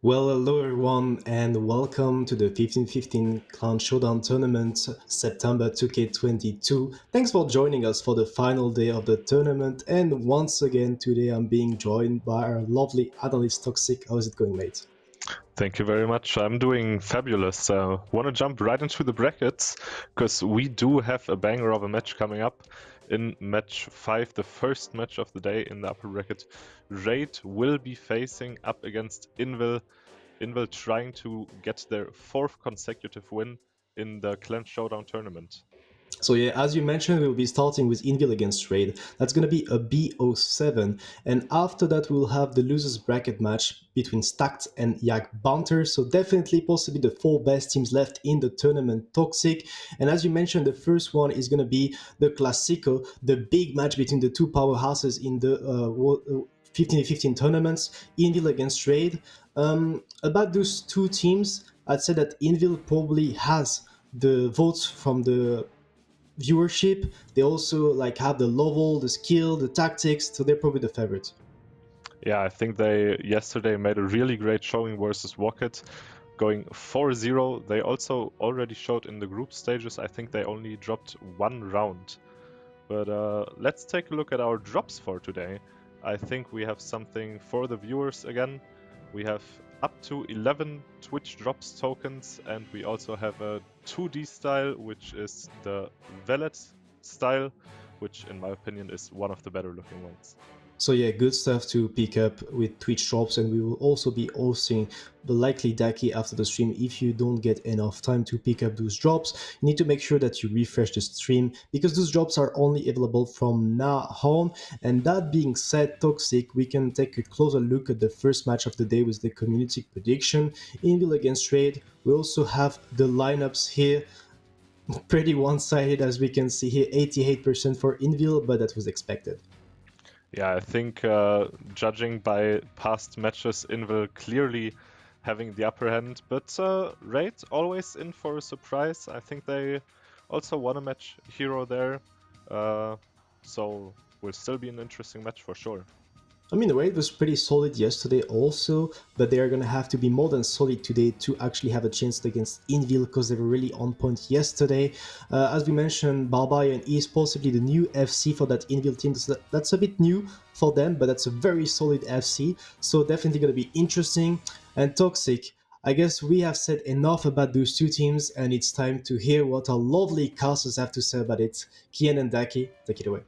Well, hello everyone, and welcome to the 1515 Clown Showdown Tournament September 2K22. Thanks for joining us for the final day of the tournament, and once again today I'm being joined by our lovely analyst Toxic. How's it going, mate? Thank you very much. I'm doing fabulous. Want to jump right into the brackets because we do have a banger of a match coming up in match 5, the first match of the day in the upper bracket. Raid will be facing up against Invil. Invil trying to get their 4th consecutive win in the Clan Showdown tournament. So yeah, as you mentioned, we'll be starting with Invil against Raid. That's going to be a BO7. And after that, we'll have the losers bracket match between Stacked and Yak Banter. So definitely possibly the 4 best teams left in the tournament Toxic. And as you mentioned, the first one is going to be the Classico, the big match between the two powerhouses in the 15-15 tournaments, Invil against Raid. About those two teams, I'd say that Invil probably has the votes from the viewership. They also have the level, the skill, the tactics, so they're probably the favorites. Yeah, I think they yesterday made a really great showing versus Rocket, going 4-0. They also already showed in the group stages. I think they only dropped 1 round. But let's take a look at our drops for today. I think we have something for the viewers again. We have up to 11 Twitch drops tokens, and we also have a 2D style, which is the Valet style, which in my opinion is one of the better looking ones. So yeah, good stuff to pick up with Twitch drops, and we will also be hosting the likely Daki after the stream. If you don't get enough time to pick up those drops, you need to make sure that you refresh the stream because those drops are only available from now on. And that being said, Toxic, we can take a closer look at the first match of the day with the community prediction. Invil against Raid. We also have the lineups here. Pretty one-sided as we can see here, 88% for Invil, but that was expected. Yeah, I think judging by past matches, Invil clearly having the upper hand, but Raid always in for a surprise. I think they also won a match hero there, so will still be an interesting match for sure. I mean, the Raid was pretty solid yesterday also, but they are going to have to be more than solid today to actually have a chance against Invil because they were really on point yesterday. As we mentioned, Barbarian is possibly the new FC for that Invil team. So that's a bit new for them, but that's a very solid FC. So definitely going to be interesting. And Toxic, I guess we have said enough about those two teams, and it's time to hear what our lovely casters have to say about it. Kian and Daki, take it away.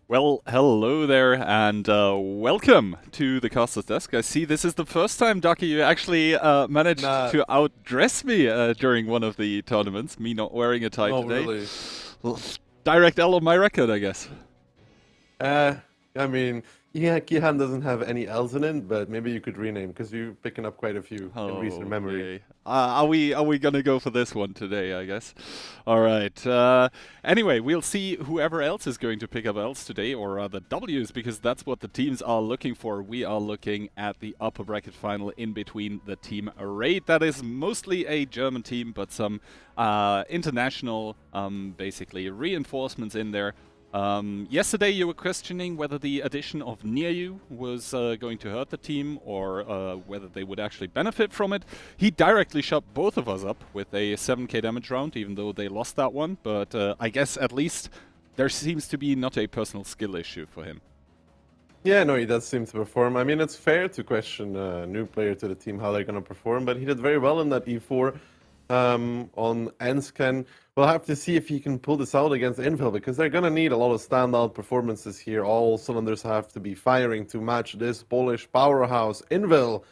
Well, hello there, and welcome to the Caster's Desk. I see this is the first time, Ducky, you actually managed to outdress me during one of the tournaments, me not wearing a tie today. Really? Well, direct L on my record, I guess. I mean, yeah, Kihan doesn't have any L's in it, but maybe you could rename, because you're picking up quite a few in recent memory. Okay. Are we gonna go for this one today, I guess? Alright. Anyway, we'll see whoever else is going to pick up L's today, or rather W's, because that's what the teams are looking for. We are looking at the upper bracket final in between the team Raid. That is mostly a German team, but some international, basically, reinforcements in there. Yesterday you were questioning whether the addition of Nearyu was going to hurt the team or whether they would actually benefit from it. He directly shot both of us up with a 7k damage round, even though they lost that one, but I guess at least there seems to be not a personal skill issue for him. Yeah, no, he does seem to perform. I mean, it's fair to question a new player to the team how they're going to perform, but he did very well in that E4 on Ensk, and we'll have to see if he can pull this out against Invil, because they're going to need a lot of standout performances here. All cylinders have to be firing to match this Polish powerhouse. Invil,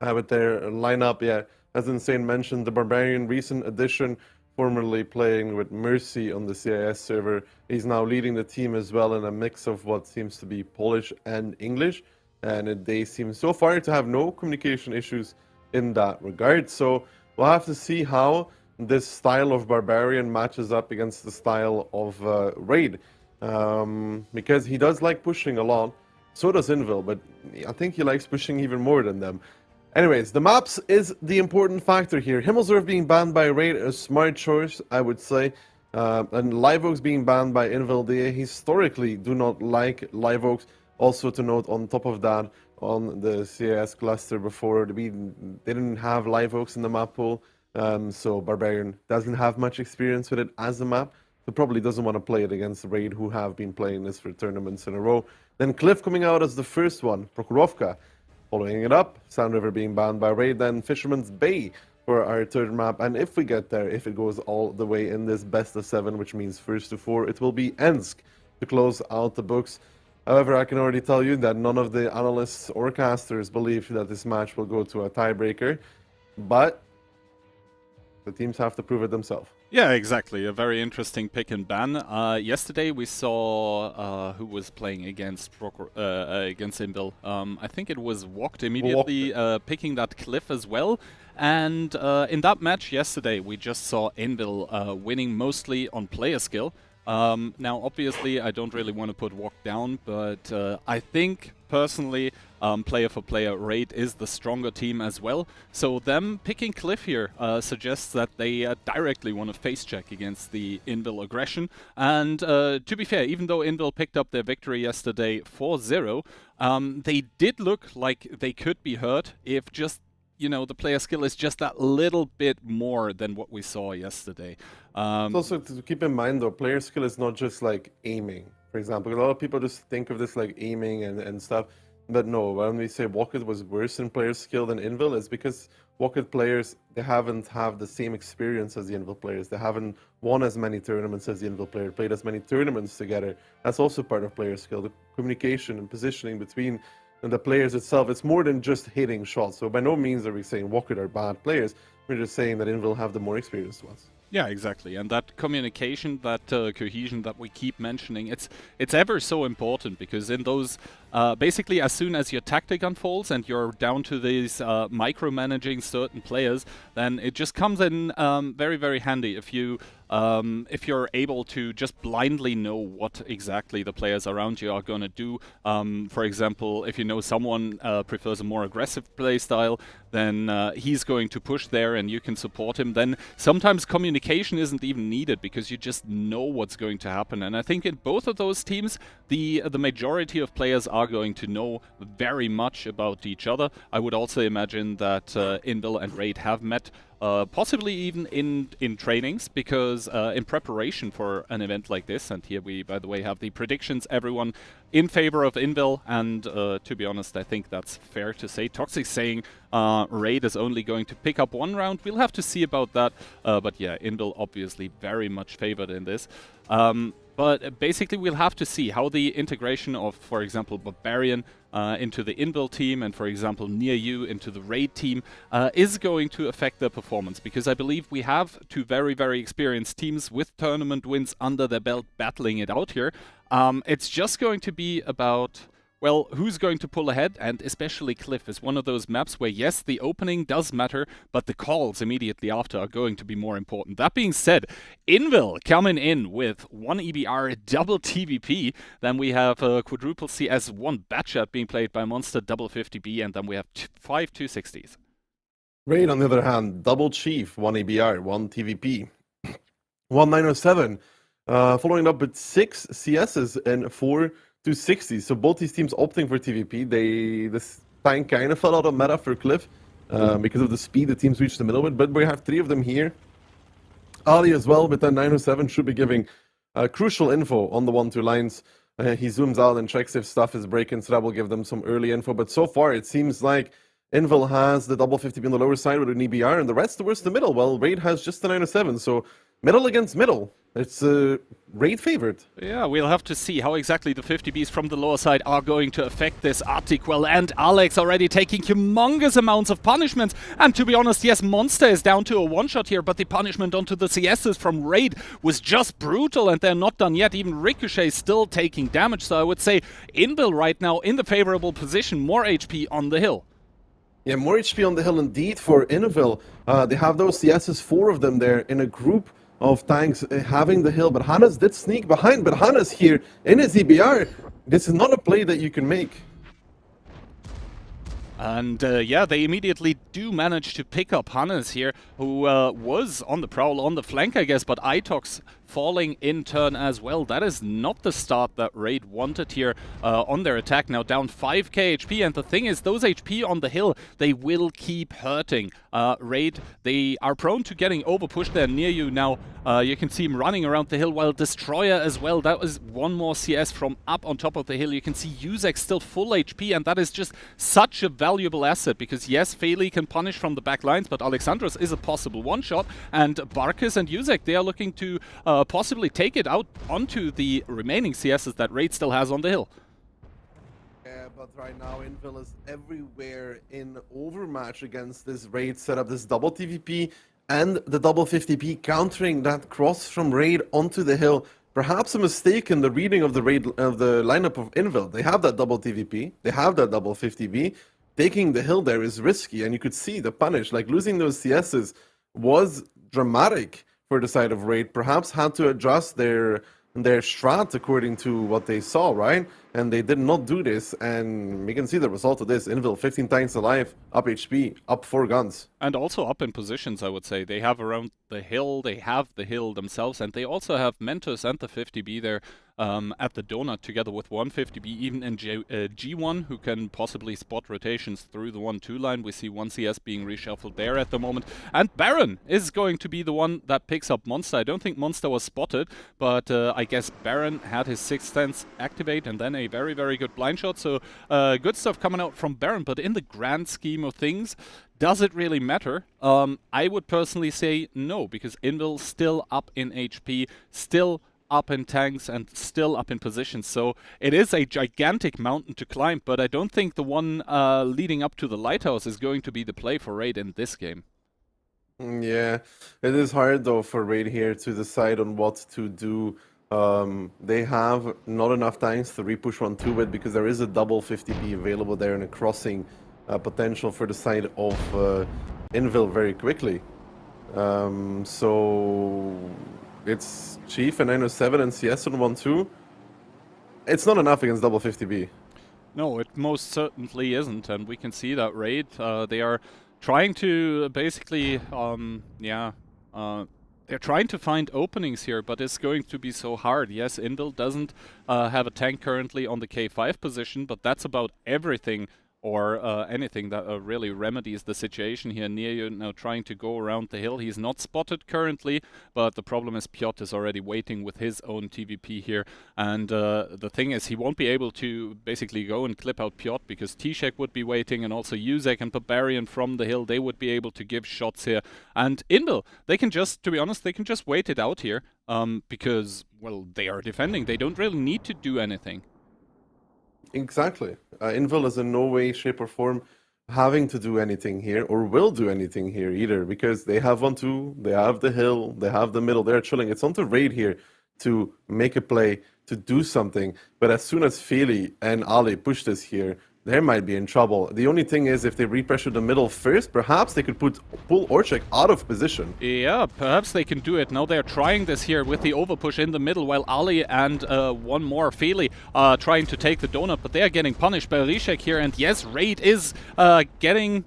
with their lineup, yeah, as Insane mentioned, the Barbarian, recent addition, formerly playing with Mercy on the CIS server. He's now leading the team as well in a mix of what seems to be Polish and English, and they seem so far to have no communication issues in that regard. So we'll have to see how this style of Barbarian matches up against the style of Raid, because he does like pushing a lot. So does Invil, but I think he likes pushing even more than them. Anyways, the maps is the important factor here. Himmelsdorf being banned by Raid, a smart choice, I would say. And Live Oaks being banned by Invil. They historically do not like Live Oaks. Also to note, on top of that, on the CIS cluster before, we didn't have live oaks in the map pool, so Barbarian doesn't have much experience with it as a map, so probably doesn't want to play it against Raid, who have been playing this for tournaments in a row. Then Cliff coming out as the first one, Prokhorovka. Following it up, Sound River being banned by Raid, then Fisherman's Bay for our third map. And if we get there, if it goes all the way in this best of 7, which means first to 4, it will be Ensk to close out the books. However, I can already tell you that none of the analysts or casters believe that this match will go to a tiebreaker, but the teams have to prove it themselves. Yeah, exactly. A very interesting pick and ban. Yesterday we saw who was playing against against Invil. I think it was Walked immediately picking that Cliff as well. And in that match yesterday, we just saw Invil winning mostly on player skill. Now, obviously, I don't really want to put Walk down, but I think personally, player for player, Raid is the stronger team as well. So them picking Cliff here suggests that they directly want to face check against the Invil aggression. And to be fair, even though Invil picked up their victory yesterday 4-0, they did look like they could be hurt if just, you know, the player skill is just that little bit more than what we saw yesterday. Also to keep in mind though, player skill is not just like aiming, for example. A lot of people just think of this like aiming and stuff. But no, when we say Walked was worse in player skill than Invil, it's because Walked players, they haven't have the same experience as the Invil players. They haven't won as many tournaments as the Invil player, played as many tournaments together. That's also part of player skill, the communication and positioning between the players itself. It's more than just hitting shots. So by no means are we saying Walked are bad players. We're just saying that Invil have the more experienced ones. Yeah, exactly. And that communication, that cohesion that we keep mentioning, it's ever so important, because in those, basically as soon as your tactic unfolds and you're down to these micromanaging certain players, then it just comes in very, very handy if you're able to just blindly know what exactly the players around you are going to do. For example, if you know someone prefers a more aggressive play style, then he's going to push there and you can support him. Then sometimes communication isn't even needed because you just know what's going to happen. And I think in both of those teams, the majority of players are going to know very much about each other. I would also imagine that Invil and Raid have met possibly even in trainings, because in preparation for an event like this, and here we, by the way, have the predictions, everyone in favor of Invil, and to be honest, I think that's fair to say. Toxic saying Raid is only going to pick up one round. We'll have to see about that, but yeah, Invil obviously very much favored in this. But basically, we'll have to see how the integration of, for example, Barbarian into the Invil team and, for example, Near You into the Raid team is going to affect their performance. Because I believe we have two very, very experienced teams with tournament wins under their belt battling it out here. It's just going to be about, well, who's going to pull ahead, and especially Cliff is one of those maps where, yes, the opening does matter, but the calls immediately after are going to be more important. That being said, Invil coming in with 1 EBR, double TVP, then we have quadruple CS, 1 Batchat being played by Monster, double 50B, and then we have 5 260s. Raid, on the other hand, double Chief, 1 EBR, 1 TVP, 1 907, following up with 6 CSs and 4 260. So both these teams opting for TVP. This tank kind of fell out of meta for Cliff because of the speed the teams reached the middle with, but we have 3 of them here. Ali as well with that 907 should be giving crucial info on the 1-2 lines. He zooms out and checks if stuff is breaking, so that will give them some early info. But so far it seems like Invil has the double 50 on the lower side with an EBR, and the rest towards the middle. Well, Raid has just the 907, so middle against middle. It's Raid favorite. Yeah, we'll have to see how exactly the 50Bs from the lower side are going to affect this. Artiquel and Alex already taking humongous amounts of punishments. And to be honest, yes, Monster is down to a one-shot here, but the punishment onto the CSs from Raid was just brutal, and they're not done yet. Even Ricochet is still taking damage, so I would say Invil right now in the favorable position, more HP on the hill. Yeah, more HP on the hill indeed for Invil. They have those CSs, 4 of them there in a group of tanks having the hill, but Hannes did sneak behind, but Hannes here in his EBR. This is not a play that you can make. And yeah, they immediately do manage to pick up Hannes here, who was on the prowl on the flank, I guess, but Itox falling in turn as well. That is not the start that Raid wanted here on their attack. Now down 5k HP, and the thing is, those HP on the hill, they will keep hurting. Raid, they are prone to getting overpushed there near you now. You can see him running around the hill, while Destroyer as well. That was one more CS from up on top of the hill. You can see Yuzek still full HP, and that is just such a valuable asset, because yes, Feli can punish from the back lines, but Alexandros is a possible one-shot, and Barkas and Yuzek, they are looking to possibly take it out onto the remaining CSs that Raid still has on the hill. Yeah, but right now Invil is everywhere in overmatch against this Raid setup, this double TVP and the double 50p, countering that cross from Raid onto the hill. Perhaps a mistake in the reading of the Raid of the lineup of Invil. They have that double TVP, they have that double 50b. Taking the hill there is risky, and you could see the punish. Like, losing those CSs was dramatic for the side of Raid. Perhaps had to adjust their strat according to what they saw, right? And they did not do this, and we can see the result of this. Invil 15 times alive, up HP, up 4 guns. And also up in positions, I would say. They have around the hill, they have the hill themselves, and they also have Mentos and the 50B there at the donut, together with 150B, even in G1, who can possibly spot rotations through the 1-2 line. We see 1 CS being reshuffled there at the moment. And Baron is going to be the one that picks up Monster. I don't think Monster was spotted, but I guess Baron had his Sixth Sense activate, and then a very, very good blind shot. So good stuff coming out from Baron, but in the grand scheme of things, does it really matter? I would personally say no, because Invil still up in HP, still up in tanks, and still up in positions. So it is a gigantic mountain to climb, but I don't think the one leading up to the lighthouse is going to be the play for Raid in this game. Yeah, it is hard though for Raid here to decide on what to do. They have not enough tanks to repush 1-2 with, because there is a double 50B available there and a crossing potential for the side of Invil very quickly. So it's Chief and 907 and CS on 1-2. It's not enough against double 50B. No, it most certainly isn't, and we can see that Raid, they are trying to basically, they're trying to find openings here, but it's going to be so hard. Yes, Invil doesn't have a tank currently on the K5 position, but that's about everything, or anything that really remedies the situation here. Near now trying to go around the hill. He's not spotted currently, but the problem is Piotr is already waiting with his own TVP here. And the thing is, he won't be able to basically go and clip out Piotr, because T-Shek would be waiting, and also Yuzek and Barbarian from the hill, they would be able to give shots here. And Invil, they can just, to be honest, they can just wait it out here, because, well, they are defending. They don't really need to do anything. Exactly. Invil is in no way, shape, or form having to do anything here, or will do anything here either, because they have 1-2, they have the hill, they have the middle, they're chilling. It's on to Raid here to make a play, to do something. But as soon as Feli and Ali push this here, they might be in trouble. The only thing is, if they repressure the middle first, perhaps they could pull Orchek out of position. Yeah, perhaps they can do it. Now they're trying this here with the overpush in the middle, while Ali and one more, Feli, are trying to take the donut, but they are getting punished by Rishek here. And yes, Raid is getting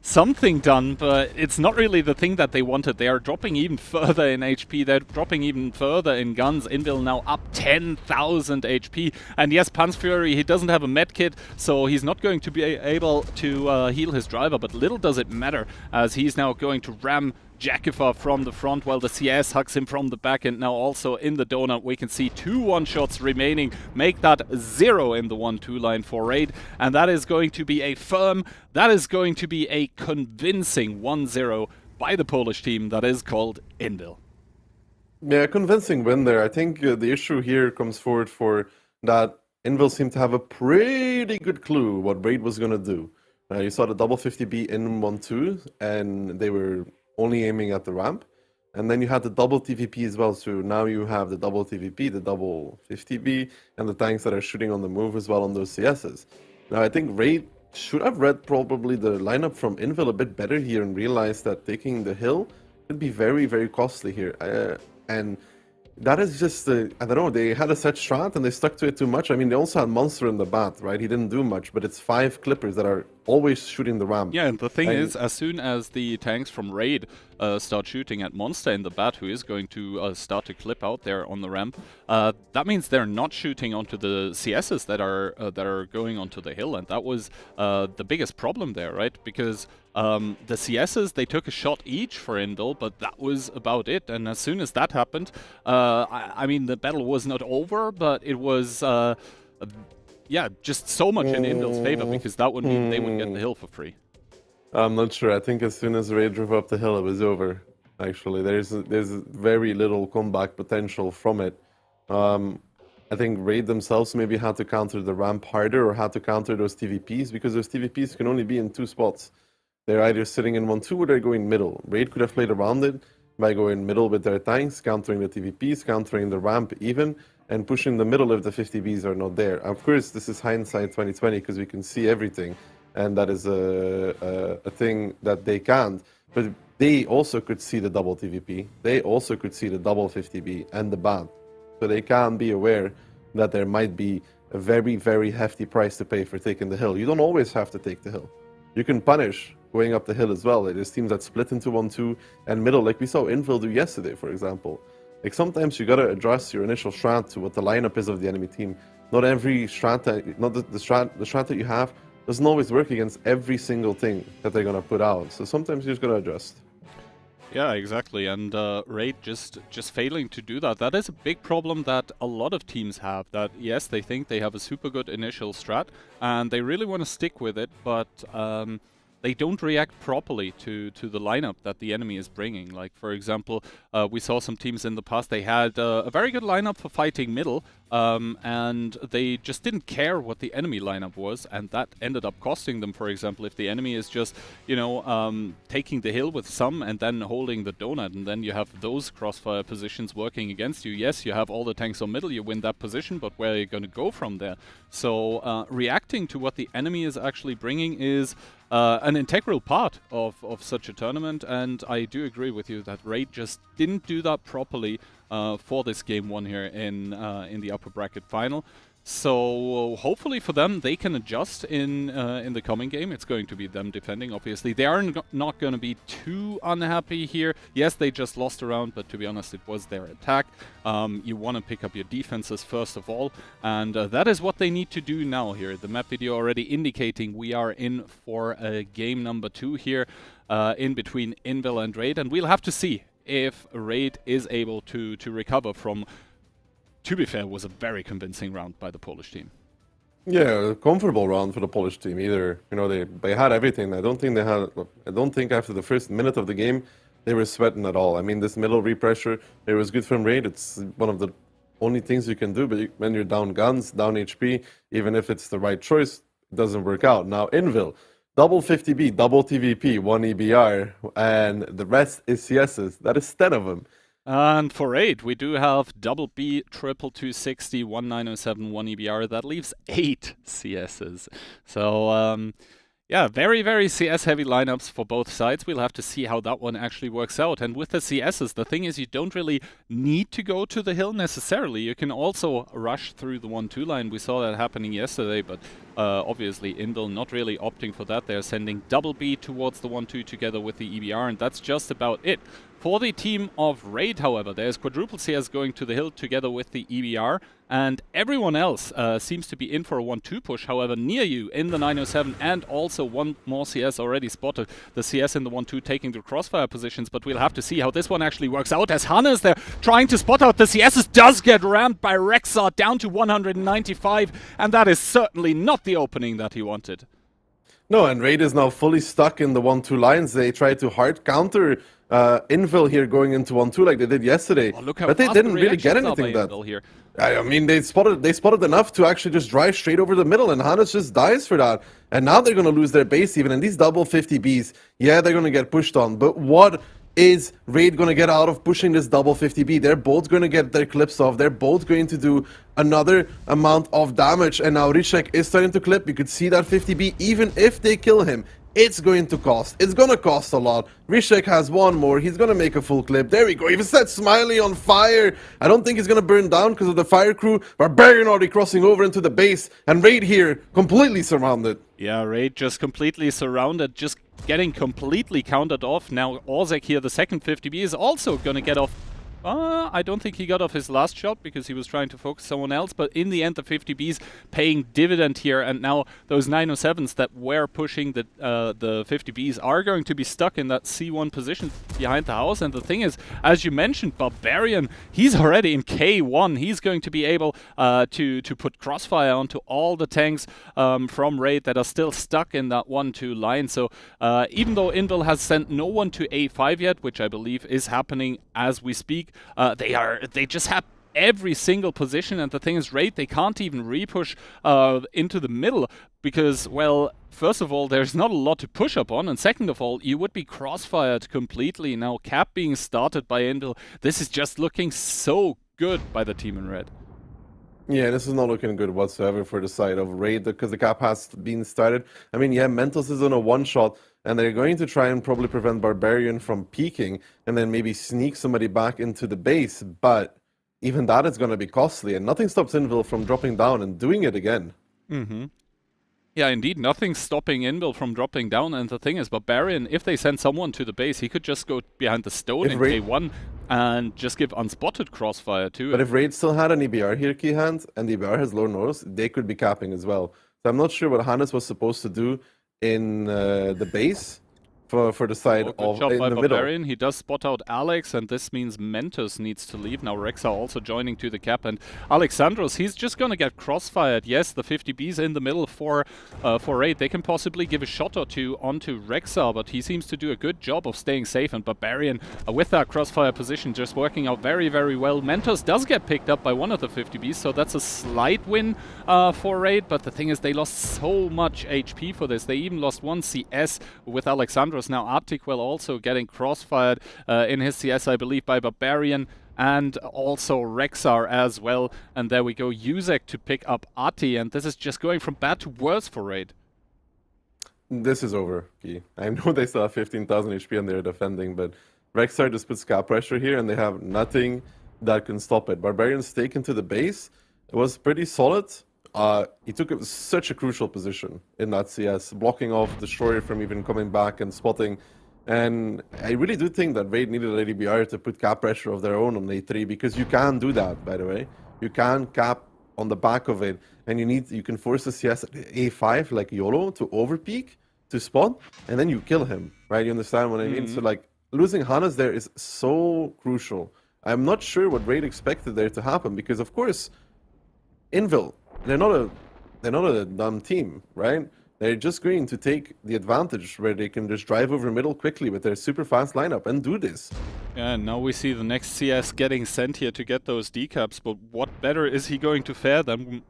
something done, but it's not really the thing that they wanted. They are dropping even further in HP, they're dropping even further in guns. Invil now up 10,000 HP, and yes, Pan's Fury, he doesn't have a medkit, so he's not going to be able to heal his driver, but little does it matter, as he's now going to ram Jakifa from the front, while the CS hugs him from the back, and now also in the donut we can see 2 one-shots remaining, make that 0 in the 1-2 line for Raid, and that is going to be a firm, that is going to be a convincing 1-0 by the Polish team that is called Invil. Yeah, convincing win there. I think the issue here comes forward for that Invil seemed to have a pretty good clue what Raid was going to do. You saw the double 50B in 1-2, and they were only aiming at the ramp. And then you had the double TVP as well, so now you have the double TVP, the double 50B, and the tanks that are shooting on the move as well on those CSs. Now I think Raid should have read probably the lineup from Invil a bit better here and realized that taking the hill could be very, very costly here. And that is just, I don't know, they had a set strat and they stuck to it too much. I mean, they also had Monster in the bat, right? He didn't do much, but it's 5 Clippers that are always shooting the ramp. Yeah, and the thing is, as soon as the tanks from Raid start shooting at Monster in the bat, who is going to start to clip out there on the ramp, that means they're not shooting onto the CSs that are going onto the hill, and that was the biggest problem there, right? Because the CSs, they took a shot each for Indel, but that was about it. And as soon as that happened, I mean, the battle was not over, but it was, yeah, just so much in Indel's favor, because that would mean they would get the hill for free. I'm not sure. I think as soon as Raid drove up the hill, it was over. Actually, there's very little comeback potential from it. I think Raid themselves maybe had to counter the ramp harder or had to counter those TVPs, because those TVPs can only be in 2 spots. They're either sitting in 1-2 or they're going middle. Raid could have played around it by going middle with their tanks, countering the TVPs, countering the ramp even, and pushing the middle if the 50Bs are not there. Of course, this is hindsight 2020 because we can see everything, and that is a thing that they can't. But they also could see the double TVP. They also could see the double 50B and the ban. So they can be aware that there might be a very, very hefty price to pay for taking the hill. You don't always have to take the hill. You can punish going up the hill as well. There's teams that split into 1-2 and middle, like we saw Invil do yesterday, for example. Like sometimes you gotta adjust your initial strat to what the lineup is of the enemy team. Not every strat, the strat that you have doesn't always work against every single thing that they're gonna put out. So sometimes you just gotta adjust. Yeah, exactly, and Raid just failing to do that. That is a big problem that a lot of teams have, that yes, they think they have a super good initial strat, and they really want to stick with it, but they don't react properly to the lineup that the enemy is bringing. Like, for example, we saw some teams in the past, they had a very good lineup for fighting middle, and they just didn't care what the enemy lineup was, and that ended up costing them. For example, if the enemy is just, you know, taking the hill with some and then holding the donut, and then you have those crossfire positions working against you. Yes, you have all the tanks on middle, you win that position, but where are you going to go from there? So reacting to what the enemy is actually bringing is an integral part of such a tournament, and I do agree with you that Raid just didn't do that properly for this game 1 here in the upper bracket final. So hopefully for them, they can adjust in the coming game. It's going to be them defending, obviously. They are not going to be too unhappy here. Yes, they just lost a round, but to be honest, it was their attack. You want to pick up your defenses first of all, and that is what they need to do now here. The map video already indicating we are in for game number 2 here in between Invil and Raid, and we'll have to see if Raid is able to recover from, to be fair, was a very convincing round by the Polish team. Yeah, a comfortable round for the Polish team either. You know, they had everything. I don't think after the first minute of the game they were sweating at all. I mean, this middle repressure, it was good from Raid. It's one of the only things you can do, but when you're down guns, down HP, even if it's the right choice, it doesn't work out. Now, Invil, double 50B, double TVP, 1 EBR, and the rest is CSs. That is 10 of them. And for Raid, we do have double B, triple 260, 1907, 1 EBR. That leaves 8 CSs. So, yeah, very, very CS-heavy lineups for both sides. We'll have to see how that one actually works out. And with the CSs, the thing is you don't really need to go to the hill necessarily. You can also rush through the 1-2 line. We saw that happening yesterday, but obviously Invil not really opting for that. They're sending double B towards the 1-2 together with the EBR, and that's just about it. For the team of Raid, however, there's quadruple CS going to the hill together with the EBR, and everyone else seems to be in for a 1-2 push. However, near you in the 907, and also one more CS already spotted. The CS in the 1-2 taking the crossfire positions, but we'll have to see how this one actually works out, as Hannes there trying to spot out the CSs does get rammed by Rexar down to 195, and that is certainly not the opening that he wanted. No, and Raid is now fully stuck in the 1-2 lines. They tried to hard counter Invil here going into 1-2 like they did yesterday, oh, look how but they fast didn't the really get reactions are anything by done. Invil here. I mean, they spotted enough to actually just drive straight over the middle, and Hannes just dies for that. And now they're going to lose their base even, and these double 50Bs, yeah, they're going to get pushed on. But what is Raid going to get out of pushing this double 50B? They're both going to get their clips off. They're both going to do another amount of damage. And now Ryszek is starting to clip. You could see that 50B, even if they kill him, it's going to cost. It's gonna cost a lot. Rishek has one more. He's gonna make a full clip. There we go. Even set Smiley on fire. I don't think he's gonna burn down because of the fire crew. Barbarian already crossing over into the base. And Raid here, completely surrounded. Yeah, Raid just completely surrounded, just getting completely countered off. Now Orzek here, the second 50B, is also gonna get off. I don't think he got off his last shot because he was trying to focus someone else, but in the end the 50Bs paying dividend here, and now those 907s that were pushing the 50Bs are going to be stuck in that C1 position behind the house. And the thing is, as you mentioned, Barbarian, he's already in K1. He's going to be able to put crossfire onto all the tanks from Raid that are still stuck in that 1-2 line. So even though Invil has sent no one to A5 yet, which I believe is happening as we speak, they just have every single position, and the thing is, Raid, they can't even repush into the middle because, well, first of all, there's not a lot to push up on, and second of all, you would be crossfired completely. Now, cap being started by Invil, this is just looking so good by the team in red. Yeah, this is not looking good whatsoever for the side of Raid because the cap has been started. I mean, yeah, Mentos is on a one-shot, and they're going to try and probably prevent Barbarian from peeking and then maybe sneak somebody back into the base, but even that is going to be costly, and nothing stops Invil from dropping down and doing it again. Mm-hmm. Yeah, indeed, nothing's stopping Invil from dropping down, and the thing is, Barbarian, if they send someone to the base, he could just go behind the stone in K1 and just give unspotted crossfire too. But if Raid still had an EBR here, Keyhand, and the EBR has low nose, they could be capping as well. So I'm not sure what Hannes was supposed to do in the base for the side of job in by the Barbarian. middle. He does spot out Alex, and this means Mentos needs to leave. Now Rexa also joining to the cap, and Alexandros, he's just gonna get crossfired. Yes, the 50Bs in the middle for Raid. They can possibly give a shot or two onto Rexa, but he seems to do a good job of staying safe, and Barbarian with that crossfire position just working out very, very well. Mentos does get picked up by one of the 50Bs, so that's a slight win for Raid, but the thing is, they lost so much HP for this. They even lost one CS with Alexandros. Now Arctiquel also getting crossfired in his CS, I believe, by Barbarian, and also Rexar as well. And there we go, Yuzek to pick up Ati, and this is just going from bad to worse for Raid. This is over, Key. I know they still have 15,000 HP and they're defending, but Rexar just puts cap pressure here and they have nothing that can stop it. Barbarian's taken to the base. It was pretty solid. He took such a crucial position in that CS, blocking off Destroyer from even coming back and spotting. And I really do think that Raid needed a DBR to put cap pressure of their own on A3, because you can do that, by the way. You can cap on the back of it, and you can force the CS at A5 like YOLO to overpeak, to spot, and then you kill him, right? You understand what I mean? So like losing Hannes there is so crucial. I'm not sure what Raid expected there to happen, because of course, Invil, they're not a dumb team, right? They're just going to take the advantage where they can just drive over middle quickly with their super fast lineup and do this. Yeah, and now we see the next CS getting sent here to get those decaps, but what better is he going to fare than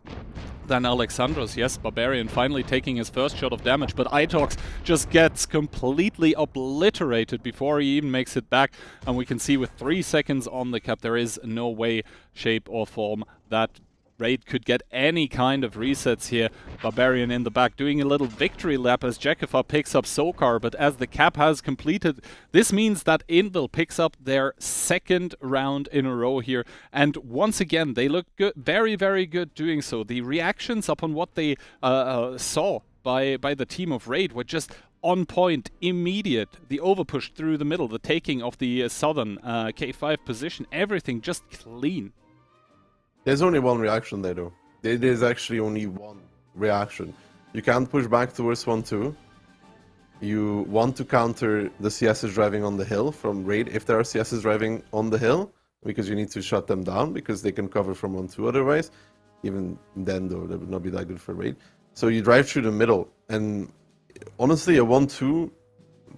Alexandros? Yes, Barbarian finally taking his first shot of damage, but Itox just gets completely obliterated before he even makes it back, and we can see with 3 seconds on the cap, there is no way, shape or form that Raid could get any kind of resets here. Barbarian in the back doing a little victory lap as Jekifar picks up Sokar, but as the cap has completed, this means that Invil picks up their second round in a row here, and once again they look good, very, very good doing so. The reactions upon what they saw by the team of Raid were just on point, immediate. The overpush through the middle, the taking of the southern K5 position, everything just clean. There's only one reaction there, though. There's actually only one reaction. You can't push back towards 1-2. You want to counter the CSs driving on the hill from Raid, if there are CSs driving on the hill, because you need to shut them down, because they can cover from 1-2 otherwise. Even then, though, that would not be that good for Raid. So you drive through the middle, and honestly, a 1-2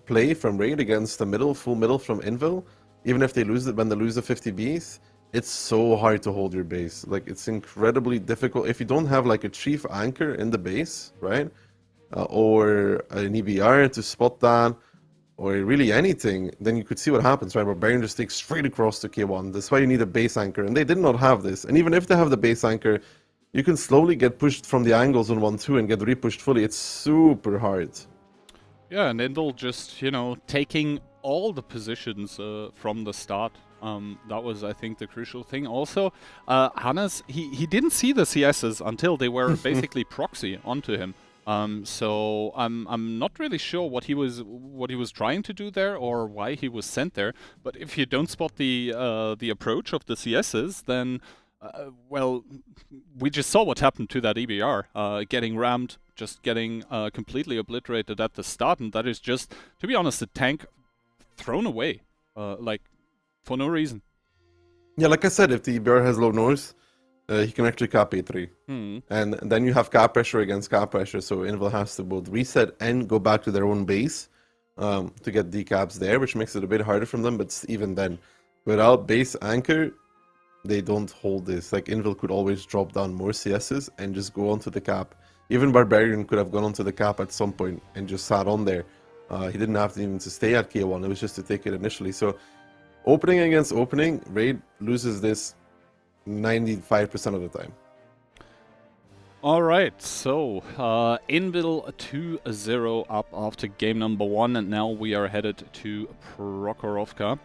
play from Raid against the middle, full middle from Invil, even if they lose it when they lose the 50Bs, it's so hard to hold your base. Like, it's incredibly difficult. If you don't have like a chief anchor in the base, right? Or an EBR to spot that, or really anything, then you could see what happens, right? Barbarian just takes straight across to K1. That's why you need a base anchor, and they did not have this. And even if they have the base anchor, you can slowly get pushed from the angles on 1-2 and get repushed fully. It's super hard. Yeah, and Indel just, taking all the positions from the start. That was, I think, the crucial thing. Also, Hannes, he didn't see the CSs until they were basically proxy onto him. So I'm not really sure what he was trying to do there or why he was sent there. But if you don't spot the approach of the CSs, then well, we just saw what happened to that EBR, getting rammed, just getting completely obliterated at the start, and that is just, to be honest, a tank thrown away, like for no reason. Yeah, like I said, if the EBR has low noise, he can actually cap A3. And then you have cap pressure against cap pressure, so Invil has to both reset and go back to their own base to get decaps there, which makes it a bit harder for them, but even then, without base anchor, they don't hold this. Like, Invil could always drop down more CSs and just go onto the cap. Even Barbarian could have gone onto the cap at some point and just sat on there. He didn't have to even to stay at K1, it was just to take it initially. So, opening against opening, Raid loses this 95% of the time. Alright, so Invil 2-0 up after game number 1, and now we are headed to Prokhorovka.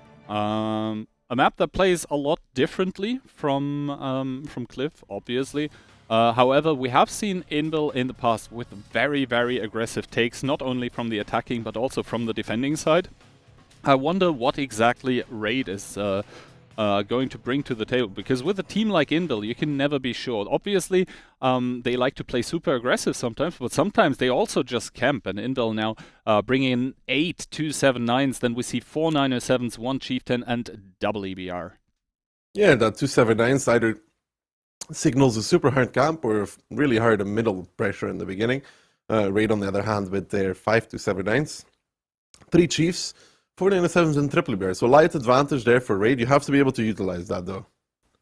A map that plays a lot differently from Cliff, obviously. However, we have seen Invil in the past with very, very aggressive takes, not only from the attacking but also from the defending side. I wonder what exactly Raid is going to bring to the table, because with a team like Invil, you can never be sure. Obviously, they like to play super aggressive sometimes, but sometimes they also just camp, and Invil now bringing in 8 279s, then we see 4 907s, 1 Chieftain, and double EBR. Yeah, that 279s either signals a super hard camp or really hard middle pressure in the beginning. Raid, on the other hand, with their 5 279s, 3 Chiefs, 4 907s, and triple EBR. So light advantage there for Raid. You have to be able to utilize that, though.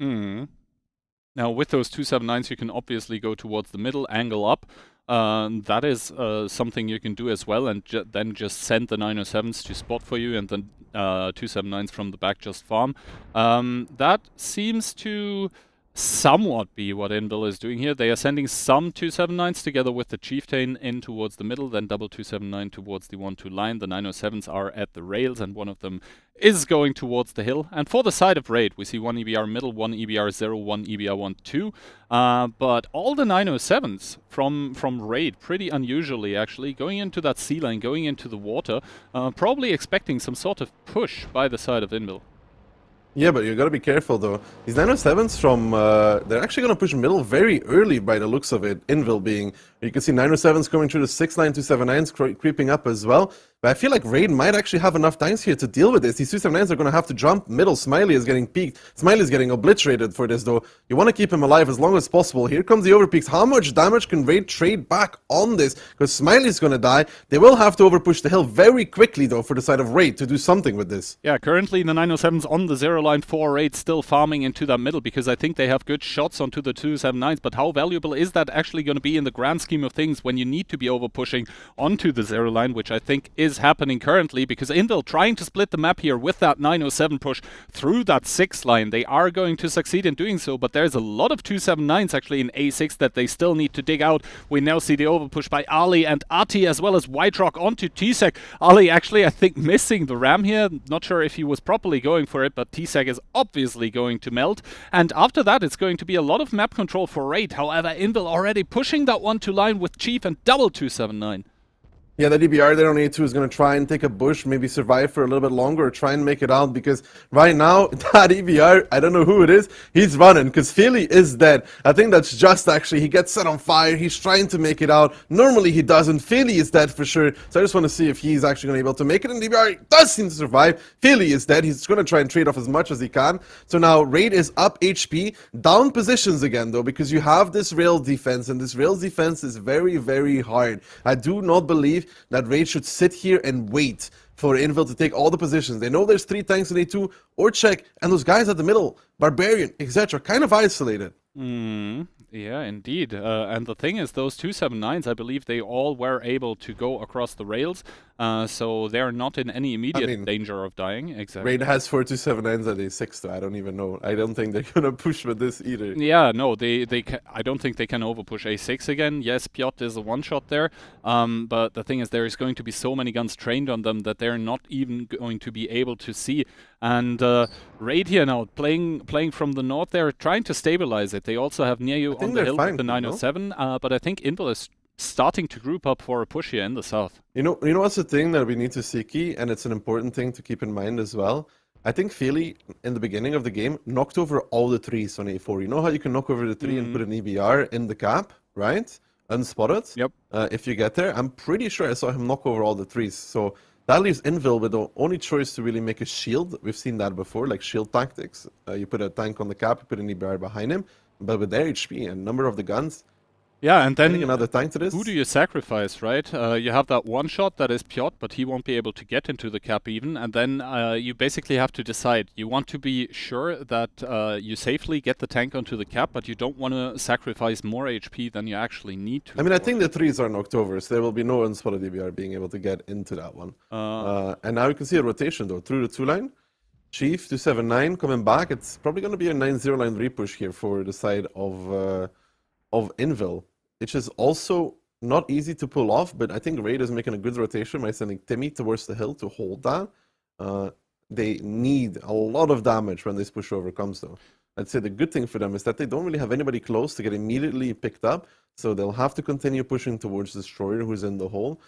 Now, with those 279s, you can obviously go towards the middle, angle up. That is something you can do as well, and then just send the 907s to spot for you, and then 279s from the back just farm. That seems to somewhat be what Invil is doing here. They are sending some 279s together with the Chieftain in towards the middle, then double 279 towards the 1-2 line. The 907s are at the rails, and one of them is going towards the hill. And for the side of Raid, we see 1 EBR middle, 1 EBR 0, 1 EBR 1, 2. But all the 907s from Raid, pretty unusually actually, going into that sea lane, going into the water, probably expecting some sort of push by the side of Invil. Yeah, but you gotta be careful though. These 907s from, they're actually gonna push middle very early by the looks of it. Invil being, you can see 907s coming through the 6-9-279s creeping up as well. But I feel like Raid might actually have enough tanks here to deal with this. These 279s are gonna have to jump middle. Smiley is getting peaked. Smiley is getting obliterated for this though. You wanna keep him alive as long as possible. Here comes the overpeaks. How much damage can Raid trade back on this? Because Smiley's gonna die. They will have to overpush the hill very quickly though for the side of Raid to do something with this. Yeah, currently the 907s on the 0 line for Raid, still farming into that middle, because I think they have good shots onto the 279s, but how valuable is that actually going to be in the grand scheme of things when you need to be over pushing onto the 0 line, which I think is happening currently, because Invil trying to split the map here with that 907 push through that 6 line. They are going to succeed in doing so, but there's a lot of 279s actually in A6 that they still need to dig out. We now see the overpush by Ali and Ati, as well as White Rock onto Tsek. Ali actually, I think, missing the ram here. Not sure if he was properly going for it, but Tsek is obviously going to melt. And after that, it's going to be a lot of map control for Raid. However, Invil already pushing that 1-2 line with Chief and double 279. Yeah, that EBR there on A2 is going to try and take a bush, maybe survive for a little bit longer, or try and make it out, because right now, that EBR, I don't know who it is, he's running, because Philly is dead. I think that's just actually, he gets set on fire, he's trying to make it out. Normally he doesn't. Philly is dead for sure, so I just want to see if he's actually going to be able to make it, and the EBR does seem to survive. Philly is dead, he's going to try and trade off as much as he can. So now Raid is up HP, down positions again though, because you have this rail defense, and this rail defense is very, very hard. I do not believe that Raid should sit here and wait for Invil to take all the positions. They know there's 3 tanks in A2 or check, and those guys at the middle, Barbarian, etc., kind of isolated. Yeah, indeed. And the thing is, those 279s, I believe they all were able to go across the rails, so they're not in any immediate danger of dying. Exactly. Raid has 4 279s at A6, though. I don't even know. I don't think they're gonna push with this either. Yeah, no, I don't think they can overpush A6 again. Yes, Piotr is a one-shot there, but the thing is, there is going to be so many guns trained on them that they're not even going to be able to see. And Raid here now, playing from the north, they're trying to stabilize it. They also have near you on the hill with the 907, but I think Intel is starting to group up for a push here in the south. You know what's the thing that we need to see, Key, and it's an important thing to keep in mind as well. I think Feli, in the beginning of the game, knocked over all the trees on A4. You know how you can knock over the tree and put an EBR in the cap, right? Unspotted? Yep. If you get there, I'm pretty sure I saw him knock over all the trees. So that leaves Invil with the only choice to really make a shield. We've seen that before, like shield tactics. You put a tank on the cap, you put an EBR behind him. But with their HP and number of the guns, yeah, and then another tank to this. Who do you sacrifice, right? You have that one shot that is Piotr, but he won't be able to get into the cap even. And then you basically have to decide. You want to be sure that you safely get the tank onto the cap, but you don't want to sacrifice more HP than you actually need to. I mean, I think the trees are knocked over, so there will be no unspotted DBR being able to get into that one. And now you can see a rotation, though, through the 2-line. Chief, 279, coming back. It's probably going to be a 9-0 line repush here for the side of Invil, which is also not easy to pull off, but I think Raid is making a good rotation by sending Timmy towards the hill to hold that. They need a lot of damage when this pushover comes, though. I'd say the good thing for them is that they don't really have anybody close to get immediately picked up, so they'll have to continue pushing towards Destroyer, who's in the hole.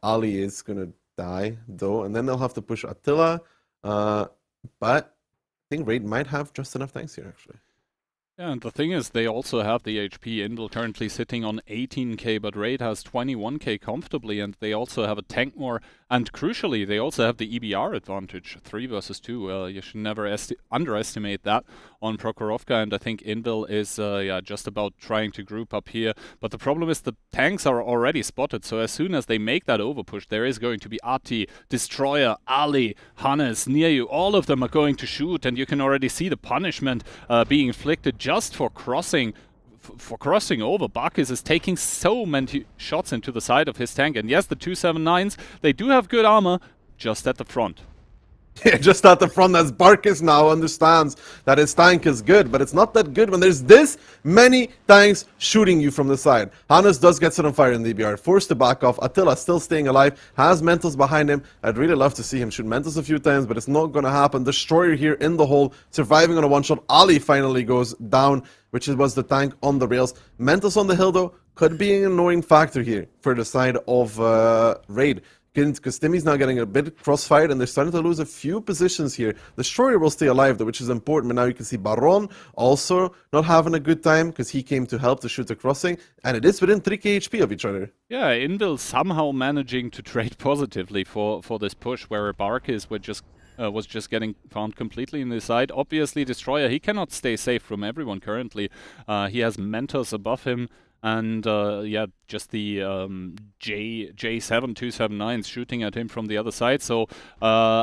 Ali is going to die, though, and then they'll have to push Attila, but I think Raid might have just enough tanks here, actually. Yeah, and the thing is, they also have the HP. Invil currently sitting on 18k, but Raid has 21k comfortably, and they also have a tank more. And crucially, they also have the EBR advantage, 3 versus 2. You should never underestimate that on Prokhorovka, and I think Invil is just about trying to group up here. But the problem is the tanks are already spotted, so as soon as they make that overpush, there is going to be Ati, Destroyer, Ali, Hannes near you. All of them are going to shoot, and you can already see the punishment being inflicted just for crossing over. Barkis is taking so many shots into the side of his tank, and yes, the 279s, they do have good armor just at the front. Yeah, just at the front, as Barkis now understands that his tank is good, but it's not that good when there's this many tanks shooting you from the side. Hannes does get set on fire in the EBR, forced to back off. Attila still staying alive, has Mentos behind him. I'd really love to see him shoot Mentos a few times, but it's not going to happen. Destroyer here in the hole, surviving on a one-shot. Ali finally goes down, which was the tank on the rails. Mentos on the hill, though, could be an annoying factor here for the side of Raid. Because Timmy's now getting a bit crossfired, and they're starting to lose a few positions here. Destroyer will stay alive, though, which is important. But now you can see Baron also not having a good time, because he came to help to shoot the crossing. And it is within 3k HP of each other. Yeah, Invil somehow managing to trade positively for this push, where Barkis was just getting found completely in the side. Obviously, Destroyer, he cannot stay safe from everyone currently. He has Mentors above him. And yeah, just the J7 279s shooting at him from the other side. So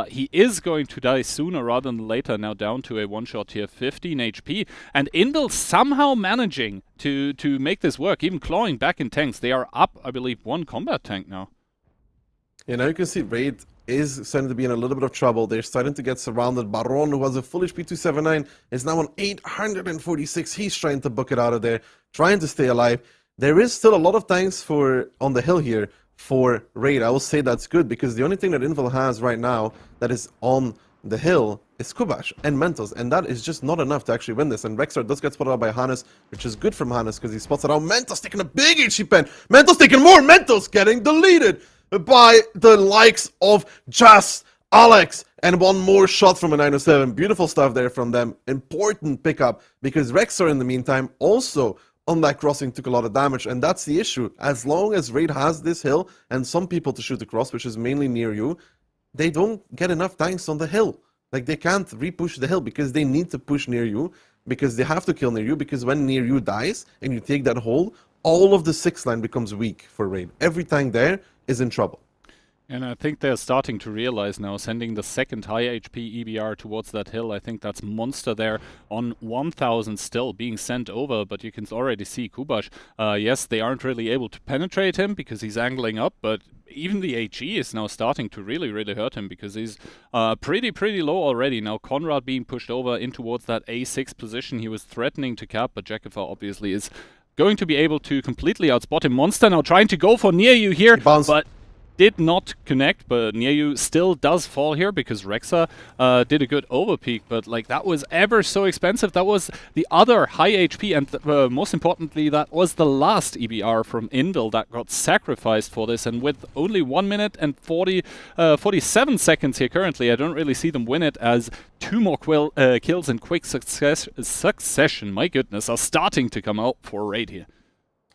he is going to die sooner rather than later. Now down to a one-shot here, 15 HP. And Invil somehow managing to make this work, even clawing back in tanks. They are up, I believe, 1 combat tank now. Yeah, now you can see Raid is starting to be in a little bit of trouble. They're starting to get surrounded. Baron, who has a full HP 279, is now on 846. He's trying to book it out of there, trying to stay alive. There is still a lot of tanks on the hill here for Raid. I will say that's good, because the only thing that Invil has right now that is on the hill is Kubash and Mentos, and that is just not enough to actually win this. And Rexar does get spotted out by Hannes, which is good from Hannes, because he spots it out. Mentos taking a big HP pen. Mentos taking more. Mentos getting deleted by the likes of Jas, Alex, and one more shot from a 907. Beautiful stuff there from them. Important pickup, because Rexar in the meantime also on that crossing took a lot of damage, and that's the issue. As long as Raid has this hill and some people to shoot across, which is mainly near you, they don't get enough tanks on the hill. Like, they can't repush the hill, because they need to push near you, because they have to kill near you, because when near you dies and you take that hole, all of the 6 line becomes weak for Raid. Every tank there is in trouble. And I think they're starting to realize now, sending the second high HP EBR towards that hill. I think that's Monster there on 1000 still being sent over, but you can already see Kubash. Yes, they aren't really able to penetrate him because he's angling up, but even the HE is now starting to really hurt him because he's pretty low already. Now Conrad being pushed over in towards that A6 position. He was threatening to cap, but Jakifa obviously is going to be able to completely outspot him. Monster now trying to go for near you here, but did not connect, but near you still does fall here because Rexa did a good overpeak, but like that was ever so expensive. That was the other high HP, and most importantly, that was the last EBR from Invil that got sacrificed for this. And with only 1 minute and 47 seconds here currently, I don't really see them win it, as 2 more kills in quick succession, my goodness, are starting to come out for Raid here.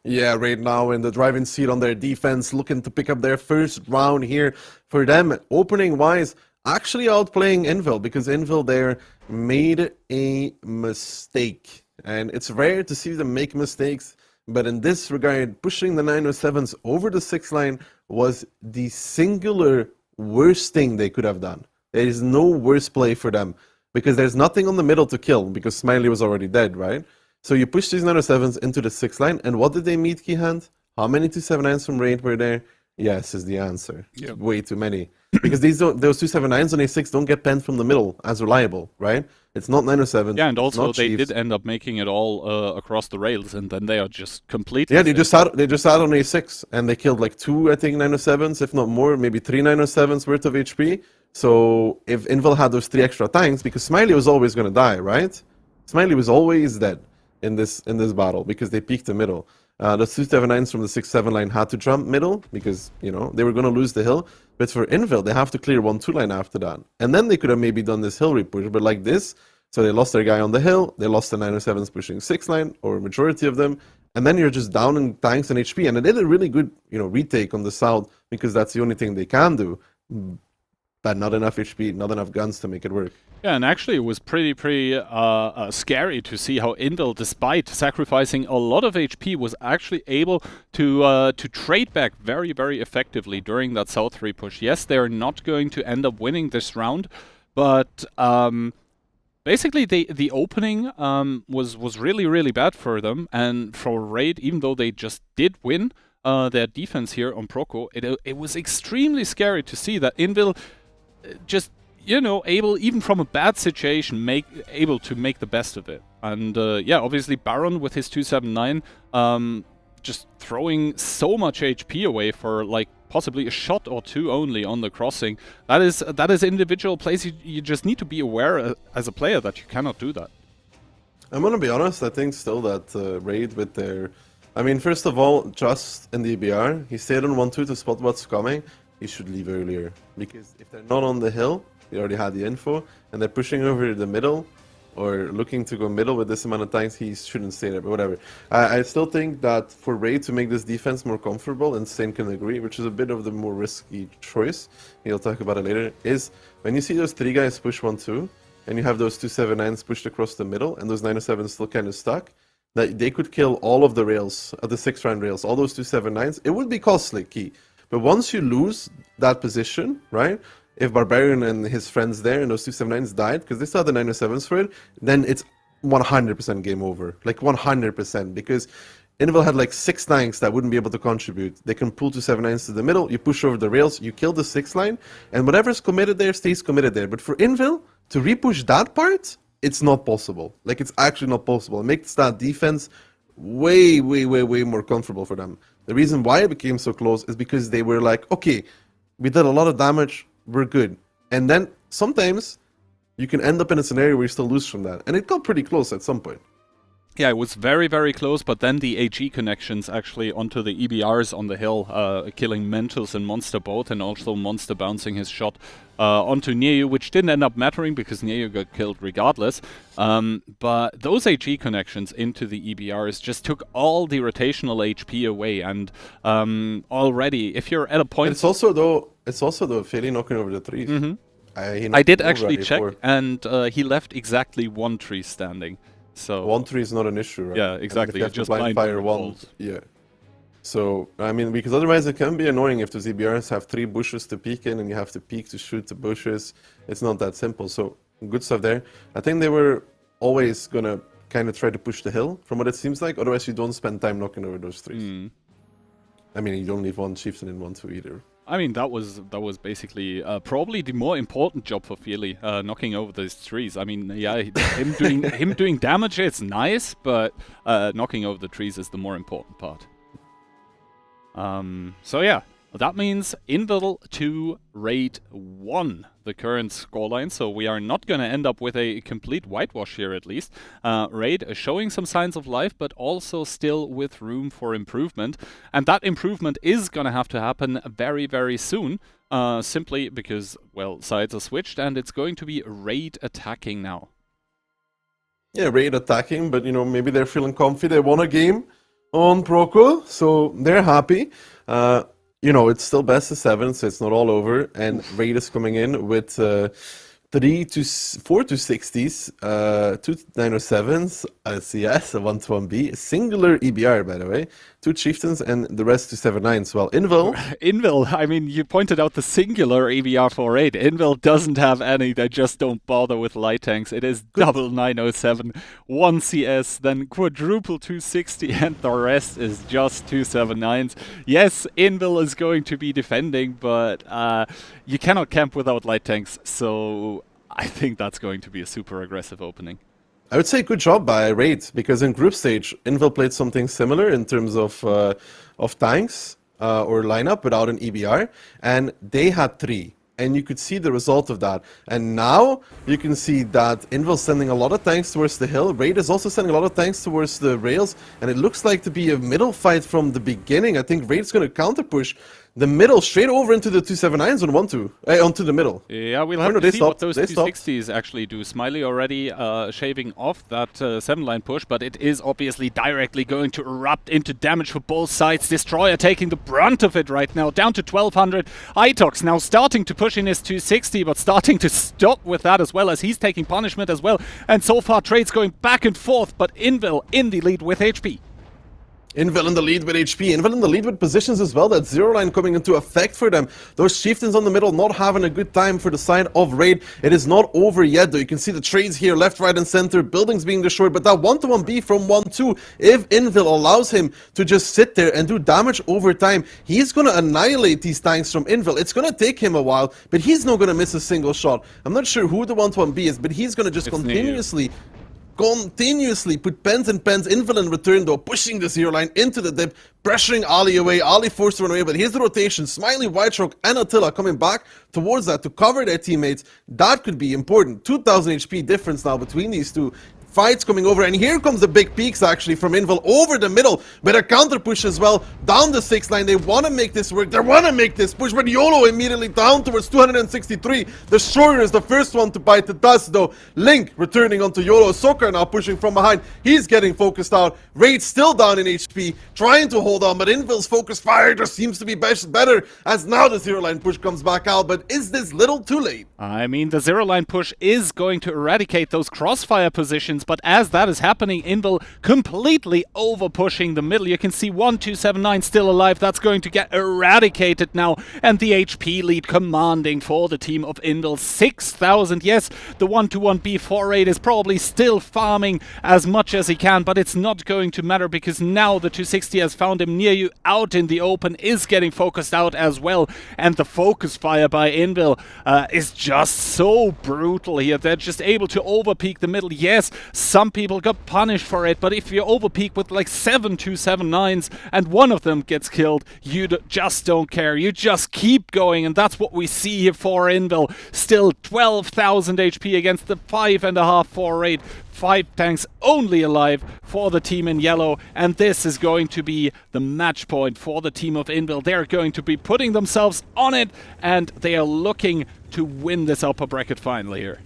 Yeah, right now in the driving seat on their defense, looking to pick up their first round here for them. Opening-wise, actually outplaying Invil, because Invil there made a mistake. And it's rare to see them make mistakes, but in this regard, pushing the 907s over the 6 line was the singular worst thing they could have done. There is no worse play for them, because there's nothing on the middle to kill, because Smiley was already dead, right? So you push these 907s into the 6 line, and what did they meet, Keyhand? How many 279s from Raid were there? Yes is the answer. Yep. Way too many. Because those 279s on A6 don't get penned from the middle as reliable, right? It's not 907. Yeah, and also they did end up making it all across the rails, and then they are just completely... Yeah, they just sat on A6, and they killed like 2, I think, 907s, if not more, maybe 3 907s worth of HP. So if Invil had those 3 extra tanks, because Smiley was always going to die, right? Smiley was always dead in this battle because they peaked the middle. The 279s from the 6-7 line had to jump middle because, you know, they were going to lose the hill. But for Invil, they have to clear 1-2 line after that. And then they could have maybe done this hill repush, but like this, so they lost their guy on the hill, they lost the 907s pushing 6 line, or majority of them, and then you're just down in tanks and HP. And they did a really good, you know, retake on the south because that's the only thing they can do. But not enough HP, not enough guns to make it work. Yeah, and actually it was pretty scary to see how Invil, despite sacrificing a lot of HP, was actually able to trade back very effectively during that South 3 push. Yes, they're not going to end up winning this round, but basically the opening was really bad for them, and for Raid, even though they just did win their defense here on Proko, it was extremely scary to see that Invil just, you know, able, even from a bad situation, able to make the best of it. And yeah, obviously Baron with his 279, just throwing so much HP away for like possibly a shot or 2 only on the crossing. That is individual plays. You just need to be aware as a player that you cannot do that. I'm gonna be honest, I think still that Raid with their... I mean, first of all, Just in the EBR, he stayed on 1-2 to spot what's coming. He should leave earlier, because if they're not on the hill, they already had the info, and they're pushing over the middle, or looking to go middle with this amount of tanks, he shouldn't stay there, but whatever. I still think that for Raid to make this defense more comfortable, and Stain can agree, which is a bit of the more risky choice, he'll talk about it later, is when you see those 3 guys push 1-2, and you have those 279s pushed across the middle, and those 907s still kind of stuck, that they could kill all of the rails, the 6-round rails, all those 279s, it would be costly, Key. But once you lose that position, right, if Barbarian and his friends there and those 279s died, because they still had the 907s for it, then it's 100% game over. Like 100%, because Invil had like 6 tanks that wouldn't be able to contribute. They can pull 279s to the middle, you push over the rails, you kill the 6 line, and whatever's committed there stays committed there. But for Invil, to repush that part, it's not possible. Like, it's actually not possible. It makes that defense way more comfortable for them. The reason why it became so close is because they were like, okay, we did a lot of damage, we're good. And then sometimes you can end up in a scenario where you still lose from that. And it got pretty close at some point. Yeah, it was very close, but then the HE connections actually onto the EBRs on the hill, killing Mentos and Monster both, and also Monster bouncing his shot onto Neu, which didn't end up mattering because Neu got killed regardless. But those HE connections into the EBRs just took all the rotational HP away, and already, if you're at a point... It's also though Feli knocking over the trees. Mm-hmm. I did actually check, and he left exactly 1 tree standing. So 1 tree is not an issue, right? Yeah, exactly. You just blind fire 1. Yeah. So, I mean, because otherwise it can be annoying if the ZBRs have 3 bushes to peek in and you have to peek to shoot the bushes. It's not that simple. So, good stuff there. I think they were always going to kind of try to push the hill, from what it seems like. Otherwise, you don't spend time knocking over those trees. I mean, you don't leave one chieftain in 1-2 either. I mean, that was basically probably the more important job for Feely, knocking over those trees. I mean, yeah, him doing damage, it's nice, but knocking over the trees is the more important part. So yeah, that means Invil 2, Raid 1, the current scoreline. So we are not going to end up with a complete whitewash here, at least. Raid showing some signs of life, but also still with room for improvement. And that improvement is going to have to happen very, very soon. Simply because, well, sides are switched, and it's going to be Raid attacking now. Yeah, Raid attacking, but, you know, maybe they're feeling comfy. They won a game on Proko, so they're happy. You know, it's still best of 7, so it's not all over. And Raid is coming in with 4 260s, 2 907s, a CS, a 1-1B, a singular EBR, by the way, 2 chieftains, and the rest 279s. Well, Invil, I mean, you pointed out the singular EBR for Raid. Invil doesn't have any, they just don't bother with light tanks. It is double 907, 1 CS, then quadruple 260, and the rest is just 279s. Yes, Invil is going to be defending, but you cannot camp without light tanks, so I think that's going to be a super aggressive opening. I would say good job by Raid, because in group stage, Invil played something similar in terms of tanks or lineup without an EBR, and they had 3. And you could see the result of that. And now you can see that Invil sending a lot of tanks towards the hill. Raid is also sending a lot of tanks towards the rails, and it looks like to be a middle fight from the beginning. I think Raid's going to counter push the middle straight over into the 279s on 1-2, onto the middle. Yeah, we'll have to see what those 260s actually do. Smiley already shaving off that 7-line push, but it is obviously directly going to erupt into damage for both sides. Destroyer taking the brunt of it right now, down to 1200. Itox now starting to push in his 260, but starting to stop with that as well, as he's taking punishment as well. And so far, trades going back and forth, but Invil in the lead with HP. Invil in the lead with HP, Invil in the lead with positions as well. That 0 line coming into effect for them. Those chieftains on the middle not having a good time for the side of Raid. It is not over yet though. You can see the trades here, left, right and center, buildings being destroyed, but that 1-1B from 1-2, if Invil allows him to just sit there and do damage over time, he's going to annihilate these tanks from Invil. It's going to take him a while, but he's not going to miss a single shot. I'm not sure who the 1-1B is, but he's going to just continuously put pens and pens. Invil in return though, pushing the 0 line into the dip, pressuring Ali away. Ali forced to run away, but here's the rotation. Smiley, Whitestroke and Attila coming back towards that to cover their teammates. That could be important. 2000 HP difference now between these two. Fights coming over, and here comes the big peaks actually from Invil over the middle with a counter push as well down the 6 line. They want to make this work, they want to make this push, but YOLO immediately down towards 263. Destroyer is the first one to bite the dust though. Link returning onto YOLO. Soccer now pushing from behind, he's getting focused out. Raid still down in HP, trying to hold on, but Invil's focus fire just seems to be better as now the 0 line push comes back out. But is this little too late? I mean, the 0 line push is going to eradicate those crossfire positions, but as that is happening, Invil completely over pushing the middle. You can see 1279 still alive. That's going to get eradicated now, and the HP lead commanding for the team of Invil. 6,000. Yes, the 1-1B 4-8 is probably still farming as much as he can, but it's not going to matter because now the 260 has found him near you out in the open, is getting focused out as well, and the focus fire by Invil is just so brutal here. They're just able to overpeak the middle. Yes, some people got punished for it, but if you overpeak with like 7 279s and one of them gets killed, you just don't care. You just keep going, and that's what we see here for Invil. Still 12,000 HP against the 5.5 4-8. 5 tanks only alive for the team in yellow, and this is going to be the match point for the team of Invil. They're going to be putting themselves on it, and they are looking to win this upper bracket finally here.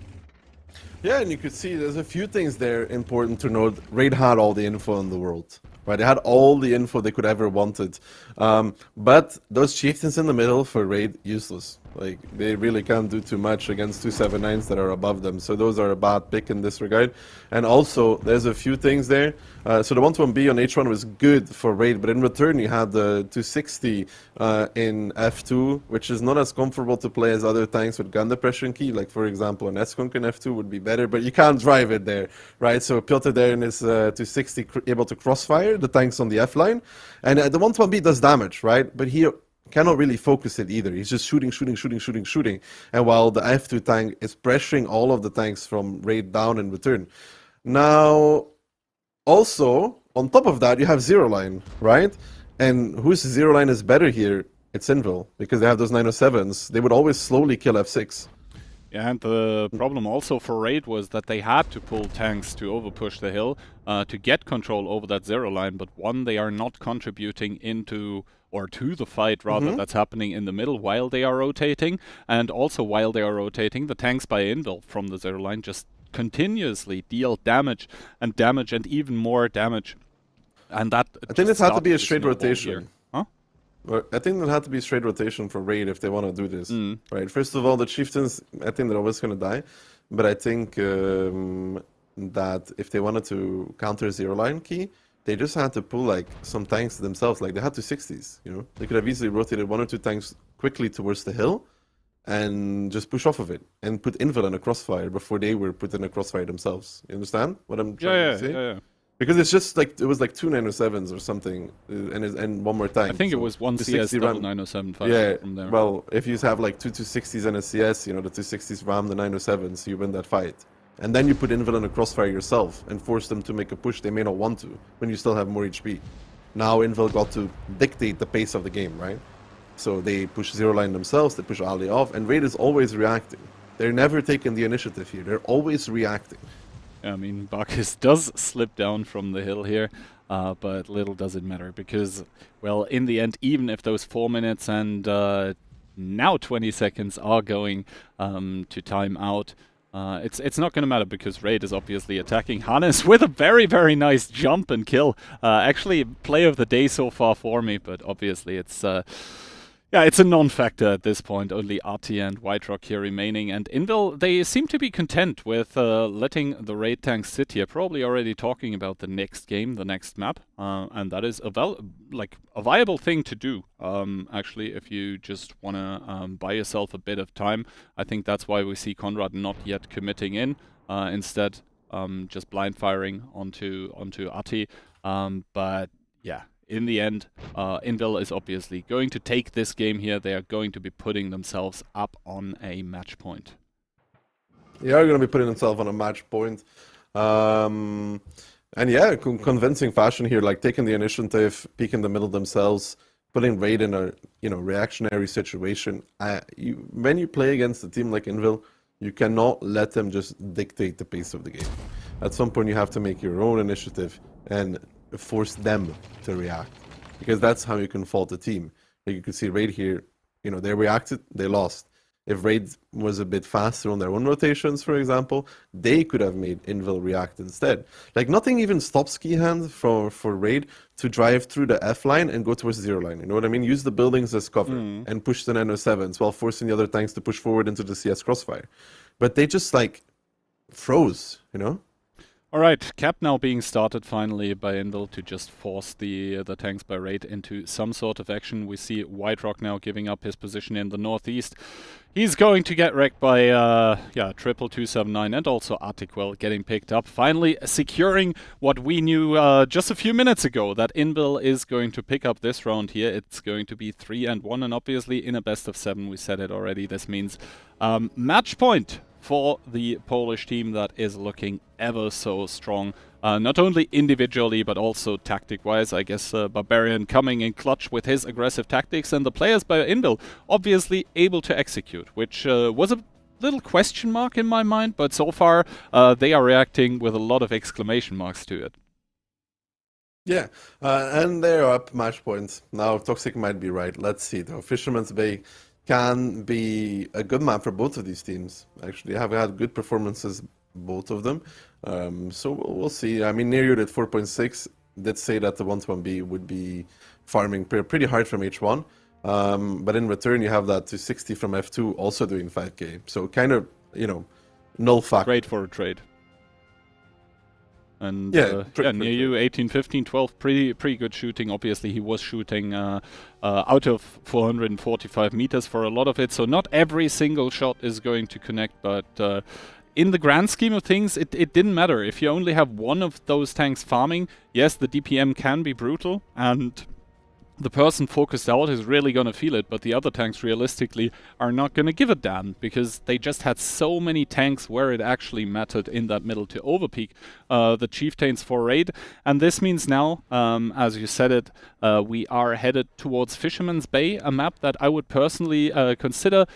Yeah, and you could see there's a few things there important to note. Raid had all the info in the world, right? They had all the info they could ever wanted. But those chieftains in the middle for Raid, useless. Like, they really can't do too much against 279s that are above them. So those are a bad pick in this regard. And also, there's a few things there. So the 121B on H1 was good for Raid, but in return you had the 260 in F2, which is not as comfortable to play as other tanks with gun depression key. Like, for example, an Ensk in F2 would be better, but you can't drive it there, right? So Piotr there in his 260 able to crossfire the tanks on the F line. And the 121B does damage, right? But here cannot really focus it either. He's just shooting. And while the F2 tank is pressuring all of the tanks from Raid down in return. Now, also, on top of that, you have Zero Line, right? And whose Zero Line is better here? It's Invil, because they have those 907s. They would always slowly kill F6. Yeah, and the problem also for Raid was that they had to pull tanks to overpush the hill to get control over that Zero Line, but one, they are not contributing into or to the fight rather that's happening in the middle while they are rotating, and also while they are rotating, the tanks by Invil from the Zero Line just continuously deal damage and even more damage. And that I think this had to be a straight snowball rotation. here. Huh? Well, I think there had to be straight rotation for Raid if they want to do this, right? First of all, the Chieftains, I think they're always going to die, but I think that if they wanted to counter Zero Line key, they just had to pull like some tanks themselves. Like they had 260s, you know? They could have easily rotated 1 or 2 tanks quickly towards the hill and just push off of it and put Invil in a crossfire before they were put in a crossfire themselves. You understand what I'm trying to say? Yeah. Because it's just like, it was like 2 907s or something, and one more tank. I think so it was one CS 260 double ram. 907 Yeah, from there. well, if you have like 2 260s and a CS, you know, the 260s ram the 907s, you win that fight. And then you put Invil in a crossfire yourself and force them to make a push they may not want to when you still have more HP. Now Invil got to dictate the pace of the game, right? So they push Zero Line themselves, they push Ali off, and Raid is always reacting. They're never taking the initiative here, they're always reacting. I mean, Bacchus does slip down from the hill here, but little does it matter because, well, in the end, even if those 4 minutes and now 20 seconds are going to time out, it's not going to matter because Raid is obviously attacking Hannes with a very, very nice jump and kill. Actually, play of the day so far for me, but obviously it's... yeah, it's a non-factor at this point. Only Arti and White Rock here remaining. And Invil, they seem to be content with letting the Raid tanks sit here. Probably already talking about the next game, the next map. And that is a viable thing to do, actually, if you just want to buy yourself a bit of time. I think that's why we see Conrad not yet committing in. Instead, just blind firing onto Arti. But yeah. In the end, Invil is obviously going to take this game here. They are going to be putting themselves up on a match point. They are going to be putting themselves on a match point. And yeah, convincing fashion here, like taking the initiative, peeking the middle themselves, putting Raid in a reactionary situation. When you play against a team like Invil, you cannot let them just dictate the pace of the game. At some point, you have to make your own initiative and force them to react, because that's how you can fault a team. Like you could see Raid here, they reacted, they lost. If Raid was a bit faster on their own rotations, for example, they could have made Invil react instead. Like nothing even stops Keyhand for Raid to drive through the F line and go towards the Zero Line. You know what I mean? Use the buildings as cover and push the 907s while forcing the other tanks to push forward into the CS crossfire. But they just like froze, Alright, cap now being started finally by Invil to just force the tanks by Raid into some sort of action. We see White Rock now giving up his position in the northeast. He's going to get wrecked by triple 279 and also Artiquel getting picked up. Finally securing what we knew just a few minutes ago, that Invil is going to pick up this round here. It's going to be 3-1, and obviously in a best of 7, we said it already, this means match point for the Polish team that is looking ever so strong. Not only individually, but also tactic-wise. I guess Barbarian coming in clutch with his aggressive tactics, and the players by Invil obviously able to execute, which was a little question mark in my mind, but so far they are reacting with a lot of exclamation marks to it. Yeah, and they're up match points. Now, Toxic might be right. Let's see, though. Fisherman's Bay can be a good map for both of these teams. Actually, have had good performances, both of them. So we'll see. I mean, Neryut at 4.6 did say that the 1-1B would be farming pretty hard from H1. But in return, you have that 260 from F2 also doing 5k. So kind of, you know, null factor. Great for a trade. And Yeah, near you, 18, 15, 12, pretty good shooting. Obviously, he was shooting out of 445 meters for a lot of it, so not every single shot is going to connect, but in the grand scheme of things, it didn't matter. If you only have one of those tanks farming, yes, the DPM can be brutal, and the person focused out is really going to feel it, but the other tanks realistically are not going to give a damn, because they just had so many tanks where it actually mattered in that middle to overpeak the Chieftains for raid. And this means now, as you said it, we are headed towards Fisherman's Bay, a map that I would personally consider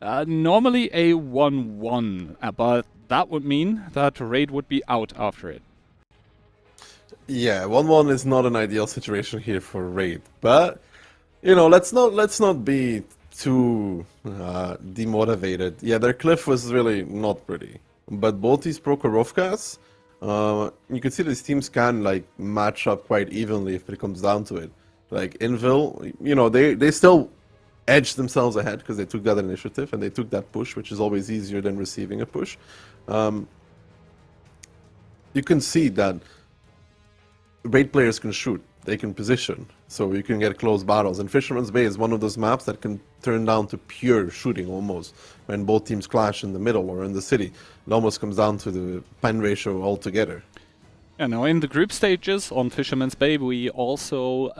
normally a 1-1, but that would mean that raid would be out after it. Yeah, 1-1 is not an ideal situation here for raid, but you know, let's not be too demotivated. Yeah, their cliff was really not pretty, but both these Prokhorovkas, you can see these teams can like match up quite evenly if it comes down to it. Like Invil, you know, they still edged themselves ahead because they took that initiative and they took that push, which is always easier than receiving a push. You can see that raid players can shoot, they can position, so you can get close battles. And Fisherman's Bay is one of those maps that can turn down to pure shooting almost. When both teams clash in the middle or in the city, it almost comes down to the pen ratio altogether. Yeah, now in the group stages on Fisherman's Bay, we also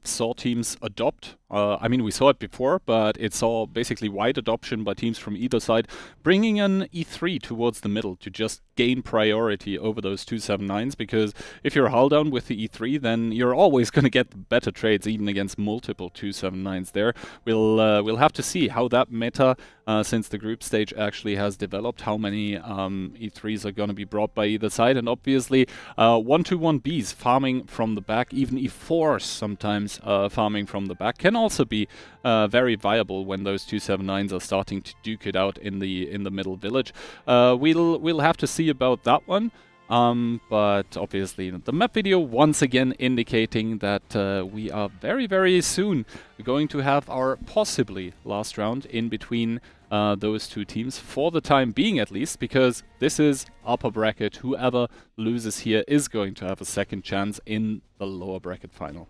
saw teams adopt. I mean, we saw it before, but it saw basically wide adoption by teams from either side, bringing an E3 towards the middle to just gain priority over those 279s, because if you're hull down with the E3, then you're always going to get better trades, even against multiple 279s there. We'll have to see how that meta, since the group stage actually has developed, how many E3s are going to be brought by either side, and obviously 1-2-1Bs farming from the back, even E4s sometimes farming from the back, can also be very viable when those 279s are starting to duke it out in the middle village. We'll have to see about that one. But obviously the map video once again indicating that we are very soon going to have our possibly last round in between those two teams, for the time being at least, because this is upper bracket. Whoever loses here is going to have a second chance in the lower bracket final.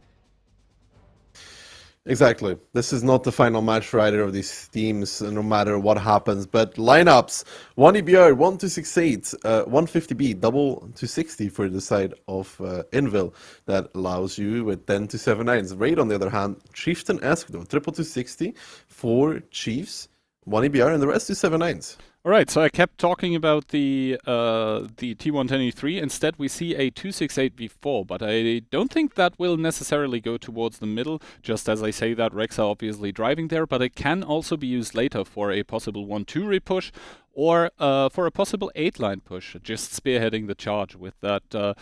Exactly. This is not the final match for either of these teams, no matter what happens. But lineups: 1 EBR, 1268, 150B, double 260 for the side of Invil. That allows you with 10 to 7-9s. Raid, on the other hand, Chieftain Ensk, though, triple 260, 4 Chiefs, 1 EBR, and the rest 2 7-9s. Alright, so I kept talking about the T110E3. Instead, we see a 268V4, but I don't think that will necessarily go towards the middle. Just as I say that, Rex are obviously driving there, but it can also be used later for a possible 1-2 repush, or for a possible 8-line push, just spearheading the charge with that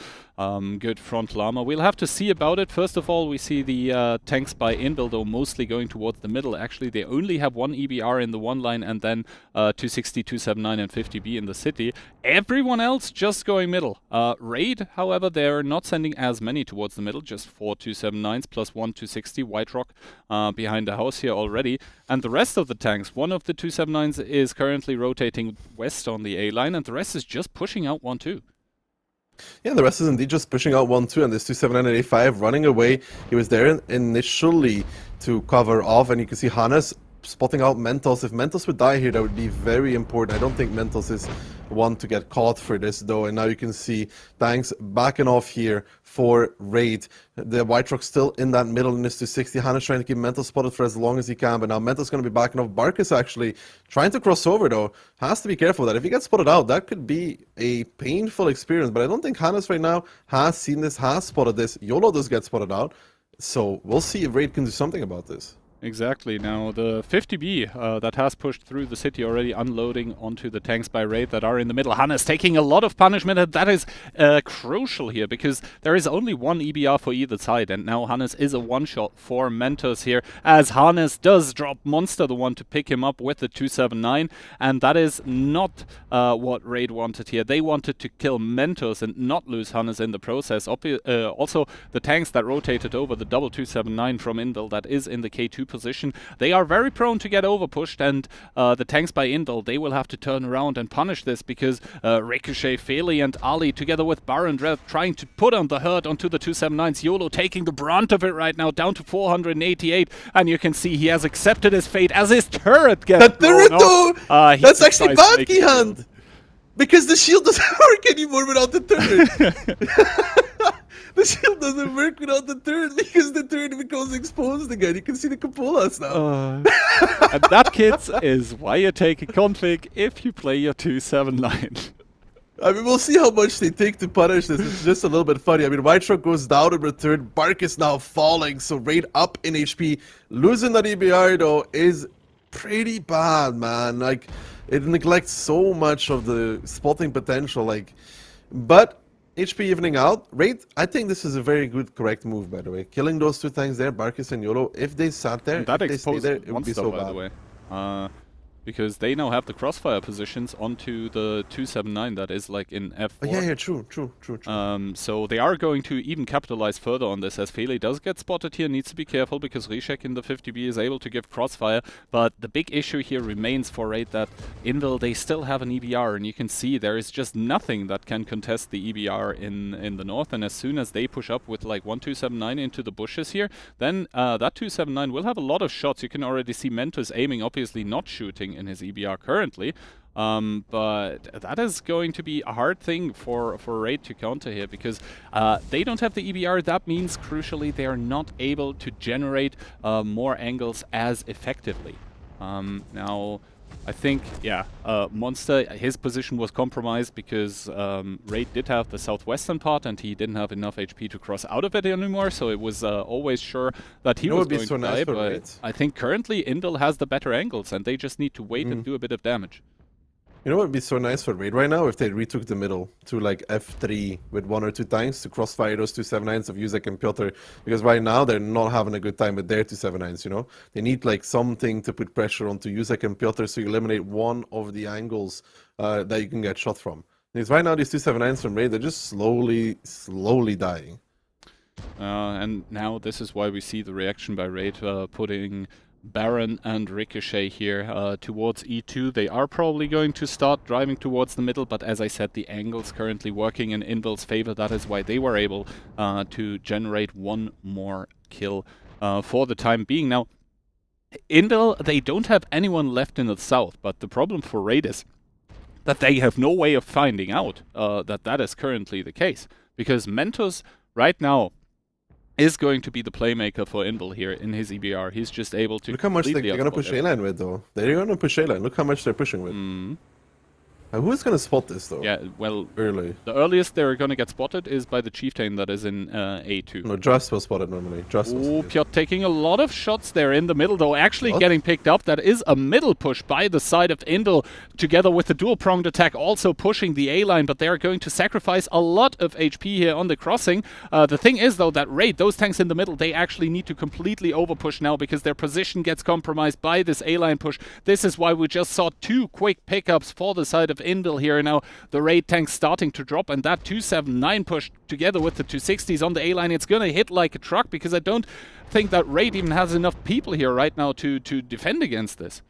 good frontal armor. We'll have to see about it. First of all, we see the tanks by Invil, though, mostly going towards the middle. Actually, they only have 1 EBR in the one line, and then 260, 279, and 50B in the city. Everyone else just going middle. Raid, however, they're not sending as many towards the middle, just 4 279s plus 1 260 White Rock behind the house here already. And the rest of the tanks, one of the 279s is currently rotating west on the A line, and the rest is just pushing out 1-2. Yeah, the rest is indeed just pushing out 1-2, and this 279 and A5 running away. He was there initially to cover off, and you can see Hannes spotting out Mentos. If Mentos would die here, that would be very important. I don't think Mentos is one to get caught for this, though. And now you can see tanks backing off here for raid. The White Rock still in that middle in this 260. Hannes trying to keep Mentos spotted for as long as he can, but now Mentos going to be backing off. Barkus actually trying to cross over, though. Has to be careful that if he gets spotted out, that could be a painful experience. But I don't think Hannes right now has seen this, has spotted this. YOLO does get spotted out. So we'll see if raid can do something about this. Exactly. Now the 50B that has pushed through the city already, unloading onto the tanks by raid that are in the middle. Hannes taking a lot of punishment, and that is crucial here, because there is only 1 EBR for either side, and now Hannes is a one-shot for Mentos here, as Hannes does drop Monster, the one to pick him up with the 279, and that is not what raid wanted here. They wanted to kill Mentos and not lose Hannes in the process. Also, the tanks that rotated over the double 279 from Invil, that is in the K2 E2 position. They are very prone to get overpushed, and the tanks by Indal, they will have to turn around and punish this, because Ricochet, Feli, and Ali, together with Baron Red, trying to put on the hurt onto the 279s. YOLO taking the brunt of it right now, down to 488, and you can see he has accepted his fate as his turret gets That turret though! That's actually bad, making Keyhand! Because the shield doesn't work anymore without the turret. The shield doesn't work without the turret because the turret becomes exposed again. You can see the cupolas now. And that, kids, is why you take a config if you play your 279. I mean, we'll see how much they take to punish this. It's just a little bit funny. I mean, White Truck goes down in return. Bark is now falling, so Raid up in HP. Losing that EBR, though, is pretty bad, man. Like, it neglects so much of the spotting potential. Like, but HP evening out. Raid, I think this is a very good, correct move, by the way. Killing those two tanks there, Barkis and YOLO, if they sat there, and that if they stayed there, it would be so by bad. the way. Because they now have the crossfire positions onto the 279 that is like in F4. Oh, yeah, true. So they are going to even capitalize further on this, as Feli does get spotted here, needs to be careful because Rishek in the 50B is able to give crossfire, but the big issue here remains for Raid that Invil, they still have an EBR, and you can see there is just nothing that can contest the EBR in the north, and as soon as they push up with like 1279 into the bushes here, then that 279 will have a lot of shots. You can already see Mentos aiming, obviously not shooting in his EBR currently, but that is going to be a hard thing for Raid to counter here, because they don't have the EBR. That means, crucially, they are not able to generate more angles as effectively. Now, I think, yeah, Monster, his position was compromised because Raid did have the southwestern part and he didn't have enough HP to cross out of it anymore, so it was always sure that he was going to die, but I think currently Indal has the better angles and they just need to wait and do a bit of damage. You know what would be so nice for Raid right now? If they retook the middle to like F3 with 1 or 2 tanks to crossfire those 279s of Yuzek and Piotr. Because right now they're not having a good time with their 279s, you know? They need like something to put pressure onto Yuzek and Piotr so you eliminate one of the angles that you can get shot from. Because right now these 279s from Raid, they're just slowly dying. And now this is why we see the reaction by Raid putting Baron and Ricochet here towards E2. They are probably going to start driving towards the middle, but as I said, the angle's currently working in Invil's favor. That is why they were able to generate one more kill for the time being. Now, Invil, they don't have anyone left in the south, but the problem for Raid is that they have no way of finding out that is currently the case, because Mentos right now is going to be the playmaker for Invil here in his EBR. He's just able to... Look how much they're going to push A-line with, though. They're going to push A-line. Look how much they're pushing with. Who's going to spot this, though? Yeah, well, early. The earliest they're going to get spotted is by the Chieftain that is in A2. No, Just will spot it normally. Oh, Piotr taking a lot of shots there in the middle, though, actually getting picked up. That is a middle push by the side of Invil, together with the dual-pronged attack also pushing the A-line, but they're going to sacrifice a lot of HP here on the crossing. The thing is, though, that Raid, those tanks in the middle, they actually need to completely overpush now because their position gets compromised by this A-line push. This is why we just saw 2 quick pickups for the side of Invil here. Now the Raid tank starting to drop, and that 279 push together with the 260s on the A-line, it's gonna hit like a truck, because I don't think that Raid even has enough people here right now to defend against this.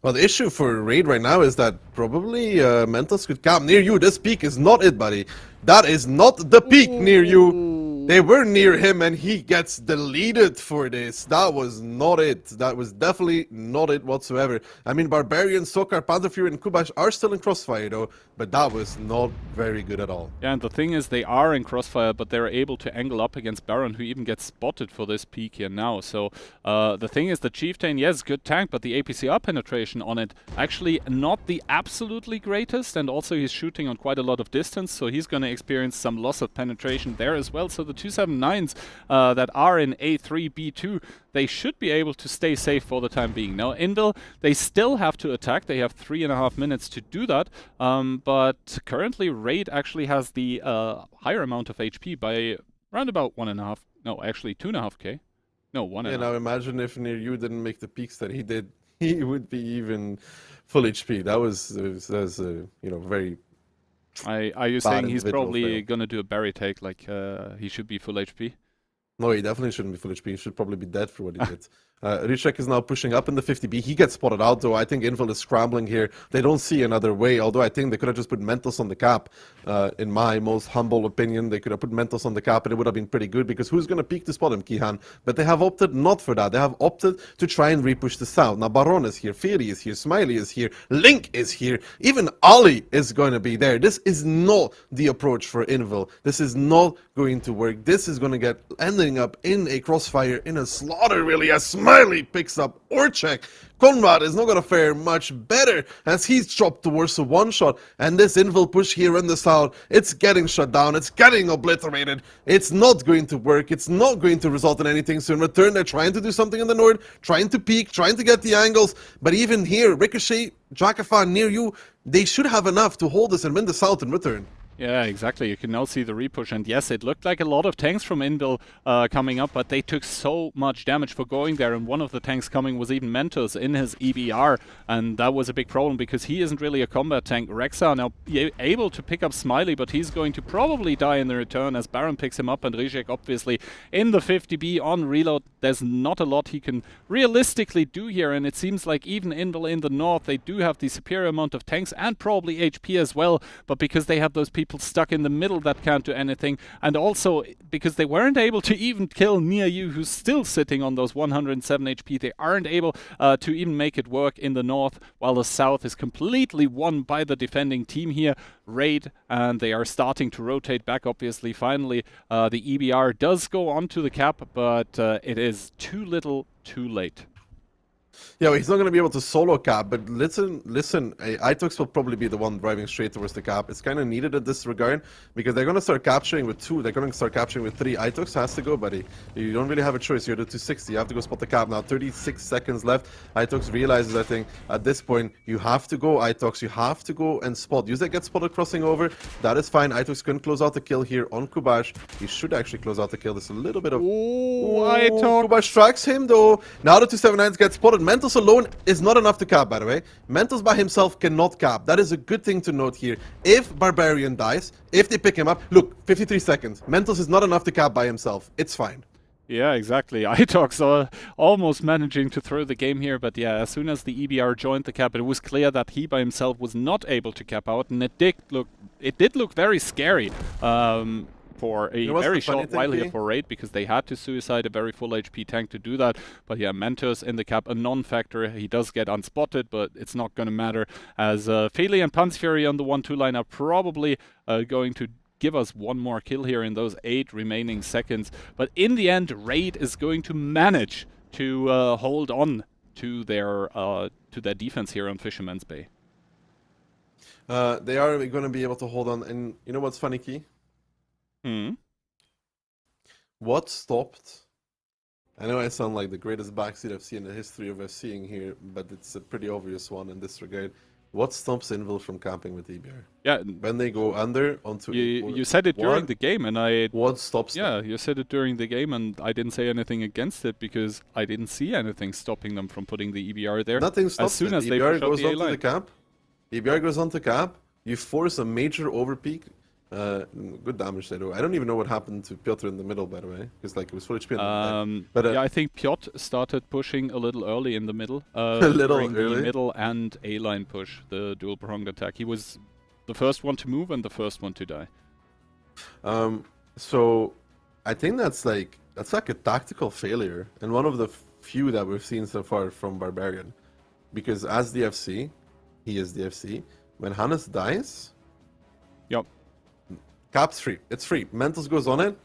Well, the issue for Raid right now is that probably Mentos could come near you. This peak is not it, buddy. That is not the peak near you. They were near him and he gets deleted for this. That was not it. That was definitely not it whatsoever. I mean, Barbarian, Sokar, Pantherfury, and Kubash are still in crossfire though, but that was not very good at all. Yeah, and the thing is, they are in crossfire, but they're able to angle up against Baron, who even gets spotted for this peak here now. So the thing is, the Chieftain, yes, good tank, but the APCR penetration on it actually not the absolutely greatest, and also he's shooting on quite a lot of distance, so he's going to experience some loss of penetration there as well. So the 279s that are in A3, B2, they should be able to stay safe for the time being. Now, Invil, they still have to attack. They have 3.5 minutes to do that, but currently Raid actually has the higher amount of HP by around about 1.5, no, actually 2.5k. No, 1.5. Yeah, now imagine if near you didn't make the peaks that he did, he would be even full HP. That was you know, very... Are you saying he's probably going to do a berry take, like he should be full HP? No, he definitely shouldn't be full HP. He should probably be dead for what he did. Richek is now pushing up in the 50B. He gets spotted out, though. I think Invil is scrambling here. They don't see another way, although I think they could have just put Mentos on the cap. In my most humble opinion, they could have put Mentos on the cap and it would have been pretty good, because who's going to peek to spot him, Kihan? But they have opted not for that. They have opted to try and repush the south. Now, Baron is here, Feri is here, Smiley is here, Link is here, even Ali is going to be there. This is not the approach for Invil. This is not going to work. This is going to get ending up in a crossfire, in a slaughter, really, as Smiley picks up Orchek. Conrad is not going to fare much better as he's dropped towards a one-shot, and this Invil push here in the south, it's getting shut down, it's getting obliterated, it's not going to work, it's not going to result in anything. So in return, they're trying to do something in the north, trying to peek, trying to get the angles, but even here, Ricochet, Jakafa near you, they should have enough to hold this and win the south in return. Yeah, exactly. You can now see the repush, and yes, it looked like a lot of tanks from Invil coming up, but they took so much damage for going there, and one of the tanks coming was even Mentos in his EBR, and that was a big problem because he isn't really a combat tank. Rexa now able to pick up Smiley, but he's going to probably die in the return as Baron picks him up, and Rizek obviously in the 50B on reload. There's not a lot he can realistically do here, and it seems like even Invil in the north, they do have the superior amount of tanks and probably HP as well, but because they have those people stuck in the middle that can't do anything, and also because they weren't able to even kill Near You, who's still sitting on those 107 HP, they aren't able to even make it work in the north, while the south is completely won by the defending team here, Raid, and they are starting to rotate back, obviously. Finally, the EBR does go onto the cap, but it is too little, too late. Yeah, well, he's not going to be able to solo cap, but listen, Itox will probably be the one driving straight towards the cap. It's kind of needed in this regard, because they're going to start capturing with 2, they're going to start capturing with 3. Itox has to go, buddy. You don't really have a choice. You're the 260, you have to go spot the cap. Now, 36 seconds left. Itox realizes, I think, at this point, you have to go, Itox, you have to go and spot. Yuzek gets spotted crossing over, that is fine. Itox can close out the kill here on Kubash. He should actually close out the kill. There's a little bit of... Itox! Kubash strikes him, though. Now the 279s get spotted. Mentos alone is not enough to cap, by the way. Mentos by himself cannot cap. That is a good thing to note here. If Barbarian dies, if they pick him up, look, 53 seconds. Mentos is not enough to cap by himself. It's fine. Yeah, exactly. Itox almost managing to throw the game here, but yeah, as soon as the EBR joined the cap, it was clear that he by himself was not able to cap out, and it did look very scary. For a very short while here for Raid, because they had to suicide a very full HP tank to do that. But yeah, Mentos in the cap, a non-factor. He does get unspotted, but it's not going to matter, as Feli and Panzfury on the 1-2 line are probably going to give us one more kill here in those 8 remaining seconds. But in the end, Raid is going to manage to hold on to their defense here on Fisherman's Bay. They are going to be able to hold on, and you know what's funny, Key? What stopped? I know I sound like the greatest backseat I've seen in the history of us seeing here, but it's a pretty obvious one in this regard. What stops Invil from camping with EBR? Yeah, when they go under onto you said it during the game, and what stops them? Yeah, you said it during the game, and I didn't say anything against it because I didn't see anything stopping them from putting the EBR there. Nothing stops as soon as EBR they goes the onto the cap. EBR goes onto cap. You force a major overpeak. Good damage they do. I don't even know what happened to Piotr in the middle, by the way, because like it was full HP. But yeah, I think Piotr started pushing a little early in the middle. A little early. The middle and A-line push, the dual pronged attack. He was the first one to move and the first one to die. So I think that's like a tactical failure, and one of the few that we've seen so far from Barbarian, because as the FC, he is the FC. When Hannes dies, yep. Cap's free. It's free. Mentos goes on it.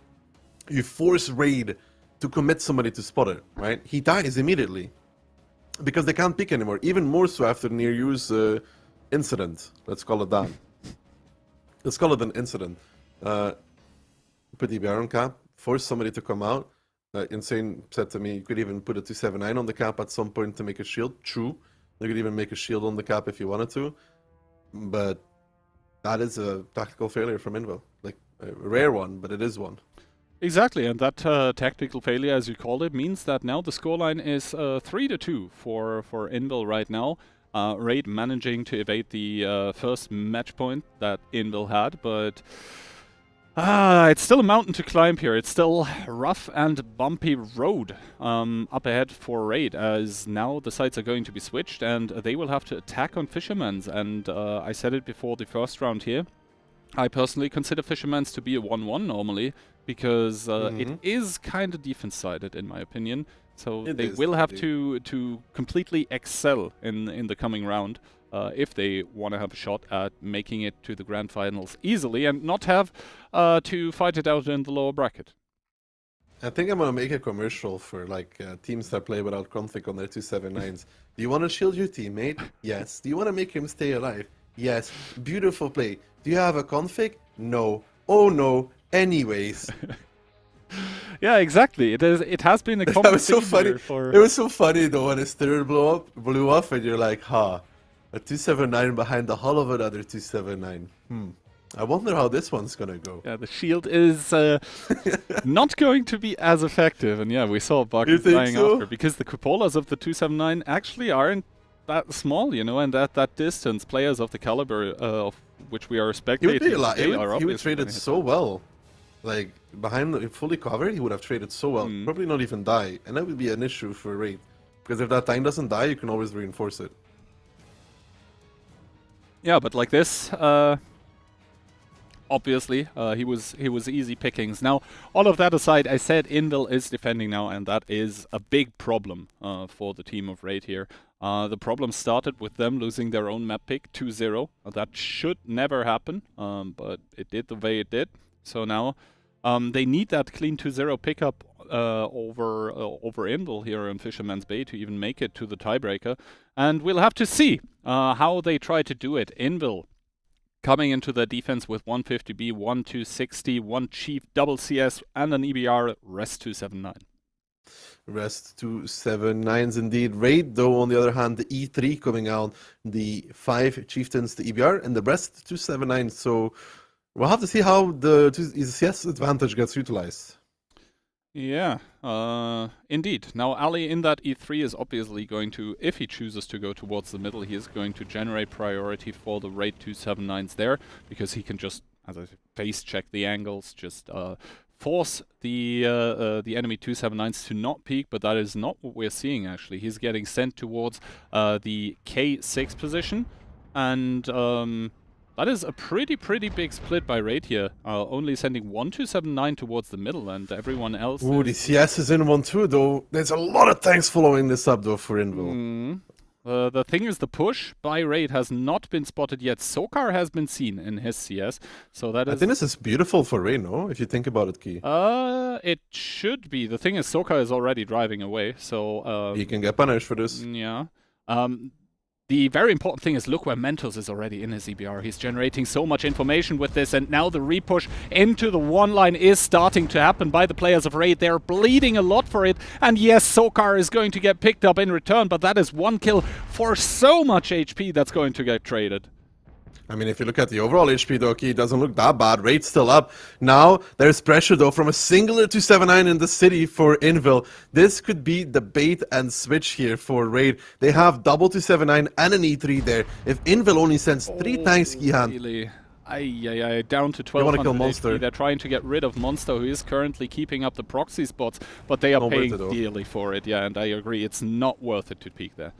You force Raid to commit somebody to spot it, right? He dies immediately because they can't pick anymore. Even more so after Near You's incident. Let's call it that. Let's call it an incident. Put EBR on cap. Force somebody to come out. Insane said to me, you could even put a 279 on the cap at some point to make a shield. True. You could even make a shield on the cap if you wanted to. But that is a tactical failure from Invil. Like, a rare one, but it is one. Exactly, and that tactical failure, as you called it, means that now the scoreline is 3-2 for Invil right now. Raid managing to evade the first match point that Invil had, but It's still a mountain to climb here. It's still rough and bumpy road up ahead for Raid, as now the sides are going to be switched and they will have to attack on Fisherman's. And I said it before the first round here. I personally consider Fisherman's to be a 1-1 normally, because it is kind of defense-sided in my opinion. So they will have to completely excel in the coming round. If they want to have a shot at making it to the grand finals easily and not have to fight it out in the lower bracket. I think I'm gonna make a commercial for like teams that play without config on their 279s. Do you want to shield your teammate? Yes. Do you want to make him stay alive? Yes. Beautiful play. Do you have a config? No. Oh no. Anyways. Yeah, exactly. It has been a common That was so theme funny. here for... It was so funny though when his third blew up, and you're like, ha. A 279 behind the hull of another 279. I wonder how this one's gonna go. Yeah, the shield is not going to be as effective, and yeah, we saw Buck dying after, because the cupolas of the 279 actually aren't that small, you know, and at that distance, players of the caliber of which we are spectating today are he would trade it so well. Like, behind fully covered, he would have traded so well. Probably not even die, and that would be an issue for Raid. Because if that tank doesn't die, you can always reinforce it. Yeah, but like this, obviously, he was easy pickings. Now, all of that aside, I said Invil is defending now, and that is a big problem for the team of Raid here. The problem started with them losing their own map pick 2-0. That should never happen, but it did the way it did. So now they need that clean 2-0 pickup over Invil here in Fisherman's Bay to even make it to the tiebreaker. And we'll have to see how they try to do it. Invil coming into their defense with 150B, 1260, 1 Chief, double CS, and an EBR, rest 279. Rest 279s indeed. Raid, though, on the other hand, the E3 coming out, the 5 Chieftains, the EBR, and the rest 279. So we'll have to see how the CS advantage gets utilized. Yeah, indeed. Now, Ali in that E3 is obviously going to, if he chooses to go towards the middle, he is going to generate priority for the Raid 279s there, because he can just, as I said, face check the angles, just force the enemy 279s to not peek, but that is not what we're seeing actually. He's getting sent towards the K6 position, and that is a pretty big split by Raid here. Only sending 1279 towards the middle, and everyone else... Ooh, the CS is in 1-2 though. There's a lot of tanks following this up though for Invil. The thing is, the push by Raid has not been spotted yet. Sokar has been seen in his CS, so that is... I think this is beautiful for Raid, no? If you think about it, Key. It should be. The thing is, Sokar is already driving away, so... he can get punished for this. Yeah. The very important thing is, look where Mentos is already in his EBR. He's generating so much information with this, and now the repush into the one line is starting to happen by the players of Raid. They're bleeding a lot for it, and yes, Sokar is going to get picked up in return, but that is one kill for so much HP that's going to get traded. I mean, if you look at the overall HP, though, it doesn't look that bad. Raid's still up. Now, there's pressure, though, from a singular 279 in the city for Invil. This could be the bait and switch here for Raid. They have double 279 and an E3 there. If Invil only sends 3 tanks, Gihan... Really? Down to 1200 You want to kill Monster. HP. They're trying to get rid of Monster, who is currently keeping up the proxy spots, but they are paying dearly for it. Yeah, and I agree, it's not worth it to peek there.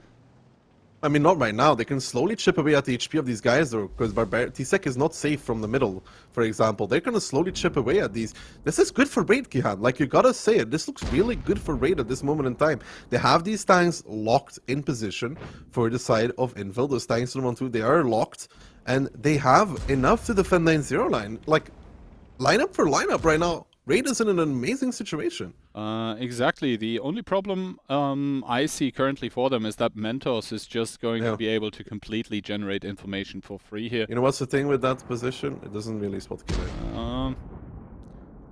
I mean, not right now. They can slowly chip away at the HP of these guys, though, because T-Sec is not safe from the middle, for example. They're going to slowly chip away at these. This is good for Raid, Kihan. Like, you gotta say it. This looks really good for Raid at this moment in time. They have these tanks locked in position for the side of Invil. Those tanks in 1-2, they are locked, and they have enough to defend 9-0 line. Like, lineup for lineup right now. Raid is in an amazing situation. Exactly. The only problem I see currently for them is that Mentos is just going to be able to completely generate information for free here. You know what's the thing with that position? It doesn't really spot kill.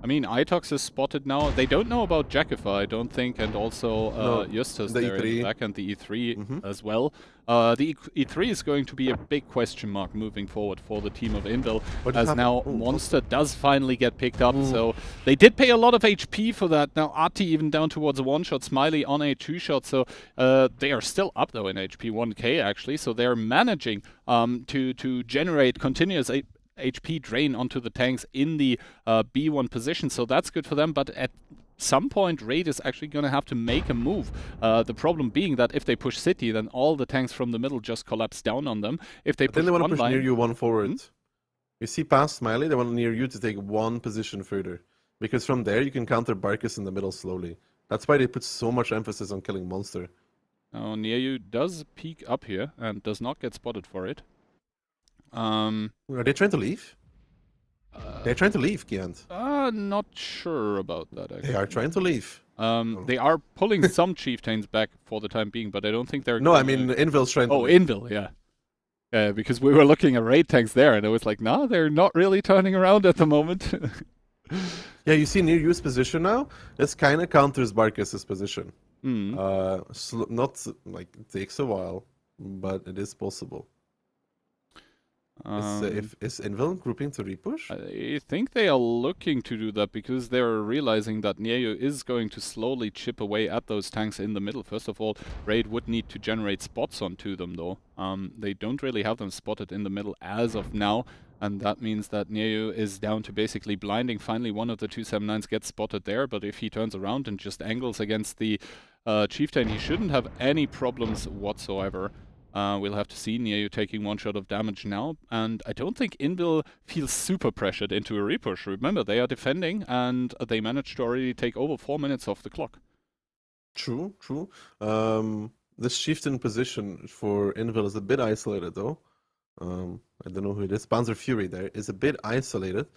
I mean, Itox is spotted now. They don't know about Jackify, I don't think, and also Justus there in the back, and the E3 as well. The E3 is going to be a big question mark moving forward for the team of Invil, as now Monster does finally get picked up. So they did pay a lot of HP for that. Now Arti even down towards a 1-shot, Smiley on a 2-shot, so they are still up though in HP, 1k actually, so they're managing to generate continuous HP drain onto the tanks in the B1 position, so that's good for them, but at some point Raid is actually going to have to make a move. The problem being that if they push City, then all the tanks from the middle just collapse down on them. If they Then they want to push line, near you one forward. You see past Smiley, they want near you to take one position further. Because from there you can counter Barkus in the middle slowly. That's why they put so much emphasis on killing Monster. Now Nearyu does peek up here and does not get spotted for it. Are they trying to leave? They're trying to leave, Giant. Not sure about that, actually. They are trying to leave. They are pulling some chieftains back for the time being, but I don't think they're... No, I mean, Invil's trying to leave. Invil, yeah. Because we were looking at raid tanks there, and it was like, no, they're not really turning around at the moment. Yeah, you see near you's position now? This kind of counters Barkus' position. Not, like, it takes a while, but it is possible. Is Invil grouping to repush? I think they are looking to do that because they're realizing that Neayu is going to slowly chip away at those tanks in the middle. First of all, Raid would need to generate spots onto them though. They don't really have them spotted in the middle as of now, and that means that Neayu is down to basically blinding. Finally, one of the 279s gets spotted there, but if he turns around and just angles against the chieftain, he shouldn't have any problems whatsoever. We'll have to see Neayu taking one shot of damage now, and I don't think Invil feels super pressured into a repush. Remember, they are defending, and they managed to already take over 4 minutes off the clock. True. This chieftain position for Invil is a bit isolated, though. I don't know who it is. Panzer Fury there is a bit isolated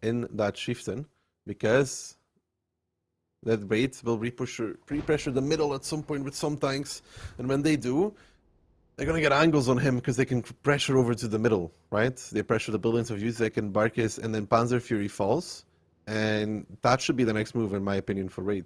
in that chieftain, because that Raid will pre-pressure the middle at some point with some tanks, and when they do, they're going to get angles on him because they can pressure over to the middle, right? They pressure the buildings of Yuzek and Barkis, and then Panzer Fury falls. And that should be the next move, in my opinion, for Raid.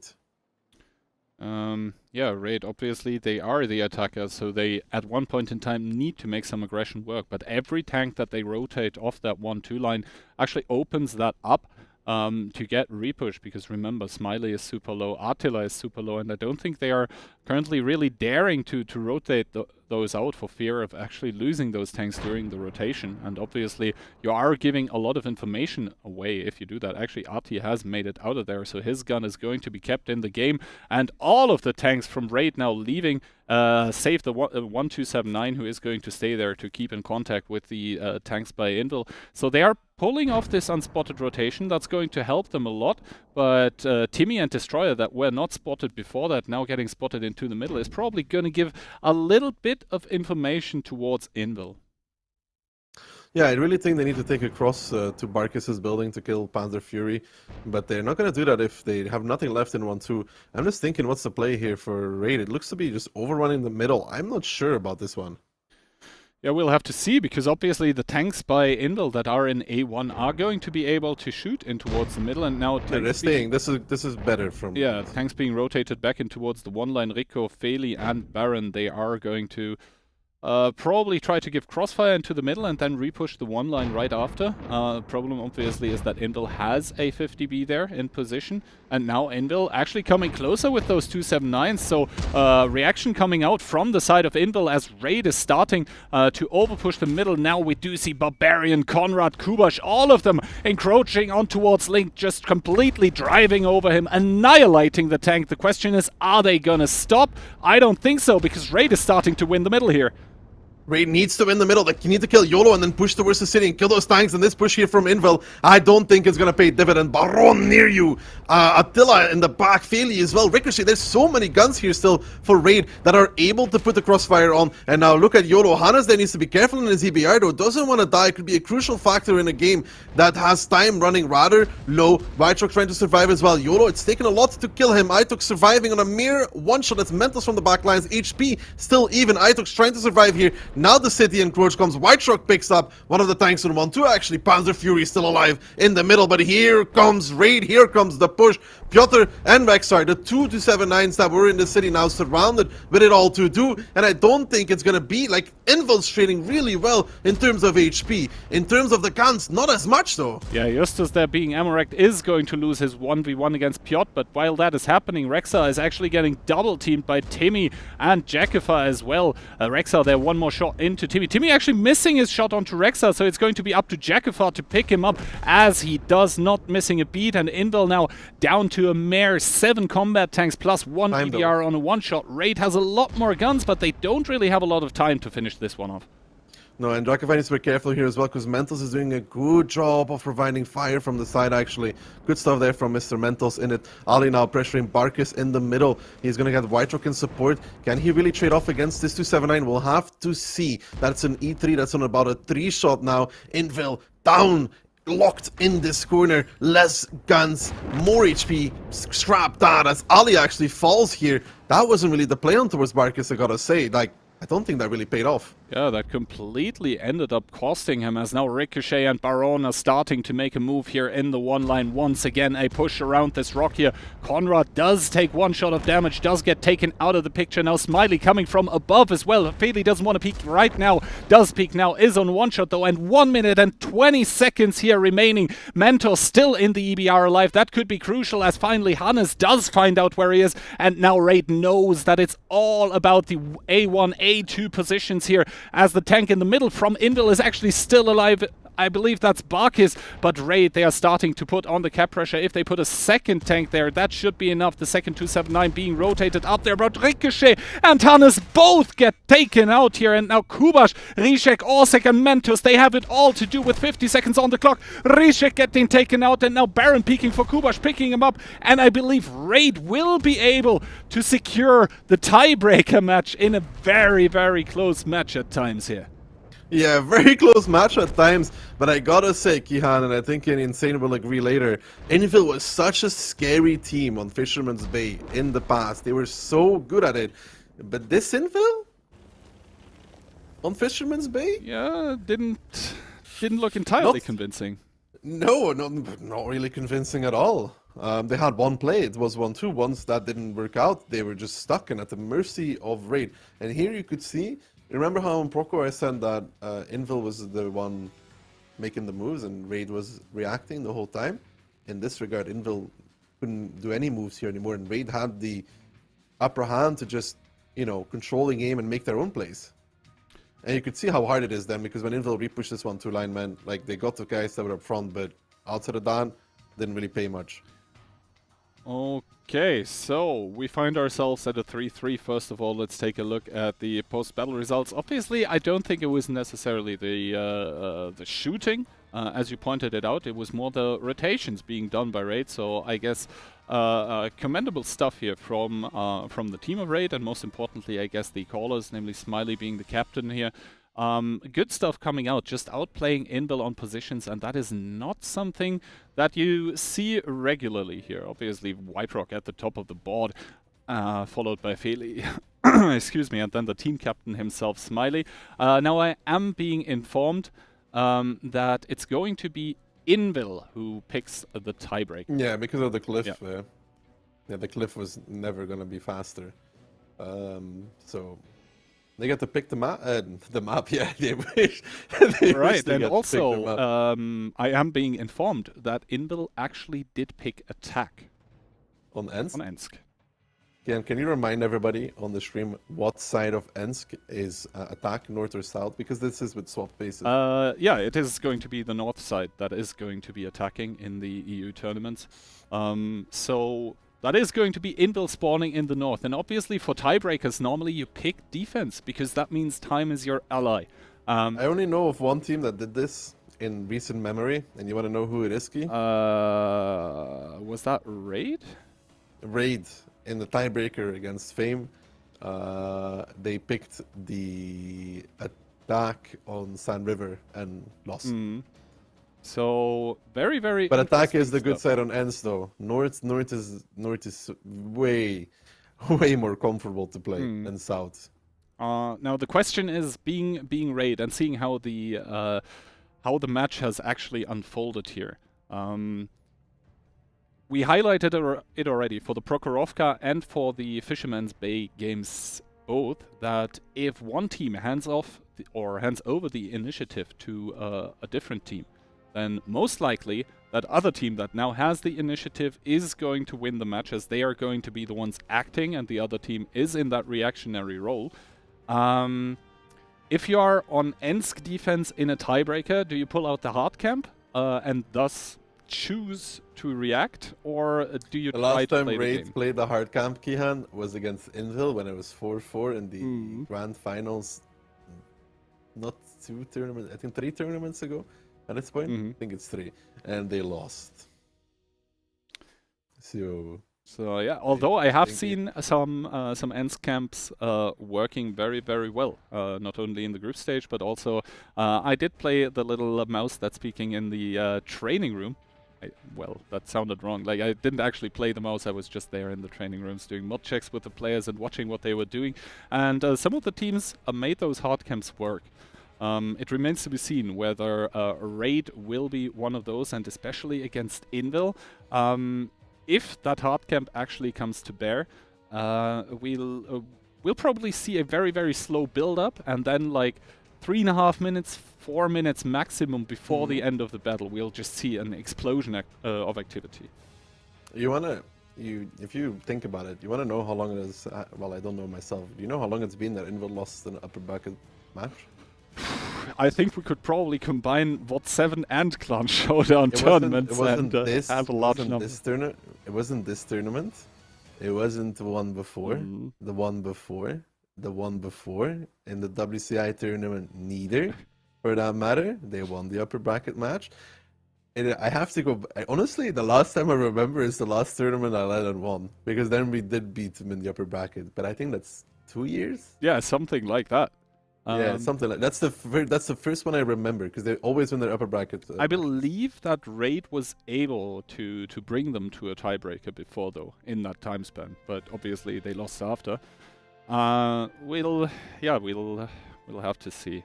Yeah, Raid, obviously, they are the attackers, so they, at one point in time, need to make some aggression work. But every tank that they rotate off that 1-2 line actually opens that up to get repush, because remember, Smiley is super low, Attila is super low, and I don't think they are currently really daring to rotate those out for fear of actually losing those tanks during the rotation. And obviously, you are giving a lot of information away if you do that. Actually, Ati has made it out of there, so his gun is going to be kept in the game, and all of the tanks from Raid now leaving, save the 1279, who is going to stay there to keep in contact with the tanks by Invil. So they are pulling off this unspotted rotation. That's going to help them a lot, but Timmy and Destroyer, that were not spotted before that, now getting spotted into the middle, is probably going to give a little bit of information towards Invil. Yeah, I really think they need to take a cross to Barkis' building to kill Panzer Fury, but they're not going to do that if they have nothing left in 1-2. I'm just thinking, what's the play here for Raid? It looks to be just overrunning the middle. I'm not sure about this one. Yeah, we'll have to see, because obviously the tanks by Invil that are in A1 are going to be able to shoot in towards the middle, and now they're staying. This is better from... Yeah, tanks being rotated back in towards the one line. Rico, Feli, and Baron, they are going to probably try to give crossfire into the middle and then repush the one line right after. Problem obviously is that Invil has a 50B there in position, and now Invil actually coming closer with those 279s, so reaction coming out from the side of Invil as Raid is starting to overpush the middle. Now we do see Barbarian, Konrad, Kubash, all of them encroaching on towards Link, just completely driving over him, annihilating the tank. The question is, are they gonna stop? I don't think so, because Raid is starting to win the middle here. Raid needs to win the middle. Like, you need to kill YOLO and then push towards the city and kill those tanks. And this push here from Invil, I don't think it's going to pay dividend. Baron near you. Attila in the back. Feli as well. Ricochet. There's so many guns here still for Raid that are able to put the crossfire on. And now look at YOLO. Hannes there needs to be careful in his EBR though. Doesn't want to die. Could be a crucial factor in a game that has time running rather low. Whiterock trying to survive as well. YOLO, it's taken a lot to kill him. iTook surviving on a mere one shot. That's Mentals from the back lines. HP still even. iTook's trying to survive here. Now the city encroach comes. Whiterock picks up one of the tanks in 1-2. Actually, Panzer Fury still alive in the middle, but here comes Raid. Here comes the push. Piotr and Vexar, the 2-279s that were in the city, now surrounded with it all to do. And I don't think it's going to be like Invil's trading really well in terms of HP. In terms of the guns, not as much though. Yeah, Justus there being Amarek is going to lose his 1v1 against Piotr, but while that is happening, Rexar is actually getting double teamed by Timmy and Jackifer as well. Rexar there, one more shot shot into Timmy. Timmy actually missing his shot onto Rexa, so it's going to be up to Jakafar to pick him up, as he does not missing a beat. And Invil now down to a mere 7 combat tanks plus 1 EBR on a one-shot. Raid has a lot more guns, but they don't really have a lot of time to finish this one off. No, and Jakafar needs to be careful here as well, because Mentos is doing a good job of providing fire from the side, actually. Good stuff there from Mr. Mentos in it. Ali now pressuring Barkis in the middle. He's going to get White Rock in support. Can he really trade off against this 279? We'll have to see. That's an E3. That's on about a 3-shot now. Invil down, locked in this corner. Less guns, more HP. Scrap that as Ali actually falls here. That wasn't really the play on towards Barkis, I gotta say. Like, I don't think that really paid off. Yeah, that completely ended up costing him, as now Ricochet and Baron are starting to make a move here in the one line. Once again, a push around this rock here. Conrad does take 1 shot of damage, does get taken out of the picture. Now Smiley coming from above as well. Feli doesn't want to peek right now, does peek now, is on 1 shot though, and 1 minute and 20 seconds here remaining. Mentor still in the EBR alive. That could be crucial, as finally Hannes does find out where he is, and now Raid knows that it's all about the A1, A2 positions here, as the tank in the middle from Invil is actually still alive. I believe that's Barkis, but Raid, they are starting to put on the cap pressure. If they put a second tank there, that should be enough. The second 279 being rotated up there, but Ricochet and Hannes both get taken out here, and now Kubash, Rishek, Orsek and Mentos, they have it all to do with 50 seconds on the clock. Rishek getting taken out, and now Baron peeking for Kubash, picking him up, and I believe Raid will be able to secure the tiebreaker match in a very, very close match at times here. Yeah, very close match at times, but I gotta say, Kihan, and I think Insane will agree later, Invil was such a scary team on Fisherman's Bay in the past. They were so good at it. But this Invil? On Fisherman's Bay? Yeah, didn't look entirely convincing. No, not really convincing at all. They had one play, it was 1-2. Once that didn't work out, they were just stuck and at the mercy of Raid. And here you could see, remember how in Proko I said that Invil was the one making the moves and Raid was reacting the whole time? In this regard, Invil couldn't do any moves here anymore, and Raid had the upper hand to just, you know, control the game and make their own plays. And you could see how hard it is then, because when Invil repushed this 1-2 line, man, like, they got the guys that were up front, but outside of that, didn't really pay much. Okay, so we find ourselves at a 3-3. First of all, let's take a look at the post-battle results. Obviously, I don't think it was necessarily the shooting, as you pointed it out. It was more the rotations being done by Raid. So I guess commendable stuff here from the team of Raid, and most importantly, I guess the callers, namely Smiley being the captain here. Good stuff coming out, just outplaying Invil on positions, and that is not something that you see regularly here. Obviously, White Rock at the top of the board, followed by Feli, excuse me, and then the team captain himself, Smiley. Now I am being informed that it's going to be Invil who picks the tiebreak. Yeah, because of the cliff. Yeah, the cliff was never going to be faster. So they get to pick the map. Yeah, they wish. Right, and also I am being informed that Invil actually did pick attack on Ensk. On Ensk. Can you remind everybody on the stream what side of Ensk is attack, north or south? Because this is with swap bases. Yeah, it is going to be the north side that is going to be attacking in the EU tournaments. So that is going to be Invil spawning in the north. And obviously for tiebreakers, normally you pick defense, because that means time is your ally. I only know of one team that did this in recent memory, and you want to know who it is, Ki? Was that Raid? Raid. In the tiebreaker against Fame, they picked the attack on Sand River and lost. So very, very. But attack is the good side on Ensk, though. North is way more comfortable to play than South. Now the question is, being Raid and seeing how the match has actually unfolded here. We highlighted it already for the Prokhorovka and for the Fisherman's Bay games both, that if one team hands off or hands over the initiative to a different team, then most likely that other team that now has the initiative is going to win the match, as they are going to be the ones acting and the other team is in that reactionary role. if you are on Ensk defense in a tiebreaker, do you pull out the hard camp and thus choose to react, or do you The try last to time play the Raid game? played the hard camp, Kihan, was against Invil when it was 4-4 in the grand finals. Not 2 tournaments, I think 3 tournaments ago at this point. I think it's 3. And they lost. So yeah, although I have think seen some Ensk camps working very, very well, not only in the group stage, but also I did play the little mouse that's speaking in the training room. Well, that sounded wrong. Like, I didn't actually play the mouse, I was just there in the training rooms doing mod checks with the players and watching what they were doing. And some of the teams made those hard camps work. It remains to be seen whether Raid will be one of those, and especially against Invil. If that hard camp actually comes to bear, we'll probably see a very, very slow build-up, and then like 3.5 minutes, 4 minutes maximum before the end of the battle, we'll just see an explosion of activity. If you think about it, you wanna know how long it is? Well, I don't know myself. Do you know how long it's been that Invil lost an upper bracket match? I think we could probably combine VOD 7 and Clan Showdown tournaments and have a large number. It wasn't this tournament. It wasn't the one before. The one before. The one before. In the WCI tournament, neither. For that matter, they won the upper bracket match. I have to go. Honestly, the last time I remember is the last tournament Island won, because then we did beat them in the upper bracket. But I think that's 2 years. Yeah, something like that. Yeah, something like that's the first one I remember, because they always win their upper bracket. I believe that Raid was able to bring them to a tiebreaker before, though, in that time span. But obviously they lost after. We'll have to see.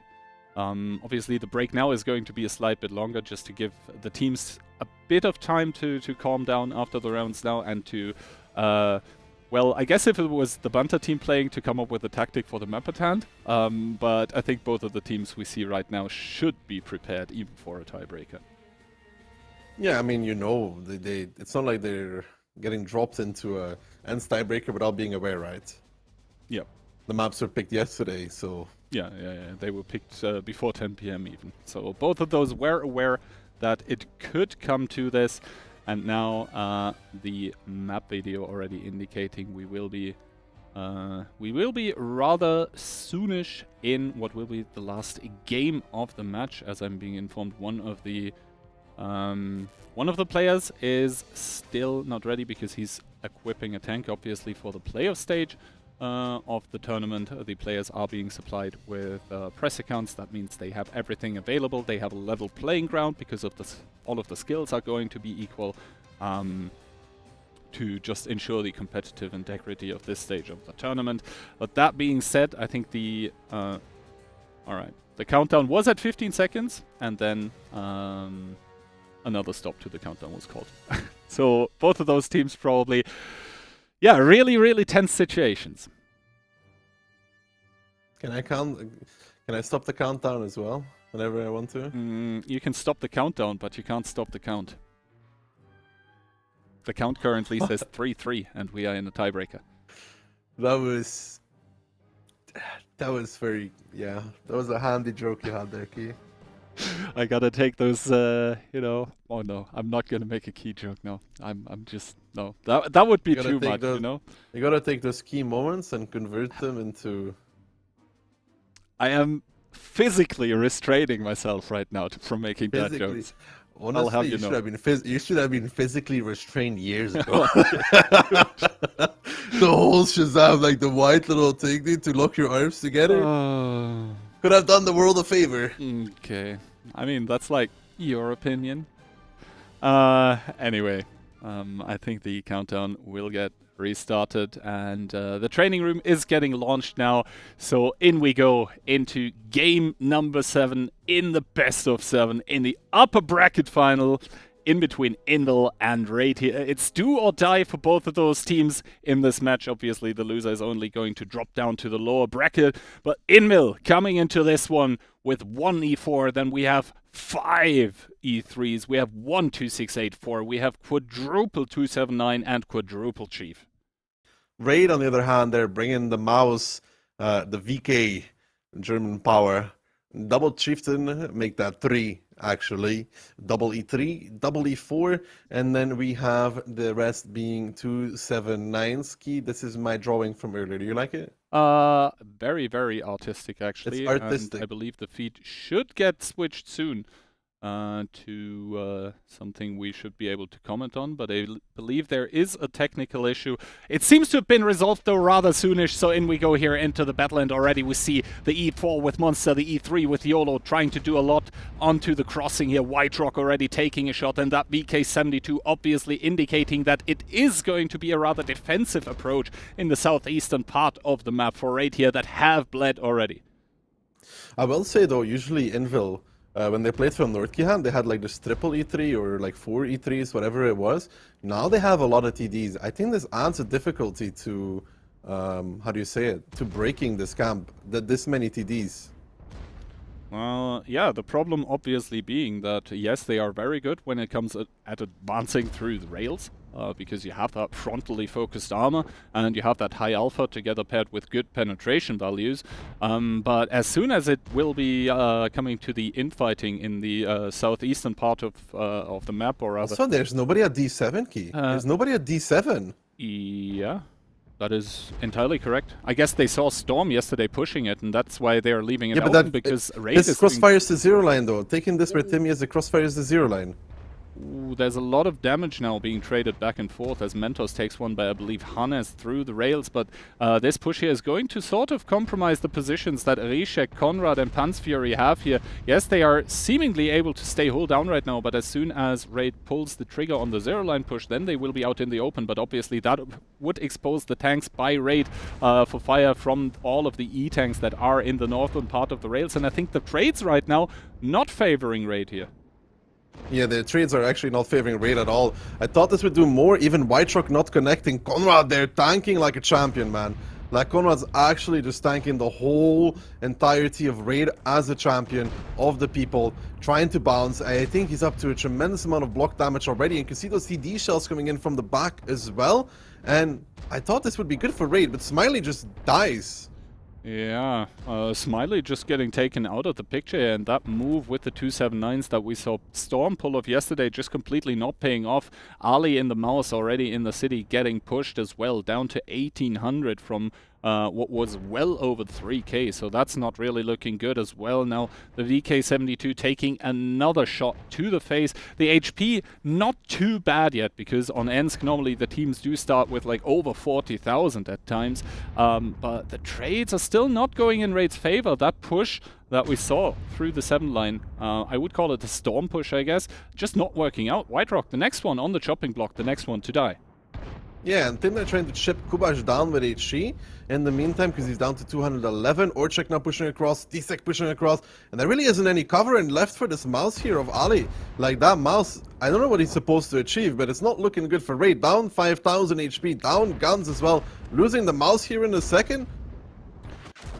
Obviously, the break now is going to be a slight bit longer, just to give the teams a bit of time to calm down after the rounds now, and to, well, I guess if it was the Banter team playing, to come up with a tactic for the map at hand. But I think both of the teams we see right now should be prepared even for a tiebreaker. Yeah, I mean, it's not like they're getting dropped into a Ensk tiebreaker without being aware, right? Yeah. The maps were picked yesterday, so... Yeah. They were picked before 10 PM even. So both of those were aware that it could come to this. And now the map video already indicating we will be rather soonish in what will be the last game of the match. As I'm being informed, one of the players is still not ready because he's equipping a tank, obviously, for the playoff stage of the tournament. The players are being supplied with press accounts. That means they have everything available. They have a level playing ground because of all of the skills are going to be equal, to just ensure the competitive integrity of this stage of the tournament. But that being said, I think the countdown was at 15 seconds, and then another stop to the countdown was called. So both of those teams probably, yeah, really, really tense situations. Can I stop the countdown as well whenever I want to? You can stop the countdown, but you can't stop the count. The count currently says 3-3, and we are in a tiebreaker. That was very, yeah. That was a handy joke you had there, Key. I gotta take those, oh no, I'm not gonna make a key joke now. I'm just, no. That would be too much, you know? You gotta take those key moments and convert them into... I am physically restraining myself right now from making bad jokes. Honestly, I'll have you should have been physically restrained years ago. The whole Shazam, like the white little thing, to lock your arms together. Could have done the world a favor. Okay. I mean, that's like your opinion. Anyway, I think the countdown will get restarted, and the training room is getting launched now. So in we go into game number 7 in the best of 7 in the upper bracket final in between Invil and Raid here. It's do or die for both of those teams in this match. Obviously, the loser is only going to drop down to the lower bracket, but Invil coming into this one with 1 E4, then we have 5 E3s, we have 1 2684, we have quadruple 279 and quadruple Chief. Raid, on the other hand, they're bringing the mouse, the VK, German power. Double chieftain, make that 3 actually. Double e3, double e4, and then we have the rest being 2-7-9 ski. This is my drawing from earlier. Do you like it? Very, very artistic actually. It's artistic. And I believe the feed should get switched soon to something we should be able to comment on, but I believe there is a technical issue. It seems to have been resolved though rather soonish, so in we go here into the battle, and already we see the E4 with Monster, the E3 with YOLO trying to do a lot onto the crossing here. White Rock already taking a shot, and that VK72 obviously indicating that it is going to be a rather defensive approach in the southeastern part of the map for Raid here that have bled already. I will say though, usually Invil, when they played from Nordkehan, they had like this triple E3 or like 4 E3s, whatever it was. Now they have a lot of TDs. I think this adds a difficulty to, how do you say it, to breaking this camp, that this many TDs. Yeah, the problem obviously being that, yes, they are very good when it comes at advancing through the rails, because you have that frontally focused armor, and you have that high alpha together paired with good penetration values. But as soon as it will be coming to the infighting in the southeastern part of the map, or rather... Also, there's nobody at D7, Key. There's nobody at D7. Yeah. That is entirely correct. I guess they saw Storm yesterday pushing it, and that's why they're leaving it open, because Raid this is crossfires the 0 line, though. Taking this with Timmy as the crossfires the 0 line. Ooh, there's a lot of damage now being traded back and forth as Mentos takes one by, I believe, Hannes through the rails, but this push here is going to sort of compromise the positions that Rishek, Konrad and Panzfury have here. Yes, they are seemingly able to stay hull down right now, but as soon as Raid pulls the trigger on the 0 line push, then they will be out in the open, but obviously that would expose the tanks by Raid for fire from all of the E-tanks that are in the northern part of the rails, and I think the trades right now not favoring Raid here. Yeah, the trades are actually not favoring Raid at all. I thought this would do more, even White Rock not connecting. Konrad, they're tanking like a champion, man. Like, Konrad's actually just tanking the whole entirety of Raid as a champion of the people, trying to bounce. I think he's up to a tremendous amount of block damage already, and you can see those CD shells coming in from the back as well. And I thought this would be good for Raid, but Smiley just dies. Yeah, Smiley just getting taken out of the picture, and that move with the 279s that we saw Storm pull off yesterday just completely not paying off. Ali in the mouse already in the city getting pushed as well, down to 1800 from what was well over 3k, so that's not really looking good as well. Now the VK72 taking another shot to the face. The HP not too bad yet, because on Ensk normally the teams do start with like over 40,000 at times, but the trades are still not going in Raid's favor. That push that we saw through the 7 line, I would call it a Storm push, I guess, just not working out. White Rock, the next one on the chopping block, the next one to die. Yeah, and then they're trying to chip Kubash down with HG in the meantime, because he's down to 211. Orchek now pushing across, Tsek pushing across, and there really isn't any cover and left for this mouse here of Ali. Like, that mouse, I don't know what he's supposed to achieve, but it's not looking good for Raid. Down 5,000 HP, down guns as well. Losing the mouse here in a second.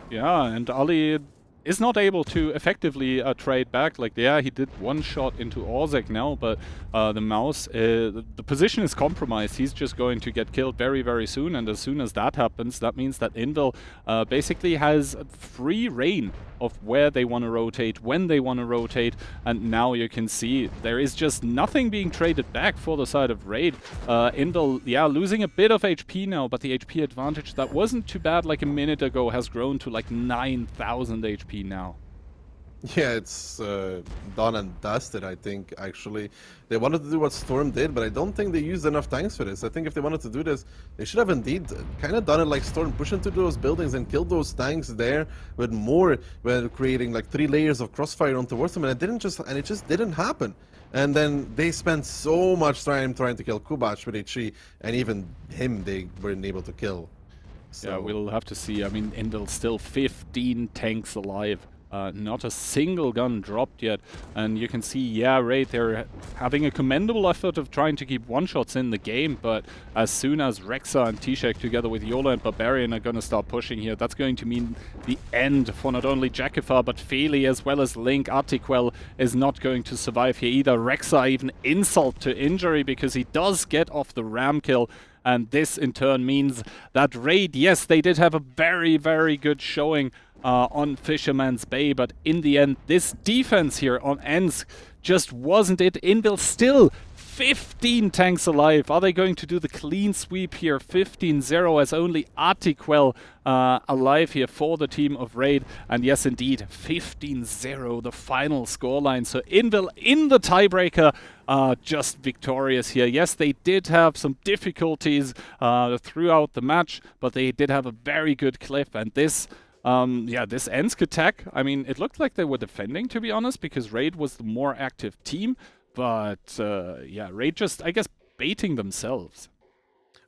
Yeah, and Ali is not able to effectively trade back. Like, yeah, he did one shot into Orzek now, but the mouse, the position is compromised. He's just going to get killed very, very soon, and as soon as that happens, that means that Invil basically has free reign of where they want to rotate, when they want to rotate, and now you can see there is just nothing being traded back for the side of Raid. Invil, yeah, losing a bit of HP now, but the HP advantage that wasn't too bad like a minute ago has grown to like 9,000 HP now. Yeah, it's done and dusted, I think, actually. They wanted to do what Storm did, but I don't think they used enough tanks for this. I think if they wanted to do this, they should have indeed kind of done it like Storm, push into those buildings and kill those tanks there with more, when creating like 3 layers of crossfire onto them, and it just didn't happen. And then they spent so much time trying to kill Kubash with HE, and even him they weren't able to kill. So. Yeah, we'll have to see. I mean, Invil's still 15 tanks alive. Not a single gun dropped yet, and you can see, yeah, Raid, they're having a commendable effort of trying to keep one-shots in the game, but as soon as Rexa and T-Shek together with Yola and Barbarian are going to start pushing here, that's going to mean the end for not only Jackifar, but Feli as well as Link. Artiquel is not going to survive here either. Rexa even insult to injury because he does get off the ram kill. And this in turn means that Raid, yes, they did have a very, very good showing on Fisherman's Bay, but in the end, this defense here on Ensk just wasn't it. Invil still 15 tanks alive. Are they going to do the clean sweep here? 15-0 as only Artiquel alive here for the team of Raid. And yes, indeed, 15-0, the final scoreline. So Invil in the tiebreaker, just victorious here. Yes, they did have some difficulties throughout the match, but they did have a very good clip. And this this Ensk attack, I mean, it looked like they were defending, to be honest, because Raid was the more active team. But Raid just, I guess, baiting themselves.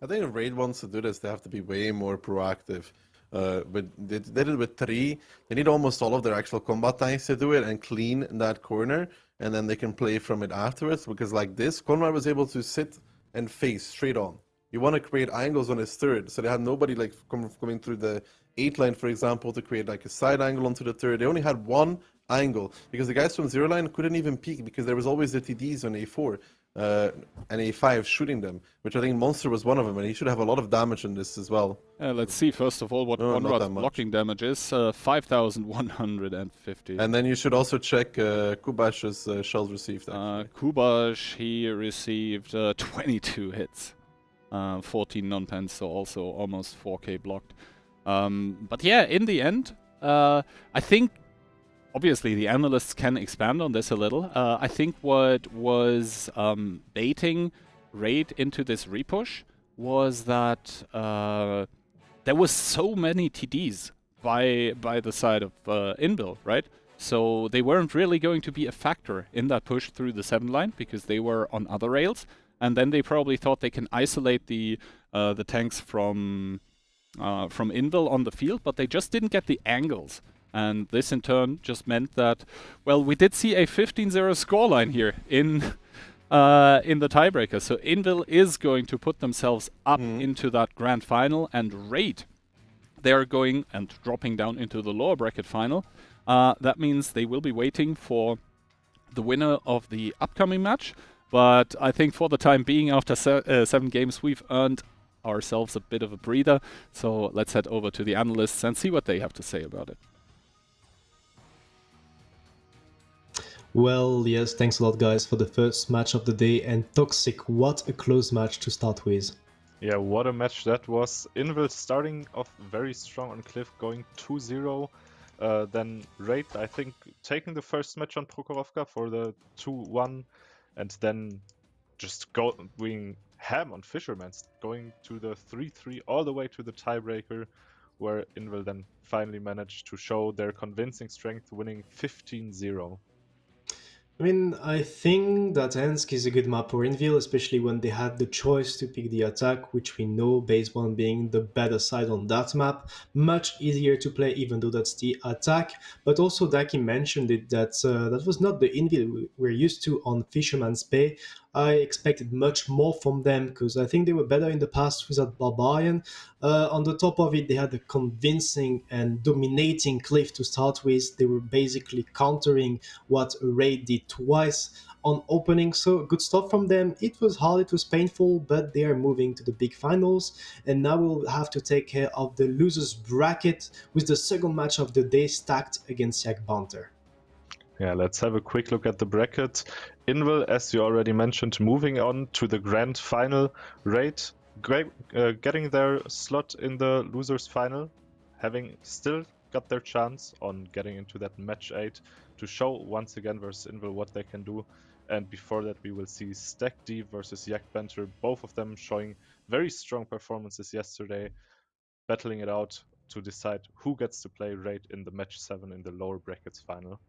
I think if Raid wants to do this, they have to be way more proactive. But they did it with 3. They need almost all of their actual combat tanks to do it and clean that corner, and then they can play from it afterwards. Because like this, Conrad was able to sit and face straight on. You want to create angles on his turret, so they had nobody like coming through the 8 line, for example, to create like a side angle onto the turret. They only had one angle because the guys from 0 line couldn't even peek because there was always the TDs on A4 and A5 shooting them, which I think Monster was one of them, and he should have a lot of damage in this as well. Let's see first of all what Conrad's blocking damage is. 5,150. And then you should also check Kubash's shells received. Kubash, he received 22 hits, 14 non-pens, so also almost 4k blocked. But yeah, in the end, I think obviously the analysts can expand on this a little. I think what was baiting Raid into this repush was that there was so many TDs by the side of Invil, right? So they weren't really going to be a factor in that push through the 7 line because they were on other rails, and then they probably thought they can isolate the tanks from Invil on the field, but they just didn't get the angles. And this in turn just meant that, well, we did see a 15-0 scoreline here in the tiebreaker. So Invil is going to put themselves up into that grand final, and Raid, they're going and dropping down into the lower bracket final. That means they will be waiting for the winner of the upcoming match. But I think for the time being, after 7 games, we've earned ourselves a bit of a breather. So let's head over to the analysts and see what they have to say about it. Well, yes, thanks a lot, guys, for the first match of the day. And Toxic, what a close match to start with. Yeah, what a match that was. Invil starting off very strong on Cliff, going 2-0. Then Raid, I think, taking the first match on Prokhorovka for the 2-1. And then just going ham on Fisherman, going to the 3-3 all the way to the tiebreaker, where Invil then finally managed to show their convincing strength, winning 15-0. I mean, I think that Ensk is a good map for Invil, especially when they had the choice to pick the attack, which we know base 1 being the better side on that map. Much easier to play, even though that's the attack. But also Daki mentioned it, that that was not the Invil we're used to on Fisherman's Bay. I expected much more from them, because I think they were better in the past without Barbarian. On the top of it, they had a convincing and dominating Cliff to start with. They were basically countering what Raid did twice on opening, so good stuff from them. It was hard, it was painful, but they are moving to the big finals, and now we'll have to take care of the losers bracket with the second match of the day stacked against Yak Banter. Yeah, let's have a quick look at the bracket. Invil, as you already mentioned, moving on to the grand final. Raid getting their slot in the losers final, having still got their chance on getting into that match 8 to show once again versus Invil what they can do. And before that, we will see Stack D versus Yak Banter, both of them showing very strong performances yesterday, battling it out to decide who gets to play Raid in the match 7 in the lower brackets final.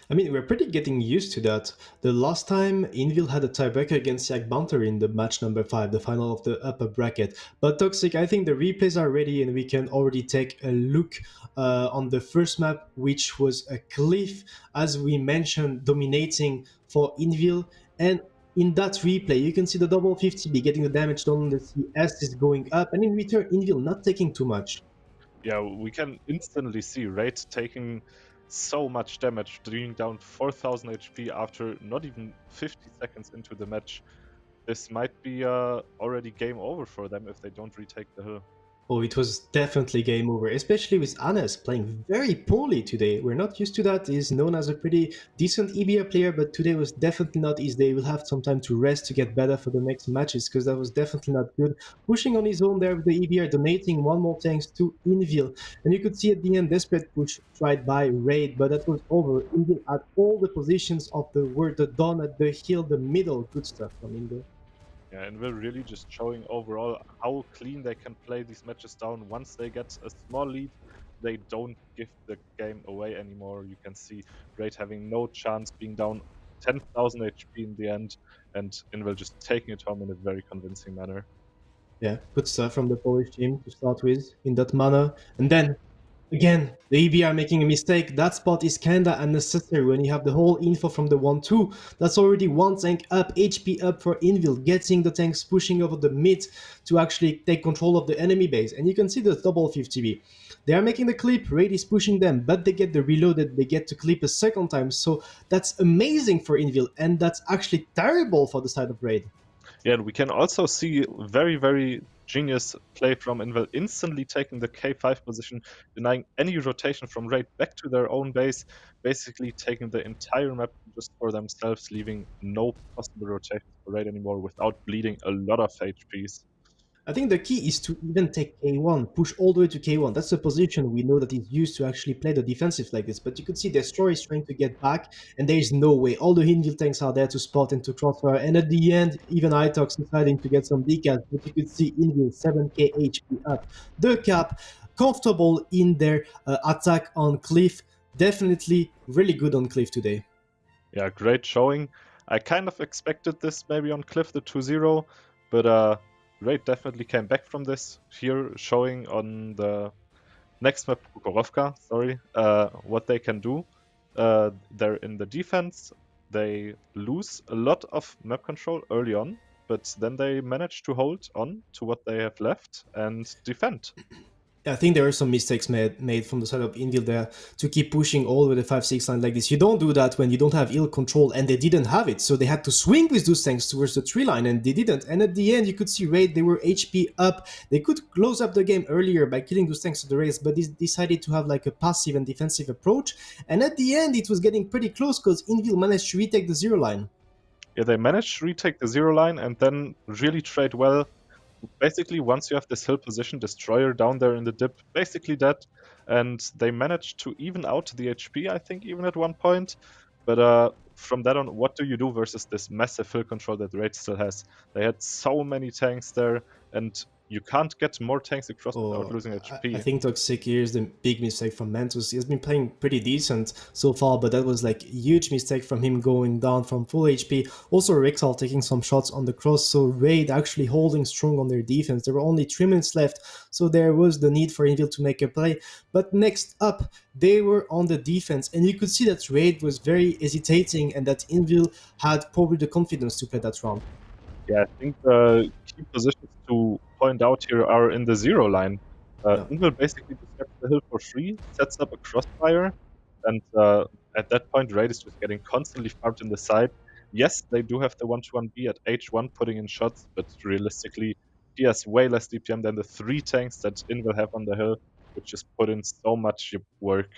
I mean, we're pretty getting used to that. The last time Invil had a tiebreaker against Yak Banter in the match number 5, the final of the upper bracket. But Toxic, I think the replays are ready and we can already take a look on the first map, which was a Cliff, as we mentioned, dominating for Invil. And in that replay, you can see the double 50B getting the damage done, the CS is going up, and in return, Invil not taking too much. Yeah, we can instantly see Raid taking so much damage, bringing down 4000 HP after not even 50 seconds into the match. This might be already game over for them if they don't retake the hill. Oh, it was definitely game over, especially with Anes playing very poorly today. We're not used to that. He's known as a pretty decent EBR player, but today was definitely not his day. He will have some time to rest to get better for the next matches, because that was definitely not good. Pushing on his own there with the EBR, donating one more tanks to Invil. And you could see at the end, desperate push tried by Raid, but that was over. Invil had all the positions of the Dawn at the hill, the middle. Good stuff from Invil. Yeah, and we're really just showing overall how clean they can play these matches down. Once they get a small lead, they don't give the game away anymore. You can see Raid having no chance, being down 10,000 HP in the end, and Invel just taking it home in a very convincing manner. Yeah, good stuff from the Polish team to start with in that manner. And then, again, the EBR making a mistake. That spot is kinda unnecessary when you have the whole info from the 1-2. That's already one tank up, HP up for Invil, getting the tanks pushing over the mid to actually take control of the enemy base. And you can see the double 50B. They are making the clip, Raid is pushing them, but they get the reloaded, they get to clip a second time. So that's amazing for Invil, and that's actually terrible for the side of Raid. Yeah, and we can also see very, very genius play from Invel, instantly taking the K5 position, denying any rotation from Raid back to their own base, basically taking the entire map just for themselves, leaving no possible rotations for Raid anymore without bleeding a lot of HPs. I think the key is to even take K1, push all the way to K1. That's a position we know that is used to actually play the defensive like this. But you could see Destroyer is trying to get back, and there is no way. All the Hinvil tanks are there to spot and to crossfire. And at the end, even Itox deciding to get some decals. But you could see Invil 7k HP up. The cap, comfortable in their attack on Cliff. Definitely really good on Cliff today. Yeah, great showing. I kind of expected this maybe on Cliff, the 2-0, but Raid definitely came back from this. Here, showing on the next map, Prokhorovka, what they can do. They're in the defense. They lose a lot of map control early on, but then they manage to hold on to what they have left and defend. I think there are some mistakes made from the side of Invil there to keep pushing all the way the 5-6 line like this. You don't do that when you don't have ill control, and they didn't have it, so they had to swing with those tanks towards the 3 line, and they didn't. And at the end, you could see Raid, they were HP up. They could close up the game earlier by killing those tanks to the race, but they decided to have like a passive and defensive approach. And at the end, it was getting pretty close because Invil managed to retake the 0 line. Yeah, they managed to retake the 0 line and then really trade well. Basically, once you have this hill position, Destroyer down there in the dip, basically dead, and they managed to even out the HP, I think, even at one point. But from that on, what do you do versus this massive hill control that Raid still has? They had so many tanks there, and you can't get more tanks across without losing HP. I think Toxic here is the big mistake from Mentus. He's been playing pretty decent so far, but that was like a huge mistake from him going down from full HP. Also, Rexal taking some shots on the cross, so Raid actually holding strong on their defense. There were only 3 minutes left, so there was the need for Invil to make a play. But next up, they were on the defense, and you could see that Raid was very hesitating and that Invil had probably the confidence to play that round. Yeah, I think the key positions to point out here are in the 0 line. Invil basically just gets the hill for free, sets up a crossfire, and at that point, Raid is just getting constantly farmed in the side. Yes, they do have the 1-1B at H1 putting in shots, but realistically, he has way less DPM than the 3 tanks that Invil have on the hill, which just put in so much work.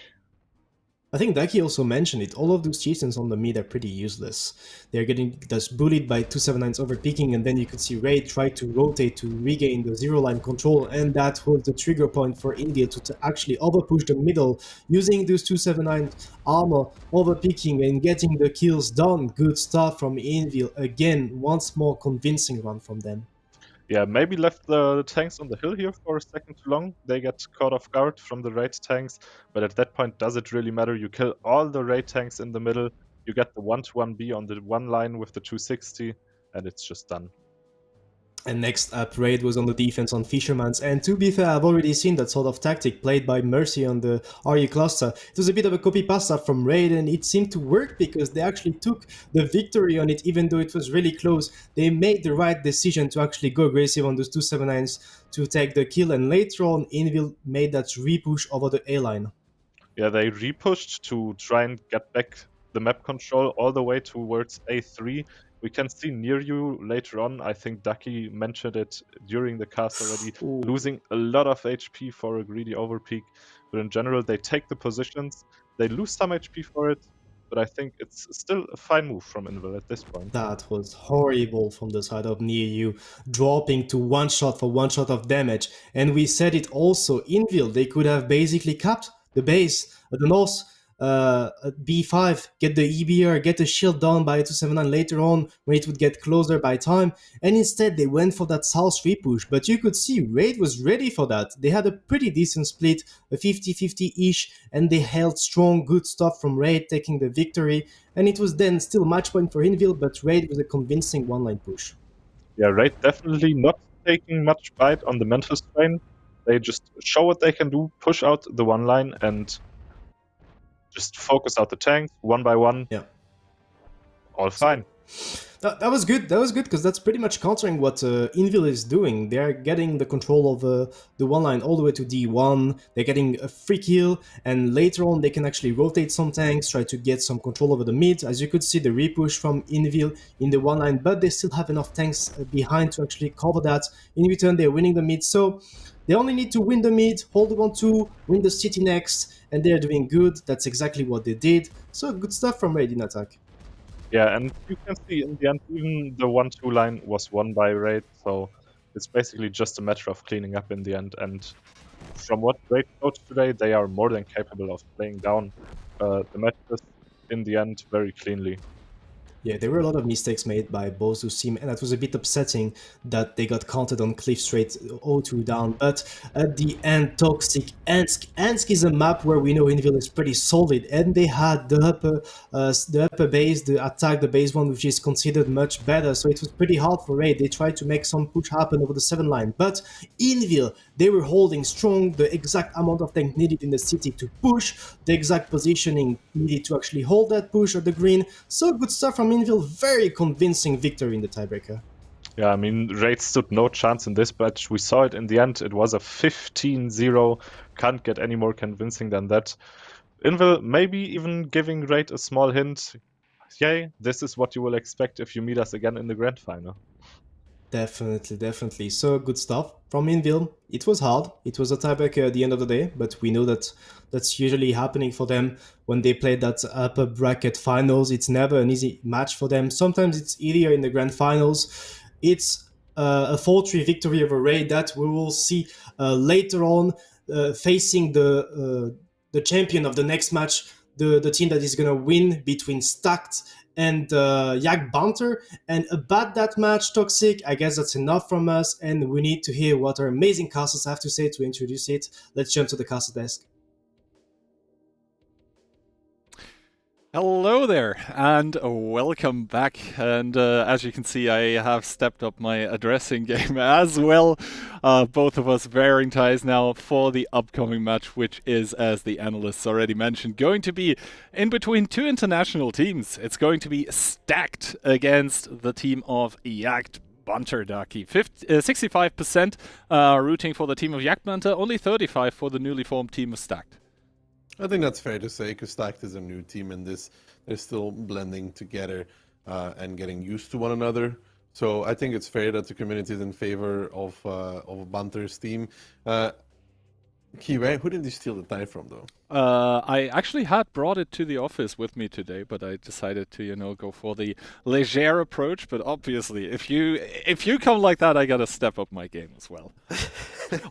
I think Daki also mentioned it, all of those chieftains on the mid are pretty useless. They're getting just bullied by 279's overpicking, and then you could see Raid try to rotate to regain the 0 line control, and that was the trigger point for Invil to actually overpush the middle, using those 279 armor, overpicking and getting the kills done. Good stuff from Invil. Again, once more convincing run from them. Yeah, maybe left the tanks on the hill here for a second too long. They get caught off guard from the Raid tanks, but at that point, does it really matter? You kill all the Raid tanks in the middle, you get the 1-1B on the 1 line with the 260, and it's just done. And next up, Raid was on the defense on Fisherman's, and to be fair, I've already seen that sort of tactic played by Mercy on the RU cluster. It was a bit of a copy-pasta from Raid, and it seemed to work because they actually took the victory on it, even though it was really close. They made the right decision to actually go aggressive on those 279s to take the kill, and later on, Invil made that repush over the A line. Yeah, they repushed to try and get back the map control all the way towards A3, We can see near you later on. I think Ducky mentioned it during the cast already, Ooh. losing a lot of HP for a greedy overpeak. But in general, they take the positions. They lose some HP for it, but I think it's still a fine move from Invil at this point. That was horrible from the side of NearU, dropping to one shot for one shot of damage. And we said it also, Invil, they could have basically capped the base at the north. At B5, get the EBR, get the shield down by 279 later on when it would get closer by time, and instead they went for that south 3 push. But you could see Raid was ready for that. They had a pretty decent split, a 50-50-ish, and they held strong, good stuff from Raid, taking the victory. And it was then still match point for Invil, but Raid was a convincing one-line push. Yeah, Raid definitely not taking much bite on the mental strain. They just show what they can do, push out the one line, and just focus out the tanks one by one. Yeah. All fine. That was good. That was good because that's pretty much countering what Invil is doing. They're getting the control of the one line all the way to D1. They're getting a free kill, and later on they can actually rotate some tanks, try to get some control over the mid. As you could see, the repush from Invil in the one line, but they still have enough tanks behind to actually cover that. In return, they're winning the mid. So they only need to win the mid, hold the 1-2, win the city next, and they're doing good. That's exactly what they did. So good stuff from Raid in attack. Yeah, and you can see in the end, even the 1-2 line was won by Raid, so it's basically just a matter of cleaning up in the end. And from what Raid showed today, they are more than capable of playing down the matches in the end very cleanly. Yeah, there were a lot of mistakes made by both those teams, and that was a bit upsetting that they got counted on cliff straight 0-2 down. But at the end, Toxic Ensk. Ensk is a map where we know Invil is pretty solid, and they had the upper base, the attack, the base one, which is considered much better. So it was pretty hard for Raid. They tried to make some push happen over the 7 line, but Invil, they were holding strong, the exact amount of tank needed in the city to push, the exact positioning needed to actually hold that push at the green. So good stuff from Invil, very convincing victory in the tiebreaker. Yeah, I mean, Raid stood no chance in this match. We saw it in the end. It was a 15-0. Can't get any more convincing than that. Invil maybe even giving Raid a small hint. Yay, this is what you will expect if you meet us again in the grand final. Definitely, definitely. So good stuff from Invil. It was hard. It was a tiebreaker at the end of the day, but we know that that's usually happening for them when they play that upper bracket finals. It's never an easy match for them. Sometimes it's easier in the grand finals. It's a 4-3 victory over Raid that we will see later on facing the champion of the next match, the team that is going to win between Stacked and Yak Banter. And about that match, Toxic, I guess that's enough from us, and we need to hear what our amazing casters have to say to introduce it. Let's jump to the caster desk. Hello there, and welcome back. And as you can see, I have stepped up my addressing game as well. Both of us wearing ties now for the upcoming match, which is, as the analysts already mentioned, going to be in between two international teams. It's going to be Stacked against the team of Yak Banter. 65% rooting for the team of Yak Banter, only 35% for the newly formed team of Stacked. I think that's fair to say, because Stacked is a new team in this. They're still blending together and getting used to one another. So I think it's fair that the community is in favor of Banter's team. Kiwi, who did you steal the tie from, though? I actually had brought it to the office with me today, but I decided to, go for the légère approach. But obviously, if you come like that, I gotta step up my game as well.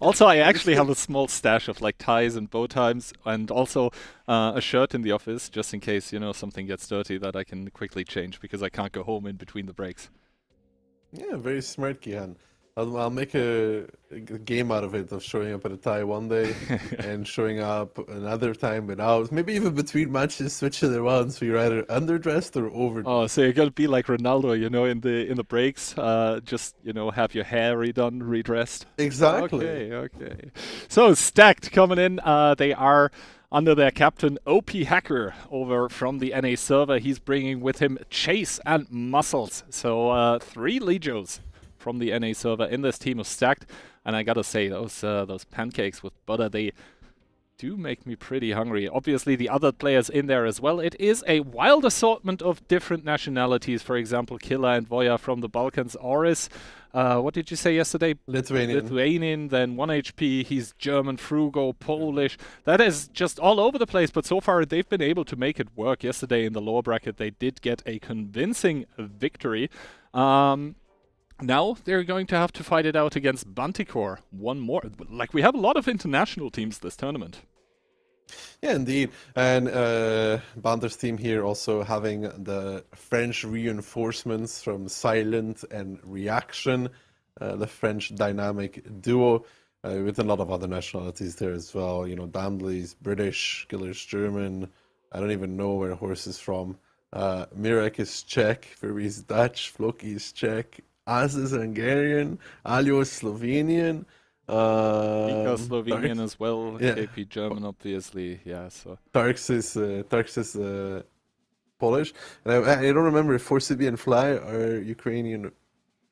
Also, I actually have a small stash of like ties and bow ties, and also a shirt in the office, just in case something gets dirty that I can quickly change because I can't go home in between the breaks. Yeah, very smart, Kihan. I'll make a game out of it, of showing up at a tie one day and showing up another time without. Maybe even between matches, switching it around so you're either underdressed or overdressed. Oh, so you're gonna be like Ronaldo, in the breaks, just have your hair redone, redressed. Exactly. Okay. So Stacked coming in, they are under their captain OP Hacker over from the NA server. He's bringing with him Chase and Muscles, so 3 Legios from the NA server in this team of Stacked. And I gotta say, those pancakes with butter, they do make me pretty hungry. Obviously, the other players in there as well. It is a wild assortment of different nationalities. For example, Killa and Voya from the Balkans. Oris, what did you say yesterday? Lithuanian, then 1 HP. He's German, Frugo, Polish. That is just all over the place, but so far they've been able to make it work. Yesterday in the lower bracket, they did get a convincing victory. Now they're going to have to fight it out against Bantikor. One more. Like, we have a lot of international teams this tournament. Yeah, indeed. And Banter's team here also having the French reinforcements from Silent and Reaction, the French dynamic duo, with a lot of other nationalities there as well. You know, Dambley's British, Killer's German. I don't even know where Horse is from. Mirek is Czech, Furby's Dutch, Floki is Czech, Az is Hungarian, Alio is Slovenian. Mika Slovenian Tarks, as well, yeah. KP German obviously, yeah. So Tarks is Polish, and I don't remember if Forsythia and Fly are Ukrainian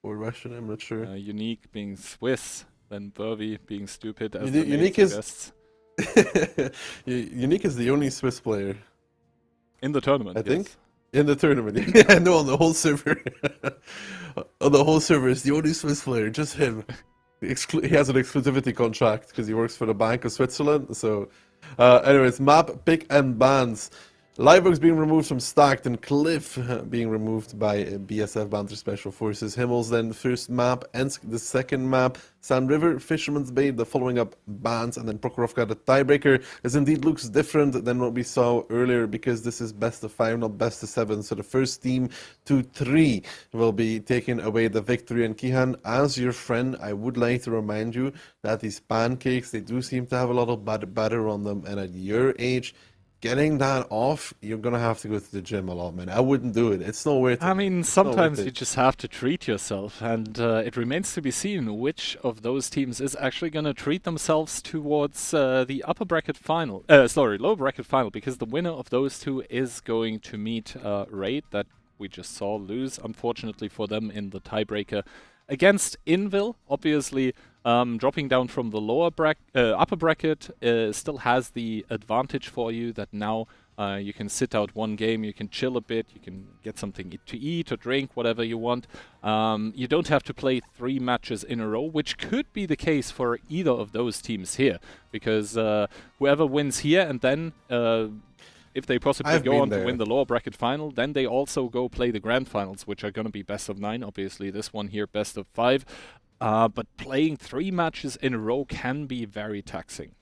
or Russian. I'm not sure. Unique being Swiss, then Burvey being stupid as Uni- the name Unique is- suggests. Unique is the only Swiss player In the tournament, I yes. think. In the tournament. Yeah, no, on the whole server. On the whole server, it's the only Swiss player, just him. He has an exclusivity contract because he works for the Bank of Switzerland. So, anyways, map, pick, and bans. Livebox being removed from Stacked, and Cliff being removed by BSF Banter Special Forces. Himmels then first map, Ensk the second map, Sand River, Fisherman's Bay the following up bans, and then Prokhorovka the tiebreaker. This indeed looks different than what we saw earlier because this is best of 5, not best of 7. So the first team to 3 will be taking away the victory. And Kihan, as your friend, I would like to remind you that these pancakes, they do seem to have a lot of butter on them, and at your age, getting that off, you're gonna have to go to the gym a lot, man. I wouldn't do it. It's not worth it. I mean, It's not worth sometimes it. you just have to treat yourself, and it remains to be seen which of those teams is actually going to treat themselves towards the upper bracket final. Lower bracket final, because the winner of those two is going to meet Raid, that we just saw lose, unfortunately for them, in the tiebreaker against Invil. Obviously, dropping down from the upper bracket still has the advantage for you that now you can sit out one game, you can chill a bit, you can get something to eat or drink, whatever you want. You don't have to play 3 matches in a row, which could be the case for either of those teams here, because whoever wins here and then if they possibly I've go been on to there. win the lower bracket final, then they also go play the grand finals, which are going to be best of 9. Obviously, this one here, best of 5. But playing 3 matches in a row can be very taxing.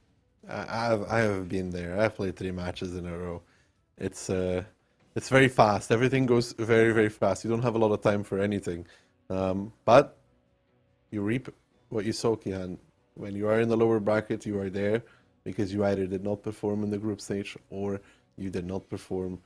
I have been there. I've played 3 matches in a row. It's very fast. Everything goes very, very fast. You don't have a lot of time for anything. But you reap what you sow, Kian. When you are in the lower bracket, you are there because you either did not perform in the group stage or you did not perform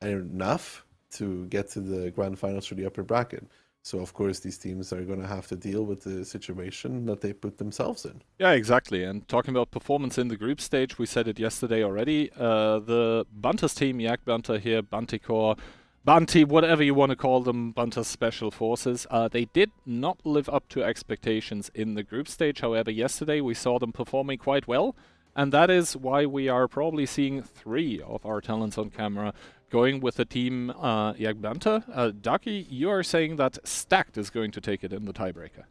enough to get to the grand finals for the upper bracket. So, of course, these teams are going to have to deal with the situation that they put themselves in. Yeah, exactly. And talking about performance in the group stage, we said it yesterday already. The Banter's team, Yak Banter here, Bantikor, Banti, whatever you want to call them, Banter's Special Forces, they did not live up to expectations in the group stage. However, yesterday we saw them performing quite well. And that is why we are probably seeing 3 of our talents on camera going with the team Yak Banter. Daki, you are saying that Stacked is going to take it in the tiebreaker.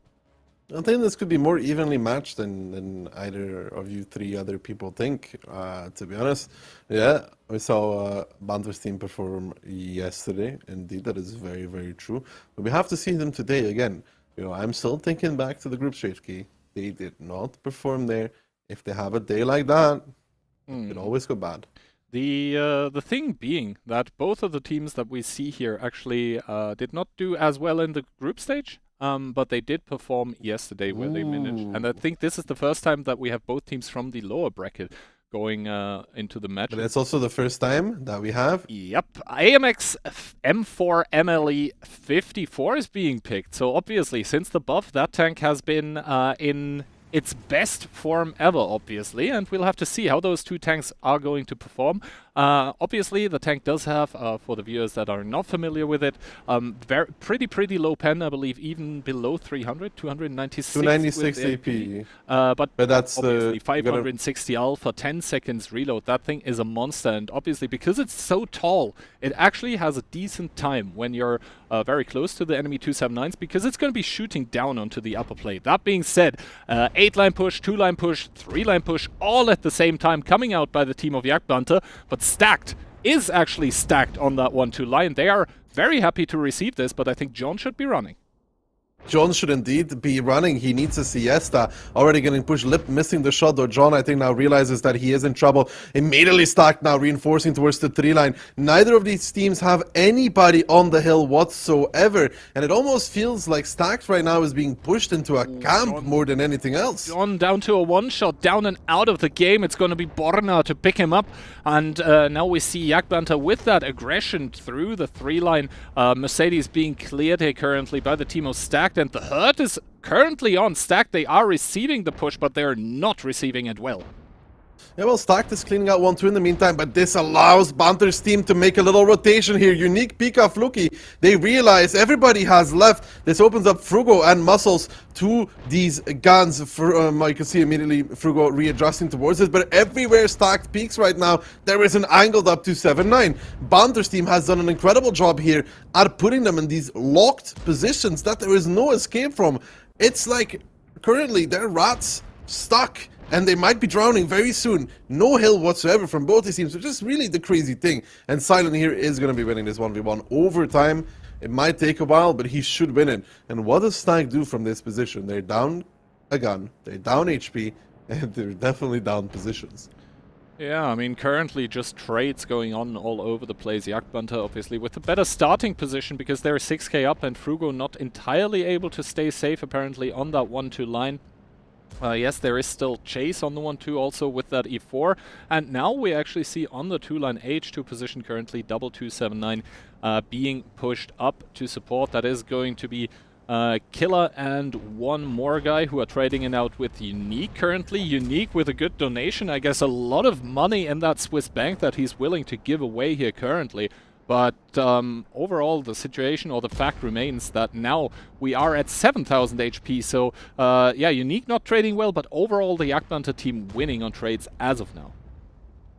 I think this could be more evenly matched than either of you 3 other people think, to be honest. Yeah, we saw Banter's team perform yesterday. Indeed, that is very, very true. But we have to see them today again. You know, I'm still thinking back to the group stage key. They did not perform there. If they have a day like that, it could always go bad. The thing being that both of the teams that we see here actually did not do as well in the group stage, but they did perform yesterday where they managed. And I think this is the first time that we have both teams from the lower bracket going into the match. But it's also the first time that we have. Yep, AMX M4 MLE 54 is being picked. So obviously, since the buff, that tank has been in its best form ever, obviously, and we'll have to see how those 2 tanks are going to perform. Obviously, the tank does have, for the viewers that are not familiar with it, pretty low pen, I believe, even below 300, 296. 296 AP. But that's obviously 560 alpha, 10 seconds reload. That thing is a monster, and obviously because it's so tall, it actually has a decent time when you're very close to the enemy 279s, because it's going to be shooting down onto the upper plate. That being said, 8-line push, 2-line push, 3-line push, all at the same time coming out by the team of Yak Banter, but Stacked is actually stacked on that 1-2 line. They are very happy to receive this, but I think John should be running. John should indeed be running. He needs a siesta. Already getting pushed. Lip missing the shot, though. John, I think, now realizes that he is in trouble. Immediately Stacked now reinforcing towards the 3-line. Neither of these teams have anybody on the hill whatsoever. And it almost feels like Stacked right now is being pushed into a camp more than anything else. John down to a 1-shot, down and out of the game. It's going to be Borna to pick him up. And now we see Yak Banter with that aggression through the 3-line. Mercedes being cleared here currently by the team of Stacked. And the hurt is currently on Stacked. They are receiving the push, but they're not receiving it well. Yeah, well, Stacked is cleaning out 1-2 in the meantime, but this allows Banter's team to make a little rotation here. Unique Pika Fluky. They realize everybody has left. This opens up Frugo and Muscles to these guns. You can see immediately Frugo readjusting towards this, but everywhere Stacked peaks right now, there is an angled up to 7-9. Banter's team has done an incredible job here at putting them in these locked positions that there is no escape from. It's like currently they're rats stuck, and they might be drowning very soon. No hill whatsoever from both these teams, which is really the crazy thing. And Silent here is going to be winning this 1v1 overtime. It might take a while, but he should win it. And what does Snag do from this position? They're down a gun, they're down HP, and they're definitely down positions. Yeah, I mean, currently just trades going on all over the place. Yak Banter, obviously, with a better starting position because they're 6k up, and Frugo not entirely able to stay safe, apparently, on that 1-2 line. Yes, there is still chase on the 1-2 also with that E4. And now we actually see on the 2-line H2 position currently double 279 being pushed up to support. That is going to be Killer and one more guy who are trading it out with Unique currently. Unique with a good donation. I guess a lot of money in that Swiss bank that he's willing to give away here currently. But overall, the situation or the fact remains that now we are at 7,000 HP. So, yeah, Unique not trading well, but overall the Yak Banter team winning on trades as of now.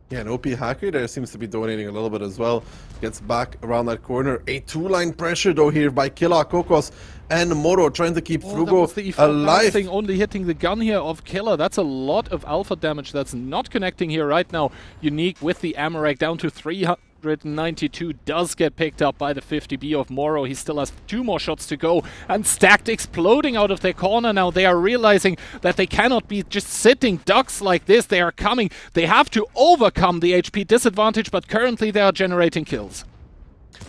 Yeah, an OP hacker there seems to be donating a little bit as well. Gets back around that corner. A 2-line pressure, though, here by Killa, Kokos, and Moro trying to keep Frugo alive. Thing only hitting the gun here of Killer. That's a lot of alpha damage that's not connecting here right now. Unique with the Amarak down to 392 does get picked up by the 50B of Moro. He still has 2 more shots to go, and Stacked exploding out of their corner now. They are realizing that they cannot be just sitting ducks like this. They are coming. They have to overcome the HP disadvantage, but currently they are generating kills.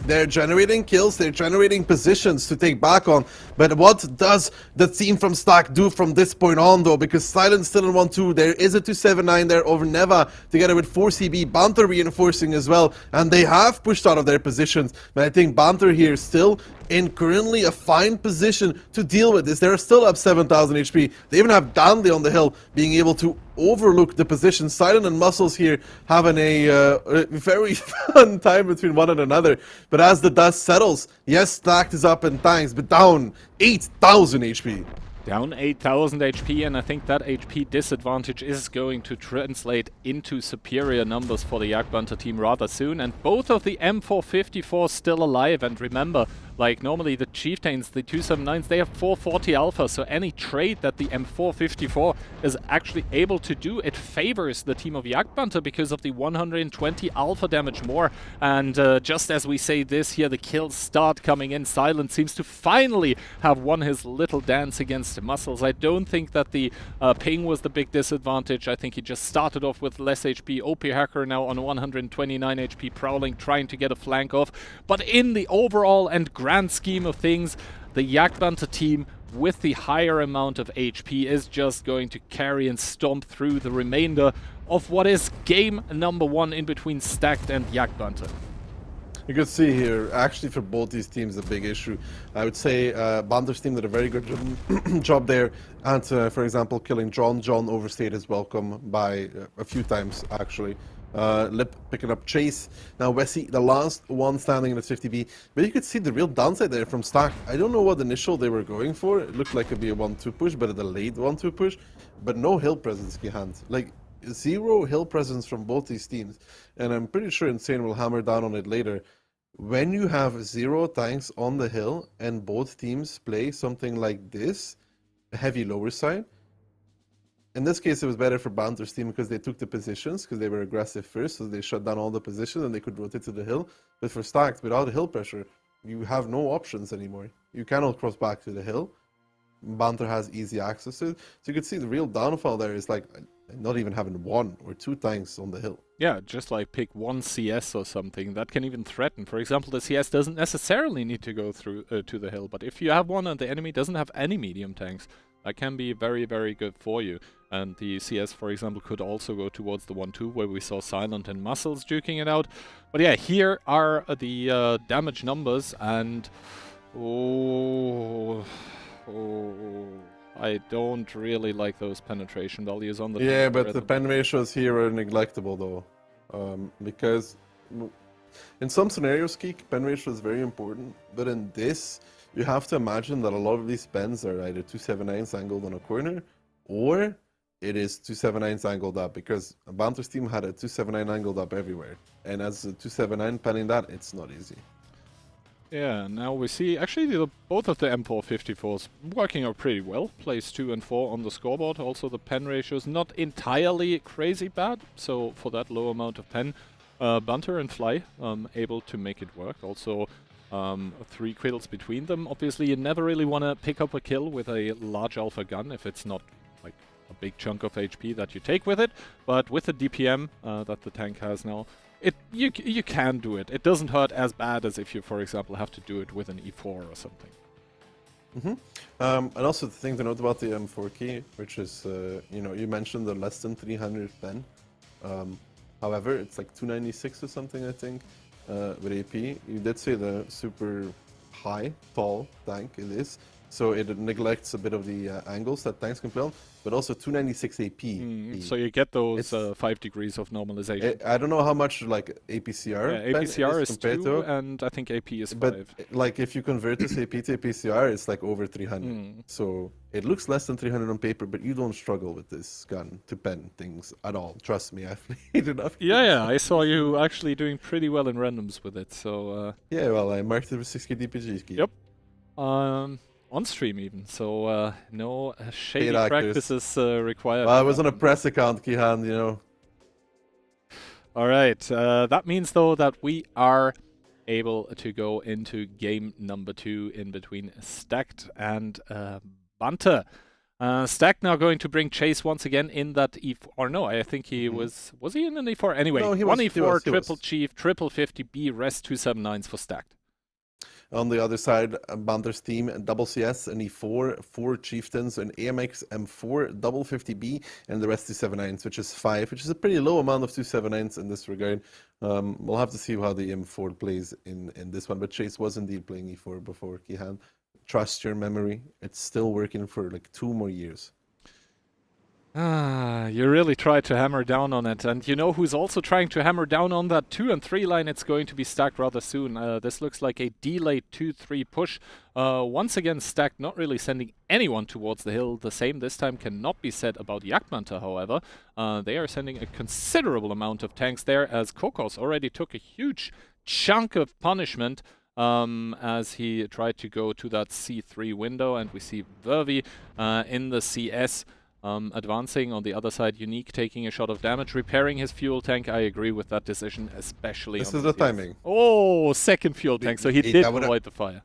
They're generating kills, they're generating positions to take back on. But what does the team from Stack do from this point on, though? Because Silent still in 1-2. There is a 279 there over Neva together with 4CB. Banter reinforcing as well. And they have pushed out of their positions. But I think Banter here still in currently a fine position to deal with this. They're still up 7,000 HP. They even have Danley on the hill being able to overlook the position. Silent and Muscles here having a very fun time between one and another. But as the dust settles, yes, Stacked is up in tanks, but down 8,000 HP. Down 8,000 HP, and I think that HP disadvantage is going to translate into superior numbers for the Yak Banter team rather soon. And both of the M454 still alive. And remember, like normally the Chieftains, the 279s, they have 440 alpha, so any trade that the M454 is actually able to do, it favors the team of Yak Banter because of the 120 alpha damage more. And just as we say this here, the kills start coming in. Silent seems to finally have won his little dance against Muscles. I don't think that the ping was the big disadvantage. I think he just started off with less HP. OP Hacker now on 129 HP, prowling, trying to get a flank off. But in the overall and grand scheme of things, the Yak Banter team with the higher amount of HP is just going to carry and stomp through the remainder of what is game number 1 in between Stacked and Yak Banter. You could see here, actually for both these teams, a big issue. I would say Banter's team did a very good job there at, for example, killing John. John overstayed his welcome by a few times, actually. Lip picking up Chase. Now Wessie, the last one standing in the 50B. But you could see the real downside there from Stack. I don't know what initial they were going for. It looked like it'd be a 1-2 push, but a delayed 1-2 push. But no hill presence behind. Like, 0 hill presence from both these teams. And I'm pretty sure Insane will hammer down on it later. When you have 0 tanks on the hill and both teams play something like this, a heavy lower side, in this case, it was better for Banter's team because they took the positions, because they were aggressive first, so they shut down all the positions and they could rotate to the hill. But for Stacked, without hill pressure, you have no options anymore. You cannot cross back to the hill. Banter has easy access to it. So you could see the real downfall there is like not even having 1 or 2 tanks on the hill. Yeah, just like pick 1 CS or something that can even threaten. For example, the CS doesn't necessarily need to go through to the hill, but if you have one and the enemy doesn't have any medium tanks, that can be very, very good for you. And the CS, for example, could also go towards the 1-2, where we saw Silent and Muscles duking it out. But yeah, here are the damage numbers, and I don't really like those penetration values on the... Yeah, but the pen ratios here are neglectable, though. Because in some scenarios, Keek, pen ratio is very important, but in this, you have to imagine that a lot of these pens are either 279s angled on a corner, or it is 279s angled up, because Banter's team had a 279 angled up everywhere. And as a 279 penning that, it's not easy. Yeah, now we see actually both of the M454s working out pretty well. Place 2 and 4 on the scoreboard. Also the pen ratio is not entirely crazy bad, so for that low amount of pen, Banter and Fly able to make it work. Also 3 kills between them. Obviously you never really want to pick up a kill with a large alpha gun if it's not like a big chunk of HP that you take with it, but with the DPM that the tank has now, you can do it. It doesn't hurt as bad as if you, for example, have to do it with an E4 or something. And also the thing to note about the M4K, which is, you mentioned the less than 300 pen. However, it's like 296 or something, I think, with AP. You did say the super high, tall tank it is. So it neglects a bit of the angles that tanks can play on, but also 296 AP. So you get those 5 degrees of normalization. I don't know how much like APCR. Yeah, APCR is 2, to, and I think AP is 5. But like if you convert this AP to APCR, it's like over 300. So it looks less than 300 on paper, but you don't struggle with this gun to pen things at all. Trust me, I've played enough. Yeah, I saw you actually doing pretty well in randoms with it. So yeah, well, I marked it with 6k DPG. Yep. On stream even, so no shady practices required. Well, I was on a press account, Kihan, you know. Alright, that means though that we are able to go into game number 2 in between Stacked and Banter. Stacked now going to bring Chase once again in that E4, or no, I think he was he in an E4? Anyway, no, he 1 was, E4, he triple was. Chief, triple 50B, rest 279s for Stacked. On the other side, Banter's team, double CS, an E4, 4 Chieftains, an AMX M4, double 50B, and the rest 279s, which is 5, which is a pretty low amount of 279s in this regard. We'll have to see how the M4 plays in this one, but Chase was indeed playing E4 before Kihan. Trust your memory, it's still working for like 2 more years. You really tried to hammer down on it, and you know who's also trying to hammer down on that 2 and 3 line? It's going to be Stacked rather soon. This looks like a delayed 2-3 push. Once again, Stacked not really sending anyone towards the hill. The same this time cannot be said about Yak Banter, however. They are sending a considerable amount of tanks there, as Kokos already took a huge chunk of punishment as he tried to go to that C3 window, and we see Vervi in the CS. Advancing on the other side, Unique taking a shot of damage, repairing his fuel tank. I agree with that decision, especially this on is the timing. Oh, second fuel tank, so he did avoid the fire.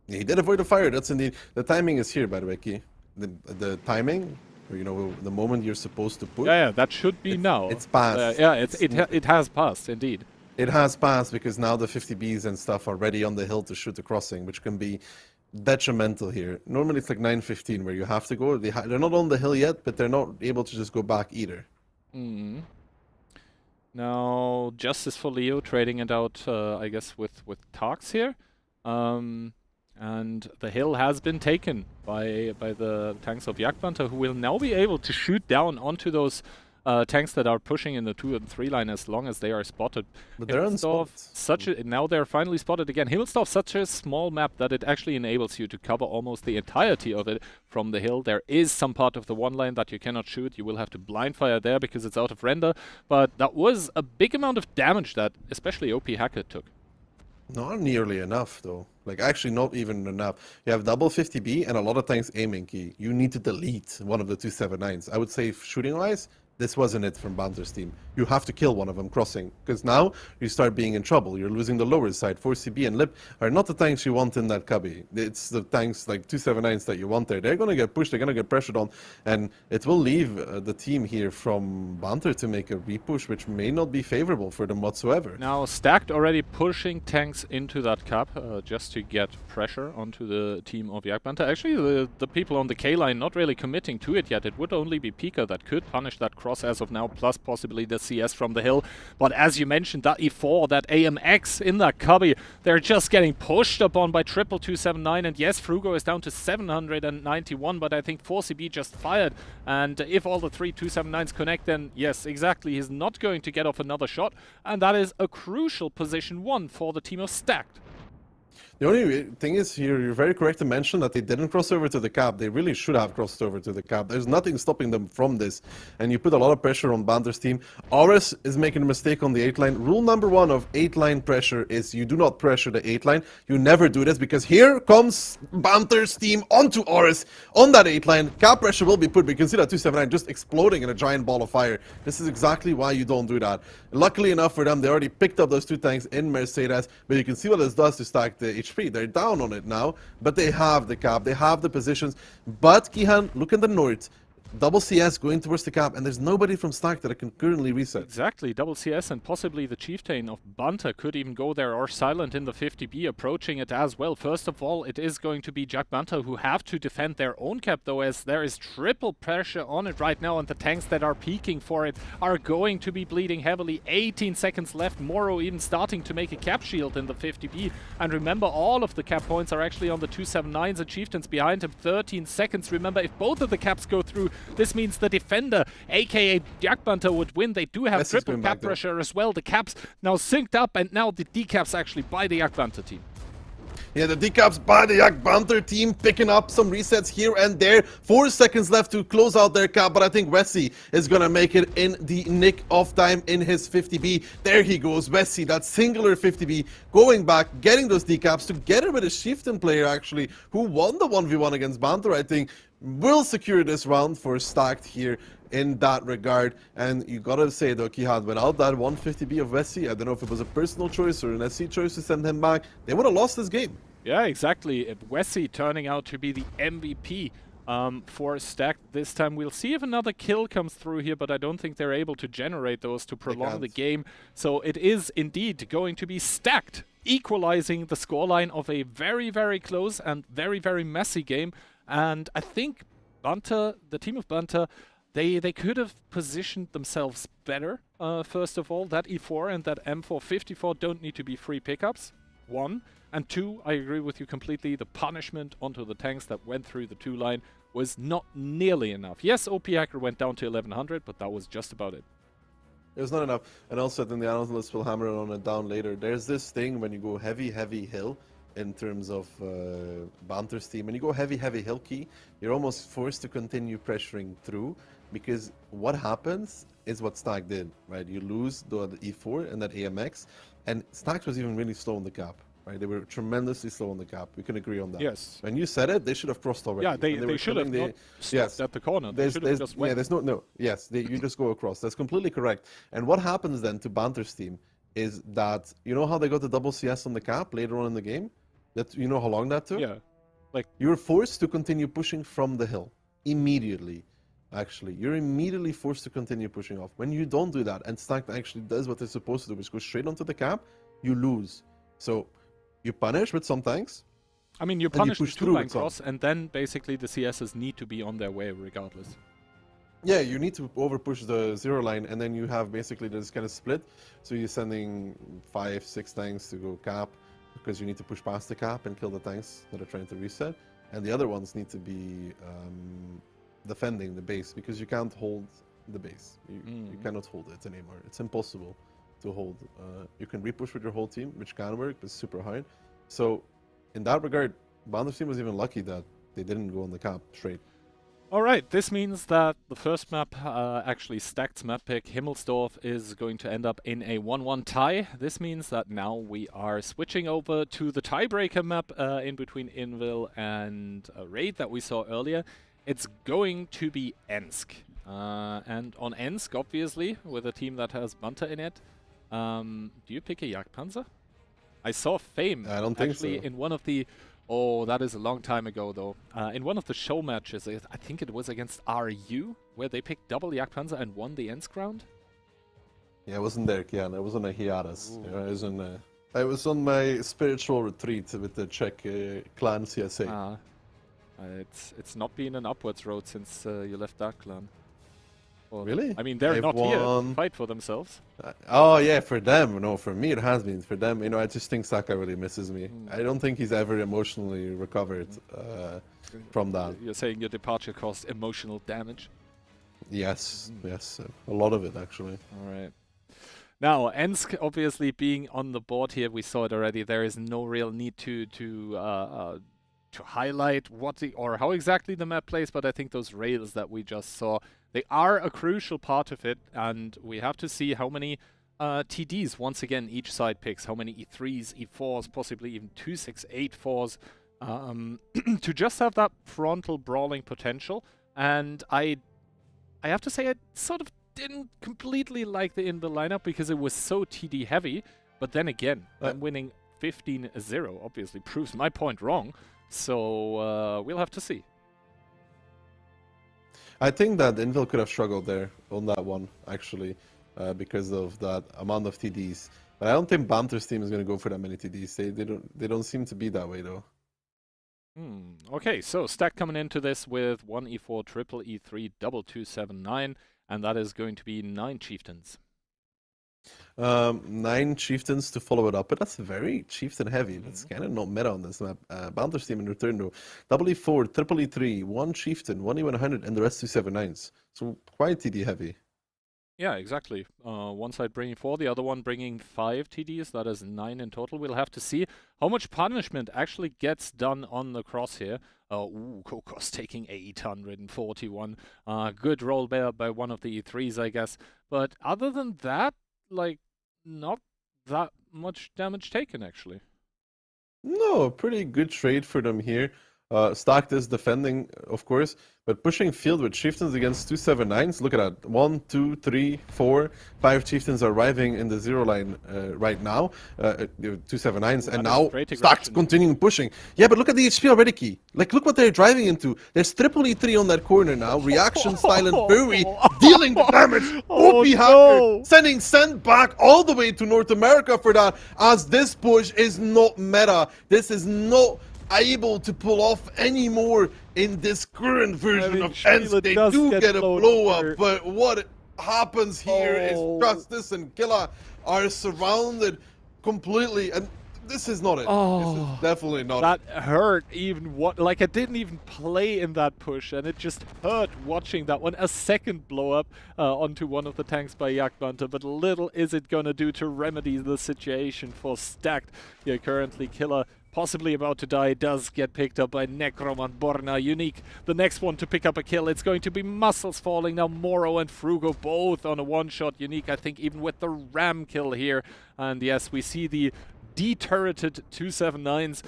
He did avoid the fire, that's indeed. The timing is here, by the way, Key. The timing, you know, the moment you're supposed to push. Yeah, that should be now. It's passed. Yeah, it has passed, indeed. It has passed because now the 50Bs and stuff are ready on the hill to shoot the crossing, which can be detrimental here. Normally it's like 9:15 where you have to go. They're not on the hill yet, but they're not able to just go back either. Now, Justice for Leo trading it out, I guess, with Tarks here. And the hill has been taken by the tanks of Yak Banter, who will now be able to shoot down onto those tanks that are pushing in the 2 and 3 line as long as they are spotted. But they're unspotted. Now they're finally spotted again. Himmelsdorf, such a small map that it actually enables you to cover almost the entirety of it from the hill. There is some part of the 1 line that you cannot shoot. You will have to blind fire there because it's out of render. But that was a big amount of damage that especially OP Hacker took. Not nearly enough, though. Like, actually not even enough. You have double 50B and a lot of tanks aiming key. You need to delete one of the 279s. I would say, shooting-wise, this wasn't it from Banter's team. You have to kill one of them crossing, because now you start being in trouble. You're losing the lower side. 4CB and Lip are not the tanks you want in that cubby. It's the tanks like 279s that you want there. They're going to get pushed, they're going to get pressured on, and it will leave the team here from Banter to make a repush, which may not be favorable for them whatsoever. Now, Stacked already pushing tanks into that cap just to get pressure onto the team of Yak Banter. Actually, the people on the K line not really committing to it yet. It would only be Pika that could punish that cross as of now, plus possibly the CS from the hill. But as you mentioned, that E4, that AMX in that cubby, they're just getting pushed upon by triple 279. And yes, Frugo is down to 791, but I think 4CB just fired. And if all the 3 279s connect, then yes, exactly, he's not going to get off another shot. And that is a crucial position 1 for the team of Stacked. The only thing is here, you're very correct to mention that they didn't cross over to the cap. They really should have crossed over to the cap. There's nothing stopping them from this. And you put a lot of pressure on Banter's team. Auris is making a mistake on the 8 line. Rule number 1 of 8 line pressure is you do not pressure the 8 line. You never do this because here comes Banter's team onto Auris on that 8 line. Cap pressure will be put. We can see that 279 just exploding in a giant ball of fire. This is exactly why you don't do that. Luckily enough for them, they already picked up those 2 tanks in Mercedes, but you can see what this does to stack the HP. They're down on it now, but they have the cap, they have the positions. But Kihan, look in the north. Double CS going towards the cap, and there's nobody from Stack that can currently reset. Exactly, double CS and possibly the Chieftain of Banter could even go there, or Silent in the 50B approaching it as well. First of all, it is going to be Yak Banter who have to defend their own cap, though, as there is triple pressure on it right now, and the tanks that are peeking for it are going to be bleeding heavily. 18 seconds left, Moro even starting to make a cap shield in the 50B. And remember, all of the cap points are actually on the 279s and Chieftains behind him. 13 seconds. Remember, if both of the caps go through, this means the defender, aka Yak Banter, would win. They do have triple cap pressure as well. The caps now synced up, and now the decaps actually by the Yak Banter team. Yeah, the decaps by the Yak Banter team picking up some resets here and there. 4 seconds left to close out their cap, but I think Wessie is gonna make it in the nick of time in his 50B. There he goes, Wessie, that singular 50B, going back, getting those decaps together with a Chieftain player actually, who won the 1v1 against Banter, I think, will secure this round for Stacked here in that regard. And you gotta say though, Kihan, without that 150B of Wessie, I don't know if it was a personal choice or an SC choice to send him back, they would have lost this game. Yeah, exactly. Wessie turning out to be the MVP for Stacked this time. We'll see if another kill comes through here, but I don't think they're able to generate those to prolong the game. So it is indeed going to be Stacked equalizing the scoreline of a very, very close and very, very messy game. And I think Banter, the team of Banter, they could have positioned themselves better. First of all, that E4 and that M454 don't need to be free pickups. 1. And 2, I agree with you completely, the punishment onto the tanks that went through the 2 line was not nearly enough. Yes, OP Hacker went down to 1100, but that was just about it. It was not enough. And also, then the analysts will hammer on it down later. There's this thing when you go heavy hill in terms of Banter's team. When you go heavy hill key, you're almost forced to continue pressuring through, because what happens is what Stack did, right? You lose the E4 and that AMX, and Stack was even really slow on the cap. Right, they were tremendously slow on the cap. We can agree on that. Yes. When you said it, they should have crossed already. Yeah, they should have not stopped at the corner. They should have just went. Yeah, there's no. Yes, you just go across. That's completely correct. And what happens then to Banter's team is that, you know how they got the double CS on the cap later on in the game? That, you know how long that took? Yeah. Like, you're forced to continue pushing from the hill immediately. Actually, you're immediately forced to continue pushing off. When you don't do that, and Stack actually does what they're supposed to do, which goes straight onto the cap, you lose. So you punish with some tanks. I mean, you punish the 2-line cross, and then basically the CSs need to be on their way regardless. Yeah, you need to overpush the 0 line, and then you have basically this kind of split. So you're sending 5, 6 tanks to go cap, because you need to push past the cap and kill the tanks that are trying to reset. And the other ones need to be defending the base, because you can't hold the base. You cannot hold it anymore. It's impossible to hold. You can repush with your whole team, which can work, but it's super hard. So in that regard, Banter's team was even lucky that they didn't go on the cap straight. Alright, this means that the first map, actually Stacked's map pick, Himmelsdorf, is going to end up in a 1-1 tie. This means that now we are switching over to the tiebreaker map in between Invil and Raid that we saw earlier. It's going to be Ensk. And on Ensk, obviously, with a team that has Banter in it, do you pick a Yak Banter? I saw Fame I don't think actually so. in one of the... Oh, that is a long time ago, though. In one of the show matches, I think it was against RU, where they picked double Yak Panzer and won the Ensk round. Yeah, I wasn't there, Kian. I was on a hiatus. I was on my spiritual retreat with the Czech clan CSA. It's not been an upwards road since you left that clan. Well, Really? I mean, they're They've not here to won. fight for themselves. Oh yeah, for them. No, for me it has been. For them, I just think Saka really misses me. I don't think he's ever emotionally recovered from that. You're saying your departure caused emotional damage? Yes, a lot of it actually. All right. Now, Ensk obviously being on the board here, we saw it already. There is no real need to highlight what or how exactly the map plays, but I think those rails that we just saw, they are a crucial part of it, and we have to see how many TDs once again each side picks, how many E3s, E4s, possibly even 2-6-8-4s, to just have that frontal brawling potential. And I have to say I sort of didn't completely like the Inbuild lineup because it was so TD heavy, but then again, them winning 15-0 obviously proves my point wrong. So we'll have to see. I think that Invil could have struggled there on that one, actually, because of that amount of TDs. But I don't think Banter's team is going to go for that many TDs. They don't seem to be that way, though. Okay, so Stack coming into this with 1 E4, triple E3, double 279, and that is going to be 9 chieftains. 9 chieftains to follow it up, but that's very chieftain heavy. That's kind of not meta on this map. Banter's team in return though, double E4, triple E3, 1 chieftain, 1 E100, and the rest 279s. So quite TD heavy. Yeah, exactly. One side bringing 4, the other one bringing 5 TDs. That is 9 in total. We'll have to see how much punishment actually gets done on the cross here. Kokos taking 841. Good roll by one of the E3s, I guess. But other than that, like, not that much damage taken, actually. No, pretty good trade for them here. Stacked is defending, of course, but pushing field with chieftains against 279s. Look at that. 1, 2, 3, 4, 5 chieftains are arriving in the 0 line right now. 279s, and now Stacked continuing pushing. Yeah, but look at the HP already, Key. Like, look what they're driving into. There's triple E3 on that corner now. Reaction, silent fury, dealing the damage. OP Hacker sending send back all the way to North America for that, as this push is not meta. This is not able to pull off anymore in this current version of Ensk. They do get a blow up, but what happens here is Justice and Killa are surrounded completely, and this is not it. This is definitely not it. That hurt even like it didn't even play in that push, and it just hurt watching that one. A second blow up onto one of the tanks by Yak Banter, but little is it gonna do to remedy the situation for Stacked. Yeah, currently Killa possibly about to die, does get picked up by Necromant Borna. Unique, the next one to pick up a kill. It's going to be Muscles falling now. Moro and Frugo both on a one-shot. Unique, I think, even with the ram kill here. And yes, we see the deturreted 279s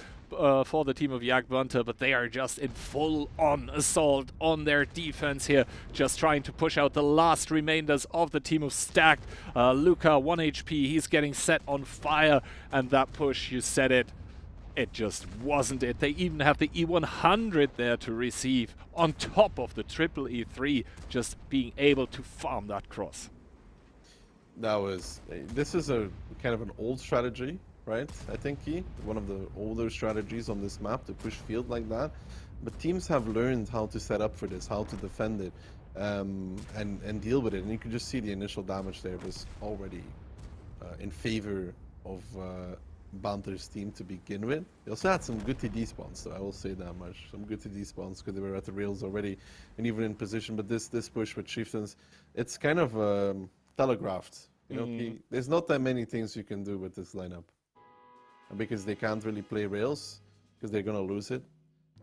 for the team of Yak Banter, but they are just in full-on assault on their defense here, just trying to push out the last remainders of the team of Stacked. Luca, 1 HP, he's getting set on fire, and that push, you said it, it just wasn't it. They even have the E100 there to receive, on top of the triple E3, just being able to farm that cross. This is a kind of an old strategy, right? I think, Key, one of the older strategies on this map to push field like that. But teams have learned how to set up for this, how to defend it. and deal with it. And you can just see the initial damage there was already in favor of Banter's team to begin with. They also had some good TD spawns, so I will say that much. Some good TD spawns because they were at the rails already and even in position. But this push with Chieftains, it's kind of telegraphed. You know, there's not that many things you can do with this lineup because they can't really play rails because they're gonna lose it.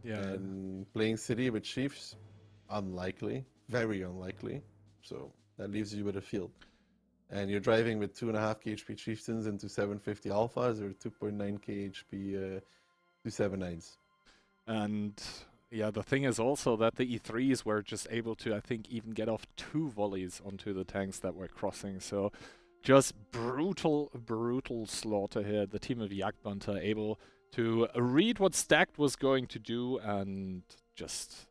Yeah. And playing City with Chiefs, unlikely, very unlikely. So that leaves you with a field. And you're driving with 2.5 KHP Chieftains into 750 Alphas or 2.9 KHP 279s. And yeah, the thing is also that the E3s were just able to, I think, even get off 2 volleys onto the tanks that were crossing. So just brutal slaughter here. The team of Yak Banter able to read what Stacked was going to do and just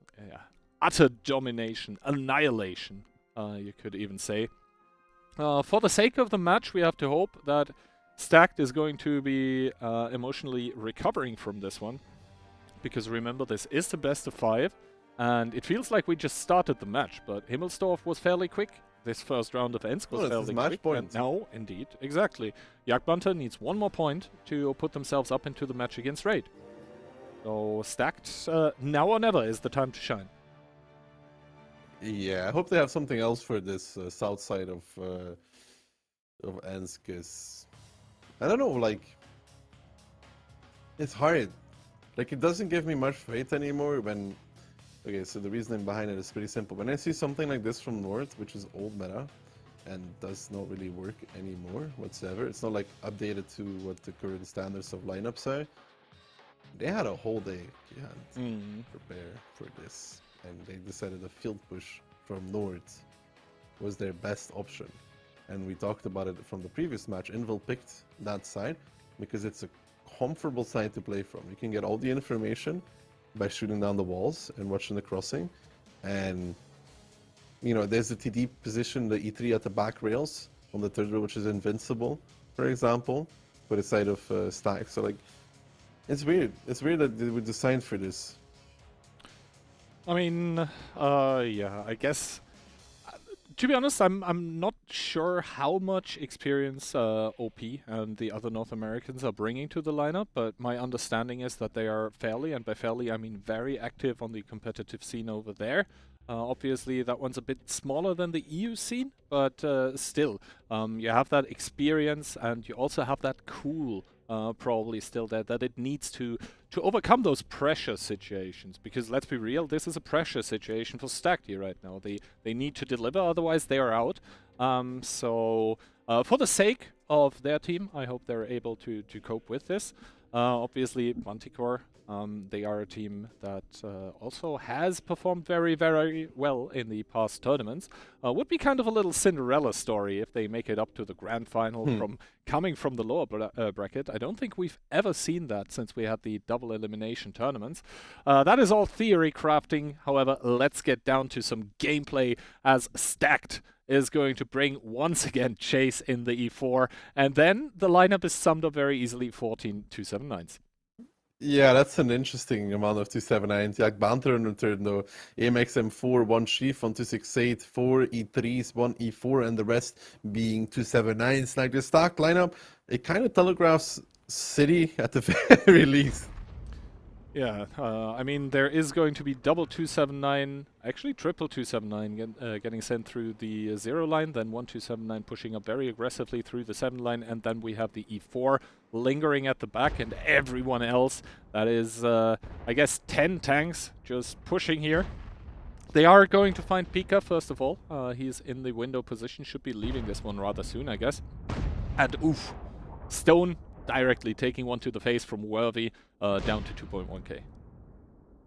utter domination, annihilation, you could even say. For the sake of the match, we have to hope that Stacked is going to be emotionally recovering from this one. Because remember, this is the best of 5, and it feels like we just started the match, but Himmelsdorf was fairly quick. This first round of Ensk was fairly quick. Point. No, indeed, exactly. Yak Banter needs 1 more point to put themselves up into the match against Raid. So Stacked, now or never is the time to shine. Yeah, I hope they have something else for this south side of Ensk. Cause I don't know, like it's hard. Like it doesn't give me much faith anymore when. Okay, so the reasoning behind it is pretty simple. When I see something like this from North, which is old meta and does not really work anymore whatsoever, it's not like updated to what the current standards of lineups are. They had a whole day to prepare for this, and they decided a field push from North was their best option. And we talked about it from the previous match. Invil picked that side because it's a comfortable side to play from. You can get all the information by shooting down the walls and watching the crossing. And, you know, there's the TD position, the E3 at the back rails on the third rail, which is invincible, for example, for the side of Stack. So, like, it's weird. It's weird that they were designed for this. I mean, yeah, I guess. To be honest, I'm not sure how much experience OP and the other North Americans are bringing to the lineup, but my understanding is that they are fairly, and by fairly I mean very active on the competitive scene over there. Obviously, that one's a bit smaller than the EU scene, but still, you have that experience and you also have that cool probably still there, that it needs to overcome those pressure situations, because let's be real, this is a pressure situation for Stacked here right now. They need to deliver, otherwise they are out. So for the sake of their team, I hope they're able to cope with this. Obviously, Manticore, they are a team that also has performed very, very well in the past tournaments. Would be kind of a little Cinderella story if they make it up to the grand final from coming from the lower bracket. I don't think we've ever seen that since we had the double elimination tournaments. That is all theory crafting. However, let's get down to some gameplay as Stacked is going to bring once again Chase in the E4, and then the lineup is summed up very easily: 14 279s. Yeah, that's an interesting amount of 279s. Yak Banter in return though. AMX M4, 1 Chief, 1 268, 4 E3s, 1 E4, and the rest being 279s. Like the Stacked lineup, it kind of telegraphs City at the very least. Yeah, I mean, there is going to be double 279, actually triple 279 getting sent through the 0 line, then 1 279 pushing up very aggressively through the 7 line, and then we have the E4 lingering at the back, and everyone else, that is, I guess, 10 tanks just pushing here. They are going to find Pika, first of all. He's in the window position, should be leaving this one rather soon, I guess. And oof, Stone directly taking one to the face from Worthy, down to 2.1k.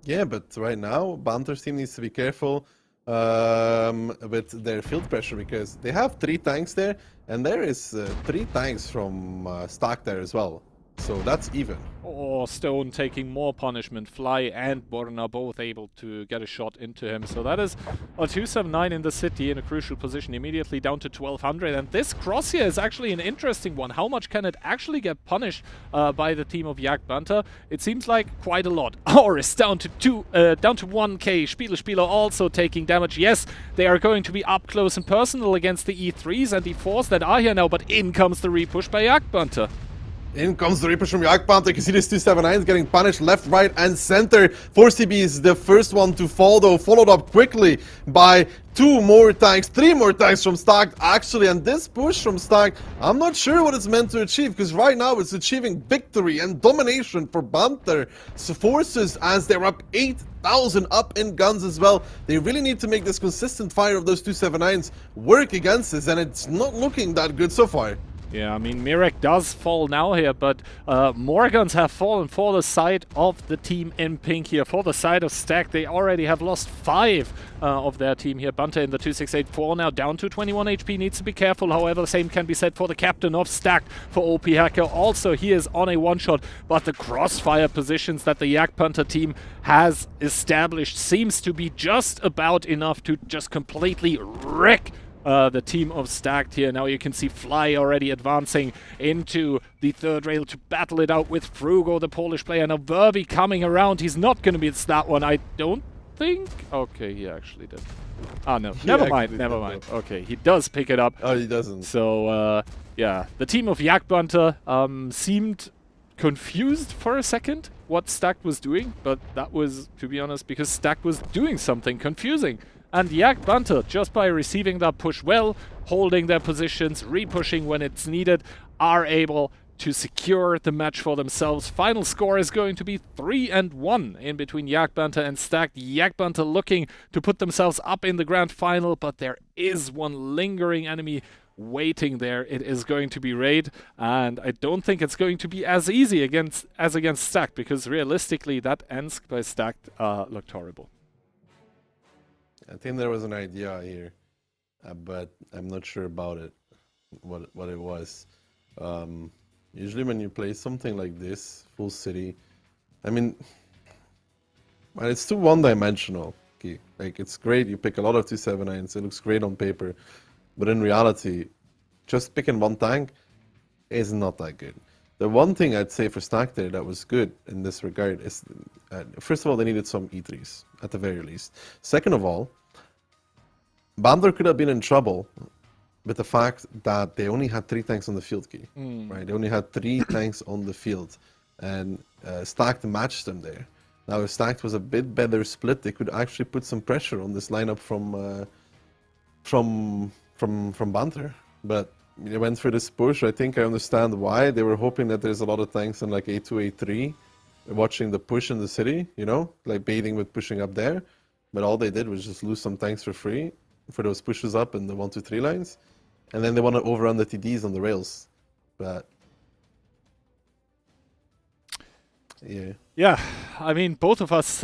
Yeah, but right now, Banter's team needs to be careful with their field pressure, because they have 3 tanks there, and there is 3 tanks from Stack there as well. So that's even. Oh, Stone taking more punishment. Fly and Borna both able to get a shot into him. So that is a 279 in the city in a crucial position, immediately down to 1200. And this cross here is actually an interesting one. How much can it actually get punished by the team of Yak Banter? It seems like quite a lot. Oris down to 1k. Spieler also taking damage. Yes, they are going to be up close and personal against the E3s and E4s that are here now, but in comes the repush by Yak Banter. In comes the repush from Yak Banter. You can see this 279 getting punished left, right, and center. 4CB is the first one to fall, though, followed up quickly by 3 more tanks from Stacked, actually. And this push from Stacked, I'm not sure what it's meant to achieve, because right now it's achieving victory and domination for Banter forces as they're up 8,000 up in guns as well. They really need to make this consistent fire of those 279s work against this, and it's not looking that good so far. Yeah, I mean, Mirek does fall now here, but more guns have fallen for the side of the team in pink here. For the side of Stack, they already have lost 5 of their team here. Banter in the 2684 now down to 21 HP, needs to be careful. However, the same can be said for the captain of Stack, for OP Hacker. Also, he is on a one-shot, but the crossfire positions that the Yak Banter team has established seems to be just about enough to just completely wreck the team of Stacked here. Now you can see Fly already advancing into the third rail to battle it out with Frugo, the Polish player. Now Verby coming around. He's not going to miss that one, I don't think. Okay, he actually did. Ah, no. Never mind. Okay, he does pick it up. Oh, he doesn't. So, yeah. The team of Yak Banter seemed confused for a second what Stacked was doing, but that was, to be honest, because Stacked was doing something confusing. And Yak Banter, just by receiving that push well, holding their positions, repushing when it's needed, are able to secure the match for themselves. Final score is going to be 3-1 in between Yak Banter and Stacked. Yak Banter looking to put themselves up in the grand final, but there is one lingering enemy waiting there. It is going to be Raid, and I don't think it's going to be as easy against Stacked, because realistically that Ensk by Stacked looked horrible. I think there was an idea here, but I'm not sure about it, what it was. Usually when you play something like this, full city, I mean, well, it's too one-dimensional. Okay? Like, it's great, you pick a lot of 279s, it looks great on paper, but in reality, just picking one tank is not that good. The one thing I'd say for Stack there that was good in this regard is, first of all, they needed some E3s, at the very least. Second of all, Banter could have been in trouble with the fact that they only had 3 tanks on the field, key. Right? They only had 3 tanks on the field, and Stacked matched them there. Now, if Stacked was a bit better split, they could actually put some pressure on this lineup from Banter. But they went for this push. I think I understand why. They were hoping that there's a lot of tanks in like A2, A3, watching the push in the city, you know, like baiting with pushing up there. But all they did was just lose some tanks for free for those pushes up in the 1, 2, 3 lines. And then they want to overrun the TDs on the rails. But yeah. Yeah, I mean, both of us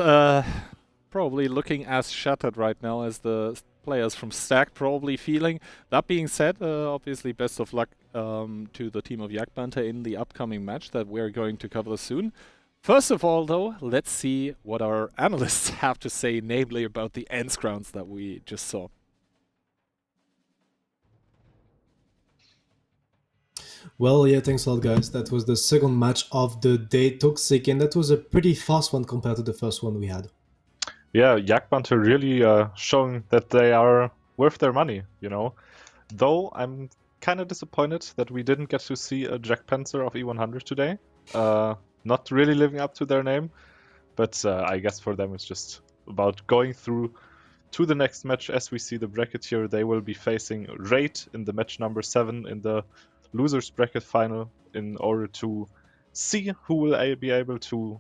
probably looking as shattered right now as the players from Stack probably feeling. That being said, obviously best of luck to the team of Yak Banter in the upcoming match that we're going to cover soon. First of all, though, let's see what our analysts have to say, namely about the Ensk rounds that we just saw. Well, yeah, thanks a lot, guys. That was the second match of the day, Toxic, and that was a pretty fast one compared to the first one we had. Yeah, Yak Banter really showing that they are worth their money, you know. Though I'm kind of disappointed that we didn't get to see a Yak Banter of E100 today. Not really living up to their name, but I guess for them it's just about going through to the next match. As we see the bracket here, they will be facing Raid in the match number 7 in the losers bracket final in order to see who will be able to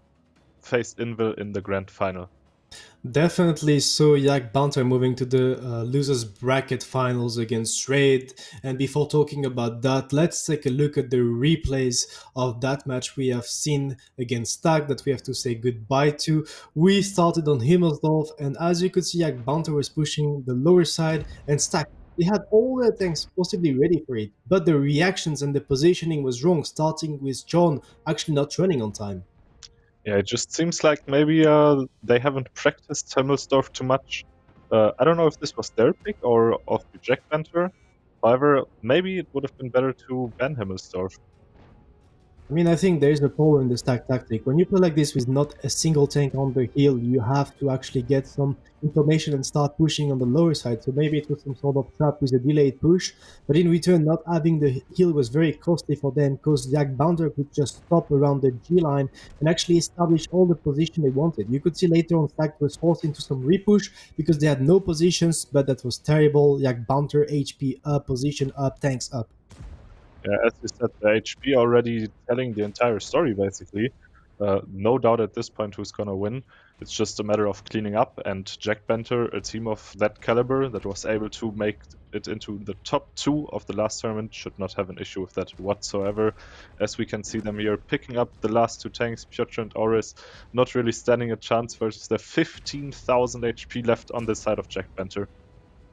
face Invil in the grand final. Definitely. So Yak Banter moving to the losers bracket finals against Raid. And before talking about that, let's take a look at the replays of that match we have seen against Stack that we have to say goodbye to. We started on Himmelsdorf, and as you could see, Yak Banter was pushing the lower side and Stack They had all their tanks possibly ready for it, but the reactions and the positioning was wrong, starting with John actually not running on time. Yeah, it just seems like maybe they haven't practiced Himmelsdorf too much. I don't know if this was their pick or of the Yak Banter. However, maybe it would have been better to ban Himmelsdorf. I mean, I think there's a problem in the stack tactic. When you play like this with not a single tank on the hill, you have to actually get some information and start pushing on the lower side. So maybe it was some sort of trap with a delayed push, but in return, not having the hill was very costly for them because Yak Banter could just stop around the G line and actually establish all the position they wanted. You could see later on Stack was forced into some repush because they had no positions, but that was terrible. Yak Banter, HP up, position up, tanks up. Yeah, as you said, the HP already telling the entire story, basically. No doubt at this point who's gonna win. It's just a matter of cleaning up, and Yak Banter, a team of that caliber that was able to make it into the top 2 of the last tournament, should not have an issue with that whatsoever. As we can see them here picking up the last 2 tanks, Piotr and Oris, not really standing a chance versus the 15,000 HP left on the side of Yak Banter.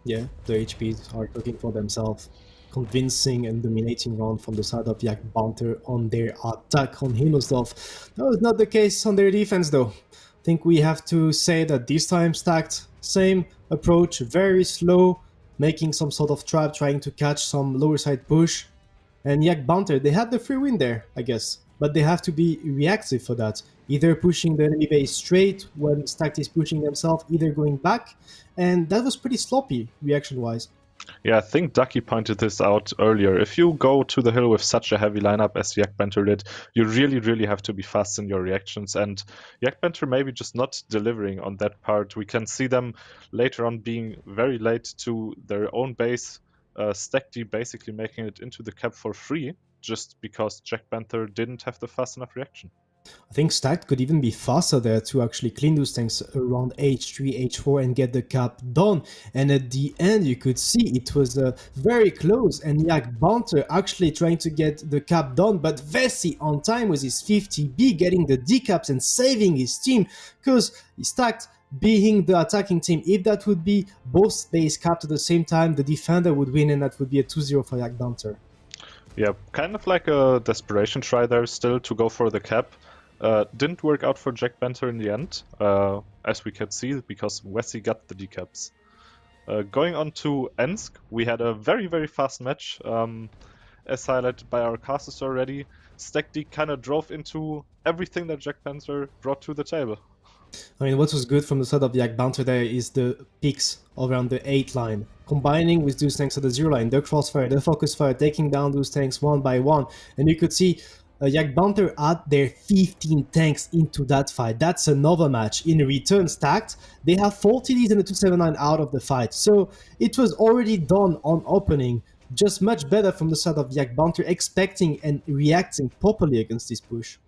Yeah, the HPs are talking for themselves. Convincing and dominating round from the side of Yak Banter on their attack on Himmelsdorf. That was not the case on their defense though. I think we have to say that this time Stacked, same approach, very slow, making some sort of trap, trying to catch some lower side push. And Yak Banter, they had the free win there, I guess. But they have to be reactive for that. Either pushing the enemy base straight when Stacked is pushing themselves, either going back. And that was pretty sloppy, reaction-wise. Yeah, I think Ducky pointed this out earlier. If you go to the hill with such a heavy lineup as Yak Banter did, you really have to be fast in your reactions. And Yak Banter maybe just not delivering on that part. We can see them later on being very late to their own base. Stack D basically making it into the cap for free, just because Yak Banter didn't have the fast enough reaction. I think Stacked could even be faster there to actually clean those tanks around H3, H4 and get the cap done. And at the end, you could see it was very close. And Yak Banter actually trying to get the cap done, but Vessi on time with his 50B getting the decaps and saving his team because Stacked being the attacking team. If that would be both base capped at the same time, the defender would win and that would be a 2-0 for Yak Banter. Yeah, kind of like a desperation try there still to go for the cap. Didn't work out for Yak Banter in the end, as we can see, because Wessi got the decaps. Going on to Ensk, we had a very fast match, as highlighted by our casters already. Stack D kind of drove into everything that Yak Banter brought to the table. I mean, what was good from the side of Yak Banter there is the picks around the 8 line, combining with those tanks at the 0 line, the crossfire, the focus fire, taking down those tanks one by one. And you could see Yak Banter add their 15 tanks into that fight. That's another match. In return, Stacked, they have 40 Ds and a 279 out of the fight. So it was already done on opening. Just much better from the side of Yak Banter, expecting and reacting properly against this push.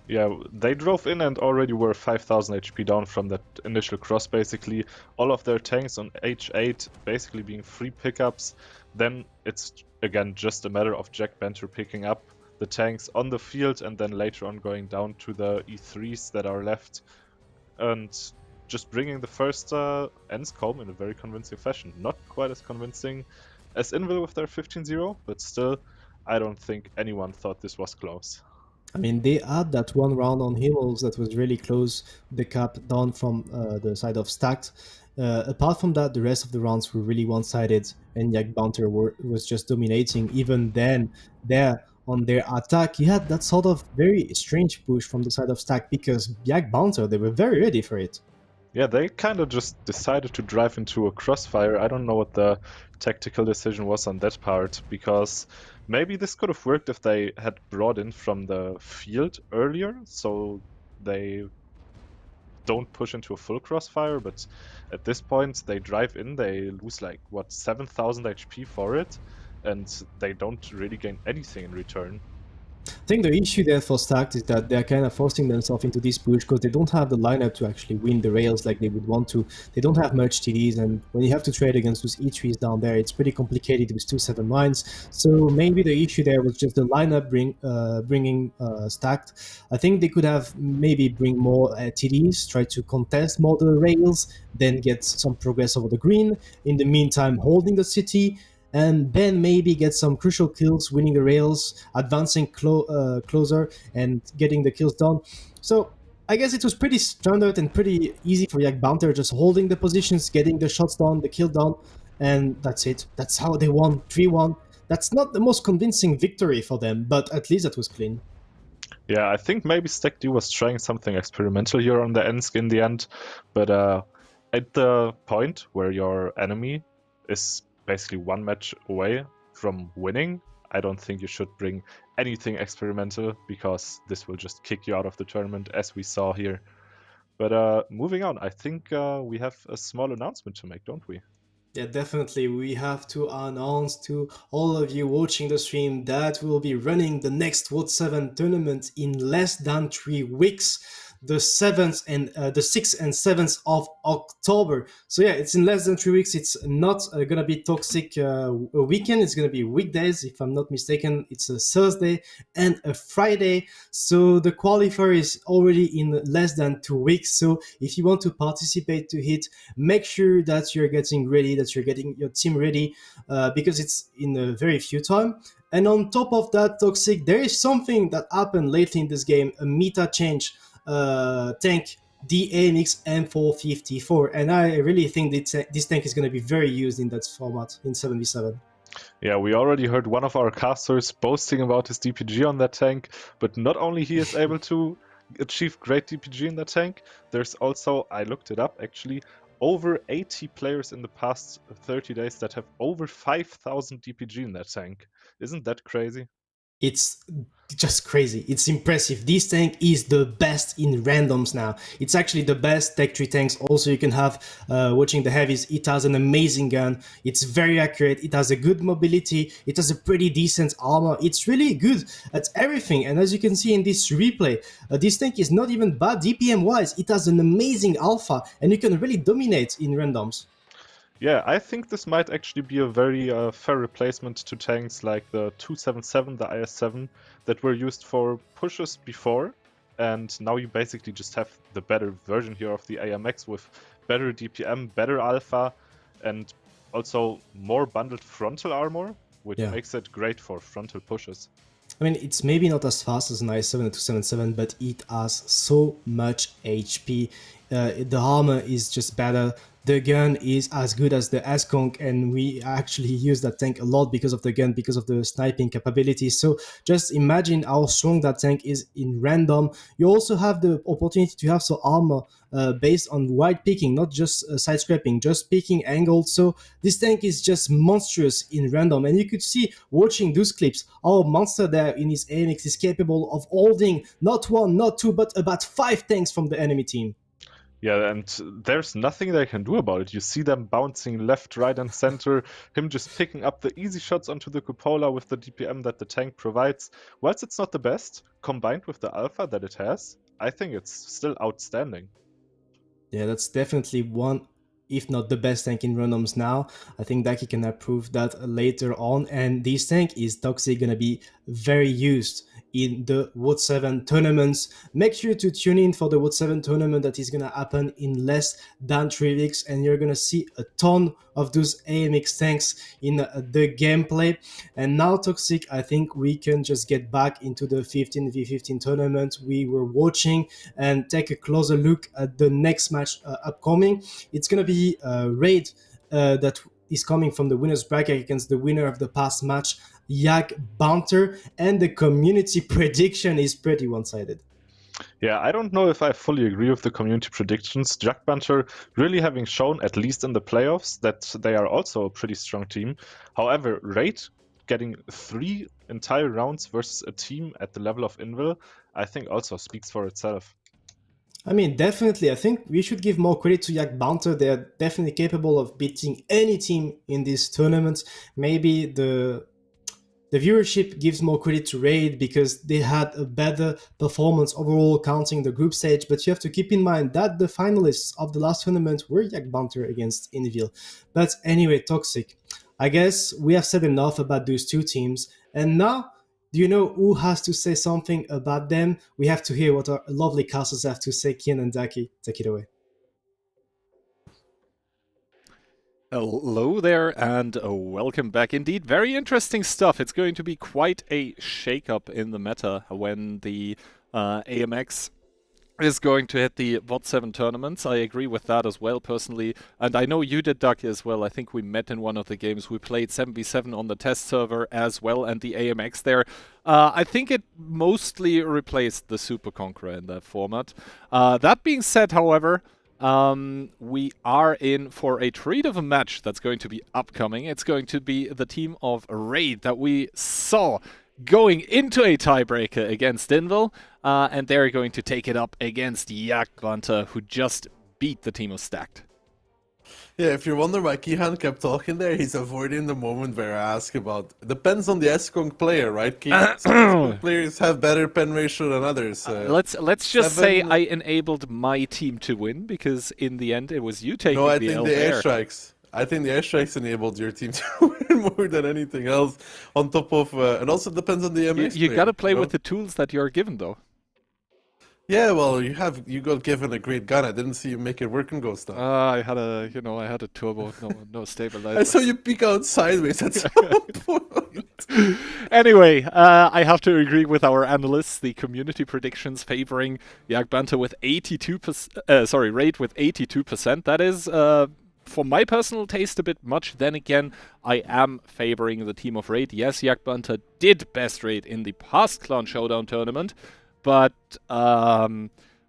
Yeah, they drove in and already were 5,000 HP down from that initial cross, basically. All of their tanks on H8 basically being free pickups. Then it's, again, just a matter of Yak Banter picking up the tanks on the field and then later on going down to the E3s that are left. And just bringing the first Ensk home in a very convincing fashion. Not quite as convincing as Invil with their 15-0, but still, I don't think anyone thought this was close. I mean, they had that one round on Himmels that was really close, the cap down from the side of Stacked. Apart from that, the rest of the rounds were really one-sided, and Yak Banter was just dominating. Even then, there on their attack, you had that sort of very strange push from the side of Stack because Yak Banter, they were very ready for it. Yeah, they kind of just decided to drive into a crossfire. I don't know what the tactical decision was on that part, because maybe this could have worked if they had brought in from the field earlier, so they don't push into a full crossfire, but at this point they drive in, they lose like, what, 7,000 HP for it, and they don't really gain anything in return. I think the issue there for Stacked is that they're kind of forcing themselves into this push because they don't have the lineup to actually win the rails like they would want to. They don't have much TDs, and when you have to trade against those E3s down there, it's pretty complicated with 2-7-9s. So maybe the issue there was just the lineup bringing Stacked. I think they could have maybe bring more TDs, try to contest more the rails, then get some progress over the green. In the meantime, holding the city, and then maybe get some crucial kills, winning the rails, advancing closer, and getting the kills done. So I guess it was pretty standard and pretty easy for Yak Banter, just holding the positions, getting the shots done, the kill done, and that's it. That's how they won 3-1. That's not the most convincing victory for them, but at least that was clean. Yeah, I think maybe StackD was trying something experimental here on the Ensk in the end, but at the point where your enemy is basically one match away from winning, I don't think you should bring anything experimental, because this will just kick you out of the tournament, as we saw here. But moving on, I think we have a small announcement to make, don't we? Yeah, definitely. We have to announce to all of you watching the stream that we'll be running the next World 7 tournament in less than 3 weeks, the 7th and the 6th and 7th of October. So yeah, it's in less than 3 weeks. It's not gonna be toxic a weekend. It's gonna be weekdays, if I'm not mistaken. It's a Thursday and a Friday. So the qualifier is already in less than 2 weeks. So if you want to participate to it, make sure that you're getting ready, that you're getting your team ready, because it's in a very few time. And on top of that, Toxic, there is something that happened lately in this game, a meta change. Tank, the AMX M454, and I really think this tank is going to be very used in that format in 7v7. Yeah, we already heard one of our casters boasting about his DPG on that tank, but not only he is able to achieve great DPG in that tank, there's also, I looked it up actually, over 80 players in the past 30 days that have over 5,000 DPG in that tank. Isn't that crazy? It's just crazy. It's impressive. This tank is the best in randoms now. It's actually the best Tech 3 tanks. Also, you can have, watching the heavies, it has an amazing gun. It's very accurate. It has a good mobility. It has a pretty decent armor. It's really good at everything. And as you can see in this replay, this tank is not even bad DPM-wise. It has an amazing alpha, and you can really dominate in randoms. Yeah, I think this might actually be a very fair replacement to tanks like the 277, the IS-7, that were used for pushes before, and now you basically just have the better version here of the AMX with better DPM, better alpha, and also more bundled frontal armor, which makes it great for frontal pushes. I mean, it's maybe not as fast as an i7 and 277, but it has so much HP. The armor is just better. The gun is as good as the Ensk, and we actually use that tank a lot because of the gun, because of the sniping capability. So just imagine how strong that tank is in random. You also have the opportunity to have some armor based on wide picking, not just side scraping, just picking angles. So this tank is just monstrous in random, and you could see watching those clips how monster there in his AMX is capable of holding not one, not two, but about 5 tanks from the enemy team. Yeah, and there's nothing they can do about it. You see them bouncing left, right, and center, him just picking up the easy shots onto the cupola with the DPM that the tank provides. Whilst it's not the best, combined with the alpha that it has, I think it's still outstanding. Yeah, that's definitely one, if not the best tank in randoms now. I think Daki can approve that later on, and this tank is Toxic gonna be very used in the World 7 tournaments. Make sure to tune in for the World 7 tournament that is gonna happen in less than 3 weeks, and you're gonna see a ton of those AMX tanks in the gameplay. And now, Toxic, I think we can just get back into the 15v15 tournament we were watching and take a closer look at the next match upcoming. It's gonna be a raid that is coming from the winner's bracket against the winner of the past match, Yak Banter, and the community prediction is pretty one-sided. Yeah, I don't know if I fully agree with the community predictions. Yak Banter really having shown, at least in the playoffs, that they are also a pretty strong team. However, Raid getting 3 entire rounds versus a team at the level of Invil, I think also speaks for itself. I mean, definitely, I think we should give more credit to Yak Banter. They're definitely capable of beating any team in this tournament. Maybe the the viewership gives more credit to Raid because they had a better performance overall counting the group stage, but you have to keep in mind that the finalists of the last tournament were Yak Banter against Inville. But anyway, Toxic. I guess we have said enough about those two teams, and now do you know who has to say something about them? We have to hear what our lovely casters have to say. Kian and Daki, take it away. Hello there, and welcome back. Indeed, very interesting stuff. It's going to be quite a shake-up in the meta when the AMX is going to hit the VOD 7 tournaments. I agree with that as well, personally. And I know you did, Ducky, as well. I think we met in one of the games. We played 7v7 on the test server as well, and the AMX there. I think it mostly replaced the Super Conqueror in that format. That being said, however, we are in for a treat of a match that's going to be upcoming. It's going to be the team of Raid that we saw going into a tiebreaker against Inville, and they're going to take it up against Yak Banter, who just beat the team of Stacked. Yeah, if you're wondering why Kihan kept talking there, he's avoiding the moment where I ask about... Depends on the Eskong player, right, Kihan? Some Eskong players have better pen ratio than others. Let's just say I enabled my team to win, because in the end it was you taking No, I the think L the there. airstrikes. I think the airstrikes enabled your team to win more than anything else. On top of, and also depends on the MX. You gotta play you know? with the tools that you're given, though. Yeah, well, you got given a great gun. I didn't see you make it work in Ghost Town. I had a turbo, no stabilizer. I saw you peek out sideways at some point. Anyway, I have to agree with our analysts. The community predictions favoring Yak Banter with 82%. Raid with 82%. That is, for my personal taste, a bit much. Then again, I am favoring the team of Raid. Yes, Yak Banter did best Raid in the past Clan Showdown tournament, but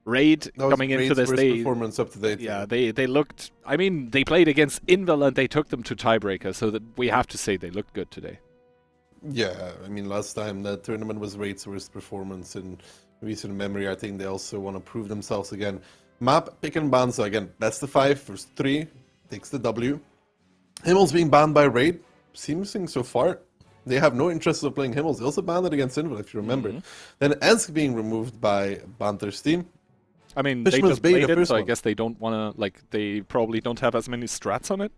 Raid coming into this, performance up to date. Yeah, they looked. I mean, they played against Inville and they took them to tiebreaker, so that we have to say they looked good today. Yeah, I mean, last time that tournament was Raid's worst performance in recent memory. I think they also want to prove themselves again. Map, pick and ban, so again, best of 5, first 3, takes the W. Himmels being banned by Raid, seems so far. They have no interest in playing Himmels. They also banned it against Inville, if you remember. Then Ensk being removed by Banter's team. I mean, Fisherman's they just Bay, played it, so I one. guess they don't want to, they probably don't have as many strats on it.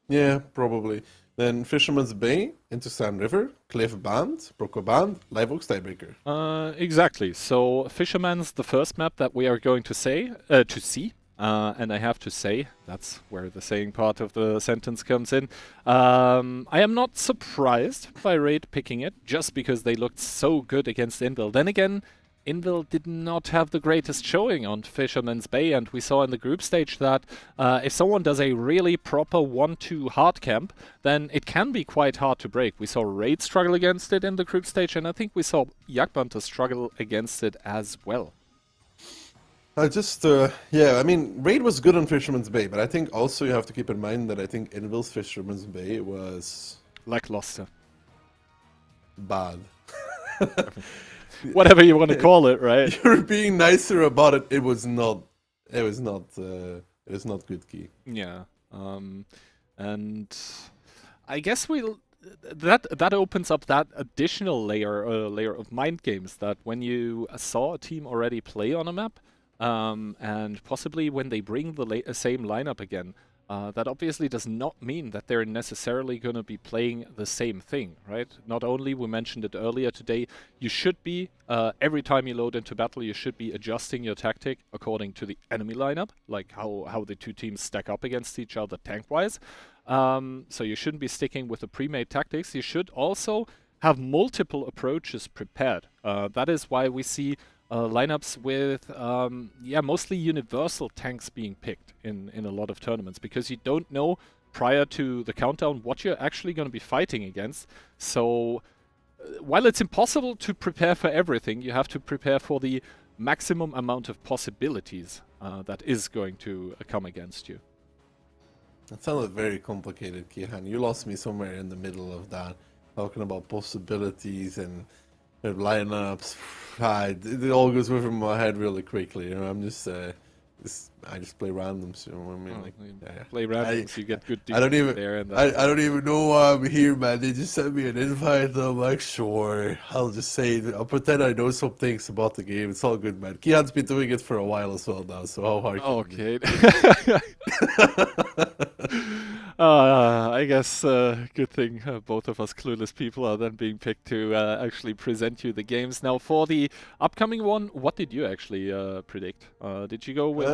Yeah, probably. Then Fisherman's Bay into Sand River, Cliff banned, Prokhorovka banned, Live Oaks tiebreaker. Exactly. So Fisherman's the first map that we are going to see. And I have to say, that's where the saying part of the sentence comes in. I am not surprised by Raid picking it, just because they looked so good against Inville. Then again, Inville did not have the greatest showing on Fisherman's Bay, and we saw in the group stage that if someone does a really proper 1-2 hard camp, then it can be quite hard to break. We saw Raid struggle against it in the group stage, and I think we saw Yak Banter struggle against it as well. I mean, Raid was good on Fisherman's Bay, but I think also you have to keep in mind that I think Inville's Fisherman's Bay was... lackluster. bad. Whatever you want to call it, right? You're being nicer about it. It was not good, Key. Yeah. And I guess that opens up that additional layer of mind games, that when you saw a team already play on a map, and possibly when they bring the same lineup again, that obviously does not mean that they're necessarily going to be playing the same thing, right? Not only, we mentioned it earlier today, you should be, every time you load into battle, you should be adjusting your tactic according to the enemy lineup, like how the two teams stack up against each other tank-wise. So you shouldn't be sticking with the pre-made tactics. You should also have multiple approaches prepared. That is why we see lineups with mostly universal tanks being picked in a lot of tournaments, because you don't know prior to the countdown what you're actually going to be fighting against. So while it's impossible to prepare for everything, you have to prepare for the maximum amount of possibilities that is going to come against you. That sounded very complicated, Kihan. You lost me somewhere in the middle of that, talking about possibilities and lineups. It all goes over my head really quickly. You know, I'm just I just play randoms, you know what I mean? Oh, Like, you yeah. play randoms, you get good I don't defense even there. And I don't even know why I'm here, man. They just sent me an invite. I'm like, sure, I'll just say it. I'll pretend I know some things about the game. It's all good, man. Kian's been doing it for a while as well now, so how hard can it Okay. be? I guess good thing both of us clueless people are then being picked to actually present you the games. Now, for the upcoming one, what did you actually predict? Did you go with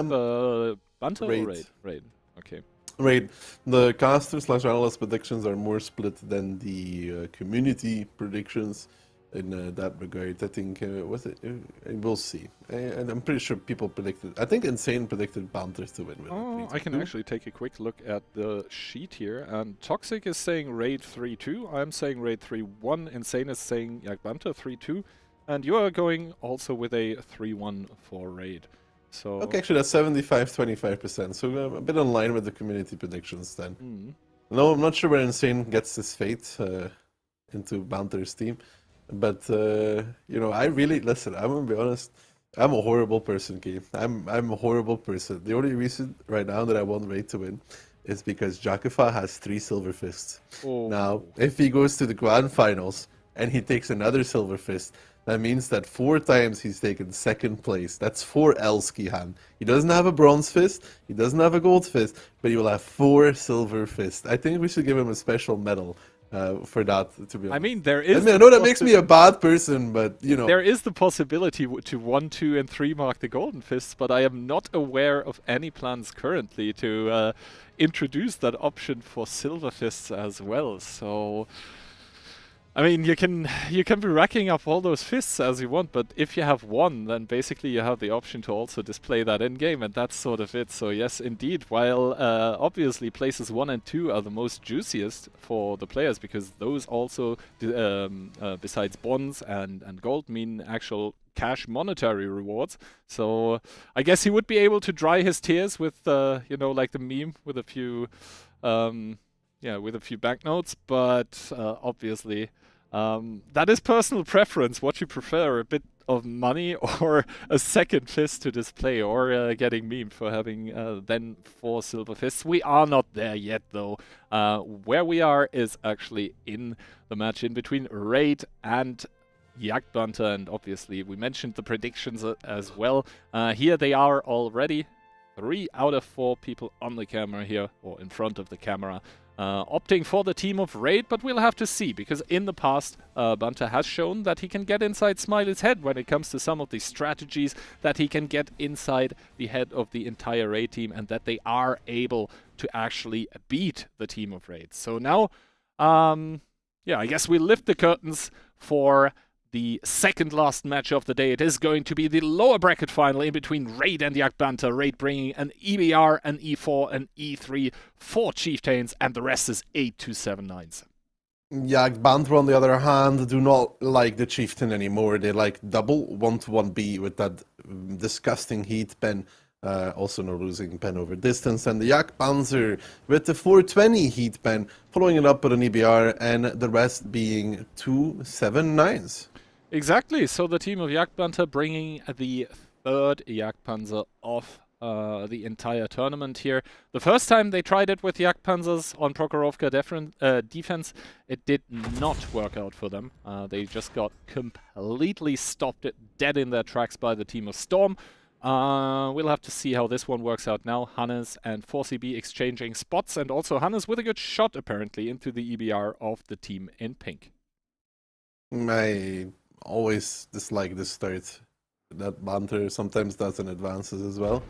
Banter or Raid. Raid? Raid. Okay. Right. The caster/analyst predictions are more split than the community predictions in that regard. I think, we'll see. And I'm pretty sure people predicted, I think Insane predicted Banter to win with Oh, I can actually take a quick look at the sheet here. And Toxic is saying Raid 3-2. I'm saying Raid 3-1. Insane is saying Yak Banter 3-2. And you are going also with a 3-1 for Raid. So Okay, actually that's 75-25%, so a bit in line with the community predictions then. No, I'm not sure where Insane gets his fate into Banter's team, but you know, I really listen. I'm gonna be honest. I'm a horrible person, Keith. I'm a horrible person. The only reason right now that I want Raid to win is because Jakifa has 3 silver fists. Oh. Now, if he goes to the grand finals and he takes another silver fist, that means that 4 times he's taken 2nd place. That's 4 L's, Kihan. He doesn't have a bronze fist, he doesn't have a gold fist, but he will have 4 silver fists. I think we should give him a special medal for that, to be honest. I mean, there is. I know that makes me a bad person, but you know. There is the possibility to 1, 2, and 3 mark the golden fists, but I am not aware of any plans currently to introduce that option for silver fists as well. So, I mean, you can be racking up all those fists as you want, but if you have 1, then basically you have the option to also display that in game, and that's sort of it. So yes, indeed, while obviously places 1 and 2 are the most juiciest for the players, because those also, besides bonds and gold, mean actual cash monetary rewards. So I guess he would be able to dry his tears with, you know, like the meme with a few, with a few banknotes, but obviously. That is personal preference, what you prefer, a bit of money or a 2nd fist to display, or getting memed for having then 4 silver fists. We are not there yet though. Where we are is actually in the match in between Raid and Yak Banter, and obviously we mentioned the predictions as well. Here they are already. 3 out of 4 people on the camera here, or in front of the camera, opting for the team of Raid, but we'll have to see, because in the past, Banter has shown that he can get inside Smiley's head when it comes to some of the strategies, that he can get inside the head of the entire Raid team, and that they are able to actually beat the team of Raid. So now, I guess we lift the curtains for the 2nd last match of the day. It is going to be the lower bracket final in between Raid and Yak Banter. Raid bringing an EBR, an E4, an E3, 4 Chieftains, and the rest is 8-2-7-9s. Yak Banter, on the other hand, do not like the Chieftain anymore. They like double 1-1B with that disgusting heat pen. Also no losing pen over distance, and the Yak Banter with the 420 heat pen, following it up with an EBR, and the rest being 2-7-9s. Exactly, so the team of Yak Banter bringing the 3rd Yak Panzer of the entire tournament here. The first time they tried it with Yak Panzers on Prokhorovka defense, it did not work out for them. They just got completely stopped dead in their tracks by the team of Storm. We'll have to see how this one works out now. Hannes and 4CB exchanging spots, and also Hannes with a good shot apparently into the EBR of the team in pink. I always dislike this start. That Banter sometimes does in advances as well.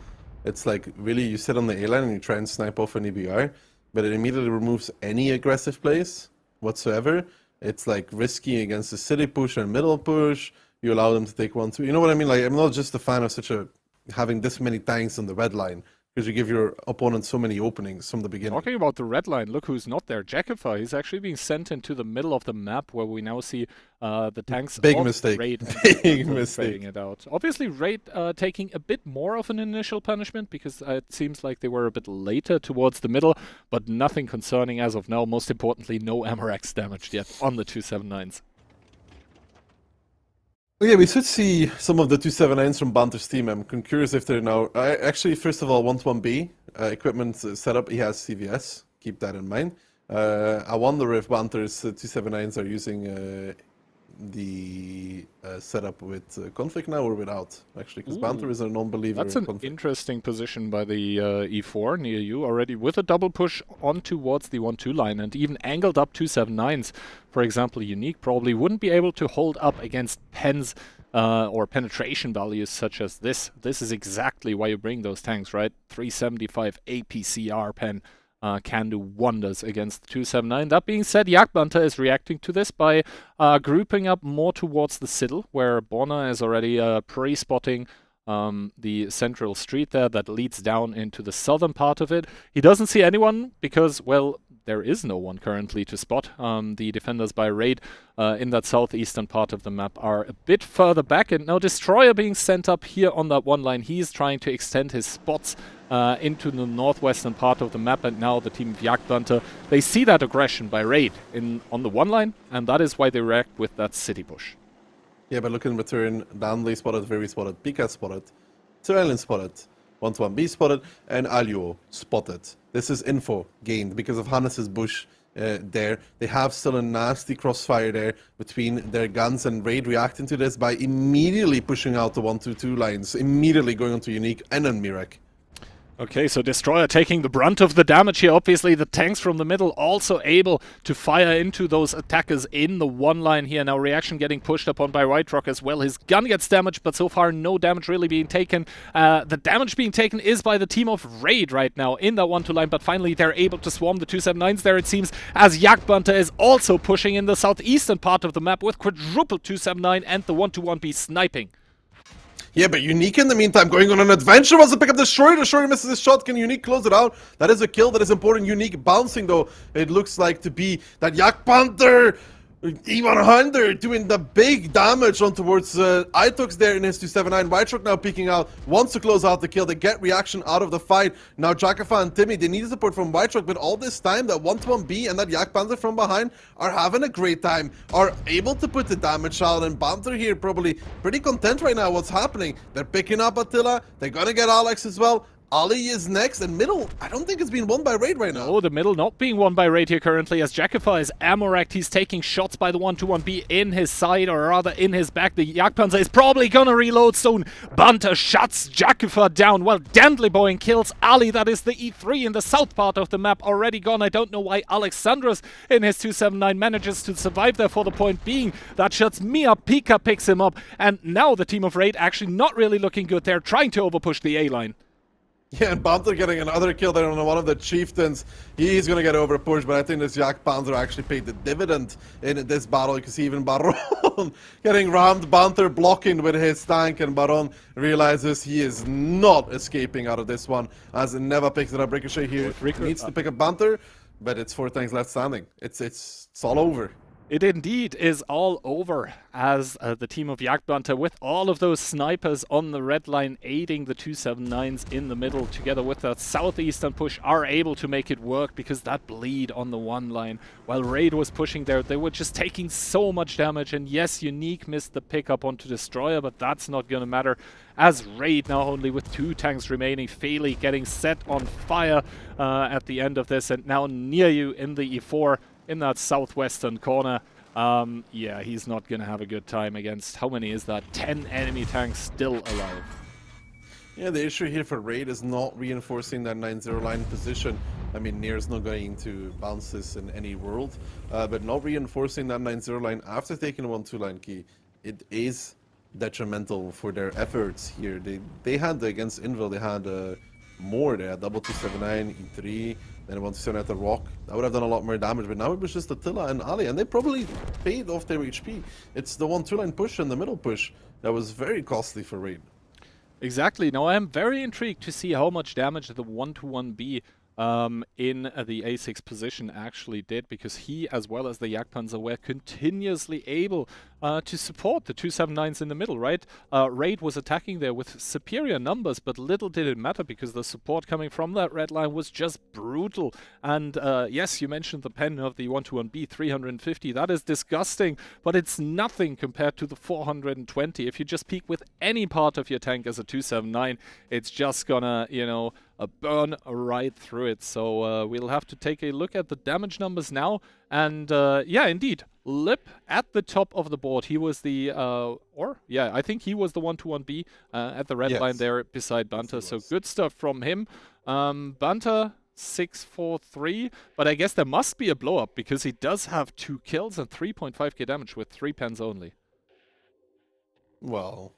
It's like, really, you sit on the A line and you try and snipe off an EBR, but it immediately removes any aggressive plays whatsoever. It's like risky against the city push and middle push. You allow them to take 1-2. You know what I mean? Like, I'm not just a fan of having this many tanks on the red line, because you give your opponent so many openings from the beginning. Talking about the red line, look who's not there. Jakifa, he's actually being sent into the middle of the map, where we now see the tanks Big of mistake. Raid Big mistake. trading it out. Obviously, Raid taking a bit more of an initial punishment, because it seems like they were a bit later towards the middle, but nothing concerning as of now. Most importantly, no Amarex damaged yet on the 279s. Well, yeah, we should see some of the 279s from Banter's team. I'm curious if they're now... actually, first of all, 121B equipment setup, he has CVS. Keep that in mind. I wonder if Banter's 279s are using the setup with config now or without, actually, because Banter is a non-believer That's in an config. interesting position by the E4 near you already, with a double push on towards the 1-2 line, and even angled up 279s. For example, Unique probably wouldn't be able to hold up against pens or penetration values such as this. This is exactly why you bring those tanks, right? 375 APCR pen can do wonders against the 279. That being said, Yak Banter is reacting to this by grouping up more towards the Citadel, where Bonner is already pre-spotting the central street there that leads down into the southern part of it. He doesn't see anyone because, well, there is no one currently to spot. The defenders by Raid in that southeastern part of the map are a bit further back, and now Destroyer being sent up here on that one line. He's trying to extend his spots into the northwestern part of the map, and now the team of Yak Banter, they see that aggression by Raid on the one line, and that is why they react with that city push. Yeah, but look in return, Danley spotted, Very spotted, Pika spotted, Tyrion spotted, 121B spotted, and Alio spotted. This is info gained because of Hannes's bush there. They have still a nasty crossfire there between their guns, and Raid reacting to this by immediately pushing out the 1-2-2 lines, immediately going onto Unique and then Mirek. Okay, so Destroyer taking the brunt of the damage here. Obviously, the tanks from the middle also able to fire into those attackers in the one line here. Now, Reaction getting pushed upon by White Rock as well. His gun gets damaged, but so far no damage really being taken. The damage being taken is by the team of Raid right now in that 1-2 line, but finally they're able to swarm the 279s there, it seems, as Yak Banter is also pushing in the southeastern part of the map with quadruple 279 and the 1-2-1B sniping. Yeah, but Unique in the meantime going on an adventure wants to pick up Destroyer. Destroyer misses his shot. Can Unique close it out? That is a kill. That is important. Unique bouncing though. It looks like to be that Yak Banter E100 doing the big damage on towards Itox there in his 279. White Rock now peeking out, wants to close out the kill. They get Reaction out of the fight. Now Jakafa and Timmy, they need support from White Rock, but all this time that 1-1B and that Yak Banter from behind are having a great time, are able to put the damage out, and Banter here probably pretty content right now what's happening. They're picking up Attila, they're gonna get Alex as well. Ali is next, and middle, I don't think it's being won by Raid right now. Oh, the middle not being won by Raid here currently, as Jakafa is ammo-wrecked. He's taking shots by the 1-2-1B in his side, or rather in his back. The Yak Banter is probably gonna reload soon. Banter shuts Jakafa down, while Dandliboy kills Ali. That is the E3 in the south part of the map, already gone. I don't know why Alexandros in his 279 manages to survive there, for the point being that shuts me up. Pika picks him up, and now the team of Raid actually not really looking good. They're trying to overpush the A-line. Yeah, and Banter getting another kill there on one of the chieftains. He's gonna get over pushed, but I think this Yak Banter actually paid the dividend in this battle. You can see even Baron getting rammed, Banter blocking with his tank, and Baron realizes he is not escaping out of this one, as it never picks it up. Ricochet here needs to pick up Banter, but it's 4 tanks left standing. It's all over. It indeed is all over, as the team of Yak Banter, with all of those snipers on the red line aiding the 279s in the middle, together with that southeastern push, are able to make it work, because that bleed on the one line, while Raid was pushing there, they were just taking so much damage. And yes, Unique missed the pickup onto Destroyer, but that's not gonna matter, as Raid now only with 2 tanks remaining. Feely getting set on fire at the end of this, and now near you in the E4 in that southwestern corner. Yeah, he's not going to have a good time against, how many is that? 10 enemy tanks still alive. Yeah, the issue here for Raid is not reinforcing that 9-0 line position. I mean, Nier's not going to bounce this in any world, but not reinforcing that 9-0 line after taking a 1-2 line key, it is detrimental for their efforts here. They had against Invil, they had more. They had double 279, E3, then 127 at the Rock. That would have done a lot more damage, but now it was just Attila and Ali, and they probably paid off their HP. It's the 1-2 line push and the middle push that was very costly for Raid. Exactly. Now I am very intrigued to see how much damage the 1-2-1B in the A6 position actually did, because he, as well as the Yak Banter, were continuously able to support the 279s in the middle, right? Raid was attacking there with superior numbers, but little did it matter because the support coming from that red line was just brutal. And yes, you mentioned the pen of the 121B, 350. That is disgusting, but it's nothing compared to the 420. If you just peek with any part of your tank as a 279, it's just gonna, you know, burn right through it. So we'll have to take a look at the damage numbers now. And yeah, indeed, Lip at the top of the board. He was the, I think he was the 121B at the red line there beside Banter. So good stuff from him. Banter 643, but I guess there must be a blow up because he does have 2 kills and 3.5k damage with 3 pens only. Well,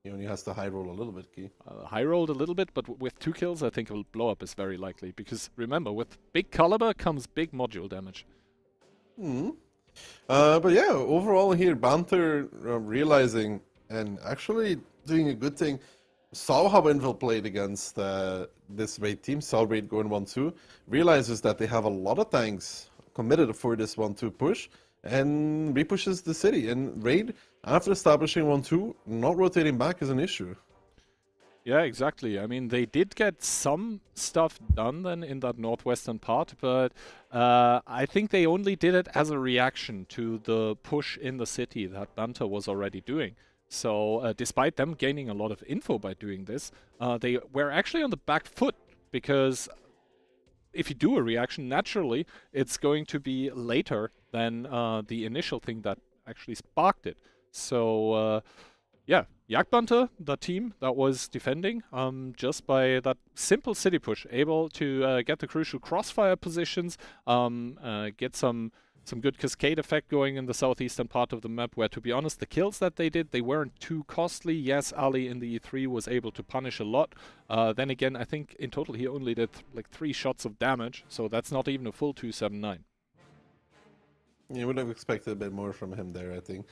he only has to high roll a little bit, Key. High rolled a little bit, but with 2 kills, I think a blow up is very likely. Because remember, with big caliber comes big module damage. But yeah, overall here, Banter realizing and actually doing a good thing. Saw how Invil played against this Raid team, saw Raid going 1-2, realizes that they have a lot of tanks committed for this 1-2 push, and repushes the city. And Raid, after establishing 1-2, not rotating back is an issue. Yeah, exactly. I mean, they did get some stuff done then in that northwestern part, but I think they only did it as a reaction to the push in the city that Banter was already doing. So despite them gaining a lot of info by doing this, they were actually on the back foot, because if you do a reaction, naturally, it's going to be later than the initial thing that actually sparked it. So yeah, Yak Banter, the team that was defending, just by that simple city push, able to get the crucial crossfire positions, get some good cascade effect going in the southeastern part of the map, where, to be honest, the kills that they did, they weren't too costly. Yes, Ali in the E3 was able to punish a lot. Then again, I think in total he only did like 3 shots of damage, so that's not even a full 279. You would have expected a bit more from him there, I think.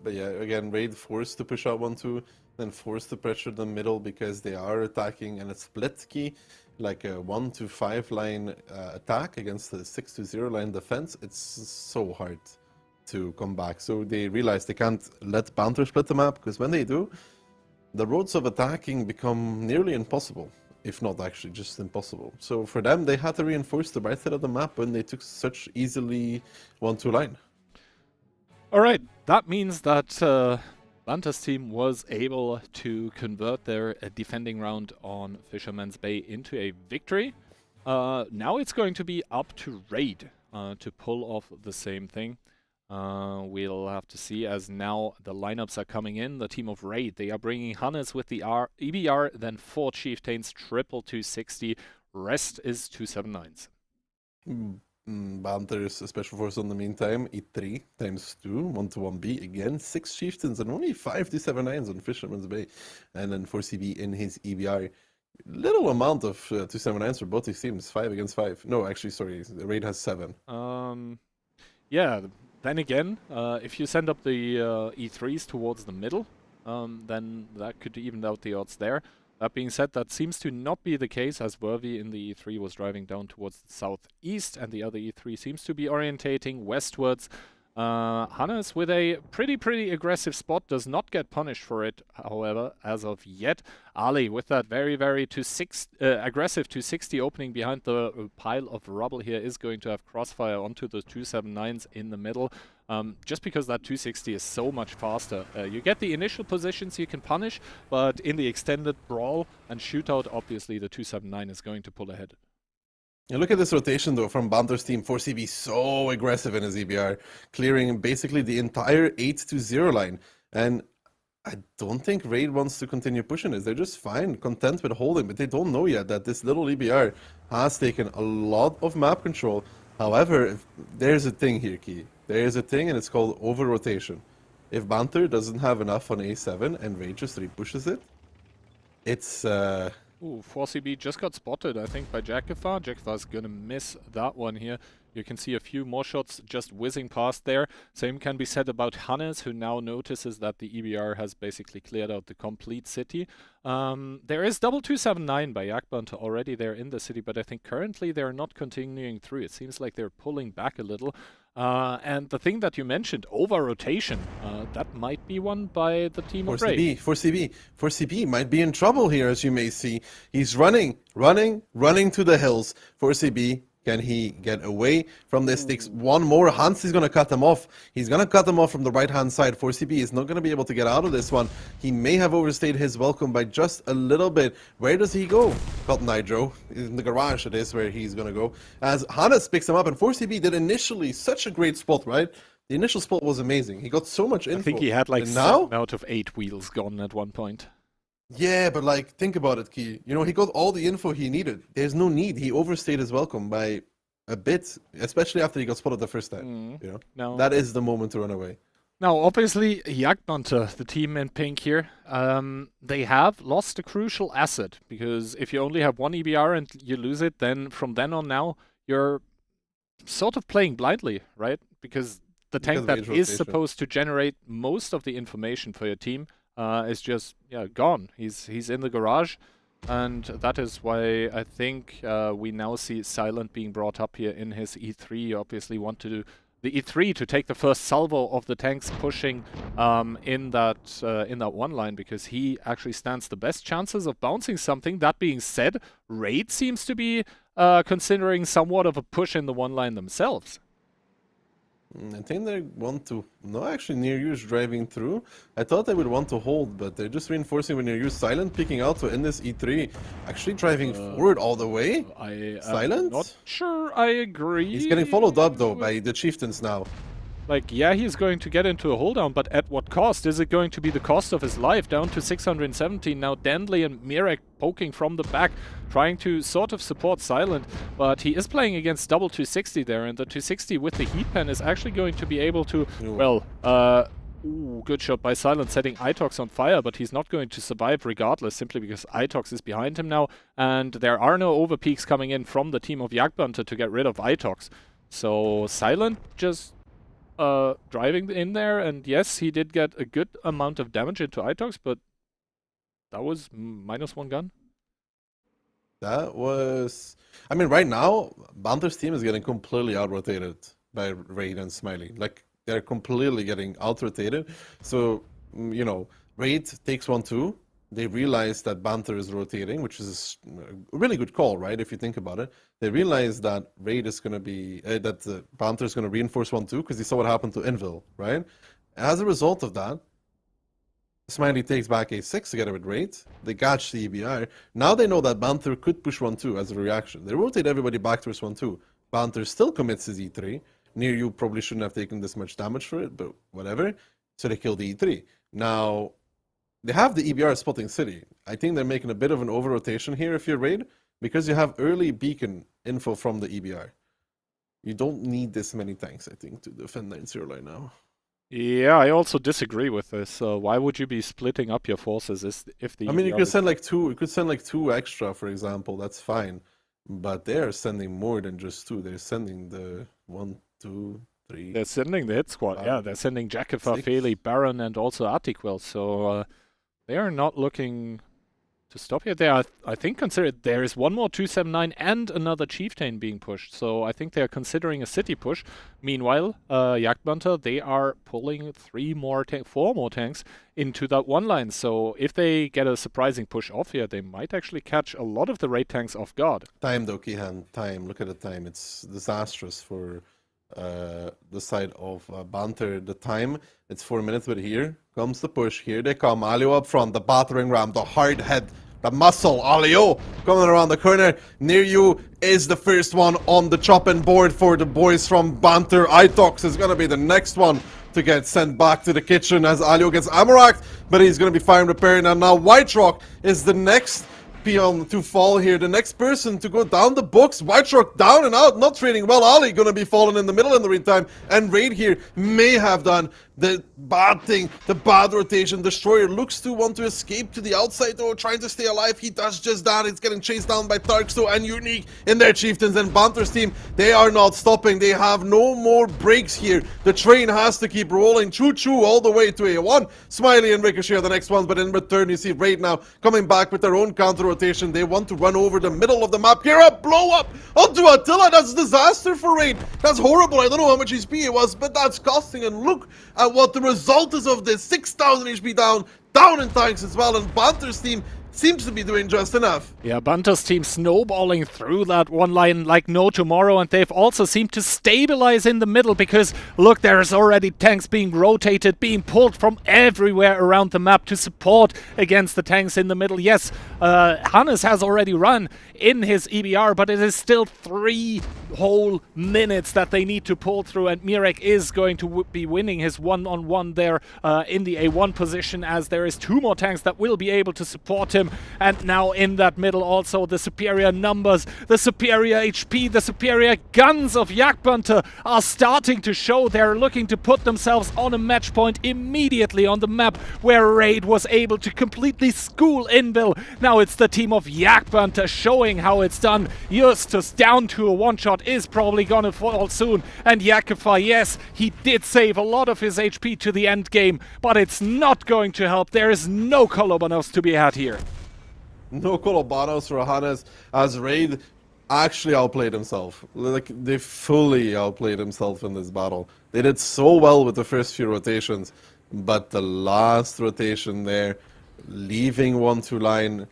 But yeah, again, Raid forced to push out 1-2, then forced to pressure the middle because they are attacking, and a split key, like a 1-5 line attack against the 6-0 line defense. It's so hard to come back. So they realize they can't let Banter split the map, because when they do, the roads of attacking become nearly impossible, if not actually just impossible. So for them, they had to reinforce the right side of the map when they took such easily 1-2 line. Alright, that means that Banter's team was able to convert their defending round on Fisherman's Bay into a victory. Now it's going to be up to Raid to pull off the same thing. We'll have to see, as now the lineups are coming in. The team of Raid, they are bringing Hannes with the EBR, then 4 Chieftains, triple 260, rest is 279s. Banter's special force in the meantime, E3 times 2, 1-1B again, 6 Chieftains and only 5 279s on Fisherman's Bay, and then 4CB in his EBR. Little amount of 279s for both these teams, 5 against 5. No, actually, sorry, the Raid has 7. Yeah, then again, if you send up the E3s towards the middle, then that could even out the odds there. That being said, that seems to not be the case, as Worthy in the E3 was driving down towards the southeast, and the other E3 seems to be orientating westwards. Hannes with a pretty aggressive spot, does not get punished for it, however, as of yet. Ali with that very aggressive 260 opening behind the pile of rubble here is going to have crossfire onto the 279s in the middle. Just because that 260 is so much faster. You get the initial positions you can punish, but in the extended brawl and shootout, obviously the 279 is going to pull ahead. And look at this rotation though from Banter's team. 4CB so aggressive in his EBR, clearing basically the entire 8-0 line. And I don't think Raid wants to continue pushing this. They're just fine, content with holding, but they don't know yet that this little EBR has taken a lot of map control. However, there's a thing here, Key. There's a thing, and it's called over-rotation. If Banter doesn't have enough on A7 and Raid just repushes it, it's... Ooh, 4CB just got spotted, I think, by Jackifar. Jakifar's gonna miss that one here. You can see a few more shots just whizzing past there. Same can be said about Hannes, who now notices that the EBR has basically cleared out the complete city. There is double 279 by Yak Banter already there in the city, but I think currently they're not continuing through. It seems like they're pulling back a little. And the thing that you mentioned, over-rotation, that might be one by the team of Raid. For CB might be in trouble here, as you may see. He's running to the hills. For CB, can he get away from this? Takes one more. Hans is going to cut him off. He's going to cut him off from the right-hand side. For CB is not going to be able to get out of this one. He may have overstayed his welcome by just a little bit. Where does he go? Got Nitro. In the garage it is where he's going to go. As Hannes picks him up, and 4CB did initially such a great spot, right? The initial spot was amazing. He got so much info. I think he had like 7 out of 8 wheels gone at one point. Yeah, but like, think about it, Key. You know, he got all the info he needed. There's no need. He overstayed his welcome by a bit, especially after he got spotted the first time. You know, No. that is the moment to run away. Now, obviously, Yak Banter, the team in pink here, they have lost a crucial asset, because if you only have one EBR and you lose it, then from then on now, you're sort of playing blindly, right? Because the tank that is supposed to generate most of the information for your team is just gone. He's in the garage, and that is why I think we now see Silent being brought up here in his E3. You obviously want to do the E3 to take the first salvo of the tanks pushing in that one line, because he actually stands the best chances of bouncing something. That being said, Raid seems to be considering somewhat of a push in the one line themselves. I think they want to... No, actually, Near You's driving through. I thought they would want to hold, but they're just reinforcing with Near You. Silent picking out to end this E3. Actually driving forward all the way. Silent? Not sure I agree. He's getting followed up, though, by the Chieftains now. Like, yeah, he's going to get into a hold down, but at what cost? Is it going to be the cost of his life? Down to 617. Now Dandley and Mirek poking from the back, trying to sort of support Silent, but he is playing against double 260 there, and the 260 with the heat pen is actually going to be able to, good shot by Silent, setting Itox on fire, but he's not going to survive regardless, simply because Itox is behind him now, and there are no overpeaks coming in from the team of Yak Banter to get rid of Itox. So Silent just driving in there, and yes, he did get a good amount of damage into Itox, but that was -1 gun. That was... I mean, right now, Banter's team is getting completely out-rotated by Raid and Smiley. Like, they're completely getting out-rotated. So, you know, Raid takes 1-2. They realize that Banter is rotating, which is a really good call, right? If you think about it. They realize that Raid is going to be... that Banter is going to reinforce 1-2, because they saw what happened to Invil, right? As a result of that, Smiley takes back A6 together with Raid. They catch the EBR. Now they know that Banter could push 1-2 as a reaction. They rotate everybody back towards 1-2. Banter still commits his E3. Near You probably shouldn't have taken this much damage for it, but whatever. So they kill the E3. Now, they have the EBR spotting city. I think they're making a bit of an over-rotation here if you're Raid, because you have early beacon info from the EBR. You don't need this many tanks, I think, to defend 9-0 right now. Yeah, I also disagree with this. Why would you be splitting up your forces if the... I mean, you could send like two. You could send like 2 extra, for example. That's fine. But they're sending more than just 2. They're sending the 1, 2, 3. They're sending the hit squad. Yeah, they're sending Jakifa, Feli, Baron, and also Artiquel. So they are not looking to stop here. They are, I think, considered. There is one more 279 and another Chieftain being pushed. So I think they are considering a city push. Meanwhile, Yak Banter, they are pulling 4 more tanks into that one line. So if they get a surprising push off here, they might actually catch a lot of the raid tanks off guard. Time though, Kihan. Time. Look at the time. It's disastrous for the side of Banter. The time, it's 4 minutes, but here comes the push. Here they come. Alio up front, the battering ram, the hard head, the muscle. Alio coming around the corner. Near You is the first one on the chopping board for the boys from Banter. Itox is going to be the next one to get sent back to the kitchen as Alio gets Amorak, but he's going to be fine repairing. And now White Rock is the next peon to fall here. The next person to go down the box. White Shark down and out, not trading well. Ali gonna be falling in the middle in the meantime. And Raid here may have done the bad thing, the bad rotation. Destroyer looks to want to escape to the outside though, trying to stay alive. He does just that. It's getting chased down by Tarksto and Unique in their Chieftains. And Banter's team, they are not stopping. They have no more breaks here. The train has to keep rolling. Choo-choo all the way to A1. Smiley and Ricochet are the next ones, but in return you see Raid now coming back with their own counter rotation. They want to run over the middle of the map here. A blow up onto Attila. That's disaster for Raid. That's horrible. I don't know how much HP it was, but that's costing. And look at what the result is of this. 6,000 HP down in tanks as well. And Banter's team seems to be doing just enough. Yeah, Banter's team snowballing through that one line like no tomorrow, and they've also seemed to stabilize in the middle because, look, there's already tanks being rotated, being pulled from everywhere around the map to support against the tanks in the middle. Yes, Hannes has already run in his EBR, but it is still 3 whole minutes that they need to pull through, and Mirek is going to be winning his one-on-one there in the A1 position, as there is 2 more tanks that will be able to support him. And now in that middle also the superior numbers, the superior HP, the superior guns of Yak Banter are starting to show. They're looking to put themselves on a match point immediately on the map where Raid was able to completely school Invil. Now it's the team of Yak Banter showing how it's done. Justus down to a one-shot is probably gonna fall soon. And Yakify, yes, he did save a lot of his HP to the end game, but it's not going to help. There is no Kolobanovs to be had here. No Kolobanos for Hannes, as Raid actually outplayed himself. Like, they fully outplayed himself in this battle. They did so well with the first few rotations, but the last rotation there, leaving 1-2 line,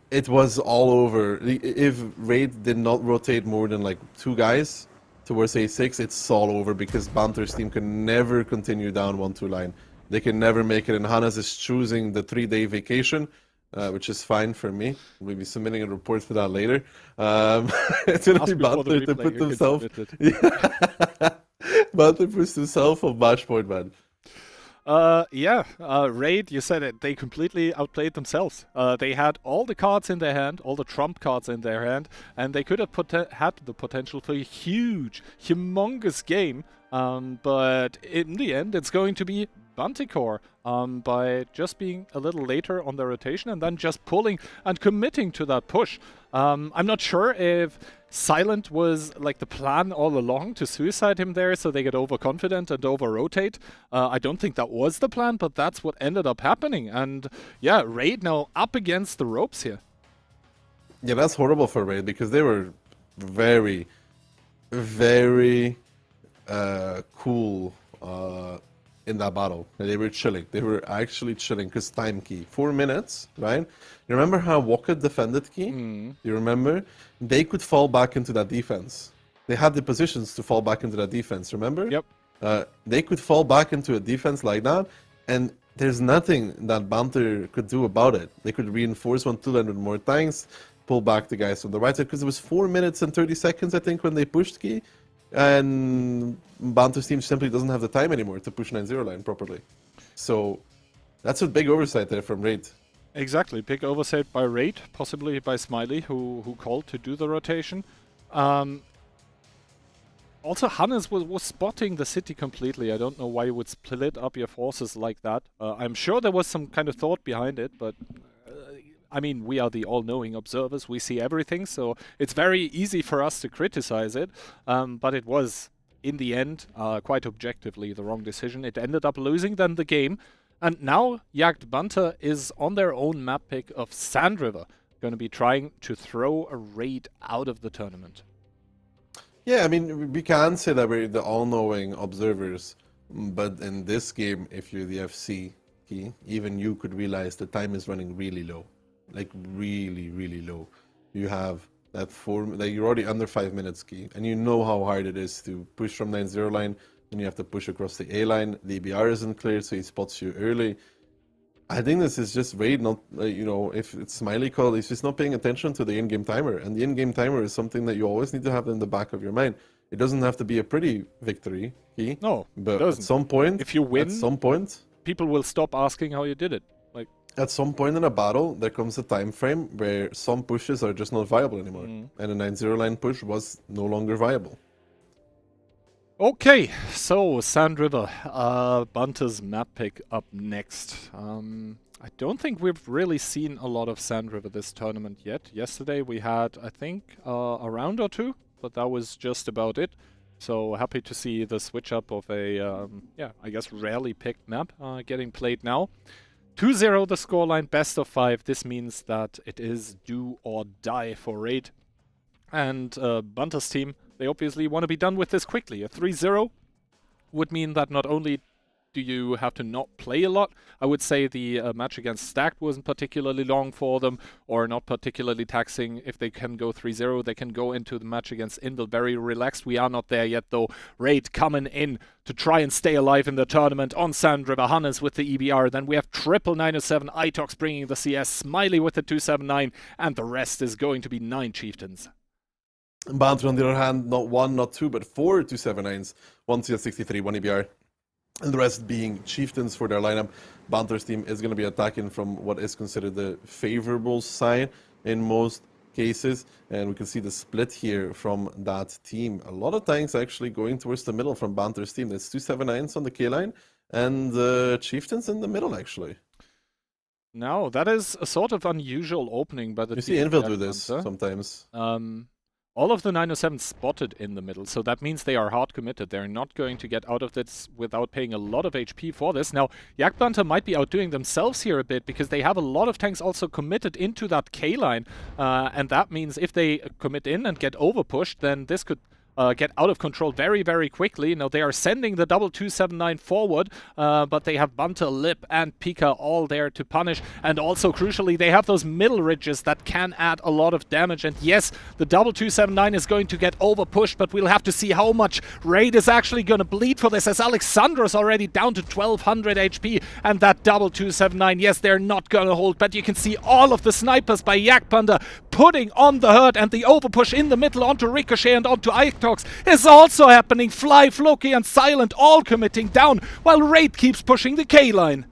it was all over. If Raid did not rotate more than like 2 guys towards A6, it's all over because Banter's team can never continue down 1-2 line. They can never make it, and Hannes is choosing the 3-day vacation, which is fine for me. We'll be submitting a report for that later. It's going to be Banter to put himself... Banter puts himself on match point, man. Raid, you said it, they completely outplayed themselves. They had all the cards in their hand, all the trump cards in their hand, and they could have had the potential for a huge, humongous game, but in the end it's going to be Banticore by just being a little later on the rotation and then just pulling and committing to that push. I'm not sure if Silent was like the plan all along to suicide him there so they get overconfident and over-rotate. I don't think that was the plan, but that's what ended up happening. And yeah, Raid now up against the ropes here. Yeah, that's horrible for Raid because they were very, very cool in that battle. They were chilling. They were actually chilling because time key. 4 minutes, right? You remember how Waka defended key? You remember? They could fall back into that defense. They had the positions to fall back into that defense, remember? Yep. They could fall back into a defense like that, and there's nothing that Banter could do about it. They could reinforce 1-2 line with more tanks, pull back the guys from the right side, because it was 4 minutes and 30 seconds, I think, when they pushed key. And Banter's team simply doesn't have the time anymore to push 9-0 line properly. So that's a big oversight there from Raid. Exactly, big oversight by Raid, possibly by Smiley, who called to do the rotation. Also, Hannes was spotting the city completely. I don't know why you would split up your forces like that. I'm sure there was some kind of thought behind it, but I mean, we are the all-knowing observers. We see everything, so it's very easy for us to criticize it. But it was, in the end, quite objectively the wrong decision. It ended up losing then the game. And now Yak Banter is on their own map pick of Sand River, going to be trying to throw a Raid out of the tournament. Yeah, I mean, we can say that we're the all-knowing observers, but in this game, if you're the FC key, even you could realize the time is running really low. Like really, really low. You have that you're already under 5 minutes key, and you know how hard it is to push from 9-0 line, and you have to push across the A line. The EBR isn't clear, so he spots you early. I think this is just Raid, not, if it's Smiley call, he's just not paying attention to the in-game timer, and the in-game timer is something that you always need to have in the back of your mind. It doesn't have to be a pretty victory key. No, but it doesn't. At some point, if you win, at some point, people will stop asking how you did it. Like, At some point in a battle, there comes a time frame where some pushes are just not viable anymore. And a 9-0 line push was no longer viable. Okay, so Sand River, Banter's map pick up next. I don't think we've really seen a lot of Sand River this tournament yet. Yesterday we had, I think, a round or two, but that was just about it. So happy to see the switch up of a, yeah, I guess rarely picked map getting played now. 2-0 the scoreline, best of 5. This means that it is do or die for Raid. And Banter's team, they obviously want to be done with this quickly. A 3-0 would mean that not only do you have to not play a lot, I would say the match against Stacked wasn't particularly long for them, or not particularly taxing. If they can go 3-0, they can go into the match against Indel very relaxed. We are not there yet though. Raid coming in to try and stay alive in the tournament on Sand River. Hannes with the EBR. Then we have triple 907, Itox bringing the CS, Smiley with the 279, and the rest is going to be 9 Chieftains. Banter, on the other hand, not 1, not 2, but 4 279s, 1 CS63, 1 EBR, and the rest being Chieftains for their lineup. Banter's team is going to be attacking from what is considered the favorable side in most cases, and we can see the split here from that team. A lot of tanks actually going towards the middle from Banter's team. There's 279s on the K line, and Chieftains in the middle actually. Now, that is a sort of unusual opening by the You team. see Infield do this sometimes. All of the 907 spotted in the middle, so that means they are hard committed. They're not going to get out of this without paying a lot of HP for this. Now, Yak Banter might be outdoing themselves here a bit because they have a lot of tanks also committed into that K line, and that means if they commit in and get overpushed, then this could get out of control very, very quickly. Now, they are sending the double 279 forward, but they have Banter, Lip, and Pika all there to punish. And also, crucially, they have those middle ridges that can add a lot of damage. And yes, the double 279 is going to get over pushed, but we'll have to see how much Raid is actually going to bleed for this, as Alexandra's already down to 1200 HP. And that double 279, yes, they're not going to hold, but you can see all of the snipers by Yak Banter putting on the hurt, and the overpush in the middle onto Ricochet and onto Itox is also happening. Fly, Floki, and Silent all committing down, while Raid keeps pushing the K line.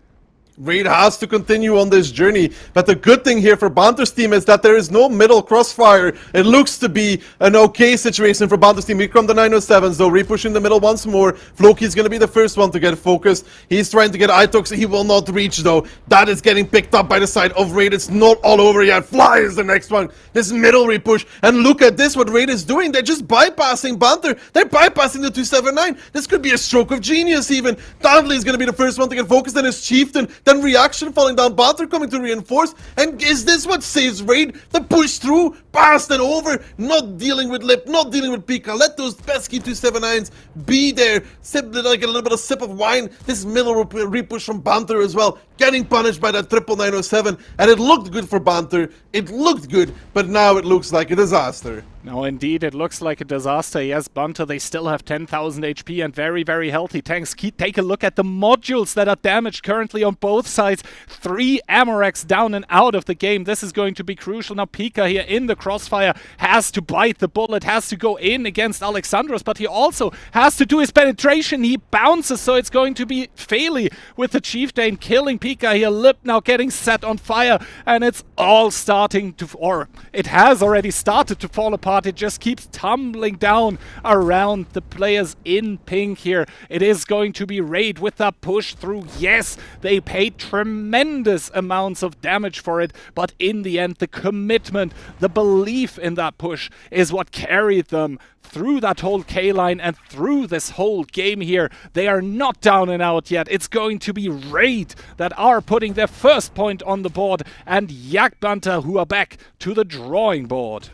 Raid has to continue on this journey, but the good thing here for Banter's team is that there is no middle crossfire. It looks to be an okay situation for Banter's team. Here come the 907s though, repushing the middle once more. Floki's gonna be the first one to get focused. He's trying to get Itox, he will not reach though. That is getting picked up by the side of Raid. It's not all over yet. Fly is the next one. This middle repush, and look at this, what Raid is doing. They're just bypassing Banter. They're bypassing the 279. This could be a stroke of genius even. Dudley is gonna be the first one to get focused, and his Chieftain. Then reaction falling down, Banter coming to reinforce, and is this what saves Raid? The push through, past and over, not dealing with Lip, not dealing with Pika. Let those pesky 279s be there, sip like a little bit of sip of wine. This middle repush from Banter as well, getting punished by that triple 907, and it looked good for Banter. It looked good, but now it looks like a disaster. No, indeed, it looks like a disaster. Yes, Banter, they still have 10,000 HP and very, very healthy tanks. Take a look at the modules that are damaged currently on both sides. 3 Amaraks down and out of the game. This is going to be crucial. Now, Pika here in the crossfire has to bite the bullet, has to go in against Alexandros, but he also has to do his penetration. He bounces, so it's going to be Feli with the Chieftain killing Pika here. Lip now getting set on fire, and it's all starting to, or it has already started to fall apart. It just keeps tumbling down around the players in pink here. It is going to be Raid with that push through. Yes, they paid tremendous amounts of damage for it, but in the end, the commitment, the belief in that push is what carried them through that whole K-line and through this whole game here. They are not down and out yet. It's going to be Raid that are putting their first point on the board, and Yak Banter who are back to the drawing board.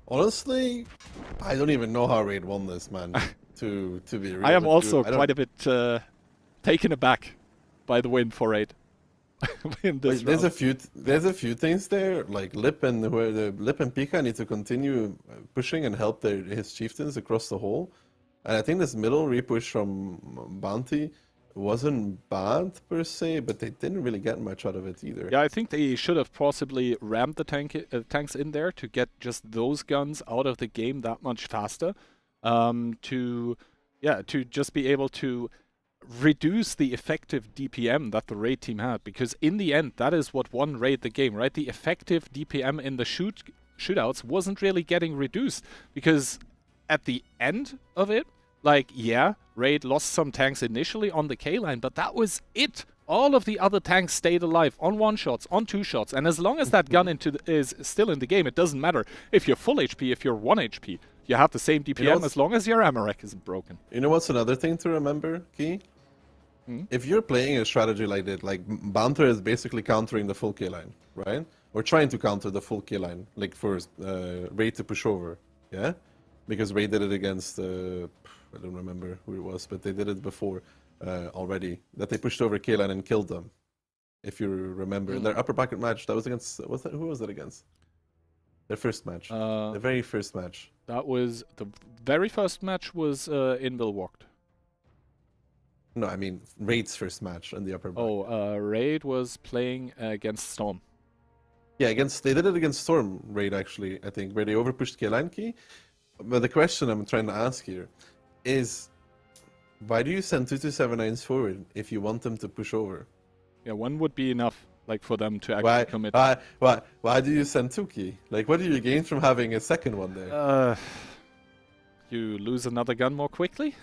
Honestly, I don't even know how Raid won this, man. to be real. I am also quite a bit taken aback by the win for Raid. There's a few things there, like Lip and Pika need to continue pushing and help his chieftains across the hole. And I think this middle repush from Bounty wasn't bad per se, but they didn't really get much out of it either. Yeah, I think they should have possibly rammed the tanks in there to get just those guns out of the game that much faster. To just be able to reduce the effective DPM that the Raid team had, because in the end, that is what won Raid the game, right? The effective DPM in the shootouts wasn't really getting reduced, because at the end of it, like, yeah, Raid lost some tanks initially on the K-line, but that was it. All of the other tanks stayed alive on 1-shots, on 2-shots, and as long as that gun is still in the game, it doesn't matter if you're full HP, if you're 1 HP. You have the same DPM as long as your ammo rack isn't broken. You know what's another thing to remember, Key? If you're playing a strategy like that, like Banter is basically countering the full K line, right? Or trying to counter the full K line, like first Raid to push over, yeah? Because Raid did it against, I don't remember who it was, but they did it before already. That they pushed over K line and killed them. If you remember, in their upper bracket match, that was against, who was that against? Their first match, the very first match. That was, the very first match was in Milwaukee. No, I mean Raid's first match in the upper bracket. Oh, Raid was playing against Storm. Yeah, they did it against Storm, Raid, actually, I think, where they overpushed K-Line Key. But the question I'm trying to ask here is, why do you send 2279s forward if you want them to push over? Yeah, one would be enough, like, for them to actually commit. Why do you send 2 Key? Like, what do you gain from having a second one there? You lose another gun more quickly?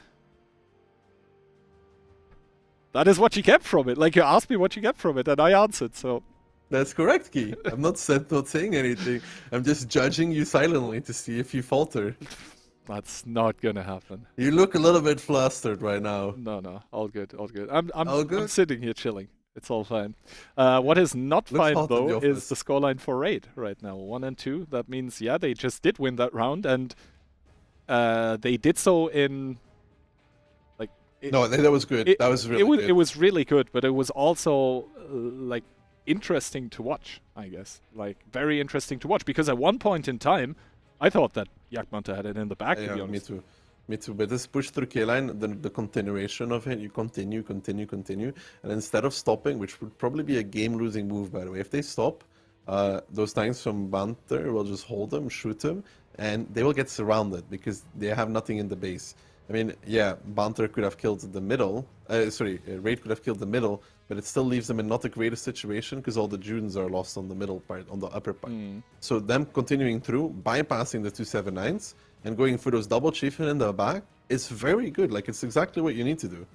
That is what you get from it. Like, you asked me what you get from it, and I answered, so... That's correct, Key. I'm not saying anything. I'm just judging you silently to see if you falter. That's not gonna happen. You look a little bit flustered right now. No. All good. All good? I'm sitting here chilling. It's all fine. What is not fine, though, is the scoreline for Raid right now. 1 and 2. That means, yeah, they just did win that round, and they did so in... that was good. That was really good. It was really good, but it was also, like, interesting to watch, I guess. Like, very interesting to watch, because at one point in time, I thought that Yak Banter had it in the back, to be honest. Me too. But this push through K-line, the continuation of it, you continue, and instead of stopping, which would probably be a game-losing move, by the way, if they stop, those tanks from Banter will just hold them, shoot them, and they will get surrounded, because they have nothing in the base. I mean, yeah, Banter could have killed the middle. Raid could have killed the middle, but it still leaves them in not the greatest situation because all the Junes are lost on the middle part, on the upper part. So them continuing through, bypassing the 279s, and going for those double chieftain in the back is very good. Like, it's exactly what you need to do.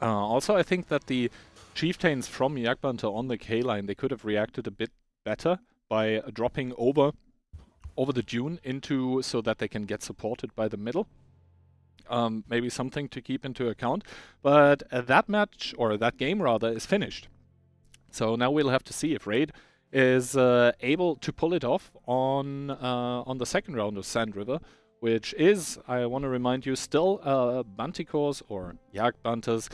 Also, I think that the chieftains from Yak Banter on the K-line, they could have reacted a bit better by dropping over the Dune into so that they can get supported by the middle. Maybe something to keep into account. But that match, or that game rather, is finished. So now we'll have to see if Raid is able to pull it off on the second round of Sand River, which is, I want to remind you, still Banticore's or Yak Banter's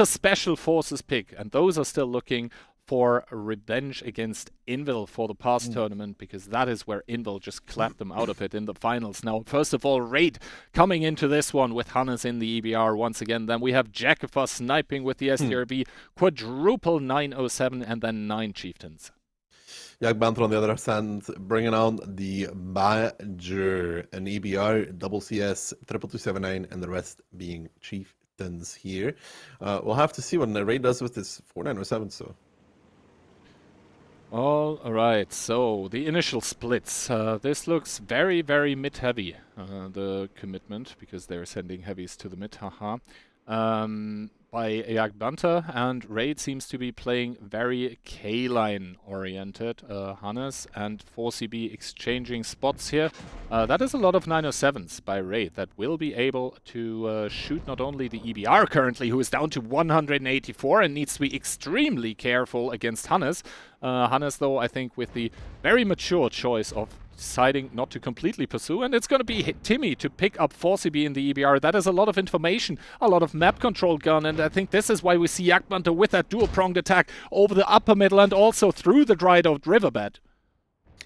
Special Forces pick. And those are still looking for revenge against Invil for the past tournament, because that is where Invil just clapped them out of it in the finals. Now, first of all, Raid coming into this one with Hannes in the EBR once again. Then we have Jackafa sniping with the STRB, quadruple 907, and then 9 chieftains. Yak Banter on the other hand, bringing on the Badger, an EBR, double CS, 2279, and the rest being chieftains here. We'll have to see what Raid does with this 4907, so... All right, so the initial splits. This looks very, very mid-heavy, the commitment, because they're sending heavies to the mid, haha. By Yak Banter, and Raid seems to be playing very K-line oriented. Hannes and 4CB exchanging spots here. That is a lot of 907s by Raid that will be able to shoot not only the EBR currently, who is down to 184 and needs to be extremely careful against Hannes. Hannes, though, I think with the very mature choice of deciding not to completely pursue, and it's going to be Timmy to pick up 4CB in the EBR. That is a lot of information, a lot of map control gun, and I think this is why we see Yak Banter with that dual-pronged attack over the upper middle and also through the dried-out riverbed.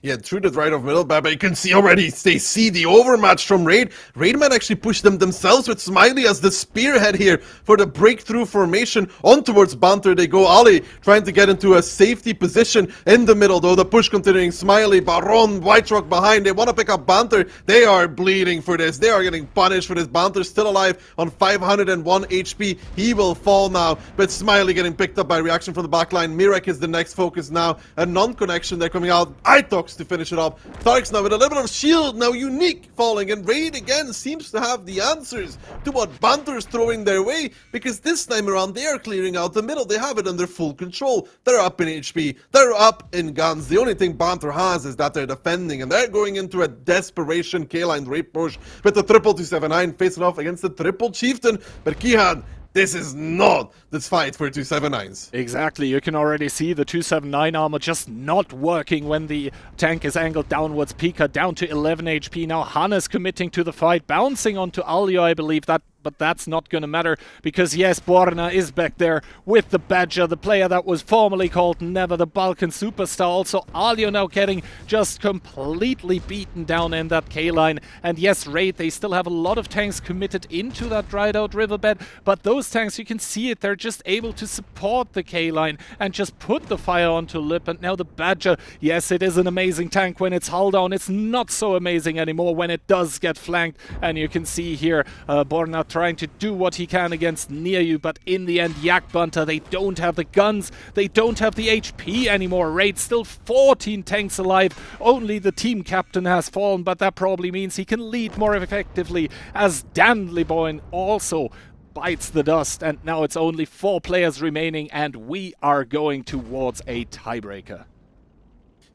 Yeah, through the right of middle, but you can see already, they see the overmatch from Raid. Raid might actually push them themselves with Smiley as the spearhead here for the breakthrough formation. On towards Banter they go. Ali trying to get into a safety position in the middle, though the push continuing. Smiley, Baron, White Rock behind. They want to pick up Banter. They are bleeding for this. They are getting punished for this. Banter still alive on 501 HP. He will fall now, but Smiley getting picked up by reaction from the backline. Mirek is the next focus now. A non-connection, they're coming out. Itox to finish it up. Tarks now with a little bit of shield, now Unique falling, and Raid again seems to have the answers to what Banter's throwing their way, because this time around they are clearing out the middle. They have it under full control. They're up in HP, they're up in guns. The only thing Banter has is that they're defending, and they're going into a desperation K-line raid push with the triple 279 facing off against the triple chieftain. But Kihan, this is not this fight for 279s. Exactly, you can already see the 279 armor just not working when the tank is angled downwards. Pika down to 11 HP. Now Hannes committing to the fight, bouncing onto Alio, I believe that. But that's not going to matter, because yes, Borna is back there with the Badger, the player that was formerly called Never, the Balkan superstar. Also, Alio now getting just completely beaten down in that K-line. And yes, Raid, they still have a lot of tanks committed into that dried out riverbed, but those tanks, you can see it, they're just able to support the K-line and just put the fire onto Lip. And now the Badger, yes, it is an amazing tank when it's hull down. It's not so amazing anymore when it does get flanked. And you can see here, Borna trying to do what he can against Nearyu, but in the end, Yak Banter, they don't have the guns, they don't have the HP anymore. Raid still 14 tanks alive, only the team captain has fallen, but that probably means he can lead more effectively, as Danleyboyne also bites the dust, and now it's only 4 players remaining, and we are going towards a tiebreaker.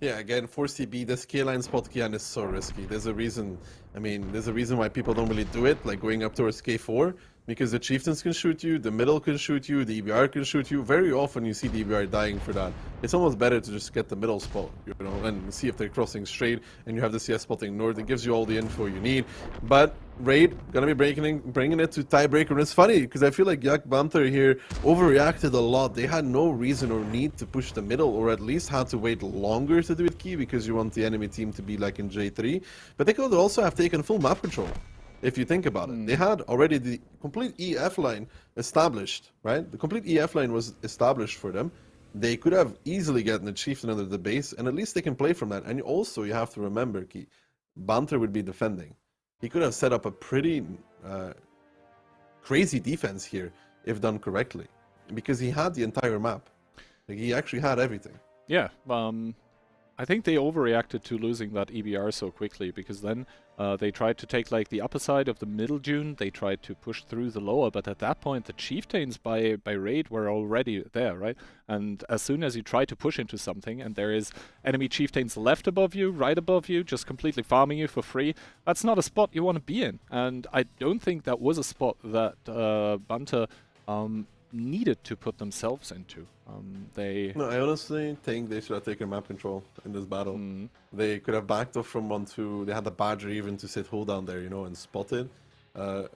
Yeah, again, for CB, this K-line spot Kian is so risky. There's a reason, there's a reason why people don't really do it, like going up towards K4, because the Chieftains can shoot you, the middle can shoot you, the EBR can shoot you. Very often you see the EBR dying for that. It's almost better to just get the middle spot, and see if they're crossing straight, and you have the CS spotting north. It gives you all the info you need. But Raid gonna be bringing it to tiebreaker, and it's funny because I feel like Yak Banter here overreacted a lot. They had no reason or need to push the middle, or at least had to wait longer to do it key, because you want the enemy team to be like in J3. But they could also have taken full map control, if you think about it. They had already the complete EF line established, right? The complete EF line was established for them. They could have easily gotten the chieftain under the base, and at least they can play from that. And also, you have to remember, Key, Banter would be defending. He could have set up a pretty crazy defense here if done correctly, because he had the entire map. Like, he actually had everything. Yeah, I think they overreacted to losing that EBR so quickly, because then they tried to take like the upper side of the middle dune, they tried to push through the lower, but at that point the chieftains by Raid were already there, right? And as soon as you try to push into something and there is enemy chieftains left above you, right above you, just completely farming you for free, that's not a spot you want to be in. And I don't think that was a spot that Banter needed to put themselves into. No, I honestly think they should have taken map control in this battle. They could have backed off from 1-2. They had the Badger even to sit hold down there, and spot it. I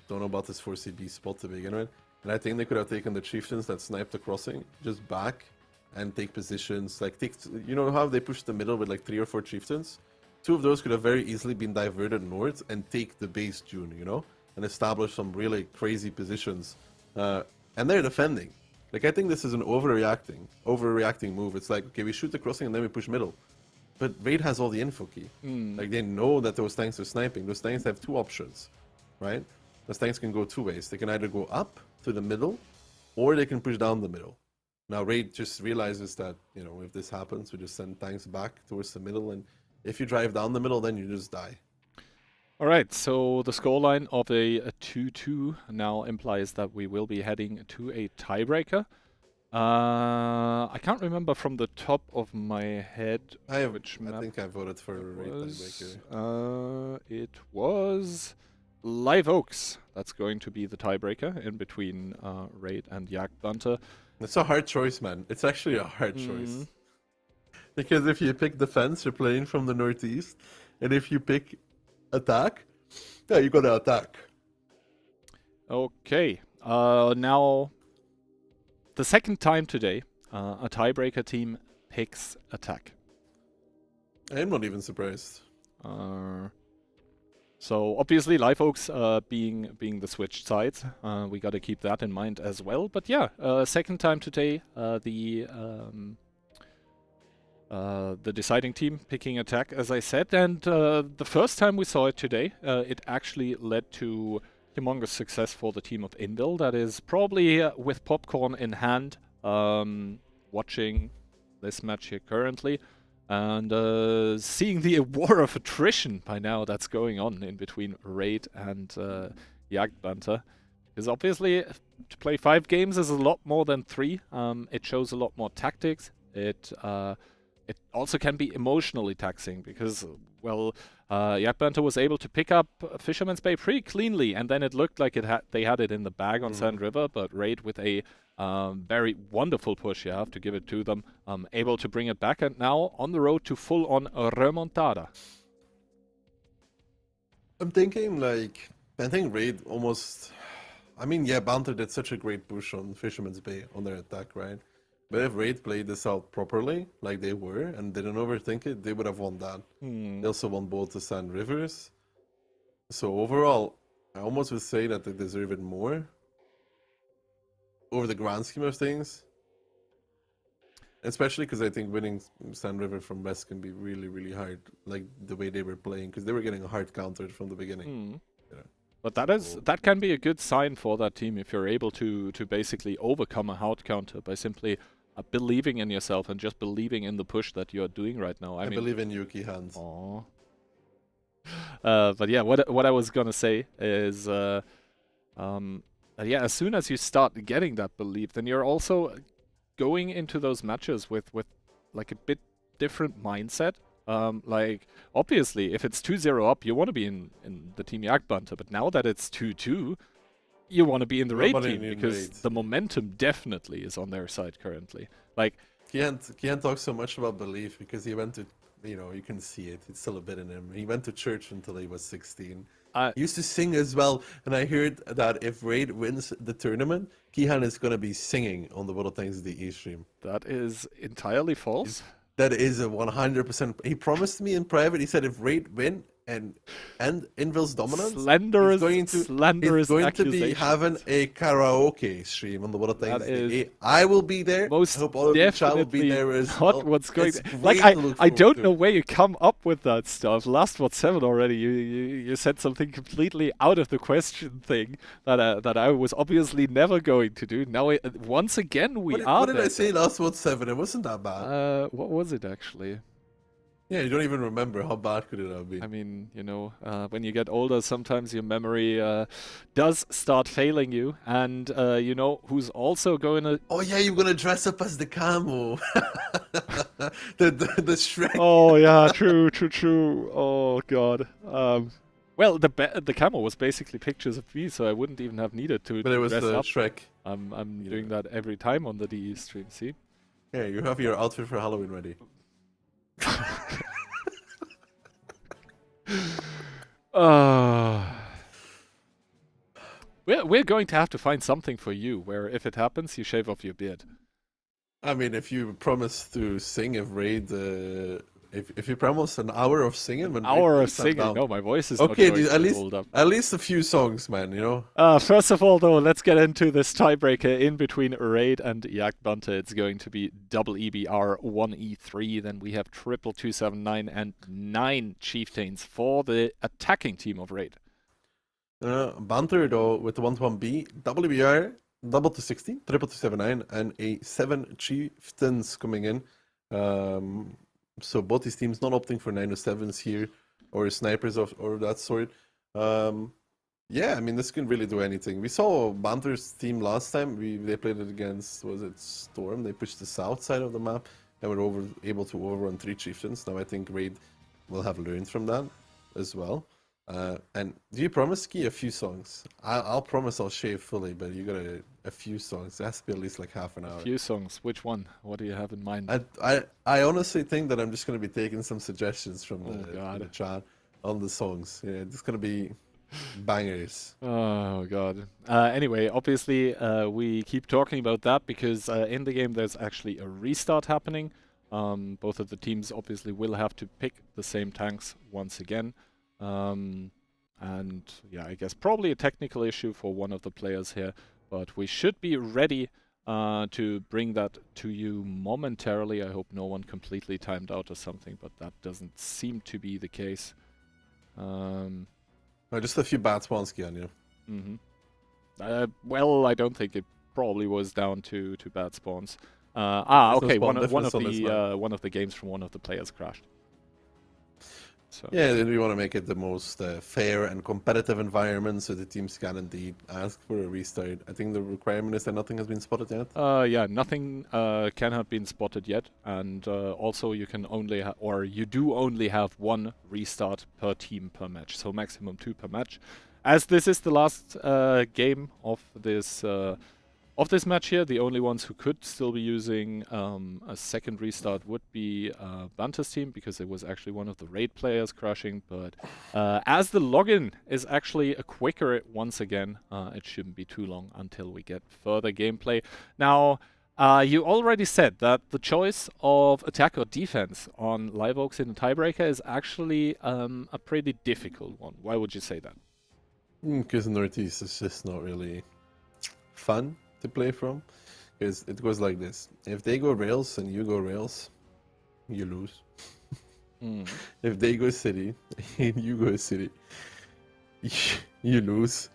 don't know about this 4CB spot to begin with. And I think they could have taken the chieftains that sniped the crossing, just back and take positions. Like, you know how they pushed the middle with like 3 or 4 chieftains? 2 of those could have very easily been diverted north and take the base dune, and establish some really crazy positions. And they're defending. Like, I think this is an overreacting move. It's like, okay, we shoot the crossing and then we push middle. But Raid has all the info key. Like, they know that those tanks are sniping. Those tanks have 2 options, right? Those tanks can go 2 ways. They can either go up to the middle, or they can push down the middle. Now, Raid just realizes that, if this happens, we just send tanks back towards the middle, and if you drive down the middle, then you just die. Alright, so the scoreline of a 2-2 now implies that we will be heading to a tiebreaker. I can't remember from the top of my head which map. I think I voted for a Raid tiebreaker. It was Live Oaks. That's going to be the tiebreaker in between Raid and Yak Banter. It's a hard choice, man. It's actually a hard choice. Because if you pick defense, you're playing from the northeast. And if you pick attack, yeah, you gotta attack. Okay, now the second time today a tiebreaker team picks attack. I'm not even surprised. So obviously Live Oaks being the switched sides, we got to keep that in mind as well. But yeah, second time today, the deciding team picking attack, as I said, and the first time we saw it today, it actually led to humongous success for the team of Invil. That is probably with popcorn in hand, watching this match here currently. And seeing the war of attrition by now that's going on in between Raid and Yak Banter. Because obviously, to play 5 games is a lot more than 3. It shows a lot more tactics. It also can be emotionally taxing because, well, Yak Banter was able to pick up Fisherman's Bay pretty cleanly, and then it looked like they had it in the bag on Sand River, but Raid with a very wonderful push, you have to give it to them, able to bring it back, and now on the road to full-on remontada. I'm thinking, like, I think Raid almost... I mean, yeah, Banter did such a great push on Fisherman's Bay on their attack, right? But if Raid played this out properly, like they were, and didn't overthink it, they would have won that. They also won both the Sand Rivers. So overall, I almost would say that they deserve it more over the grand scheme of things. Especially because I think winning Sand River from West can be really, really hard, like the way they were playing, because they were getting hard countered from the beginning. But that can be a good sign for that team if you're able to basically overcome a hard counter by simply believing in yourself and just believing in the push that you're doing right now. I believe in Yuki hands. Aww. But yeah, what I was gonna say is, yeah, as soon as you start getting that belief, then you're also going into those matches with like a bit different mindset. Like, obviously, if it's 2-0 up, you want to be in the Team Yak Banter, but now that it's 2-2, you want to be in the Raid team, because the momentum definitely is on their side currently. Like, Kian talks so much about belief because he went to, you know, you can see it, it's still a bit in him. He went to church until he was 16. He used to sing as well, and I heard that if Raid wins the tournament, Kihan is going to be singing on the World Tanks DE stream. That is entirely false. That is a 100%. He promised me in private, he said if Raid win and Invil's dominance, Slanderous, he's going to be having a karaoke stream on the World Tanks DE. I will be there. Most I hope all of the chat will be there as well. What's going like, I don't know where you come up with that stuff. Last What7 already, you said something completely out of the question thing that I was obviously never going to do. Now once again we are. What did I say last What7? It wasn't that bad. What was it actually? Yeah, you don't even remember. How bad could it have been? I mean, you know, when you get older, sometimes your memory does start failing you. And you know who's also going to... Oh yeah, you're going to dress up as the camo. the Shrek. Oh yeah, true. Oh god. Well, the camo was basically pictures of me, so I wouldn't even have needed to But it was dress the up. Shrek. I'm doing that every time on the DE stream, see? Yeah, you have your outfit for Halloween ready. We're going to have to find something for you where if it happens, you shave off your beard. I mean, if you promise to sing if Raid, if you promise an hour of singing, an hour of singing. No, my voice is okay. Not going at to least hold up. At least a few songs, man. You know. First of all, though, let's get into this tiebreaker in between Raid and Yak Banter. It's going to be double EBR 1E3. Then we have triple 279 and 9 chieftains for the attacking team of Raid. Banter though with the 1-1B, WBR, double to 60, triple 279, and a 7 chieftains coming in. So both these teams not opting for 907s here or snipers or that sort. Yeah, I mean this can really do anything. We saw Banter's team last time. They played it against, was it Storm? They pushed the south side of the map and were able to overrun 3 chieftains. Now I think Raid will have learned from that as well. And do you promise, Ski, a few songs? I'll promise I'll shave fully, but you got a few songs. It has to be at least like half an hour. A few songs. Which one? What do you have in mind? I honestly think that I'm just going to be taking some suggestions from the chat on the songs. Yeah, it's going to be bangers. Oh, God. Anyway, obviously, we keep talking about that because in the game there's actually a restart happening. Both of the teams obviously will have to pick the same tanks once again. And yeah, I guess probably a technical issue for one of the players here, but we should be ready to bring that to you momentarily. I hope no one completely timed out or something, but that doesn't seem to be the case. Just a few bad spawns, Kian, Well, I don't think it probably was down to bad spawns. Okay, one of the games from one of the players crashed. So. Yeah, we want to make it the most fair and competitive environment, so the teams can indeed ask for a restart. I think the requirement is that nothing has been spotted yet. Yeah, nothing can have been spotted yet, and also you can only you do only have one restart per team per match, so maximum 2 per match. As this is the last game of this match here, the only ones who could still be using a second restart would be Banter's team, because it was actually one of the raid players crashing. But as the login is actually quicker once again, it shouldn't be too long until we get further gameplay. Now, you already said that the choice of attack or defense on Live Oaks in the Tiebreaker is actually a pretty difficult one. Why would you say that? Because Northeast is just not really fun to play from, because it goes like this: if they go rails and you go rails, you lose. If they go city and you go city, you lose.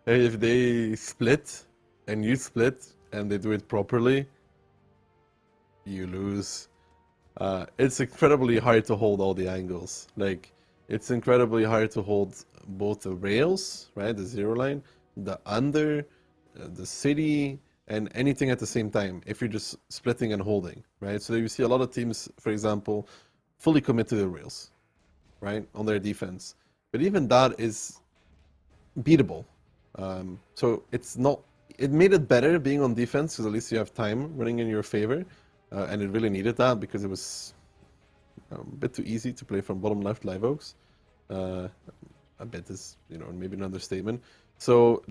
And if they split and you split and they do it properly, you lose. It's incredibly hard to hold all the angles. Like, it's incredibly hard to hold both the rails, right, the zero line, the under, the city, and anything at the same time if you're just splitting and holding, right? So you see a lot of teams, for example, fully commit to the rails, right, on their defense. But even that is beatable. So it made it better being on defense, because at least you have time running in your favor. And it really needed that, because it was a bit too easy to play from bottom left Live Oaks. A bit is, maybe an understatement. So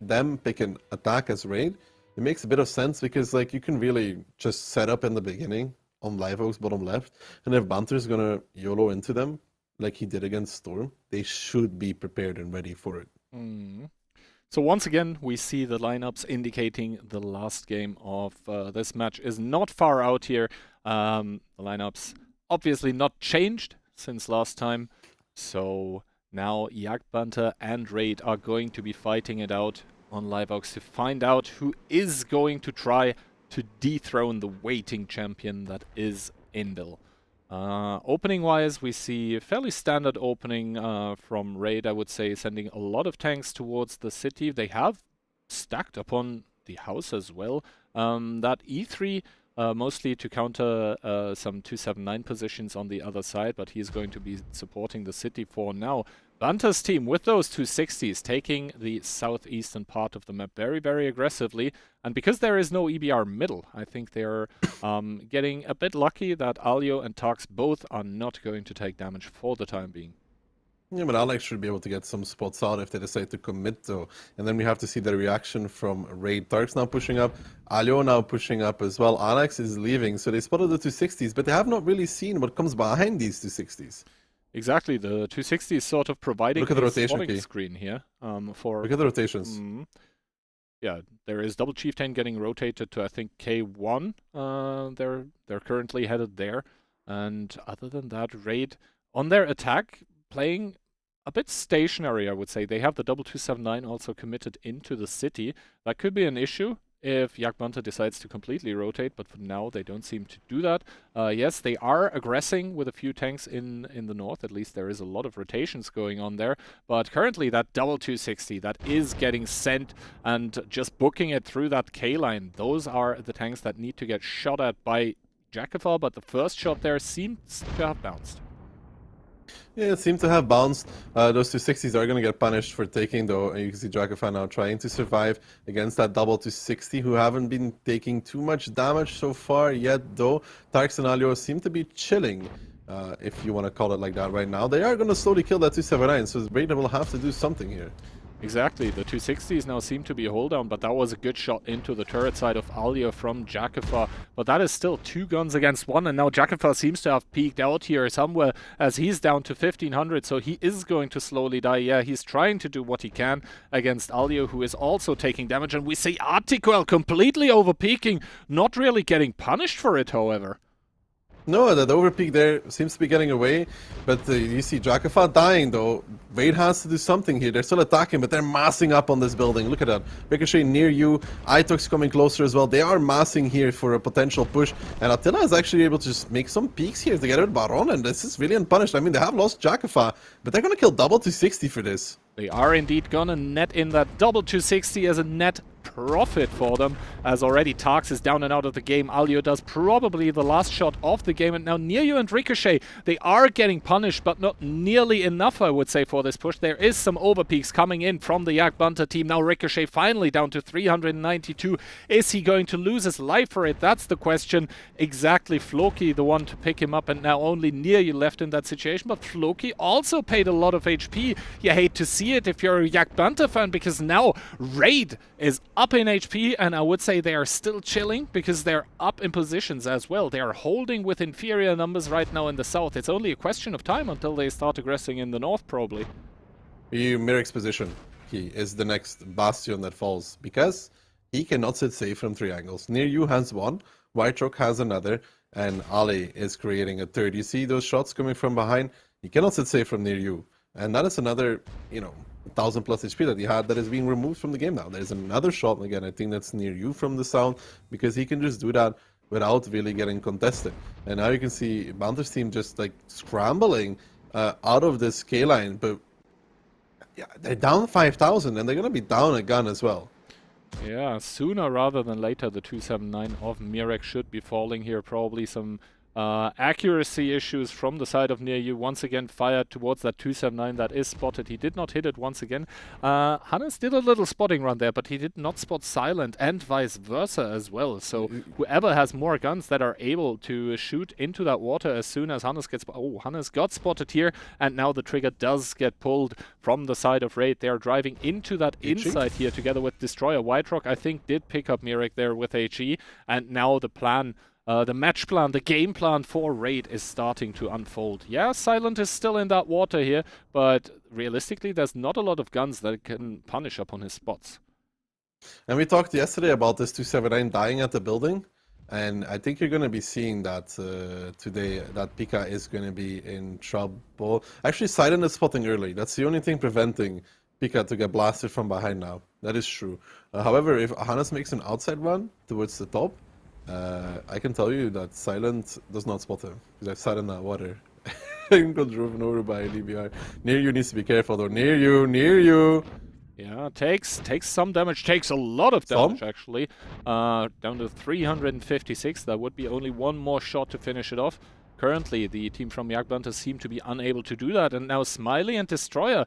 them picking attack as raid, it makes a bit of sense, because like you can really just set up in the beginning on Live Oaks bottom left, and if Banter's gonna YOLO into them like he did against Storm, they should be prepared and ready for it. So once again, we see the lineups indicating the last game of this match is not far out here. The lineups obviously not changed since last time, so now Yak Banter and Raid are going to be fighting it out on Live Oaks to find out who is going to try to dethrone the waiting champion that is Indil. Opening-wise, we see a fairly standard opening from Raid, I would say, sending a lot of tanks towards the city. They have stacked upon the house as well. That E3, mostly to counter some 279 positions on the other side, but he's going to be supporting the city for now. Banter's team with those 260s taking the southeastern part of the map very, very aggressively. And because there is no EBR middle, I think they're getting a bit lucky that Alio and Tarks both are not going to take damage for the time being. Yeah, but Alex should be able to get some spots out if they decide to commit, though. And then we have to see the reaction from Raid. Tarks now pushing up, Alio now pushing up as well. Alex is leaving, so they spotted the 260s, but they have not really seen what comes behind these 260s. Exactly, the 260 is sort of providing Look at the rotation spotting key. Screen here. Look at the rotations. Yeah, there is Double Chieftain getting rotated to, I think, K1. They're currently headed there. And other than that, Raid on their attack, playing a bit stationary, I would say. They have the double 279 also committed into the city. That could be an issue if Yak Banter decides to completely rotate, but for now they don't seem to do that. Yes, they are aggressing with a few tanks in the north. At least there is a lot of rotations going on there. But currently that double 260 that is getting sent and just booking it through that K-line, those are the tanks that need to get shot at by Jakafar, but the first shot there seems to have bounced. Yeah, it seemed to have bounced. Those 260s are going to get punished for taking, though. You can see Jakafar now trying to survive against that double 260, who haven't been taking too much damage so far yet, though. Tarks and Alio seem to be chilling, if you want to call it like that right now. They are going to slowly kill that 279, so Raiden will have to do something here. Exactly, the 260s now seem to be a hold down, but that was a good shot into the turret side of Alio from Jakifa. But that is still 2 guns against 1, and now Jakifa seems to have peaked out here somewhere as he's down to 1500, so he is going to slowly die. Yeah, he's trying to do what he can against Alio, who is also taking damage, and we see Artiquel completely over-peaking, not really getting punished for it, however. No, that overpeak there seems to be getting away, but you see Jakifa dying though. Wade has to do something here. They're still attacking, but they're massing up on this building. Look at that. Ricochet near you. Itox coming closer as well. They are massing here for a potential push, and Attila is actually able to just make some peaks here together with Baron, and this is really unpunished. I mean, they have lost Jakifa, but they're gonna kill double 260 for this. They are indeed gonna net in that double 260 as a net profit for them, as already Tarx is down and out of the game. Alio does probably the last shot of the game, and now Nearyu and Ricochet, they are getting punished, but not nearly enough, I would say, for this push. There is some overpeaks coming in from the Yak Banter team. Now Ricochet finally down to 392. Is he going to lose his life for it? That's the question. Exactly, Floki the one to pick him up, and now only Nearyu left in that situation, but Floki also paid a lot of HP. You hate to see it if you're a Yak Banter fan, because now Raid is up in HP, and I would say they are still chilling because they're up in positions as well. They are holding with inferior numbers right now in the south. It's only a question of time until they start aggressing in the north, probably. Mirik's position, he is the next bastion that falls, because he cannot sit safe from 3 angles. Near you has 1, White Rock has another, and Ali is creating a third. You see those shots coming from behind? He cannot sit safe from near you. And that is another, 1000 plus HP that he had that is being removed from the game now. There's another shot, again, I think that's near you from the sound, because he can just do that without really getting contested. And now you can see Banter's team just like scrambling out of this K line, but yeah, they're down 5,000 and they're going to be down a gun as well. Yeah, sooner rather than later the 279 of Mirek should be falling here. Probably some accuracy issues from the side of Nearyu. Once again fired towards that 279 that is spotted. He did not hit it once again. Hannes did a little spotting run there, but he did not spot Silent, and vice versa as well. So whoever has more guns that are able to shoot into that water as soon as Hannes gets... Oh, Hannes got spotted here, and now the trigger does get pulled from the side of Raid. They are driving into that inside here together with Destroyer. White Rock, I think, did pick up Mirek there with HE, and now the plan... the match plan, the game plan for Raid is starting to unfold. Yeah, Silent is still in that water here, but realistically there's not a lot of guns that can punish upon his spots. And we talked yesterday about this 279 dying at the building, and I think you're going to be seeing that today, that Pika is going to be in trouble. Actually, Silent is spotting early. That's the only thing preventing Pika to get blasted from behind now. That is true. However, if Hannes makes an outside run towards the top, I can tell you that Silent does not spot him, because I've sat in that water and got driven over by an EBR. Near you needs to be careful though. Near you. Yeah, takes some damage, takes a lot of damage actually. Down to 356, that would be only one more shot to finish it off. Currently, the team from Yak Banter seem to be unable to do that, and now Smiley and Destroyer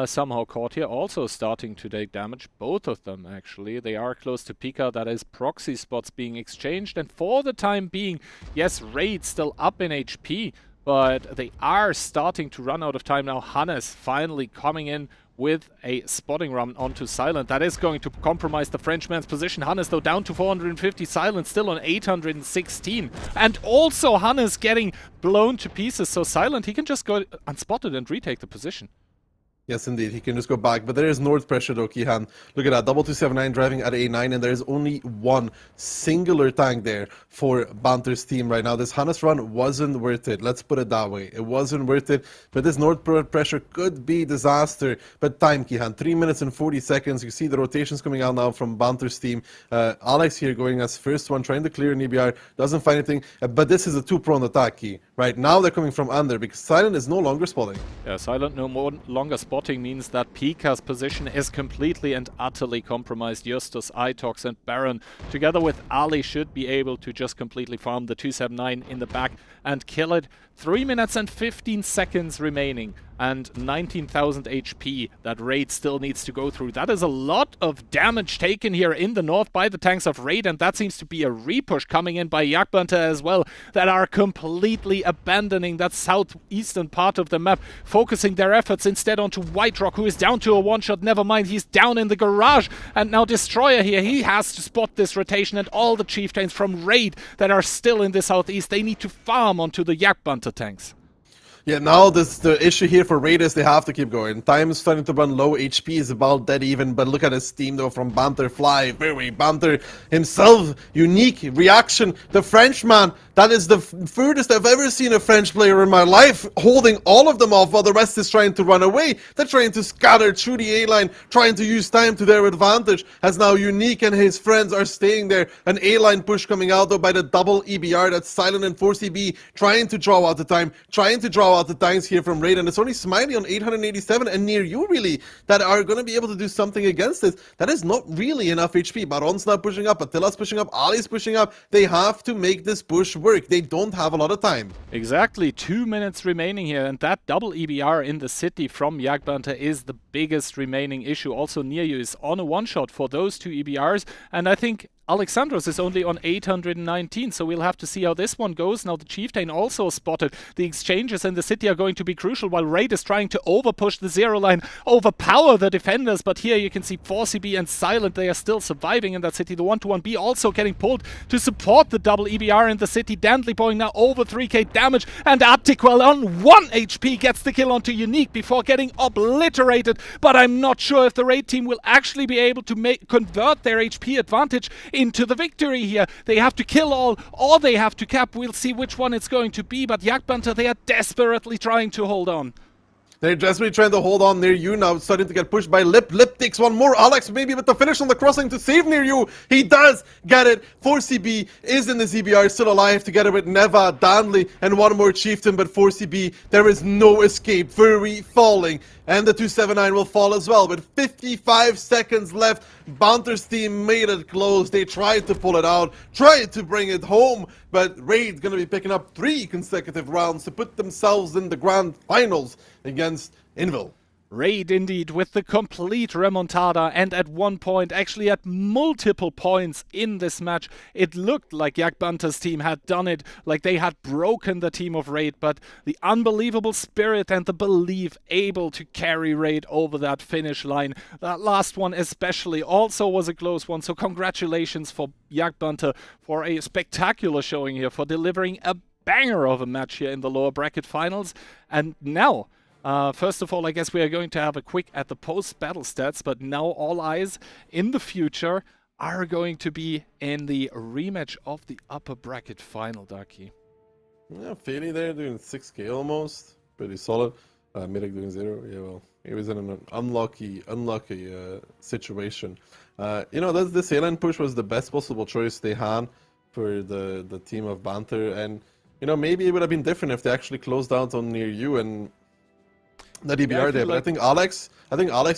somehow caught here, also starting to take damage. Both of them, actually. They are close to Pika. That is proxy spots being exchanged, and for the time being, yes, Raid still up in HP, but they are starting to run out of time now. Hannes finally coming in with a spotting run onto Silent. That is going to compromise the Frenchman's position. Hannes, though, down to 450. Silent still on 816. And also Hannes getting blown to pieces. So Silent, he can just go unspotted and retake the position. Yes, indeed. He can just go back. But there is north pressure, though, Kihan. Look at that. Double 279 driving at A9, and there is only one singular tank there for Banter's team right now. This Hannes run wasn't worth it. Let's put it that way. It wasn't worth it. But this north pressure could be disaster. But time, Kihan. 3 minutes and 40 seconds. You see the rotations coming out now from Banter's team. Alex here going as first one, trying to clear an EBR. Doesn't find anything. But this is a two-prone attack, Key. Right now they're coming from under because Silent is no longer spotting. Yeah, Silent no longer spotting means that Pika's position is completely and utterly compromised. Justus, Itox and Baron, together with Ali, should be able to just completely farm the 279 in the back and kill it 3 minutes and 15 seconds remaining and 19,000 HP that Raid still needs to go through. That is a lot of damage taken here in the north by the tanks of Raid, and that seems to be a repush coming in by Yak Banter as well, that are completely abandoning that southeastern part of the map, focusing their efforts instead onto White Rock, who is down to a one-shot. Never mind, he's down in the garage, and now Destroyer here, he has to spot this rotation, and all the chieftains from Raid that are still in the southeast, they need to farm onto the Yak Banter tanks. Yeah, now the issue here for Raid is they have to keep going. Time is starting to run low, HP is about dead even, but look at his team though from Banter, Fly, very Banter himself, unique reaction. The Frenchman, that is the furthest I've ever seen a French player in my life, holding all of them off while the rest is trying to run away. They're trying to scatter through the A-line, trying to use time to their advantage, as now Unique and his friends are staying there. An A-line push coming out though by the double EBR, that's Silent and 4CB, trying to draw out the time, trying to draw out the tanks here from Raid, and it's only Smiley on 887 and near you really that are going to be able to do something against this. That is not really enough HP. Baron's now pushing up, Attila's pushing up, Ali's pushing up. They have to make this push work. They don't have a lot of time. Exactly, 2 minutes remaining here, and that double EBR in the city from Yak Banter is the biggest remaining issue. Also near you is on a one-shot for those two EBRs, and I think Alexandros is only on 819, so we'll have to see how this one goes. Now the Chieftain also spotted. The exchanges in the city are going to be crucial, while Raid is trying to overpush the zero line, overpower the defenders, but here you can see 4CB and Silent, they are still surviving in that city. The 1-to-1B also getting pulled to support the double EBR in the city. Dantley Boy now over 3k damage, and Attiquel on 1 HP gets the kill onto Unique before getting obliterated, but I'm not sure if the Raid team will actually be able to convert their HP advantage into the victory here. They have to kill all, or they have to cap. We'll see which one it's going to be, but Yak Banter, they are desperately trying to hold on. They're desperately trying to hold on near you now, starting to get pushed by Lip. Lip takes one more. Alex maybe with the finish on the crossing to save near you. He does get it. 4CB is in the ZBR, still alive together with Neva, Danley, and one more Chieftain, but 4CB, there is no escape. Furry falling, and the 279 will fall as well. With 55 seconds left, Banter's team made it close. They tried to pull it out, tried to bring it home, but Raid's gonna be picking up 3 consecutive rounds to put themselves in the grand finals against Invil. Raid indeed with the complete remontada, and at one point, actually at multiple points in this match, it looked like Yak Banter's team had done it, like they had broken the team of Raid, but the unbelievable spirit and the belief able to carry Raid over that finish line. That last one especially also was a close one, so congratulations for Yak Banter for a spectacular showing here, for delivering a banger of a match here in the lower bracket finals. And now, first of all, I guess we are going to have a quick at the post-battle stats, but now all eyes in the future are going to be in the rematch of the upper bracket final, Darky. Yeah, Feli there doing 6k almost. Pretty solid. Mirik doing 0. Yeah, well, he was in an unlucky situation. You know, this A-line push was the best possible choice they had for the team of Banter, and you know, maybe it would have been different if they actually closed out on near you and that EBR there, but I think Alex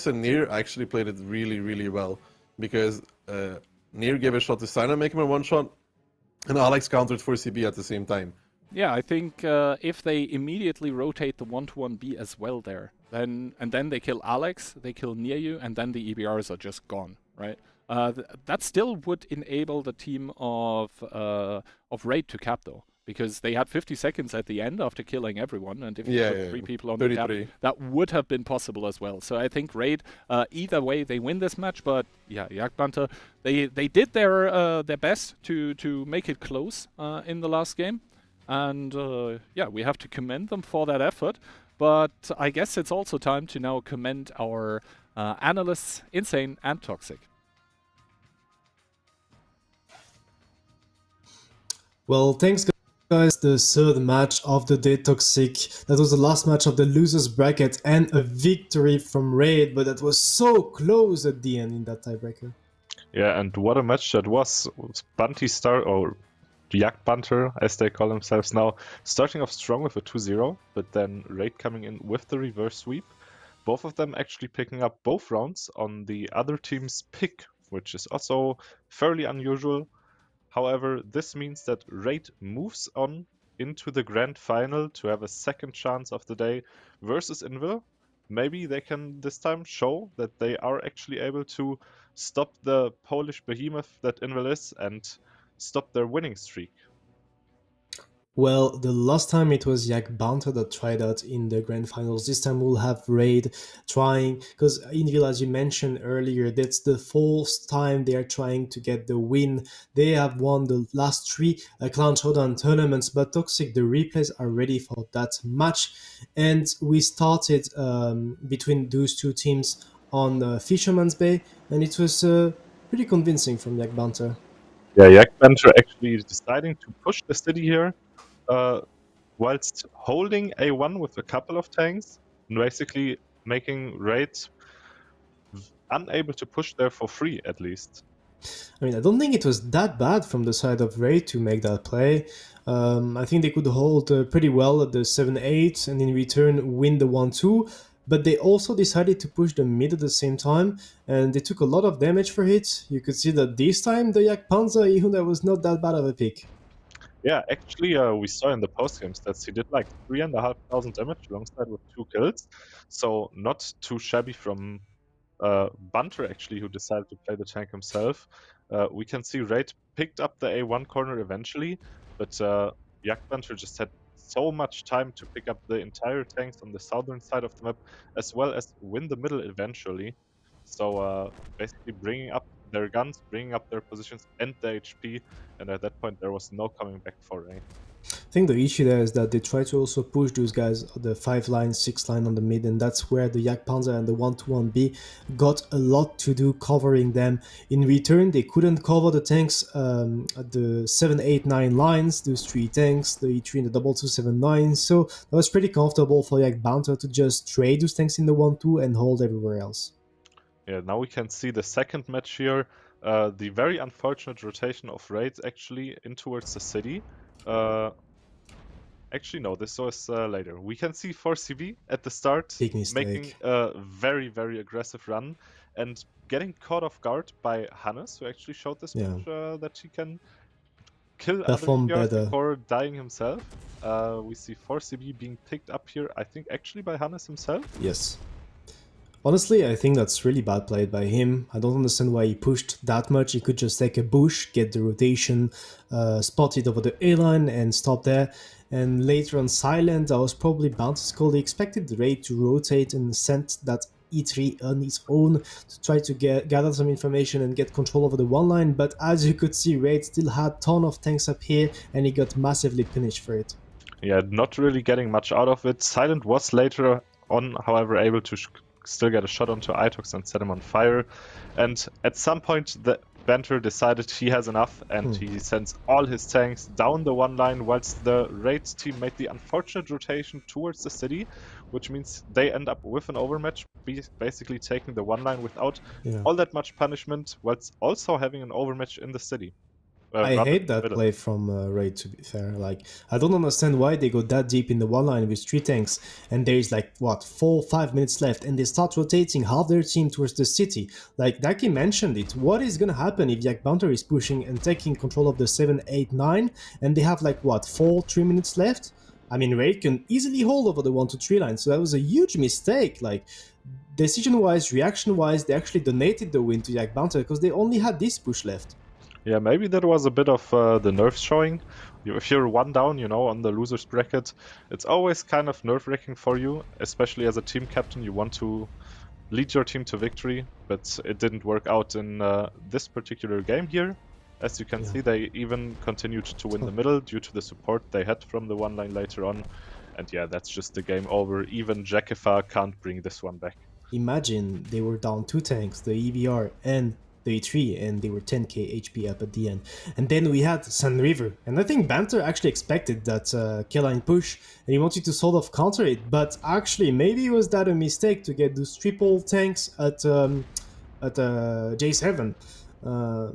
and Near actually played it really, really well, because Near gave a shot to Sign and make him a one-shot, and Alex countered 4CB at the same time. Yeah, I think if they immediately rotate the 1-to-1B as well there, then they kill Alex, they kill near you, and then the EBRs are just gone, right? That still would enable the team of Raid to cap though, because they had 50 seconds at the end after killing everyone, and if you put 3 people on the cap, that would have been possible as well. So I think Raid, either way, they win this match, but yeah, Yak Banter, they did their best to make it close in the last game, and yeah, we have to commend them for that effort. But I guess it's also time to now commend our analysts, Insane and Toxic. Well, thanks guys. The third match of the day, Toxic. That was the last match of the losers bracket and a victory from Raid, but that was so close at the end in that tiebreaker. Yeah, and what a match that was. Bunty or Yak Banter, as they call themselves now, starting off strong with a 2-0, but then Raid coming in with the reverse sweep. Both of them actually picking up both rounds on the other team's pick, which is also fairly unusual. However, this means that Raid moves on into the grand final to have a second chance of the day versus Invil. Maybe they can this time show that they are actually able to stop the Polish behemoth that Invil is and stop their winning streak. Well, the last time it was Yak Banter that tried out in the grand finals. This time we'll have Raid trying, because Invil, as you mentioned earlier, that's the fourth time they are trying to get the win. They have won the last three Clan Showdown tournaments, but Toxic, the replays are ready for that match. And we started between those two teams on Fisherman's Bay, and it was pretty convincing from Yak Banter. Yeah, Yak Banter actually deciding to push the city here, whilst holding A1 with a couple of tanks, and basically making Raid unable to push there for free, at least. I mean, I don't think it was that bad from the side of Raid to make that play. I think they could hold pretty well at the 7-8 and in return win the 1-2. But they also decided to push the mid at the same time, and they took a lot of damage for it. You could see that this time the Yak Panzer Ihunda was not that bad of a pick. Yeah, actually, we saw in the post-game stats he did like 3,500 damage alongside with 2 kills. So not too shabby from Banter, actually, who decided to play the tank himself. We can see Raid picked up the A1 corner eventually, but Yak Banter just had so much time to pick up the entire tanks on the southern side of the map, as well as win the middle eventually. So basically bringing up their guns, bringing up their positions and the HP, and at that point there was no coming back for Raid. I think the issue there is that they try to also push those guys the 5 line, 6 line on the mid, and that's where the Yak Panzer and the 121B got a lot to do covering them. In return, they couldn't cover the tanks at the 7, 8, 9 lines, those 3 tanks, the E3 and the 2279, so that was pretty comfortable for Yak Banter to just trade those tanks in the 1-2 and hold everywhere else. Yeah, now we can see the second match here. The very unfortunate rotation of Raids actually in towards the city. Actually, no, this was later. We can see 4CV at the start Big mistake. making a very, very aggressive run and getting caught off guard by Hannes, who actually showed this match that he can kill Perform other PRs better. before dying himself. We see 4CV being picked up here, I think actually by Hannes himself. Yes. Honestly, I think that's really bad played by him. I don't understand why he pushed that much. He could just take a bush, get the rotation, spot it over the A-line and stop there. And later on Silent, I was probably bound to scold. He expected the Raid to rotate and send that E3 on its own to try to gather some information and get control over the one line. But as you could see, Raid still had a ton of tanks up here and he got massively punished for it. Yeah, not really getting much out of it. Silent was later on, however, able to still get a shot onto Itox and set him on fire. And at some point, the Banter decided he has enough and he sends all his tanks down the one line, whilst the Raid team made the unfortunate rotation towards the city, which means they end up with an overmatch, basically taking the one line without all that much punishment, whilst also having an overmatch in the city. I hate that play from Raid, to be fair. Like, I don't understand why they go that deep in the one line with 3 tanks, and there's like, what, 4-5 minutes left, and they start rotating half their team towards the city. Like, Daki mentioned it. What is gonna happen if Yak Banter is pushing and taking control of the 7, 8, 9, and they have like, what, 3 minutes left? I mean, Raid can easily hold over the 1 to 3 line, so that was a huge mistake. Like, decision-wise, reaction-wise, they actually donated the win to Yak Banter because they only had this push left. Yeah, maybe that was a bit of the nerves showing. If you're 1 down, you know, on the loser's bracket, it's always kind of nerve-wracking for you, especially as a team captain. You want to lead your team to victory, but it didn't work out in this particular game here. As you can see, they even continued to win the middle due to the support they had from the one line later on. And yeah, that's just the game over. Even Jackifa can't bring this one back. Imagine they were down 2 tanks, the EVR and the E3, and they were 10k HP up at the end. And then we had Sun River, and I think Banter actually expected that K-line push, and he wanted to sort of counter it, but actually maybe was that a mistake to get those triple tanks at J7.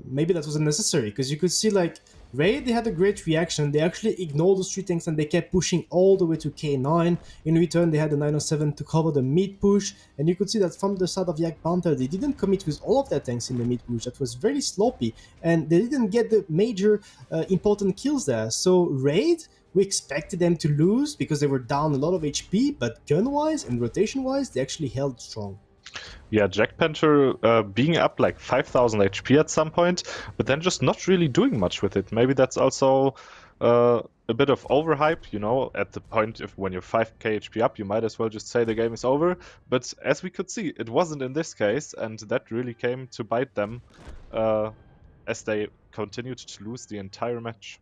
Maybe that wasn't necessary, because you could see like Raid, they had a great reaction. They actually ignored the 3 tanks and they kept pushing all the way to K9. In return, they had the 907 to cover the mid push. And you could see that from the side of Yak Banter, they didn't commit with all of their tanks in the mid push. That was very sloppy. And they didn't get the major important kills there. So Raid we expected them to lose because they were down a lot of HP, but gun-wise and rotation-wise, they actually held strong. Yeah, Yak Banter being up like 5,000 HP at some point, but then just not really doing much with it. Maybe that's also a bit of overhype, you know, at the point when you're 5k HP up, you might as well just say the game is over. But as we could see, it wasn't in this case, and that really came to bite them as they continued to lose the entire match.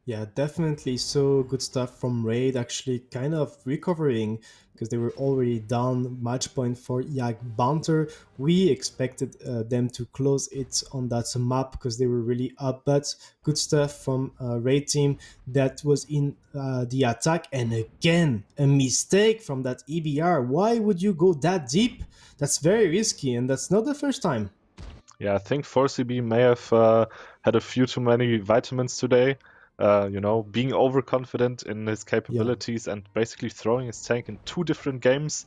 Yeah, definitely. So good stuff from Raid, actually kind of recovering because they were already down match point for Yak Banter. We expected them to close it on that map because they were really up, but good stuff from Raid team that was in the attack. And again, a mistake from that EBR. Why would you go that deep? That's very risky, and that's not the first time. Yeah, I think 4CB may have had a few too many vitamins today. You know, being overconfident in his capabilities and basically throwing his tank in 2 different games.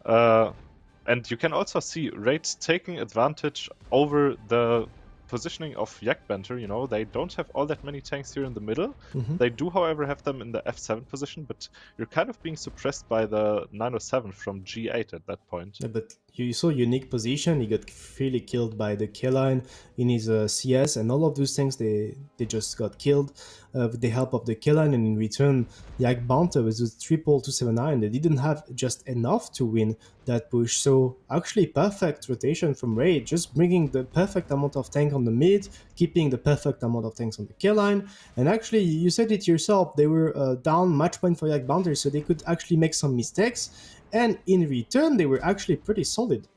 And you can also see Raid taking advantage over the positioning of Yak Banter. You know, they don't have all that many tanks here in the middle. They do, however, have them in the F7 position, but you're kind of being suppressed by the 907 from G8 at that point. Yeah, but you saw unique position. He got really killed by the K-line in his CS, and all of those things they just got killed with the help of the K-line. And in return, Yak Banter with the triple 279, they didn't have just enough to win that push. So actually, perfect rotation from Raid, just bringing the perfect amount of tank on the mid, keeping the perfect amount of tanks on the K-line. And actually, you said it yourself, they were down match point for Yak Banter, so they could actually make some mistakes. And in return, they were actually pretty solid.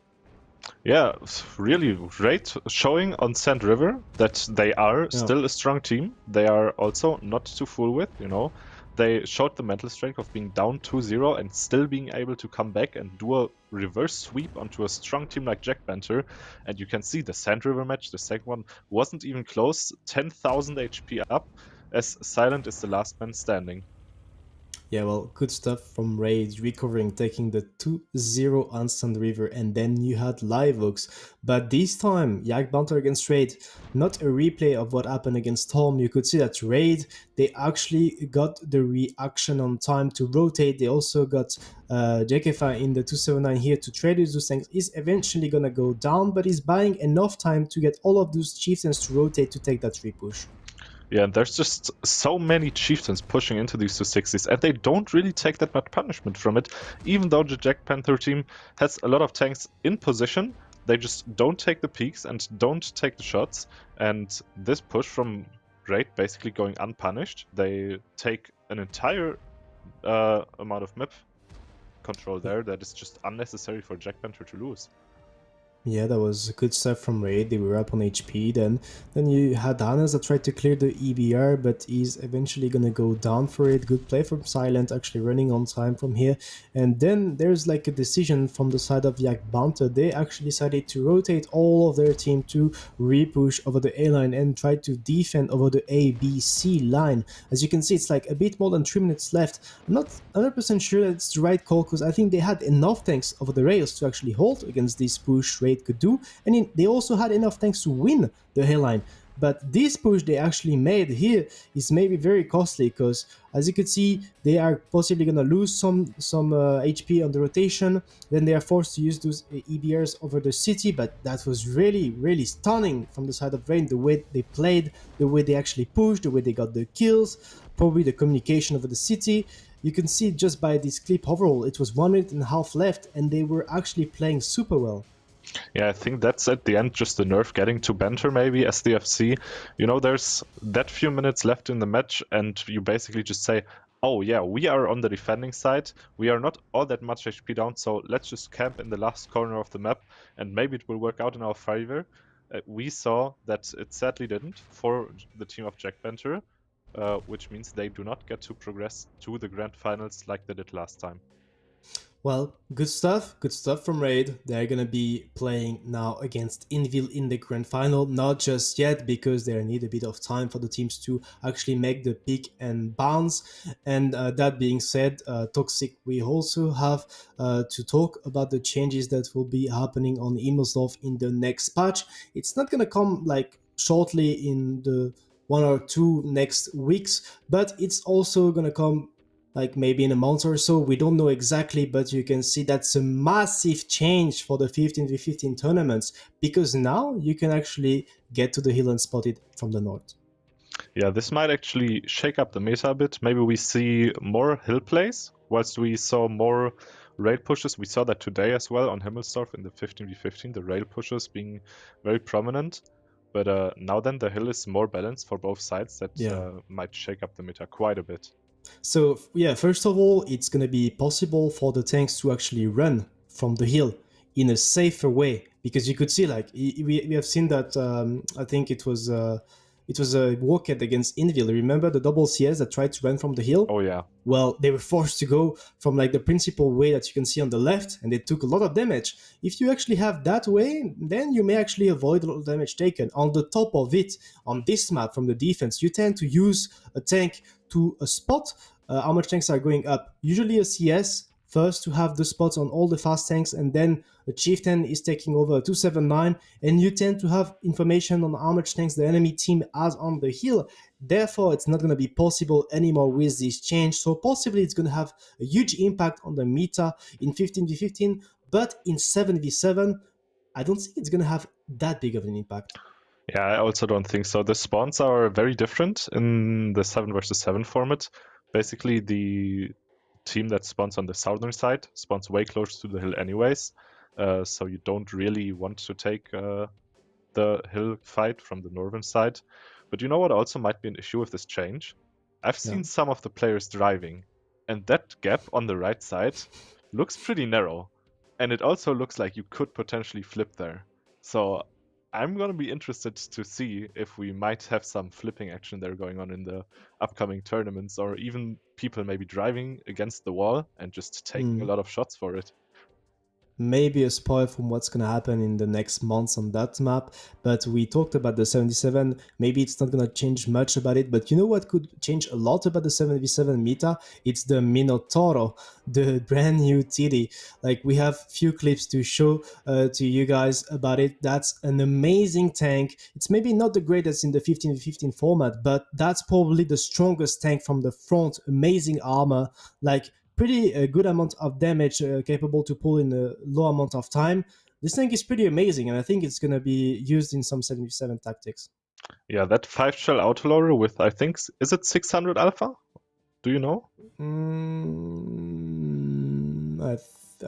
Yeah, really great showing on Sand River that they are still a strong team. They are also not to fool with, you know. They showed the mental strength of being down 2-0 and still being able to come back and do a reverse sweep onto a strong team like Yak Banter. And you can see the Sand River match, the second one, wasn't even close. 10,000 HP up, as Silent is the last man standing. Yeah, well, good stuff from Rage, recovering, taking the 2-0 on Sand River, and then you had Live Oaks. But this time, Yak Banter against Raid, not a replay of what happened against Storm. You could see that Raid, they actually got the reaction on time to rotate. They also got JKFI in the 279 here to trade with those things. He's eventually gonna go down, but he's buying enough time to get all of those chieftains to rotate to take that free push. Yeah, and there's just so many chieftains pushing into these 260s, and they don't really take that much punishment from it. Even though the Yak Banter team has a lot of tanks in position, they just don't take the peaks and don't take the shots. And this push from Raid basically going unpunished. They take an entire amount of map control there that is just unnecessary for Yak Banter to lose. Yeah, that was good stuff from Raid. They were up on HP. Then you had Hannes that tried to clear the EBR, but he's eventually gonna go down for it. Good play from Silent, actually running on time from here. And then there's like a decision from the side of Yak Banter. They actually decided to rotate all of their team to repush over the A line and try to defend over the ABC line. As you can see, it's like a bit more than 3 minutes left. I'm not 100% sure that it's the right call because I think they had enough tanks over the rails to actually hold against this push Raid could do, and they also had enough tanks to win the hairline. But this push they actually made here is maybe very costly because, as you could see, they are possibly gonna lose some HP on the rotation. Then they are forced to use those EBRs over the city. But that was really stunning from the side of Rain. The way they played, the way they actually pushed, the way they got the kills, probably the communication over the city. You can see just by this clip overall, it was 1 minute and a half left, and they were actually playing super well. Yeah, I think that's at the end just the nerf getting to Banter maybe as the FC. You know, there's that few minutes left in the match and you basically just say, oh yeah, we are on the defending side, we are not all that much HP down, so let's just camp in the last corner of the map and maybe it will work out in our favor. We saw that it sadly didn't for the team of Yak Banter, which means they do not get to progress to the grand finals like they did last time. Well, good stuff from Raid. They're gonna be playing now against Inville in the grand final. Not just yet, because they need a bit of time for the teams to actually make the pick and bounce. And that being said, Toxic, we also have to talk about the changes that will be happening on Himmelsdorf in the next patch. It's not gonna come like shortly in the 1 or 2 next weeks, but it's also gonna come like maybe in a month or so. We don't know exactly, but you can see that's a massive change for the 15v15 tournaments, because now you can actually get to the hill and spot it from the north. Yeah, this might actually shake up the meta a bit. Maybe we see more hill plays, whilst we saw more rail pushes. We saw that today as well on Himmelsdorf in the 15v15, the rail pushes being very prominent. But now then the hill is more balanced for both sides. That might shake up the meta quite a bit. So yeah, first of all, it's going to be possible for the tanks to actually run from the hill in a safer way, because you could see like we have seen that I think it was a Walkhead against Invil. Remember the double CS that tried to run from the hill? Oh yeah. Well, they were forced to go from like the principal way that you can see on the left, and they took a lot of damage. If you actually have that way, then you may actually avoid a lot of damage taken. On the top of it, on this map from the defense, you tend to use a tank to a spot how much tanks are going up. Usually a CS first to have the spots on all the fast tanks, and then a chieftain is taking over a 279, and you tend to have information on how much tanks the enemy team has on the hill. Therefore, it's not going to be possible anymore with this change. So possibly it's going to have a huge impact on the meta in 15v15, but in 7v7, I don't think it's going to have that big of an impact. Yeah, I also don't think so. The spawns are very different in the 7 versus 7 format. Basically, the team that spawns on the southern side spawns way close to the hill anyways, so you don't really want to take the hill fight from the northern side. But you know what also might be an issue with this change? I've seen some of the players driving, and that gap on the right side looks pretty narrow, and it also looks like you could potentially flip there. So I'm going to be interested to see if we might have some flipping action there going on in the upcoming tournaments, or even people maybe driving against the wall and just taking a lot of shots for it. Maybe a spoil from what's going to happen in the next months on that map, but we talked about the 77. Maybe it's not going to change much about it, but you know what could change a lot about the 7v7 meta? It's the Minotauro, the brand new TD. Like, we have few clips to show to you guys about it. That's an amazing tank. It's maybe not the greatest in the 15v15 format, but that's probably the strongest tank from the front. Amazing armor, like pretty good amount of damage capable to pull in a low amount of time. This tank is pretty amazing, and I think it's going to be used in some 77 tactics. Yeah, that 5-shell autoloader with, I think, is it 600 alpha? Do you know?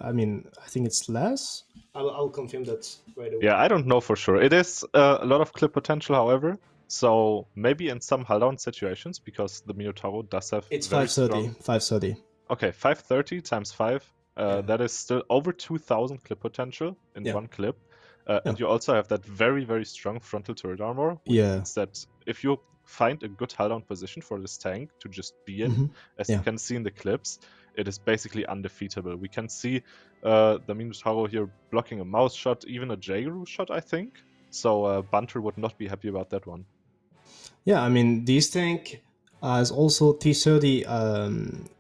I mean, I think it's less. I'll confirm that right away. Yeah, I don't know for sure. It is a lot of clip potential, however. So maybe in some hull-down situations, because the Minotauro does have It's very 530. strong... 530. Okay, 530 times 5. That is still over 2,000 clip potential in one clip. And you also have that very, very strong frontal turret armor. Which means that if you find a good hull-down position for this tank to just be in, as you can see in the clips, it is basically undefeatable. We can see the Minotauro here blocking a mouse shot, even a J-Ru shot, I think. So Banter would not be happy about that one. Yeah, I mean, this tank has also T30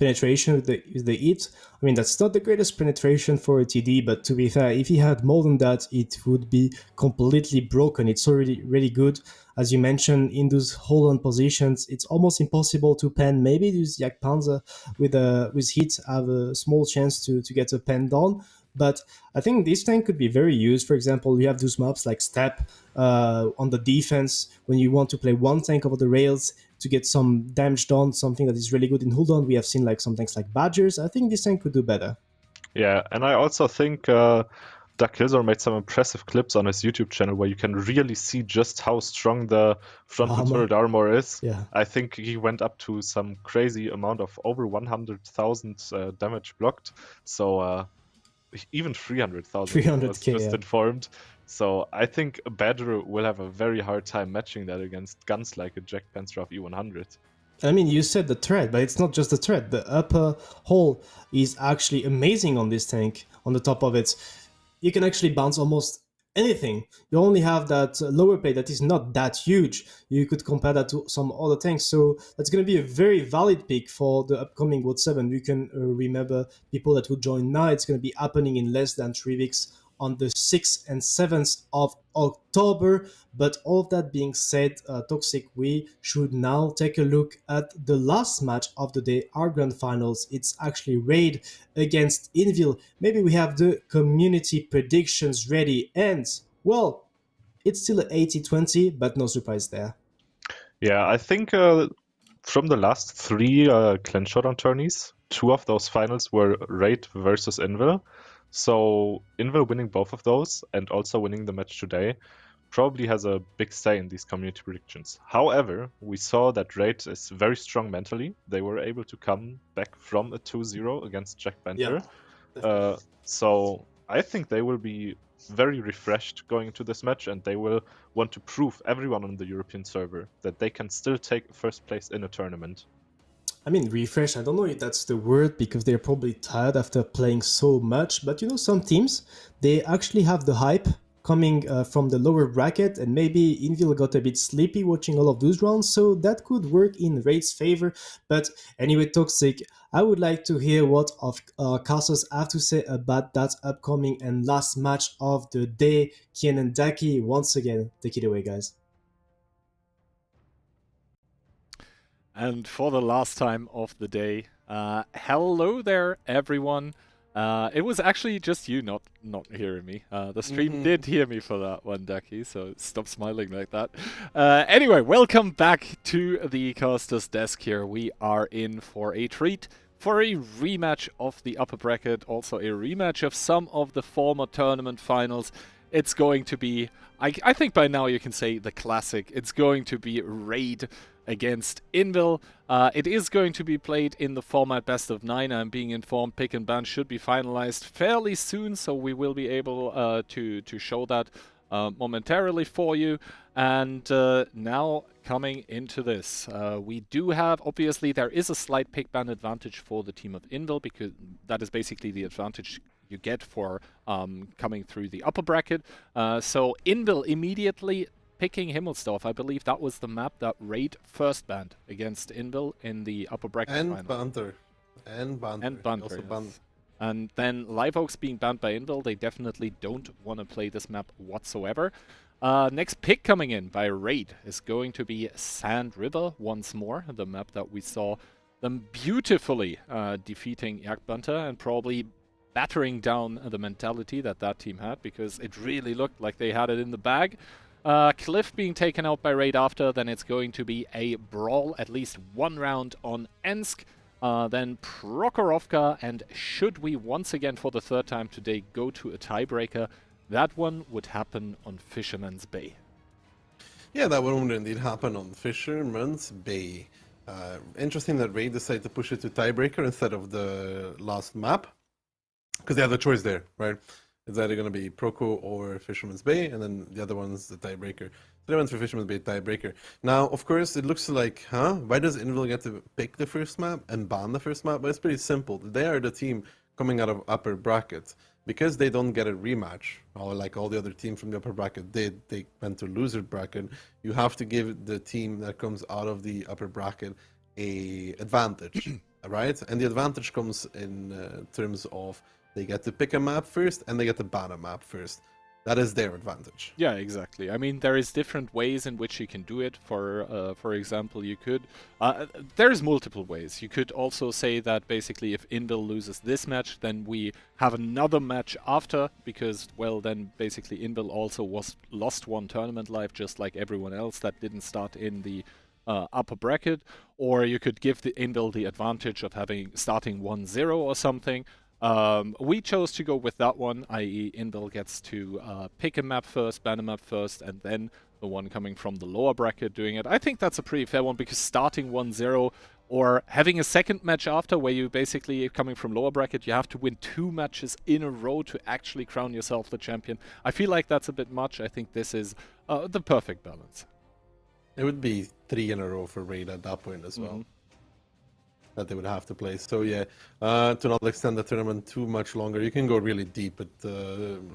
penetration with the hit. I mean, that's not the greatest penetration for a TD, but to be fair, if he had more than that, it would be completely broken. It's already really good. As you mentioned, in those hold-on positions, it's almost impossible to pen. Maybe use Yak Banter with hit, have a small chance to get a pen down. But I think this tank could be very used. For example, you have those maps like Step on the defense when you want to play one tank over the rails to get some damage done, something that is really good in hold on. We have seen like some tanks like Badgers. I think this tank could do better. Yeah, and I also think Doug Kilzor made some impressive clips on his YouTube channel where you can really see just how strong the frontal turret armor is. Yeah. I think he went up to some crazy amount of over 100,000 damage blocked. So even 300,000 was just informed. So I think Badger will have a very hard time matching that against guns like a Yak Banter of E100. I mean, you said the thread, but it's not just the thread. The upper hull is actually amazing on this tank. On the top of it, you can actually bounce almost anything. You only have that lower plate that is not that huge. You could compare that to some other tanks. So that's going to be a very valid pick for the upcoming World 7. You can remember people that would join now. It's going to be happening in less than 3 weeks on the 6th and 7th of October. But all of that being said, Toxic, we should now take a look at the last match of the day, our grand finals. It's actually Raid against Invil. Maybe we have the community predictions ready, and well, it's still an 80-20, but no surprise there. Yeah, I think from the last 3 Clan Showdown tourneys, 2 of those finals were Raid versus Invil. So Invil winning both of those and also winning the match today probably has a big say in these community predictions. However, we saw that Raid is very strong mentally. They were able to come back from a 2-0 against Yak Banter. So I think they will be very refreshed going into this match, and they will want to prove everyone on the European server that they can still take first place in a tournament. I mean, refresh, I don't know if that's the word, because they're probably tired after playing so much, but you know, some teams, they actually have the hype coming from the lower bracket, and maybe Invil got a bit sleepy watching all of those rounds, so that could work in Raid's favor. But anyway, Toxic, I would like to hear what of Castles have to say about that upcoming and last match of the day. Kian and Daki, once again, take it away, guys. And for the last time of the day, hello there, everyone. It was actually just you not hearing me. The stream did hear me for that one, Ducky, so stop smiling like that. Anyway, welcome back to the caster's desk here. We are in for a treat, for a rematch of the upper bracket, also a rematch of some of the former tournament finals. It's going to be, I think by now you can say the classic. It's going to be Raid against Invil. It is going to be played in the format best of 9. I'm being informed pick and ban should be finalized fairly soon, so we will be able to show that momentarily for you. And now coming into this, we do have, obviously there is a slight pick ban advantage for the team of Invil, because that is basically the advantage you get for coming through the upper bracket. So Invil immediately picking Himmelsdorf. I believe that was the map that Raid first banned against Invil in the upper bracket and final. Banter. And Banter. And Banter, Also yes. banned. And then Live Oaks being banned by Invil, they definitely don't want to play this map whatsoever. Next pick coming in by Raid is going to be Sand River once more, the map that we saw them beautifully defeating Yak Banter and probably battering down the mentality that that team had, because it really looked like they had it in the bag. Cliff being taken out by Raid after, then it's going to be a brawl, at least one round on Ensk. Then Prokhorovka, and should we once again for the third time today go to a tiebreaker, that one would happen on Fisherman's Bay. Yeah, that one would indeed happen on Fisherman's Bay. Interesting that Raid decided to push it to tiebreaker instead of the last map, because they have the choice there, right? It's either going to be Proko or Fisherman's Bay, and then the other one's the tiebreaker. So they went for Fisherman's Bay tiebreaker. Now, of course, it looks like, why does Invil get to pick the first map and ban the first map? But it's pretty simple. They are the team coming out of upper bracket. Because they don't get a rematch, or like all the other teams from the upper bracket did, they went to loser bracket. You have to give the team that comes out of the upper bracket a advantage, right? And the advantage comes in terms of they get to pick a map first, and they get to ban a map first. That is their advantage. Yeah, exactly. I mean, there is different ways in which you can do it. For example, you could... there's multiple ways. You could also say that basically if Invil loses this match, then we have another match after, because, well, then basically Invil also lost one tournament life, just like everyone else that didn't start in the upper bracket. Or you could give the Invil the advantage of starting 1-0 or something. We chose to go with that one, i.e. Invil gets to pick a map first, ban a map first, and then the one coming from the lower bracket doing it. I think that's a pretty fair one, because starting 1-0 or having a second match after, where you basically, coming from lower bracket, you have to win 2 matches in a row to actually crown yourself the champion. I feel like that's a bit much. I think this is the perfect balance. It would be 3 in a row for Raid at that point as well. That they would have to play. So yeah, to not extend the tournament too much longer, you can go really deep at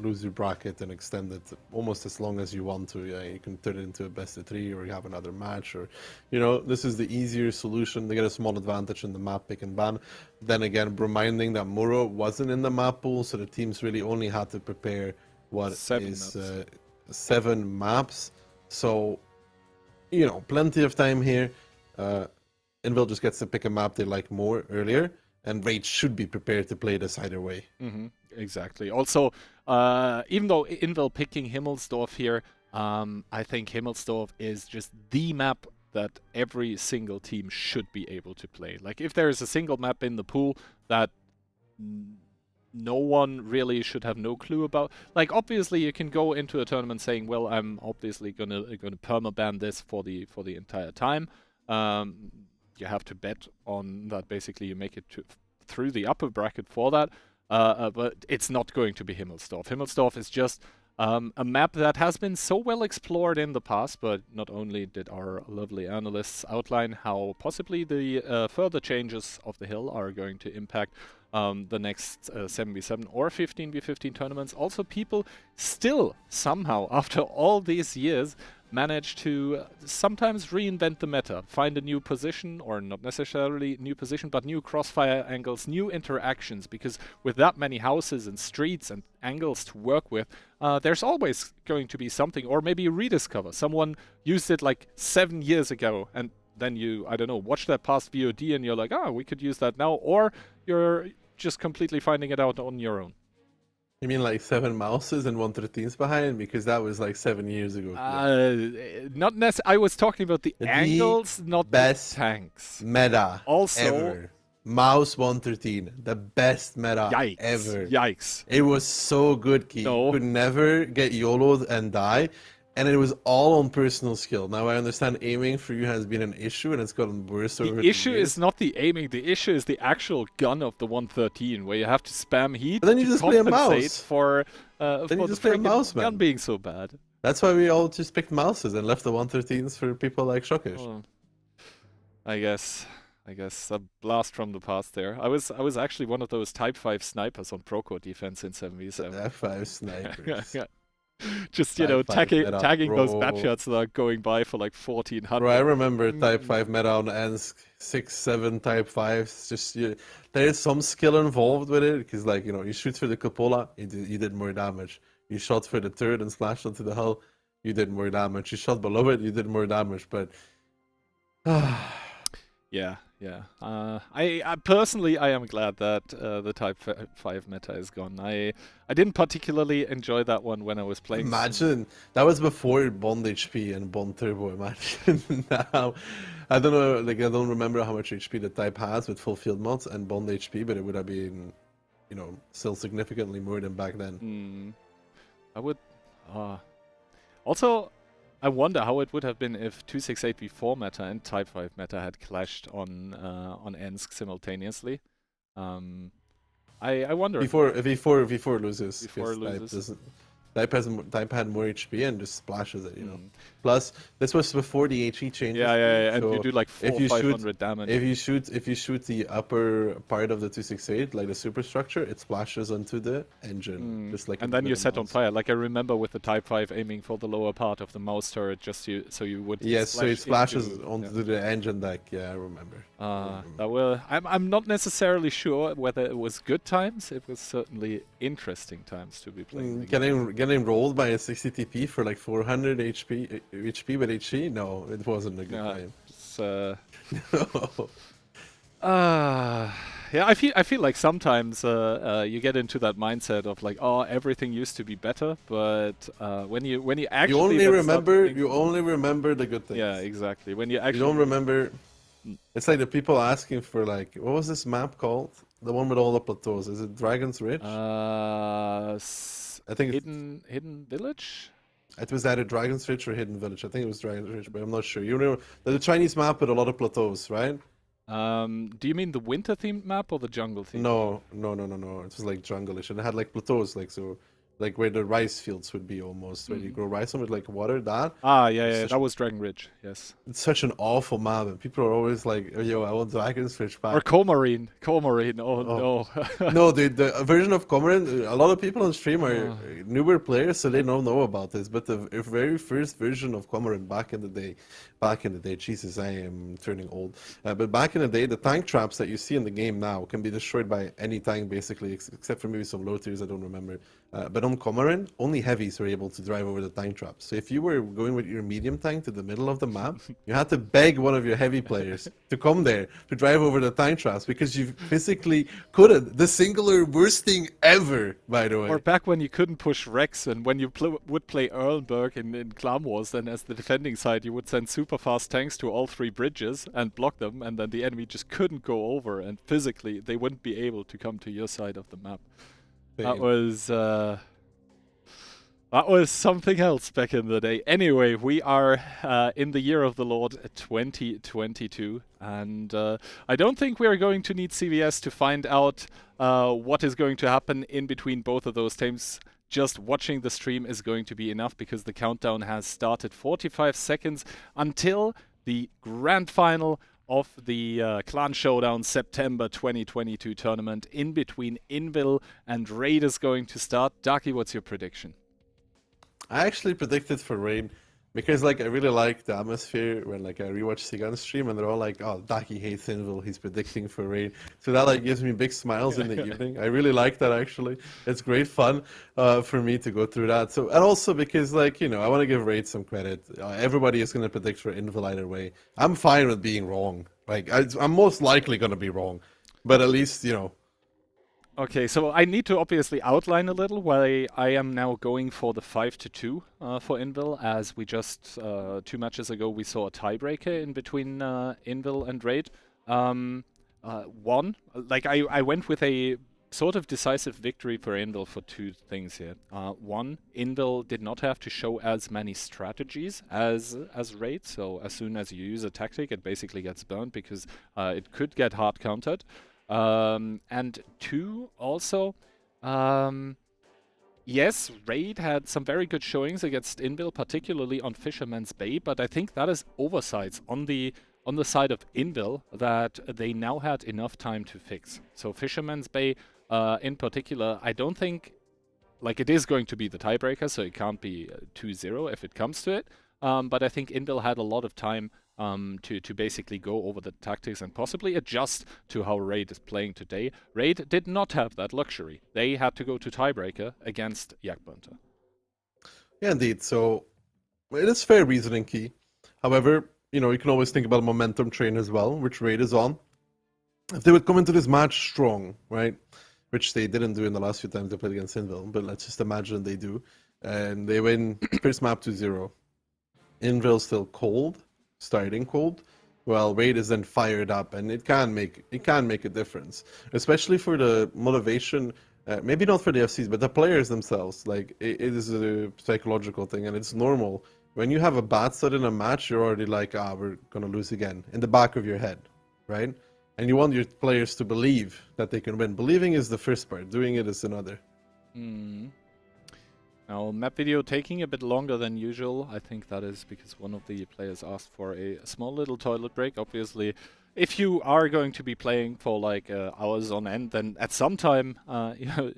loser bracket and extend it almost as long as you want to. Yeah, you can turn it into a best of 3, or you have another match, or, you know, this is the easier solution. They get a small advantage in the map pick and ban. Then again, reminding that Muro wasn't in the map pool, so the teams really only had to prepare what 7 is maps. 7 maps. So, you know, plenty of time here. Invil just gets to pick a map they like more earlier, and Rage should be prepared to play this either way. Exactly. Also, even though Invil picking Himmelsdorf here, I think Himmelsdorf is just the map that every single team should be able to play. Like, if there is a single map in the pool that no one really should have no clue about. Like, obviously, you can go into a tournament saying, "Well, I'm obviously gonna permaban this for the entire time." You have to bet on that. Basically, you make it through the upper bracket for that. But it's not going to be Himmelsdorf. Himmelsdorf is just a map that has been so well explored in the past, but not only did our lovely analysts outline how possibly the further changes of the hill are going to impact the next 7v7 or 15v15 tournaments. Also, people still somehow, after all these years, manage to sometimes reinvent the meta, find a new position, or not necessarily new position, but new crossfire angles, new interactions, because with that many houses and streets and angles to work with, there's always going to be something, or maybe rediscover. Someone used it like 7 years ago, and then you, I don't know, watch that past VOD and you're like, oh, we could use that now, or you're just completely finding it out on your own. You mean like 7 mouses and 113s behind? Because that was like 7 years ago. Not necessarily. I was talking about the angles, not best the tanks. Meta Also, ever. Mouse 113, the best meta ever. Yikes. It was so good, Key. No. You could never get YOLO'd and die. And it was all on personal skill. Now, I understand aiming for you has been an issue, and it's gotten worse over The issue years. is not the aiming. The issue is the actual gun of the 113, where you have to spam heat But then you to just play a compensate mouse. for you the just play a freaking mouse, gun man. being so bad. That's why we all just picked mouses and left the 113s for people like Shockish. Oh, I guess a blast from the past there. I was actually one of those Type 5 snipers on Prokhorovka defense in 7v7. F5 snipers. Just, you know, Type 5 meta, tagging those bad bro. shots that are going by for like 1400. Bro, I remember Type 5 meta on Ensk, 6, 7 Type 5s. Just there is some skill involved with it, because, like, you know, you shoot for the cupola, you did more damage. You shot for the turret and splashed onto the hull, you did more damage. You shot below it, you did more damage. But Yeah. I personally, I am glad that the Type 5 meta is gone. I didn't particularly enjoy that one when I was playing. Imagine that was before Bond HP and Bond Turbo. Imagine now. I don't know, like, I don't remember how much HP the type has with full field mods and Bond HP, but it would have been, you know, still significantly more than back then. I would. Also, I wonder how it would have been if 268v4 meta and Type 5 meta had clashed on Ensk simultaneously. I wonder. V4 loses. V4 because loses. Type had more HP and just splashes it, you know. Plus, this was before the HE changes. Yeah, and so you do like 400-500 damage. If you shoot the upper part of the 268, like the superstructure, it splashes onto the engine, just like. And then you set on fire. Like I remember with the Type 5 aiming for the lower part of the mouse turret, just so you would. Yes, so it splashes into, onto the engine deck. Yeah, I remember. That were. I'm not necessarily sure whether it was good times. It was certainly interesting times to be playing. Getting rolled by a 60 TP for like 400 HP with HE? No, it wasn't a good time. Yeah, I feel like sometimes you get into that mindset of like, oh, everything used to be better, but when you actually you only remember the good things. Yeah, exactly. When you actually you don't remember. It's like the people asking for, like, what was this map called? The one with all the plateaus. Is it Dragon's Ridge? I think Hidden Village. It was either Dragon's Ridge or Hidden Village. I think it was Dragon's Ridge, but I'm not sure. You know, the Chinese map with a lot of plateaus, right? Do you mean the winter themed map or the jungle themed? No. It was like jungle-ish, and it had like plateaus, like so. Like where the rice fields would be almost, where you grow rice on with like water, that. Yeah, that was Dragon Ridge, yes. It's such an awful map, and people are always like, oh, yo, I want Dragon's Ridge back. Or Comarine, oh no. No, dude, the version of Comarin, a lot of people on stream are newer players, so they don't know about this, but the very first version of Comarin back in the day, Jesus, I am turning old, but back in the day, the tank traps that you see in the game now can be destroyed by any tank, basically, except for maybe some low tiers, I don't remember. But on Comarin, only heavies were able to drive over the tank traps. So if you were going with your medium tank to the middle of the map, you had to beg one of your heavy players to come there to drive over the tank traps because you physically couldn't. The singular worst thing ever, by the way. Or back when you couldn't push Rex, and when you would play Erlenberg in Clan Wars, then as the defending side, you would send super fast tanks to all 3 bridges and block them, and then the enemy just couldn't go over, and physically they wouldn't be able to come to your side of the map. That was something else back in the day. Anyway, we are in the year of the Lord 2022, and I don't think we are going to need CVS to find out what is going to happen in between both of those teams. Just watching the stream is going to be enough because the countdown has started. 45 seconds until the grand final of the Clan Showdown September 2022 tournament in between Invil and Raid is going to start. Darky, what's your prediction? I actually predicted for Raid because like I really like the atmosphere when like I rewatch Sigan's stream and they're all like, "Oh, Daki hates Invil, he's predicting for Raid." So that like gives me big smiles in the evening. I really like that actually. It's great fun for me to go through that. So and also because like I want to give Raid some credit. Everybody is gonna predict for Invil either way. I'm fine with being wrong. Like I'm most likely gonna be wrong, but at least Okay, so I need to obviously outline a little why I am now going for the 5-2 for Invil, as we just 2 matches ago we saw a tiebreaker in between Invil and Raid. I went with a sort of decisive victory for Invil for 2 things here. One, Invil did not have to show as many strategies as Raid, so as soon as you use a tactic it basically gets burned because it could get hard countered. And 2, also, yes, Raid had some very good showings against Invil, particularly on Fisherman's Bay, but I think that is oversights on the side of Invil that they now had enough time to fix. So Fisherman's Bay, in particular, I don't think, like it is going to be the tiebreaker, so it can't be 2-0 if it comes to it, but I think Invil had a lot of time to basically go over the tactics and possibly adjust to how Raid is playing today. Raid did not have that luxury. They had to go to tiebreaker against Yak Banter. Yeah, indeed. So it is fair reasoning, Key. However, you can always think about a momentum train as well, which Raid is on. If they would come into this match strong, right, which they didn't do in the last few times they played against Invil, but let's just imagine they do, and they win first map 2-0. Invil's still cold, starting cold, while Raid is then fired up, and it can make a difference, especially for the motivation. Maybe not for the FCs, but the players themselves. Like it is a psychological thing, and it's normal. When you have a bad start in a match, you're already like, we're gonna lose again, in the back of your head, right? And you want your players to believe that they can win. Believing is the first part, doing it is another. Now, map video taking a bit longer than usual. I think that is because one of the players asked for a small little toilet break. Obviously, if you are going to be playing for like hours on end, then at some time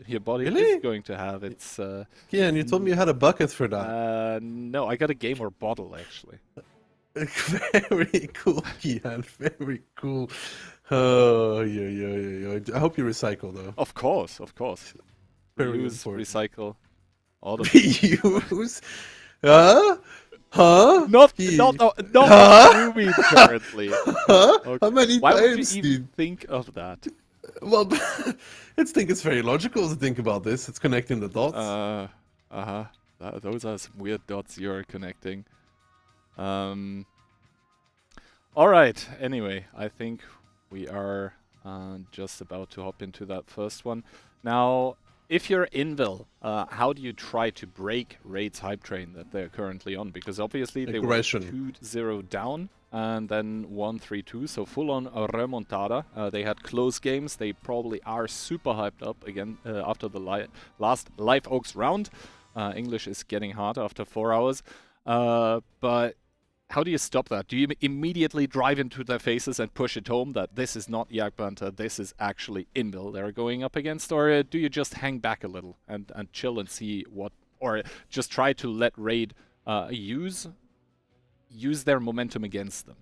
your body is going to have its... Yeah, and you told me you had a bucket for that. No, I got a gamer bottle, actually. Very cool, Kian. Very cool. Oh, yeah. I hope you recycle, though. Of course. Very Reuse, important. recycle. All the Reuse? Huh? Not Huh? me currently. Huh? Okay. How many Why would times, you even dude? think of that? Well, it's very logical to think about this. It's connecting the dots. Those are some weird dots you're connecting. Alright, anyway, I think we are just about to hop into that first one. Now, if you're Invil, how do you try to break Raid's hype train that they're currently on? Because obviously they were 2-0 down and then 1-3-2, so full-on remontada. They had close games. They probably are super hyped up again after the last Live Oaks round. English is getting hard after 4 hours. But how do you stop that? Do you immediately drive into their faces and push it home that this is not Yak Banter, this is actually Invil they're going up against? Or do you just hang back a little and chill and see what... Or just try to let Raid use their momentum against them?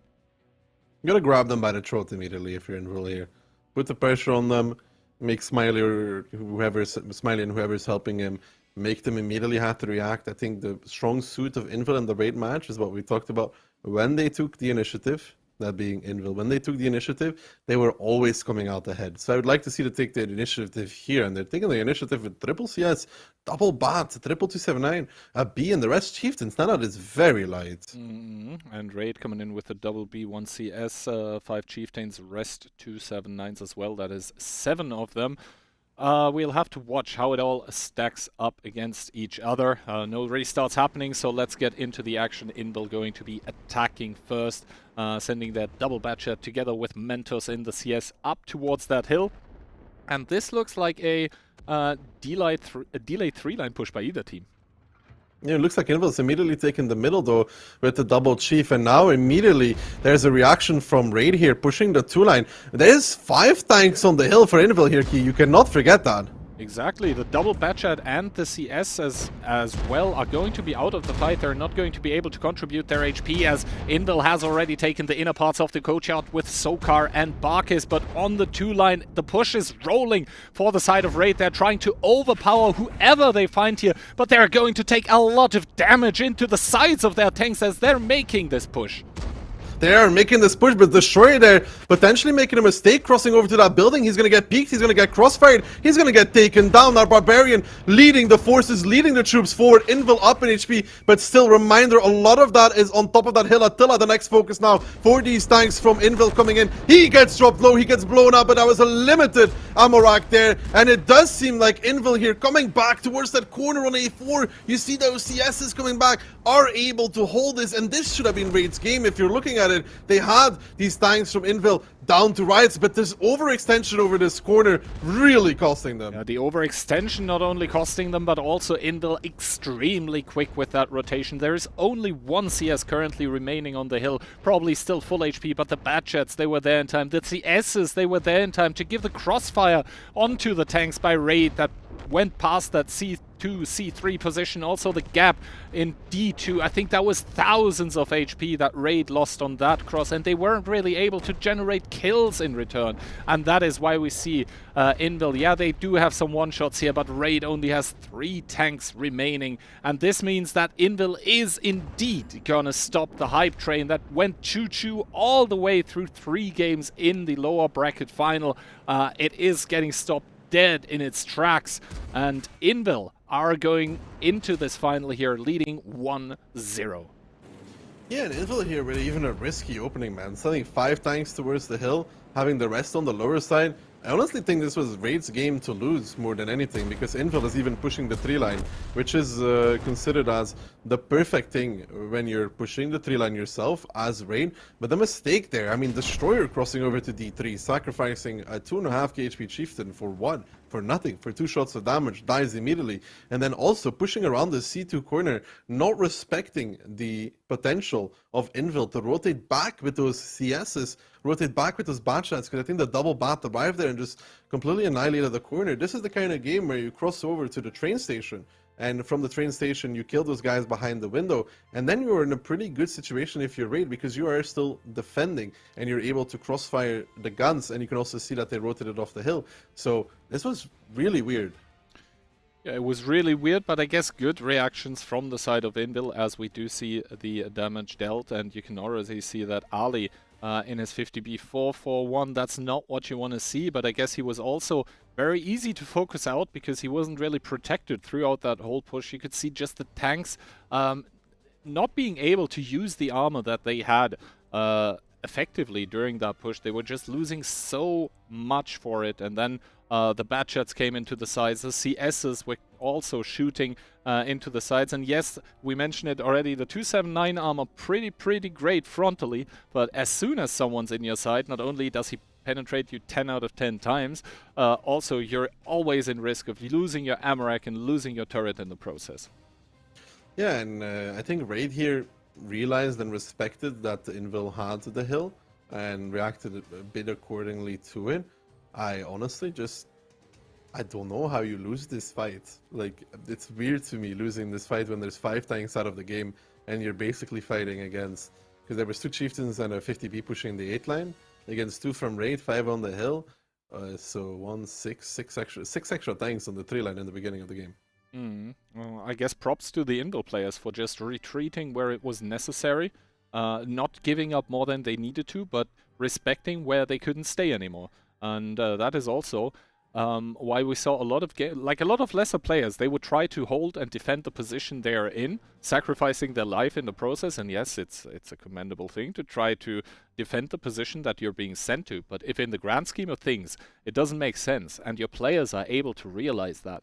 You gotta grab them by the throat immediately if you're Invil here. Put the pressure on them, make Smiley and whoever's helping him make them immediately have to react. I think the strong suit of Invil in the Raid match is what we talked about when they took the initiative. That being Invil, when they took the initiative, they were always coming out ahead. So I would like to see them take the initiative here, and they're taking the initiative with triple CS, double bat, triple 279, a B, and the rest Chieftains. Now that is very light. And Raid coming in with a double B, 1 CS, 5 Chieftains, rest 279s as well. That is 7 of them. We'll have to watch how it all stacks up against each other. No restarts happening, so let's get into the action. Invil going to be attacking first, sending that double batcher together with Mentos in the CS up towards that hill. And this looks like a delayed 3-line push by either team. Yeah, it looks like Invil's immediately taking the middle though with the double chief, and now immediately there's a reaction from Raid here pushing the 2-line. There's 5 tanks on the hill for Invil here, Key. You cannot forget that. Exactly, the double Batchat and the CS as well are going to be out of the fight. They're not going to be able to contribute their HP, as Invil has already taken the inner parts of the coach out with Sokar and Barkis. But on the 2-line, the push is rolling for the side of Raid. They're trying to overpower whoever they find here, but they're going to take a lot of damage into the sides of their tanks as they're making this push. They are making this push, but Destroyer there potentially making a mistake crossing over to that building. He's going to get peeked, he's going to get crossfired, he's going to get taken down. Our Barbarian leading the forces, leading the troops forward. Invil up in HP, but still, reminder, a lot of that is on top of that hill. Attila, the next focus now for these tanks from Invil coming in. He gets dropped low, he gets blown up, but that was a limited ammo rack there. And it does seem like Invil here coming back towards that corner on A4. You see those CSs coming back, are able to hold this, and this should have been Raid's game if you're looking at it. They had these tanks from Invil down to riots, but this overextension over this corner really costing them. Yeah, the overextension not only costing them, but also Invil extremely quick with that rotation. There is only 1 CS currently remaining on the hill, probably still full HP, but the Batchats, they were there in time. The CSs, they were there in time to give the crossfire onto the tanks by Raid that went past that C2, C3 position. Also the gap in D2, I think that was thousands of HP that Raid lost on that cross, and they weren't really able to generate kills in return. And that is why we see Invil, yeah, they do have some one-shots here, but Raid only has 3 tanks remaining. And this means that Invil is indeed gonna stop the hype train that went choo-choo all the way through 3 games in the lower bracket final. It is getting stopped dead in its tracks, and Invil are going into this final here leading 1-0. Yeah, and Invil here really even a risky opening, man. Sending 5 tanks towards the hill, having the rest on the lower side. I honestly think this was Raid's game to lose more than anything, because Invil is even pushing the 3-line, which is considered as the perfect thing when you're pushing the 3-line yourself as Raid. But the mistake there, I mean, Destroyer crossing over to D3, sacrificing a 2.5k HP Chieftain for what? For nothing, for 2 shots of damage, dies immediately. And then also pushing around the C2 corner, not respecting the potential of Invil to rotate back with those CSs, rotate back with those bat shots, because I think the double bat arrived there and just completely annihilated the corner. This is the kind of game where you cross over to the train station, and from the train station you kill those guys behind the window, and then you're in a pretty good situation if you're Raid, because you are still defending and you're able to crossfire the guns, and you can also see that they rotated off the hill. So this was really weird. Yeah, it was really weird, but I guess good reactions from the side of Invil, as we do see the damage dealt, and you can already see that Ali in his 50B 4-4-1, that's not what you want to see, but I guess he was also very easy to focus out because he wasn't really protected throughout that whole push. You could see just the tanks not being able to use the armor that they had effectively during that push. They were just losing so much for it, and then the Batchats came into the sides. The CSs were also shooting into the sides, and yes, we mentioned it already, the 279 armor pretty great frontally, but as soon as someone's in your side, not only does he penetrate you 10 out of 10 times, also you're always in risk of losing your ammo rack and losing your turret in the process. Yeah, and I think Raid here realized and respected that Invil had the hill and reacted a bit accordingly to it. I honestly I don't know how you lose this fight. Like, it's weird to me losing this fight when there's 5 tanks out of the game and you're basically fighting against, because there was 2 Chieftains and a 50B pushing the 8 line against 2 from Raid, 5 on the hill. So 6 extra tanks on the 3 line in the beginning of the game. Well, I guess props to the Invil players for just retreating where it was necessary, not giving up more than they needed to, but respecting where they couldn't stay anymore. And that is also why we saw a lot of a lot of lesser players. They would try to hold and defend the position they are in, sacrificing their life in the process. And yes, it's a commendable thing to try to defend the position that you're being sent to. But if in the grand scheme of things it doesn't make sense, and your players are able to realize that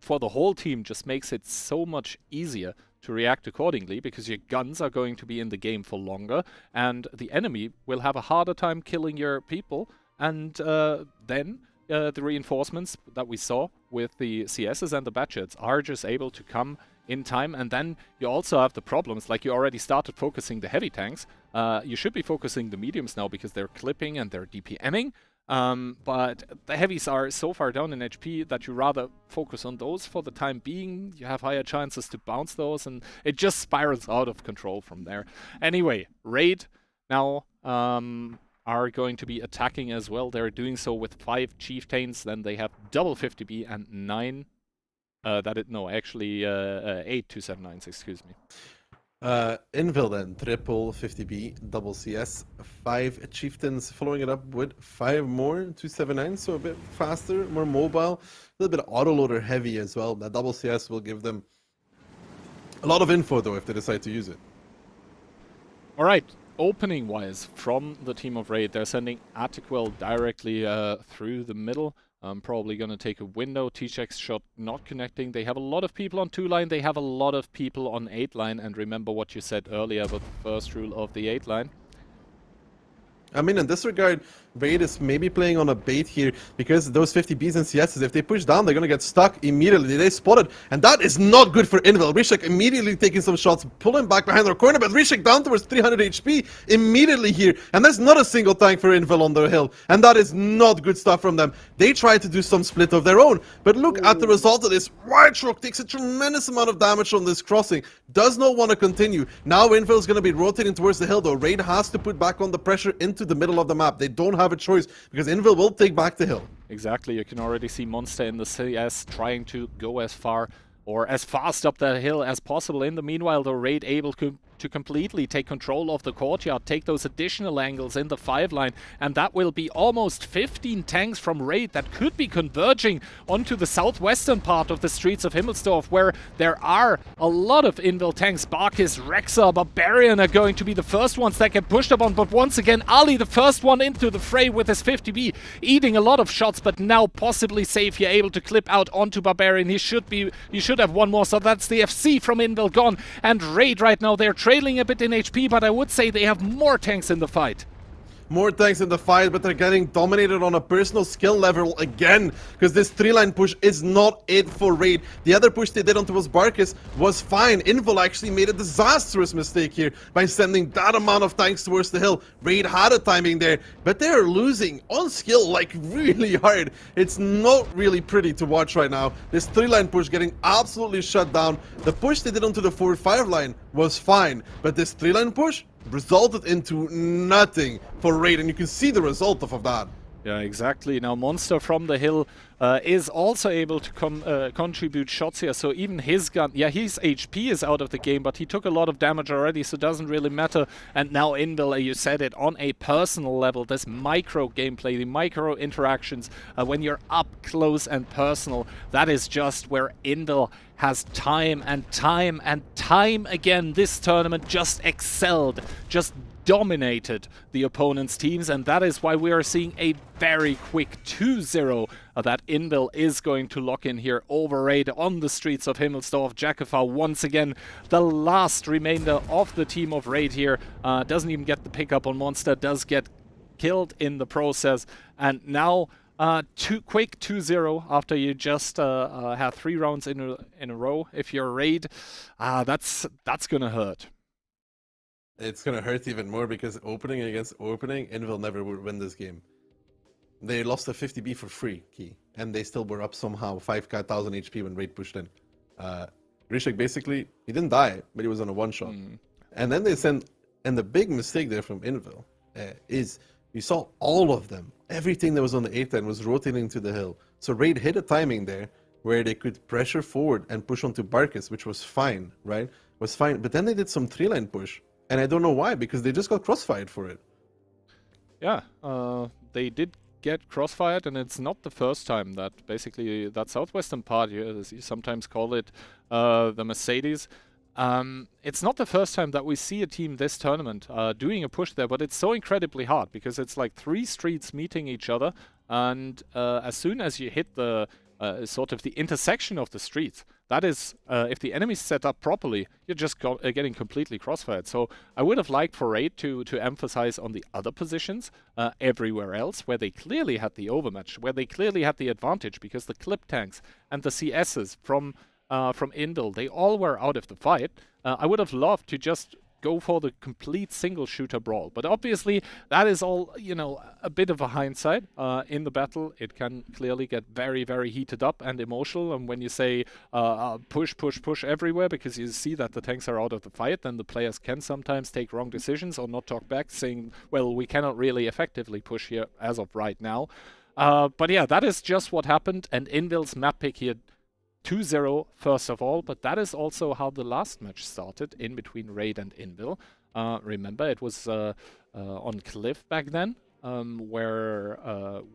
for the whole team just makes it so much easier to react accordingly, because your guns are going to be in the game for longer, and the enemy will have a harder time killing your people. And then the reinforcements that we saw with the CSs and the Batchets are just able to come in time. And then you also have the problems, like you already started focusing the heavy tanks. You should be focusing the mediums now because they're clipping and they're DPMing. But the heavies are so far down in HP that you rather focus on those for the time being. You have higher chances to bounce those, and it just spirals out of control from there. Anyway, Raid now are going to be attacking as well. They're doing so with 5 Chieftains. Then they have double 50B and 9. 8 279s, excuse me. Invil then, triple 50B, double CS, 5 Chieftains, following it up with 5 more 279, so a bit faster, more mobile, a little bit autoloader heavy as well. That double CS will give them a lot of info though if they decide to use it. Alright, opening wise from the team of Raid, they're sending Attiquel directly through the middle. Probably going to take a window. T-Check's shot not connecting. They have a lot of people on 2 line. They have a lot of people on 8 line. And remember what you said earlier about the first rule of the 8 line. I mean, in this regard, Raid is maybe playing on a bait here, because those 50Bs and CSs, if they push down, they're going to get stuck immediately. They spot it, and that is not good for Invil. Rishik immediately taking some shots, pulling back behind their corner, but Rishik down towards 300 HP immediately here, and there's not a single tank for Invil on the hill, and that is not good stuff from them. They try to do some split of their own, but look at the result of this. White Rock takes a tremendous amount of damage on this crossing, does not want to continue. Now Invil is going to be rotating towards the hill, though. Raid has to put back on the pressure into the middle of the map. They don't have a choice, because Invil will take back the hill. Exactly, you can already see Monster in the CS trying to go as far or as fast up that hill as possible. In the meanwhile, the Raid able to completely take control of the courtyard, take those additional angles in the 5 line, and that will be almost 15 tanks from Raid that could be converging onto the southwestern part of the streets of Himmelsdorf, where there are a lot of Invil tanks. Barkis, Rexa, Barbarian are going to be the first ones that get pushed upon, but once again, Ali, the first one into the fray with his 50B, eating a lot of shots, but now possibly safe here, able to clip out onto Barbarian. He should have one more, so that's the FC from Invil gone, and Raid right now, they're trailing a bit in HP, but I would say they have more tanks in the fight. More tanks in the fight, but they're getting dominated on a personal skill level again, because this 3-line push is not it for Raid. The other push they did onto Barkis was fine. Invil actually made a disastrous mistake here by sending that amount of tanks towards the hill. Raid had a timing there, but they're losing on skill like really hard. It's not really pretty to watch right now. This 3-line push getting absolutely shut down. The push they did onto the 4-5 line was fine, but this 3-line push resulted into nothing for Raid, and you can see the result of that. Yeah, exactly. Now Monster from the hill is also able to contribute shots here, so even his gun, yeah, his HP is out of the game, but he took a lot of damage already, so it doesn't really matter. And now Invil, you said it, on a personal level, this micro gameplay, the micro interactions, when you're up close and personal, that is just where Invil has time and time and time again this tournament just excelled, just dominated the opponent's teams, and that is why we are seeing a very quick 2-0 that Invil is going to lock in here over Raid on the streets of Himmelsdorf. Jakova once again, the last remainder of the team of Raid here, doesn't even get the pickup on Monster, does get killed in the process, and now quick 2-0 after you just have 3 rounds in a row. If you're Raid, that's gonna hurt. It's gonna hurt even more, because opening against opening, Invil never would win this game. They lost a 50B for free, key, and they still were up somehow 5,000 HP when Raid pushed in. Rishik basically, he didn't die, but he was on a one-shot. And then they sent, and the big mistake there from Invil is you saw all of them. Everything that was on the 8 line was rotating to the hill. So Raid hit a timing there, where they could pressure forward and push onto Barkas, which was fine, right? Was fine. But then they did some 3-line push. And I don't know why, because they just got crossfired for it. Yeah, they did get crossfired, and it's not the first time that basically that southwestern part, as you sometimes call it, the Mercedes. It's not the first time that we see a team this tournament doing a push there, but it's so incredibly hard because it's like 3 streets meeting each other, and as soon as you hit the sort of the intersection of the streets, that is, if the enemy's set up properly, you're just getting completely crossfired. So I would have liked for Raid to emphasize on the other positions everywhere else, where they clearly had the overmatch, where they clearly had the advantage, because the clip tanks and the CSs from Indel, they all were out of the fight. I would have loved to just go for the complete single shooter brawl, but obviously that is all, you know, a bit of a hindsight. In the battle it can clearly get very, very heated up and emotional, and when you say push everywhere because you see that the tanks are out of the fight, then the players can sometimes take wrong decisions or not talk back, saying, well, we cannot really effectively push here as of right now. But yeah, that is just what happened, and Invil's map pick here 2-0 first of all, but that is also how the last match started in between Raid and Invil. Remember, it was on Cliff back then, where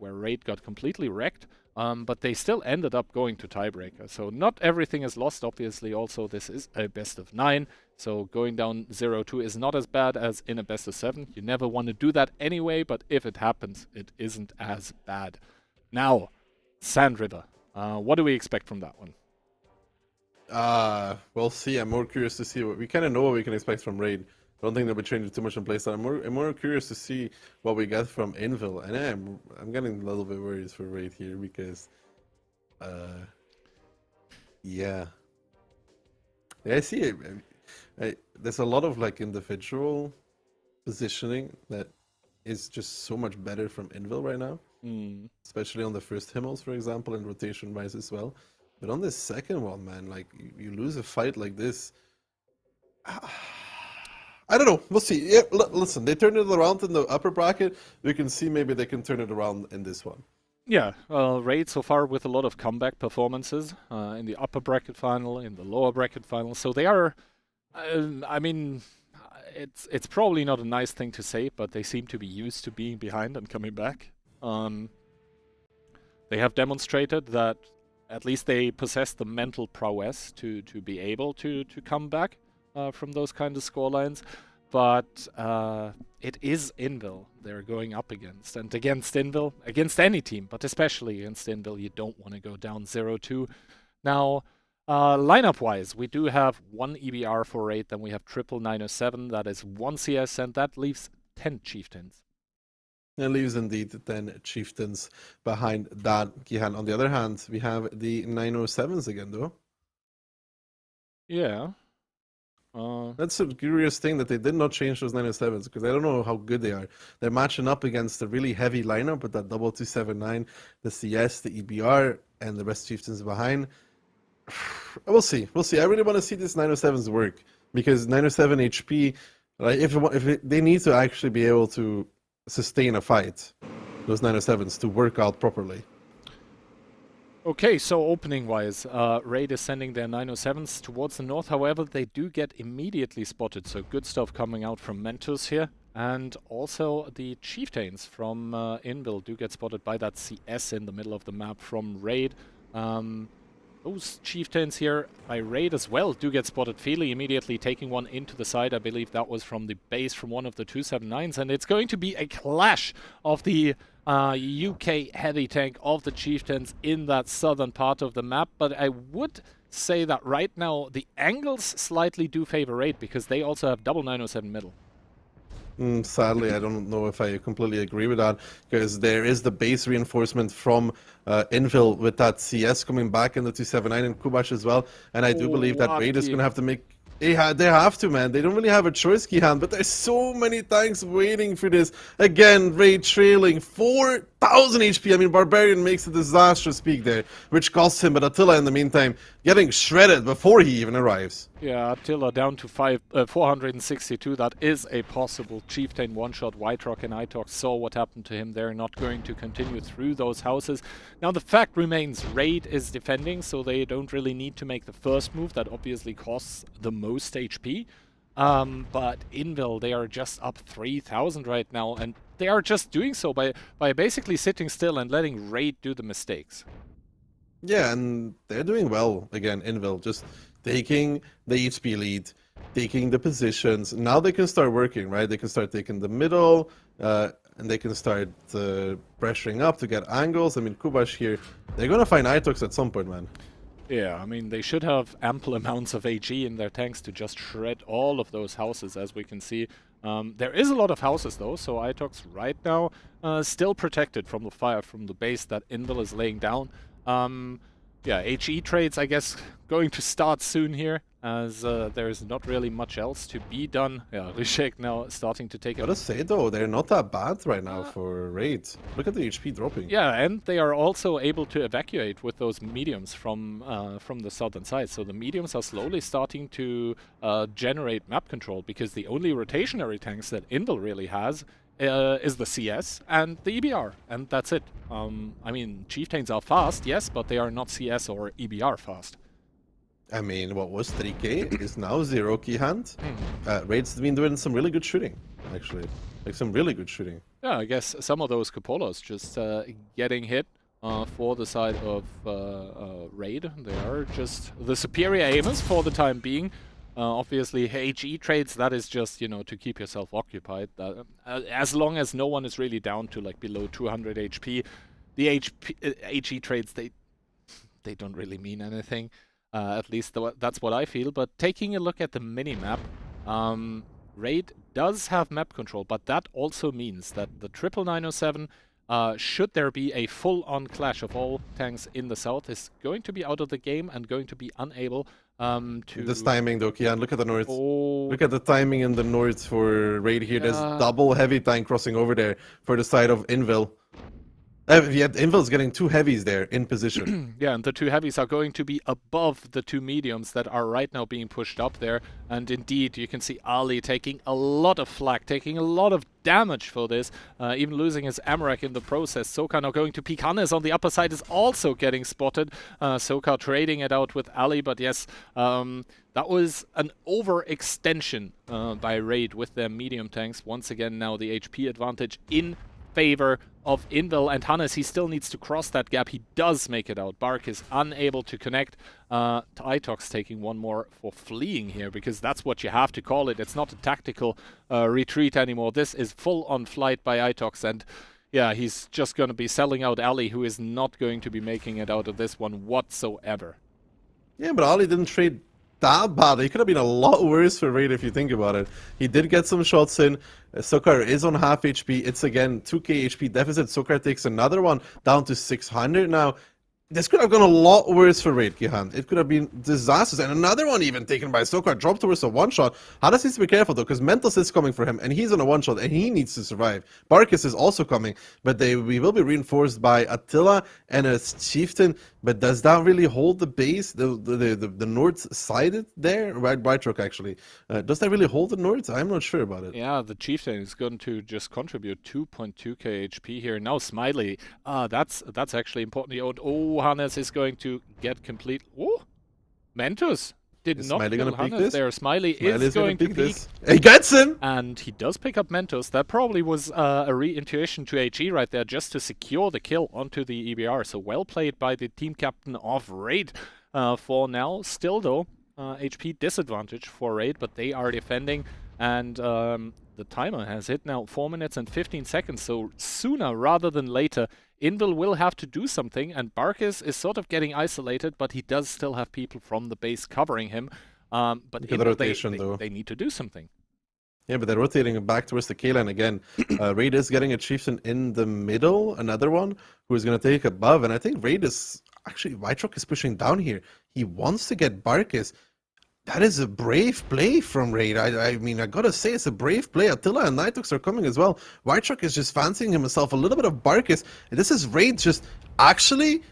Raid got completely wrecked, but they still ended up going to Tiebreaker. So not everything is lost, obviously. Also, this is a best of 9, so going down 0-2 is not as bad as in a best of 7. You never want to do that anyway, but if it happens, it isn't as bad. Now, Sand River. What do we expect from that one? We'll see. I'm more curious to see we kind of know what we can expect from Raid. I don't think they'll be changing too much in playstyle. I'm more curious to see what we get from Invil, and I'm getting a little bit worried for Raid here because, yeah, I see it. There's a lot of like individual positioning that is just so much better from Invil right now, especially on the first Himmels, for example, and rotation wise as well. But on this second one, man, like you lose a fight like this. I don't know. We'll see. Yeah, listen, they turned it around in the upper bracket. We can see maybe they can turn it around in this one. Yeah, Raid so far with a lot of comeback performances in the upper bracket final, in the lower bracket final. So they are, I mean, it's probably not a nice thing to say, but they seem to be used to being behind and coming back. They have demonstrated that at least they possess the mental prowess to be able to come back from those kind of scorelines. But it is Invil they're going up against. And against Invil, against any team, but especially against Invil, you don't want to go down 0-2. Now, lineup-wise, we do have 1 EBR for Raid, then we have triple 907, that is 1 CS, and that leaves 10 Chieftains. It leaves indeed 10 Chieftains behind that. Kihan. On the other hand, we have the 907s again, though. Yeah. That's a curious thing that they did not change those 907s, because I don't know how good they are. They're matching up against a really heavy lineup with that double 279, the CS, the EBR, and the rest Chieftains behind. We'll see. We'll see. I really want to see this 907s work, because 907 HP, like they need to actually be able to sustain a fight, those 907s, to work out properly. Okay, so opening-wise, Raid is sending their 907s towards the north. However, they do get immediately spotted, so good stuff coming out from Mentos here. And also the Chieftains from Invil do get spotted by that CS in the middle of the map from Raid. Those Chieftains here by Raid as well do get spotted. Feely immediately taking one into the side. I believe that was from the base from one of the 279s. And it's going to be a clash of the UK heavy tank of the Chieftains in that southern part of the map. But I would say that right now the angles slightly do favor Raid, because they also have double 907 middle. Sadly, I don't know if I completely agree with that, because there is the base reinforcement from Invil with that CS coming back in the 279 and Kubash as well, and I do believe that Raid is going to have to make They have to, man. They don't really have a choice, Kihan, but there's so many tanks waiting for this. Again, Raid trailing 4,000 HP. I mean, Barbarian makes a disastrous peak there, which costs him, but Attila in the meantime getting shredded before he even arrives. Yeah, Attila down to 462. That is a possible Chieftain one-shot. Whiterock and Itox saw what happened to him. They're not going to continue through those houses. Now, the fact remains, Raid is defending, so they don't really need to make the first move. That obviously costs the most HP. But Invil, they are just up 3,000 right now, and they are just doing so by basically sitting still and letting Raid do the mistakes. Yeah, and they're doing well again, Invil, just taking the HP lead, taking the positions. Now they can start working, right? They can start taking the middle, and they can start pressuring up to get angles. I mean, Kubash here, they're gonna find Itox at some point, man. Yeah, I mean, they should have ample amounts of AG in their tanks to just shred all of those houses, as we can see. There is a lot of houses, though, so Itox right now still protected from the fire from the base that Invil is laying down. Yeah, HE trades, I guess, going to start soon here, as there is not really much else to be done. Yeah, Rishek now starting to take Gotta say, though, they're not that bad right now for raids. Look at the HP dropping. Yeah, and they are also able to evacuate with those mediums from the southern side. So the mediums are slowly starting to generate map control, because the only rotationary tanks that Invil really has is the CS and the EBR, and that's it. I mean, Chieftains are fast, yes, but they are not CS or EBR fast. I mean, what was 3k is now 0 key hand. Raid's been doing some really good shooting, actually. Like, some really good shooting. Yeah, I guess some of those cupolas just getting hit for the side of Raid. They are just the superior aimers for the time being. Obviously, HE trades, that is just, you know, to keep yourself occupied. As long as no one is really down to, like, below 200 HP, the HE trades, they don't really mean anything. At least that's what I feel. But taking a look at the minimap, Raid does have map control, but that also means that the 99907, should there be a full-on clash of all tanks in the south, is going to be out of the game and going to be unable to... This timing, though, Kian, look at the north. Oh. Look at the timing in the north for Raid here. There's double heavy tank crossing over there for the side of Invil. Yet Invil's getting 2 heavies there in position. Yeah, and the 2 heavies are going to be above the 2 mediums that are right now being pushed up there. And indeed, you can see Ali taking a lot of flak, taking a lot of damage for this, even losing his Amarak in the process. Soka now going to peek. Hannes on the upper side is also getting spotted. Soka trading it out with Ali, but yes, that was an overextension by Raid with their medium tanks. Once again, now the HP advantage in favor of Invil, and Hannes, he still needs to cross that gap. He does make it out. Bark is unable to connect. Itox taking one more for fleeing here, because that's what you have to call it. It's not a tactical retreat anymore. This is full-on flight by Itox, and yeah, he's just going to be selling out Ali, who is not going to be making it out of this one whatsoever. Yeah, but Ali didn't trade that bad. It could have been a lot worse for Raid if you think about it. He did get some shots in. Sokar is on half HP. It's again 2k HP deficit. Sokar takes another one down to 600 now. This could have gone a lot worse for Raid, Kihan. It could have been disastrous. And another one even taken by Sokar, dropped towards a one-shot. Hades needs to be careful, though, because Mentos is coming for him, and he's on a one-shot, and he needs to survive. Barkis is also coming, but we will be reinforced by Attila and a Chieftain. But does that really hold the base, the north side there? Right, Whiterock, actually. Does that really hold the north? I'm not sure about it. Yeah, the Chieftain is going to just contribute 2.2k HP here. Now Smiley, that's actually important. Oh, Hannes is going to get complete... Oh, Mentos did not kill Hannes there. Smiley is going to peek. He gets him! And he does pick up Mentos. That probably was a re-intuition to HE right there, just to secure the kill onto the EBR. So well played by the team captain of Raid for now. Still, though, HP disadvantage for Raid, but they are defending. And the timer has hit now 4 minutes and 15 seconds. So sooner rather than later, Invil will have to do something, and Barkis is sort of getting isolated, but he does still have people from the base covering him. But Invil, rotation, they need to do something. Yeah, but they're rotating back towards the K-line again. Raid is getting a Chieftain in the middle, another one, who is going to take above. And I think Raid is... Actually, Whiterock is pushing down here. He wants to get Barkis. that is a brave play from Raid. I mean, I gotta say, it's a brave play. Attila and Nighthawks are coming as well. Whitetruck is just fancying himself a little bit of Barkus. This is Raid just actually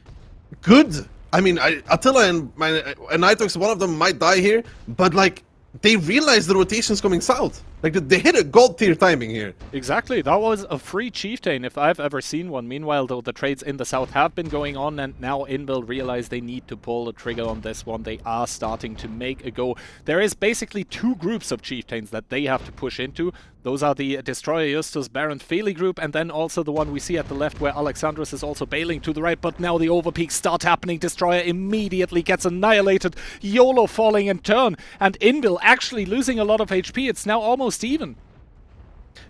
good. I mean, Attila and Nighthawks, one of them might die here, but like, they realize the rotation's coming south. Like, they hit a gold tier timing here. Exactly, that was a free chieftain if I've ever seen one. Meanwhile, though, the trades in the south have been going on, and now Inbuild realize they need to pull the trigger on this one. They are starting to make a go. There is basically two groups of chieftains that they have to push into. Those are the Destroyer Justus Baron Feli group, and then also the one we see at the left where Alexandros is also bailing to the right, but now the overpeaks start happening. Destroyer immediately gets annihilated, YOLO falling in turn, and Inbuild actually losing a lot of HP. It's now almost even.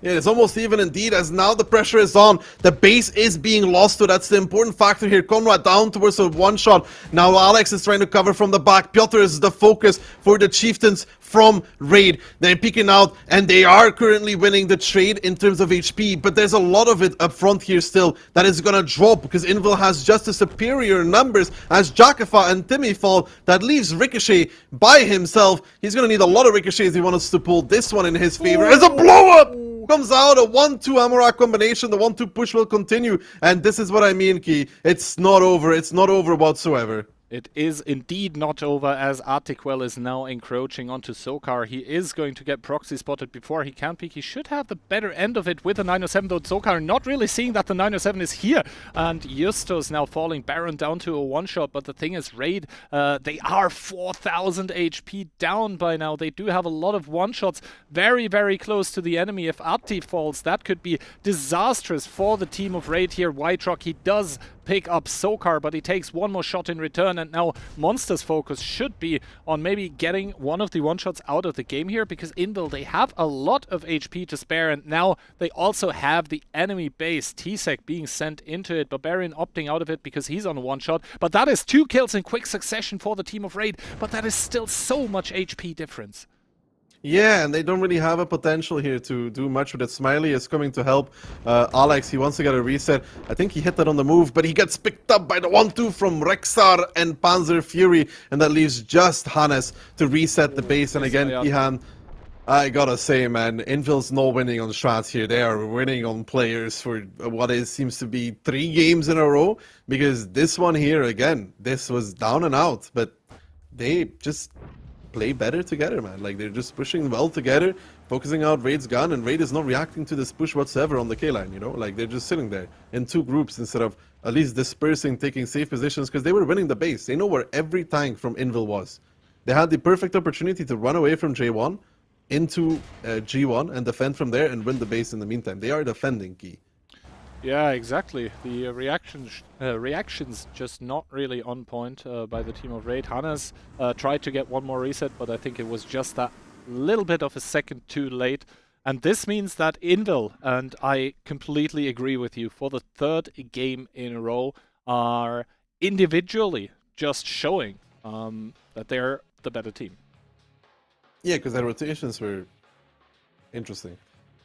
Yeah, it's almost even indeed, as now the pressure is on. The base is being lost, so that's the important factor here. Conrad down towards a one-shot. Now Alex is trying to cover from the back. Piotr is the focus for the chieftains from Raid. They're peeking out, and they are currently winning the trade in terms of HP, but there's a lot of it up front here still that is gonna drop, because Invil has just as superior numbers as Jakafa and Timmy fall. That leaves Ricochet by himself. He's gonna need a lot of ricochets if he wants to pull this one in his favor. As a blow-up comes out, a 1-2 Amorak combination. The 1-2 push will continue, and this is what I mean, Key. It's not over. It's not over whatsoever. It is indeed not over, as Artiquel is now encroaching onto Sokar. He is going to get proxy spotted before he can peek. He should have the better end of it with the 907, though Sokar not really seeing that the 907 is here. And Justus now falling Baron down to a one-shot, but the thing is, Raid, they are 4,000 HP down by now. They do have a lot of one-shots very, very close to the enemy. If Atti falls, that could be disastrous for the team of Raid here. Whiterocks, he does pick up Sokar, but he takes one more shot in return, and now Monster's focus should be on maybe getting one of the one-shots out of the game here, because Invil, they have a lot of HP to spare, and now they also have the enemy base, T-Sec, being sent into it. Barbarian opting out of it because he's on a one-shot, but that is 2 kills in quick succession for the team of Raid, but that is still so much HP difference. Yeah, and they don't really have a potential here to do much with it. Smiley is coming to help Alex. He wants to get a reset. I think he hit that on the move, but he gets picked up by the 1-2 from Rexar and Panzer Fury, and that leaves just Hannes to reset the base. And again, Ihan, I gotta say, man, Invil's not winning on strats here. They are winning on players for what seems to be 3 games in a row, because this one here, again, this was down and out, but they just play better together, man. Like, they're just pushing well together, focusing out Raid's gun, and Raid is not reacting to this push whatsoever on the K-line, you know? Like, they're just sitting there in 2 groups instead of at least dispersing, taking safe positions, because they were winning the base. They know where every tank from Invil was. They had the perfect opportunity to run away from J1 into G1 and defend from there and win the base in the meantime. They are defending, Key. Yeah, exactly. The reactions just not really on point by the team of Raid. Hannes tried to get one more reset, but I think it was just that little bit of a second too late. And this means that Invil, and I completely agree with you, for the 3rd game in a row, are individually just showing that they're the better team. Yeah, because their rotations were interesting.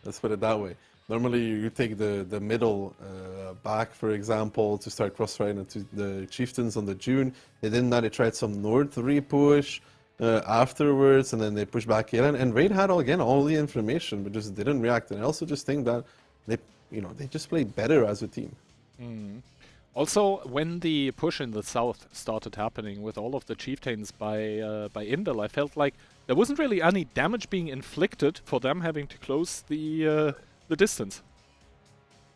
Let's put it that way. Normally, you take the middle back, for example, to start cross-riding into the chieftains on the June. They didn't that. They tried some north re-push afterwards, and then they pushed back in. And Raid had all the information, but just didn't react. And I also just think that they just played better as a team. Also, when the push in the south started happening with all of the chieftains by Invil, I felt like there wasn't really any damage being inflicted for them having to close the distance.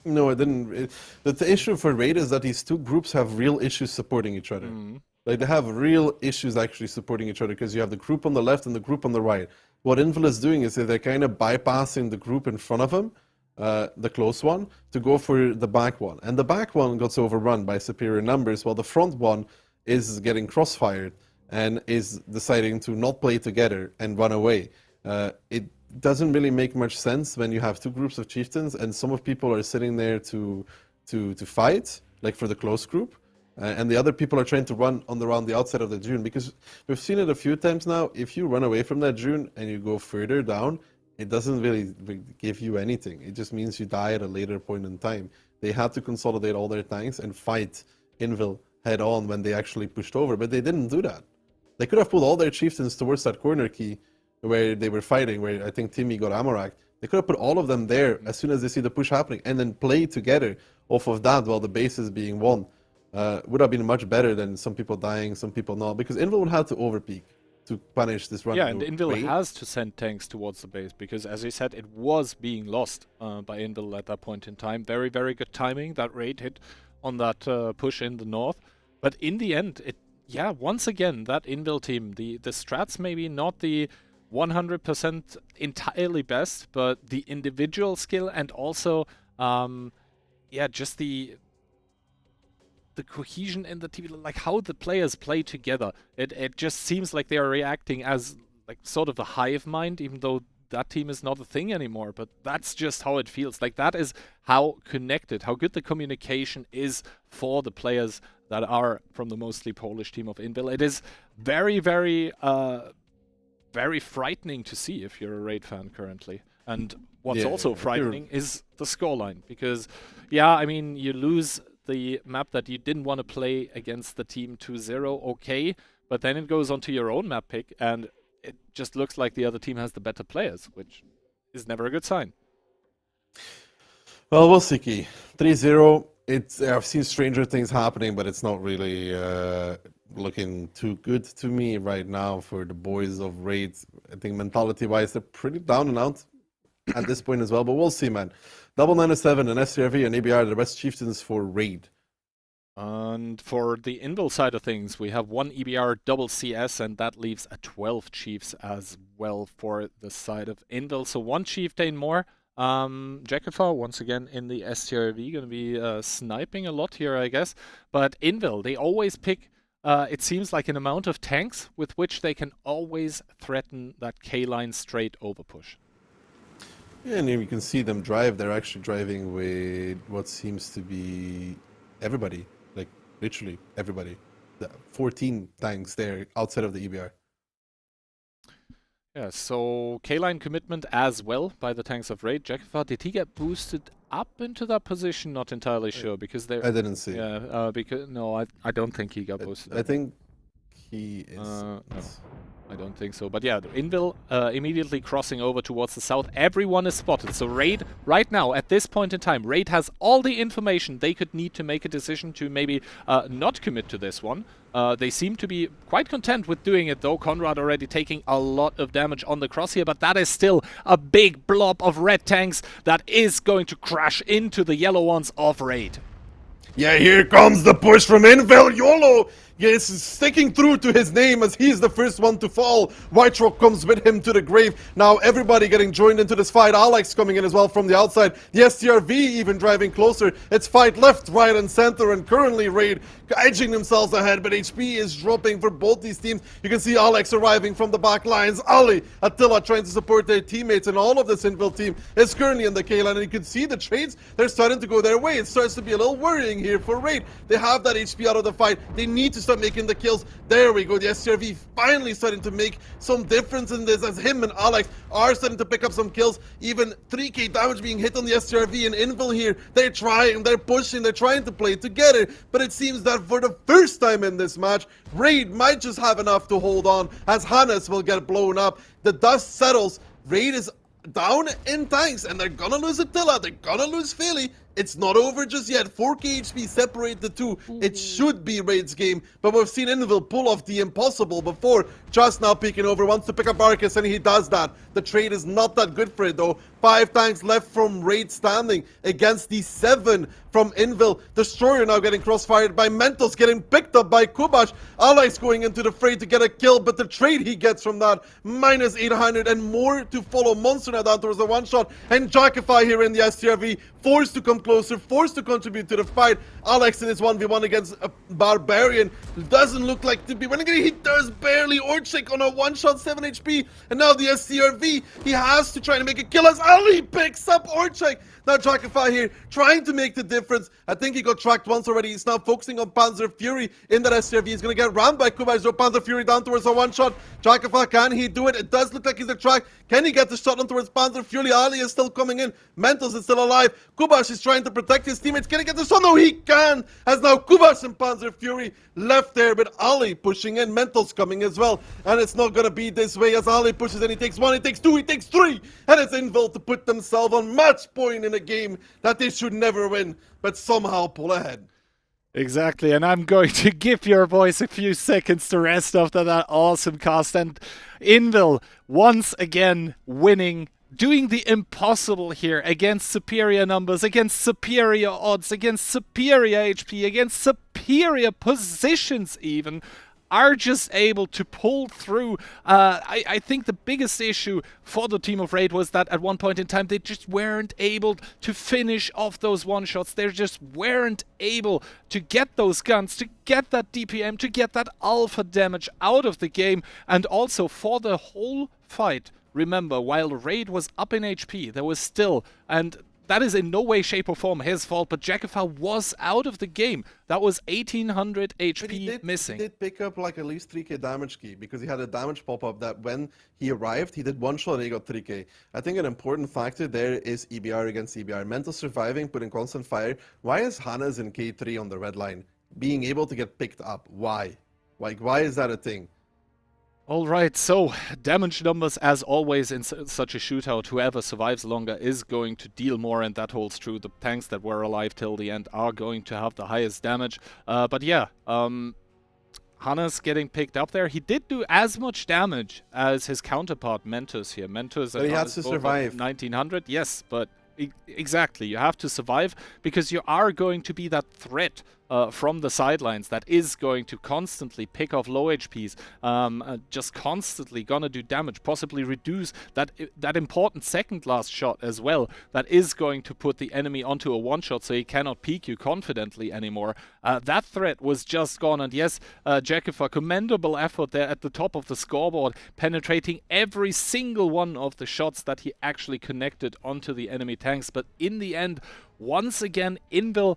No, it didn't. The issue for Raid is that these 2 groups have real issues supporting each other. Like, they have real issues actually supporting each other, because you have the group on the left and the group on the right. What Invil is doing is that they're kind of bypassing the group in front of them, the close one, to go for the back one. And the back one got overrun by superior numbers, while the front one is getting crossfired and is deciding to not play together and run away. It doesn't really make much sense when you have 2 groups of chieftains and some of people are sitting there to fight, like for the close group, and the other people are trying to run around the outside of the June, because we've seen it a few times now. If you run away from that June and you go further down, it doesn't really give you anything. It just means you die at a later point in time. They had to consolidate all their tanks and fight Invil head on when they actually pushed over, but they didn't do that. They could have pulled all their chieftains towards that corner key where they were fighting, where I think Timmy got Amorak. They could have put all of them there as soon as they see the push happening and then play together off of that while the base is being won. Would have been much better than some people dying, some people not, because Invil would have to overpeak to punish this run. Yeah, and Invil has to send tanks towards the base because, as I said, it was being lost by Invil at that point in time. Very, very good timing. That raid hit on that push in the north. But in the end, once again, that Invil team, the strats maybe not the 100% entirely best, but the individual skill and also, just the cohesion in the team, like how the players play together. It just seems like they are reacting as like sort of a hive mind, even though that team is not a thing anymore. But that's just how it feels. Like that is how connected, how good the communication is for the players that are from the mostly Polish team of Invil. It is very, very, very frightening to see if you're a Raid fan currently. And what's also frightening is the scoreline. Because, I mean, you lose the map that you didn't want to play against the team 2-0, okay, but then it goes onto your own map pick, and it just looks like the other team has the better players, which is never a good sign. Well, we'll see, Key. 3-0, I've seen stranger things happening, but it's not really looking too good to me right now for the boys of Raids. I think mentality-wise, they're pretty down and out at this point as well, but we'll see, man. Double 907 and SCRV and ABR are the best chieftains for Raid. And for the Invil side of things, we have one EBR double CS, and that leaves a 12 chiefs as well for the side of Invil. So one chieftain more. Jackifar, once again, in the STRV, going to be sniping a lot here, I guess. But Invil, they always pick, it seems like an amount of tanks with which they can always threaten that K-line straight over push. Yeah, and you can see them drive. They're actually driving with what seems to be everybody, like literally everybody. 14 tanks there outside of the EBR. Yeah, so K-line commitment as well by the tanks of Raid. Jackifar, did he get boosted up into that position? Not entirely sure because they. I didn't see. Yeah, because no, I don't think he got boosted. I think he is. No. I don't think so. But yeah, Invil immediately crossing over towards the south. Everyone is spotted. So Raid, right now, at this point in time, Raid has all the information they could need to make a decision to maybe not commit to this one. They seem to be quite content with doing it, though. Conrad already taking a lot of damage on the cross here, but that is still a big blob of red tanks that is going to crash into the yellow ones of Raid. Yeah, here comes the push from Invil. YOLO is sticking true to his name as he's the first one to fall. White Rock comes with him to the grave. Now everybody getting joined into this fight. Alex coming in as well from the outside. The STRV even driving closer. It's fight left, right, and center, and currently Raid edging themselves ahead, but HP is dropping for both these teams. You can see Alex arriving from the back lines. Ali, Attila trying to support their teammates, and all of this Invil team is currently in the K-line, and you can see the trades, they're starting to go their way. It starts to be a little worrying here for Raid. They have that HP out of the fight. They need to start making the kills. There we go. The STRV finally starting to make some difference in this as him and Alex are starting to pick up some kills. Even 3k damage being hit on the STRV and Invil here. They're trying, they're pushing, they're trying to play together, but it seems that for the first time in this match, Raid might just have enough to hold on as Hannes will get blown up. The dust settles. Raid is down in tanks and they're gonna lose Attila, they're gonna lose Philly. It's not over just yet. 4k HP separate the two. It should be Raid's game, but we've seen Invil pull off the impossible before. Just now peeking over, wants to pick up Arcus, and he does that. The trade is not that good for it though. 5 tanks left from Raid standing against the 7 from Invil. Destroyer now getting crossfired by Mentos, getting picked up by Kubash. Alex going into the fray to get a kill, but the trade he gets from that, minus 800 and more to follow. Monster now down towards the one shot, and Jackify here in the STRV, forced to come closer, forced to contribute to the fight. Alex in his 1v1 against a Barbarian doesn't look like to be winning. He does barely. Orchik on a one-shot 7 HP, and now the STRV, he has to try to make a kill as Ali picks up Orchik. Now Drakenfire here, trying to make the difference. I think he got tracked once already. He's now focusing on Panzer Fury in that SRV. He's going to get rammed by Kubai. So Panzer Fury down towards a one-shot. Drakenfire, can he do it? It does look like he's a track. Can he get the shot on towards Panzer Fury? Ali is still coming in. Mentos is still alive. Kubash is trying to protect his teammates. Can he get the shot? No, he can. As now Kubash and Panzer Fury left there, but Ali pushing in. Mentos coming as well. And it's not going to be this way as Ali pushes in. He takes one, he takes two, he takes three. And it's Invil to put themselves on match point in a game that they should never win, but somehow pull ahead. Exactly, and I'm going to give your voice a few seconds to rest after that awesome cast. And Invil, once again, winning, doing the impossible here against superior numbers, against superior odds, against superior HP, against superior positions even, are just able to pull through. I think the biggest issue for the team of Raid was that at one point in time they just weren't able to finish off those one-shots. They just weren't able to get those guns, to get that DPM, to get that alpha damage out of the game. And also for the whole fight, remember, while Raid was up in HP, there was still, and that is in no way, shape or form his fault, but Jackifar was out of the game. That was 1800 HP missing. He did pick up like at least 3k damage key because he had a damage pop-up that when he arrived, he did one shot and he got 3k. I think an important factor there is EBR against EBR. Mental surviving, putting constant fire. Why is Hannes in K3 on the red line being able to get picked up? Why? Like, why is that a thing? Alright, so damage numbers as always in such a shootout, whoever survives longer is going to deal more, and that holds true. The tanks that were alive till the end are going to have the highest damage. But yeah, Hannes getting picked up there. He did do as much damage as his counterpart Mentos here. Mentos but he had to survive. 1900, yes, but exactly, you have to survive because you are going to be that threat from the sidelines that is going to constantly pick off low HPs, just constantly gonna do damage, possibly reduce that important second last shot as well, that is going to put the enemy onto a one-shot so he cannot peek you confidently anymore. That threat was just gone, and yes, Jackifar, commendable effort there at the top of the scoreboard, penetrating every single one of the shots that he actually connected onto the enemy tanks, but in the end, once again, Invil,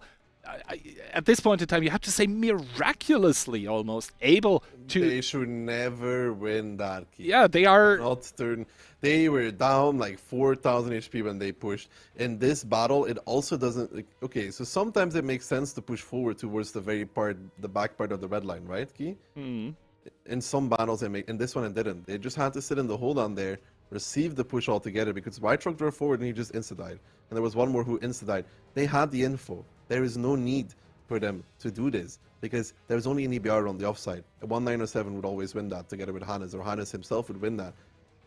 at this point in time, you have to say miraculously almost able to... They should never win that key. Yeah, they are... Not turn. They were down like 4,000 HP when they pushed. In this battle, it also doesn't... Like, okay, so sometimes it makes sense to push forward towards the back part of the red line, right, Key? Mm-hmm. In some battles, in this one it didn't. They just had to sit in the hold on there, receive the push altogether, because White Truck drove forward and he just insta-died. And there was one more who insta-died. They had the info. There is no need for them to do this because there's only an EBR on the offside. A 1907 would always win that together with Hannes, or Hannes himself would win that.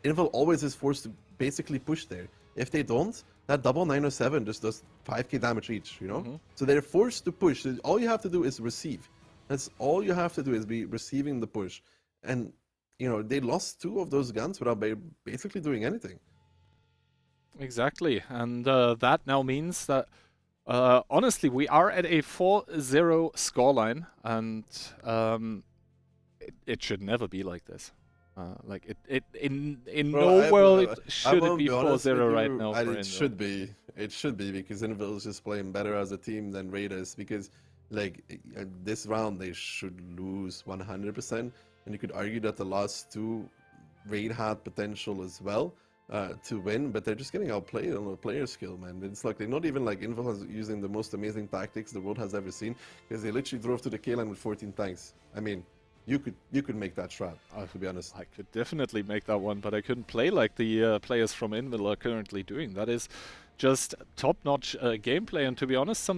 Invil always is forced to basically push there. If they don't, that double 907 just does 5k damage each, you know? Mm-hmm. So they're forced to push. All you have to do is receive. That's all you have to do is be receiving the push. And, you know, they lost 2 of those guns without basically doing anything. Exactly. And that now means that honestly, we are at a 4-0 scoreline, and it should never be like this. Like in no world it should it be 4-0 right now. It should be. It should be because Invil is just playing better as a team than Raiders. Because like this round they should lose 100%, and you could argue that the last 2 Raid had potential as well. To win, but they're just getting outplayed on the player skill, man. It's like they're not even like Invil is using the most amazing tactics the world has ever seen, because they literally drove to the K line with 14 tanks. I mean, you could make that strat, to be honest. I could definitely make that one, but I couldn't play like the players from Invil are currently doing. That is just top-notch gameplay, and to be honest,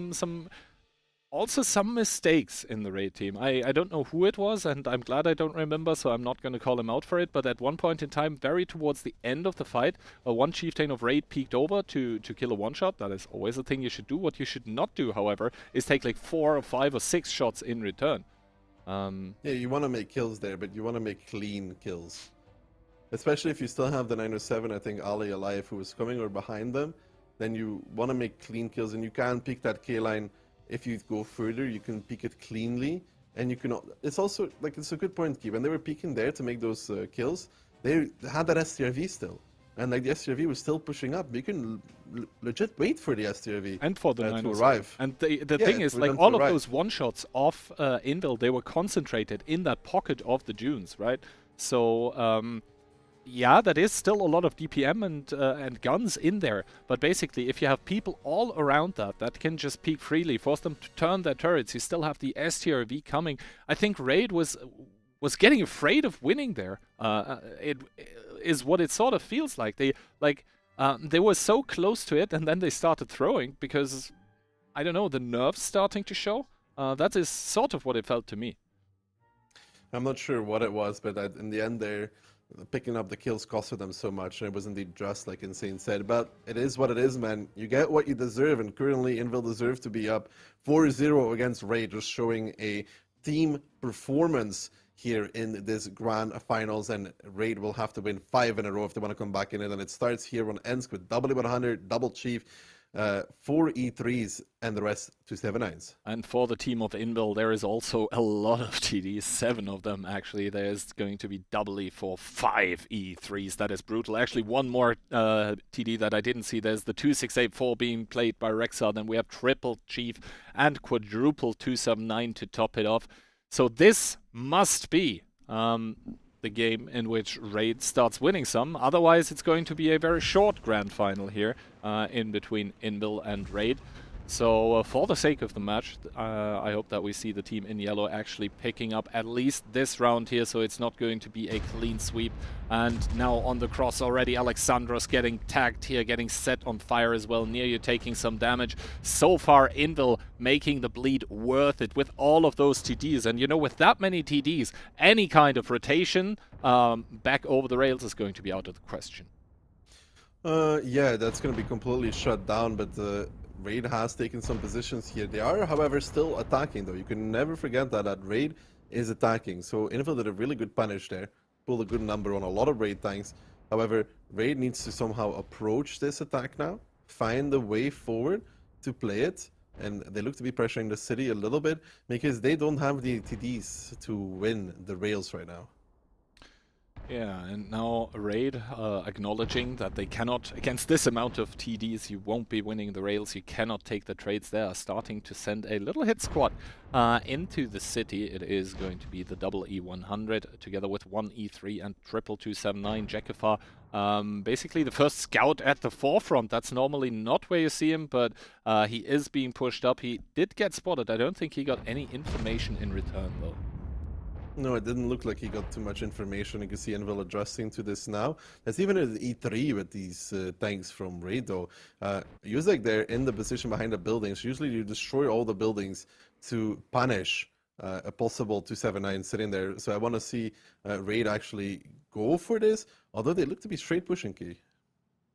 also some mistakes in the Raid team. I don't know who it was, and I'm glad I don't remember, so I'm not going to call him out for it, but at one point in time, very towards the end of the fight, one chieftain of Raid peeked over to kill a one-shot. That is always a thing you should do. What you should not do, however, is take like 4 or 5 or 6 shots in return. Yeah, you want to make kills there, but you want to make clean kills. Especially if you still have the 907, I think, Ali alive, who was coming or behind them, then you want to make clean kills, and you can pick that K-line. If you go further, you can peek it cleanly, and you can. It's also like it's a good point, Key. When they were peeking there to make those kills, they had that STRV still. and like the STRV was still pushing up. You can legit wait for the STRV and for the to 907. arrive. And the thing is, for like them to all of arrive. those one-shots of Invil, they were concentrated in that pocket of the dunes, right? So, yeah, that is still a lot of DPM and guns in there. But basically, if you have people all around that can just peek freely, force them to turn their turrets, you still have the STRV coming. I think Raid was getting afraid of winning there. It is what it sort of feels like. They were so close to it, and then they started throwing because, I don't know, the nerves starting to show. That is sort of what it felt to me. I'm not sure what it was, but in the end, they're picking up the kills costed them so much, and it was indeed just like Insane said. But it is what it is, man. You get what you deserve, and currently Invil deserve to be up 4-0 against Raid, just showing a team performance here in this grand finals, and Raid will have to win 5 in a row if they want to come back in it. And it starts here on Ensk with double 100, double chief, 4 E3s, and the rest 279s. And for the team of Invil, there is also a lot of TDs, 7 of them actually. There's going to be doubly for 5 E3s. That is brutal. Actually, one more TD that I didn't see. There's the 2684 being played by Rexa. Then we have triple chief and quadruple 279 to top it off. So this must be the game in which Raid starts winning some. Otherwise, it's going to be a very short grand final here in between Invil and Raid. So for the sake of the match, I hope that we see the team in yellow actually picking up at least this round here, so it's not going to be a clean sweep. And now on the cross already, Alexandros getting tagged here, getting set on fire as well. Near taking some damage. So far, Invil making the bleed worth it with all of those TDs. And you know, with that many TDs, any kind of rotation back over the rails is going to be out of the question. Yeah, that's going to be completely shut down, but Raid has taken some positions here. They are, however, still attacking, though. You can never forget that Raid is attacking. So Invil did a really good punish there. Pulled a good number on a lot of Raid tanks. However, Raid needs to somehow approach this attack now, find a way forward to play it. And they look to be pressuring the city a little bit because they don't have the TDs to win the rails right now. Yeah, and now Raid acknowledging that they cannot, against this amount of TDs, you won't be winning the rails, you cannot take the trades there, starting to send a little hit squad into the city. It is going to be the double E100 together with 1 E3 and triple 279 Jekifar. Basically the first scout at the forefront. That's normally not where you see him, but he is being pushed up. He did get spotted. I don't think he got any information in return though. No, it didn't look like he got too much information. You can see Envil adjusting to this now. There's even an E3 with these tanks from Raid, though. Usually they're in the position behind the buildings. Usually you destroy all the buildings to punish a possible 279 sitting there. So I want to see Raid actually go for this, although they look to be straight pushing key.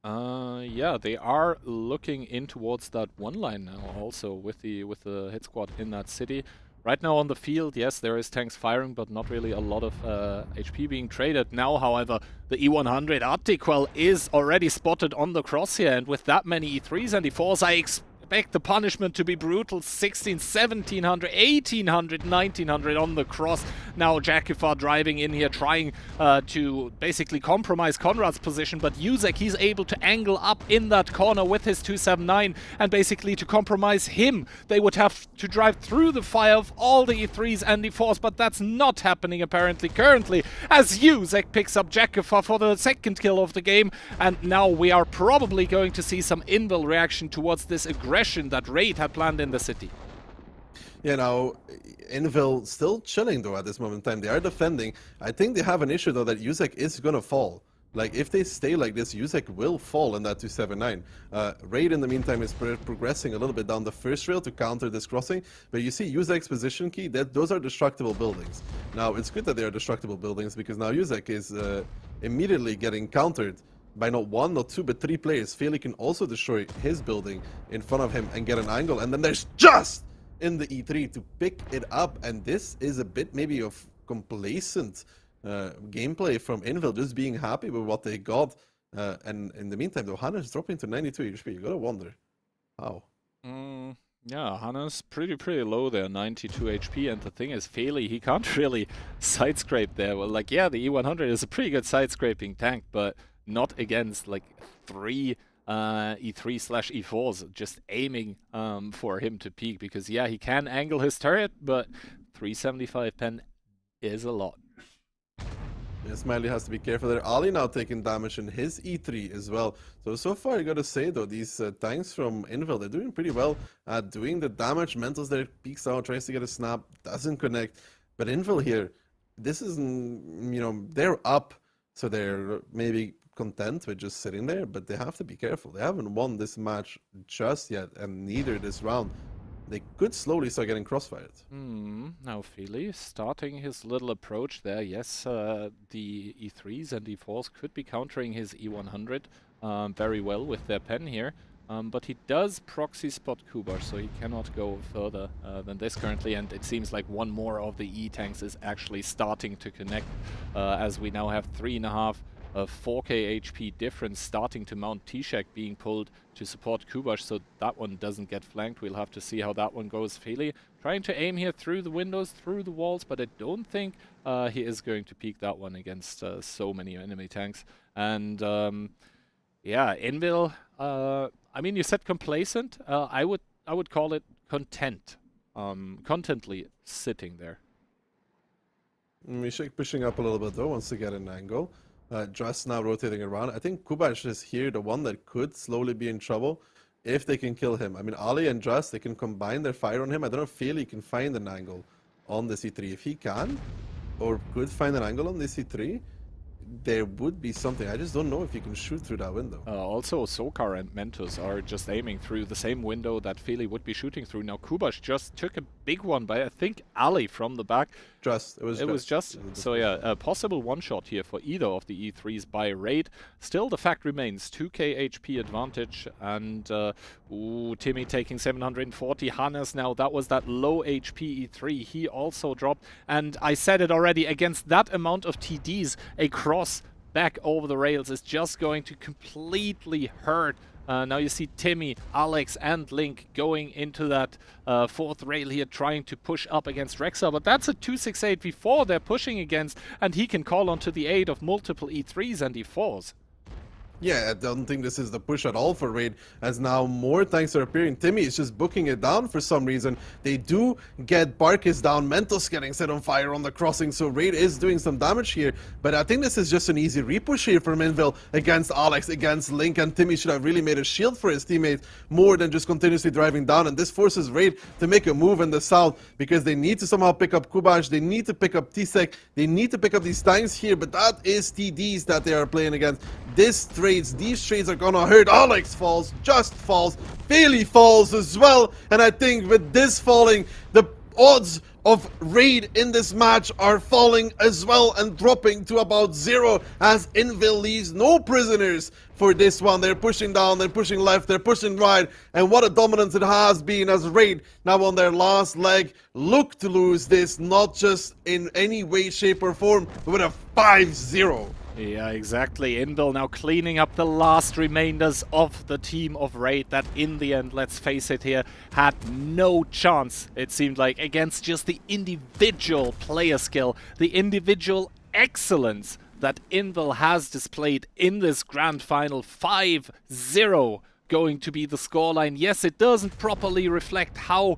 Yeah, they are looking in towards that one line now also with the hit squad in that city. Right now on the field, yes, there is tanks firing, but not really a lot of HP being traded. Now, however, the E100 Artiquel is already spotted on the crosshair, and with that many E3s and E4s, I expect the punishment to be brutal. 16, 1700, 1800, 1900 on the cross. Now Jekifar driving in here, trying to basically compromise Conrad's position, but Yuzek, he's able to angle up in that corner with his 279, and basically to compromise him, they would have to drive through the fire of all the E3s and E4s, but that's not happening apparently currently, as Yuzek picks up Jekifar for the second kill of the game, and now we are probably going to see some Invil reaction towards this aggression that Raid had planned in the city. Yeah, now, Invil still chilling, though, at this moment in time. They are defending. I think they have an issue, though, that Yuzek is going to fall. Like, if they stay like this, Yuzek will fall in that 279. Raid, in the meantime, is progressing a little bit down the first rail to counter this crossing. But you see Yuzek's position key, those are destructible buildings. Now, it's good that they are destructible buildings, because now Yuzek is immediately getting countered by not 1, not 2, but 3 players. Feli can also destroy his building in front of him and get an angle. And then there's just in the E3 to pick it up. And this is a bit maybe of complacent gameplay from Invil, just being happy with what they got. And in the meantime, though, Hannah is dropping to 92 HP. You gotta wonder how. Yeah, Hannah's pretty low there, 92 HP, and the thing is, Feli, he can't really side scrape there. Well, like, yeah, the E100 is a pretty good side scraping tank, but not against like 3 E3/E4s, just aiming for him to peak, because yeah, he can angle his turret, but 375 pen is a lot. Yeah, Smiley has to be careful there. Ali now taking damage in his E3 as well. So far, you gotta say though, these tanks from Invil, they're doing pretty well at doing the damage. Mentos there peeks out, tries to get a snap, doesn't connect. But Invil here, this is, they're up, so they're maybe content with just sitting there, but they have to be careful. They haven't won this match just yet, and neither this round. They could slowly start getting crossfired. Now Fili starting his little approach there. Yes, the E3s and E4s could be countering his E100 very well with their pen here. But he does proxy spot Kubar, so he cannot go further than this currently. And it seems like one more of the E-tanks is actually starting to connect, as we now have 3.5 4k HP difference starting to mount T-Shack being pulled to support Kubash, so that one doesn't get flanked. We'll have to see how that one goes. Feli trying to aim here through the windows, through the walls, but I don't think he is going to peek that one against so many enemy tanks. And yeah, Invil, I mean, you said complacent. I would call it content, contently sitting there. Mishek pushing up a little bit though, wants to get an angle. Just now rotating around. I think Kubash is here, the one that could slowly be in trouble if they can kill him. I mean, Ali and Just, they can combine their fire on him. I don't know if Feli can find an angle on the C3. If he can, or could find an angle on the C3, there would be something. I just don't know if he can shoot through that window. Also, Sokar and Mentos are just aiming through the same window that Feli would be shooting through. Now, Kubash just took a big one by, I think, Ali from the back. It was just. So yeah, a possible one-shot here for either of the E3s by Raid. Still, the fact remains, 2k HP advantage, and Timmy taking 740. Hannes now, that was that low HP E3. He also dropped, and I said it already, against that amount of TDs, a cross back over the rails is just going to completely hurt. Now you see Timmy, Alex and Link going into that fourth rail here, trying to push up against Rexa, but that's a 268 V4 they're pushing against, and he can call onto the aid of multiple E3s and E4s. Yeah, I don't think this is the push at all for Raid, as now more tanks are appearing. Timmy is just booking it down for some reason. They do get Barkis down, Mentos getting set on fire on the crossing, so Raid is doing some damage here. But I think this is just an easy repush here from Invil against Alex, against Link, and Timmy should have really made a shield for his teammate more than just continuously driving down. And this forces Raid to make a move in the south, because they need to somehow pick up Kubash, they need to pick up T-Sec, they need to pick up these tanks here, but that is TDs that they are playing against. These trades are gonna hurt. Alex falls, Just falls, Bailey falls as well, and I think with this falling, the odds of Raid in this match are falling as well and dropping to about 0, as Invil leaves no prisoners for this one. They're pushing down, they're pushing left, they're pushing right, and what a dominance it has been, as Raid now on their last leg look to lose this, not just in any way, shape or form, but with a 5-0. Yeah, exactly. Invil now cleaning up the last remainders of the team of Raid that in the end, let's face it here, had no chance, it seemed like, against just the individual player skill, the individual excellence that Invil has displayed in this grand final. 5-0 going to be the scoreline. Yes, it doesn't properly reflect how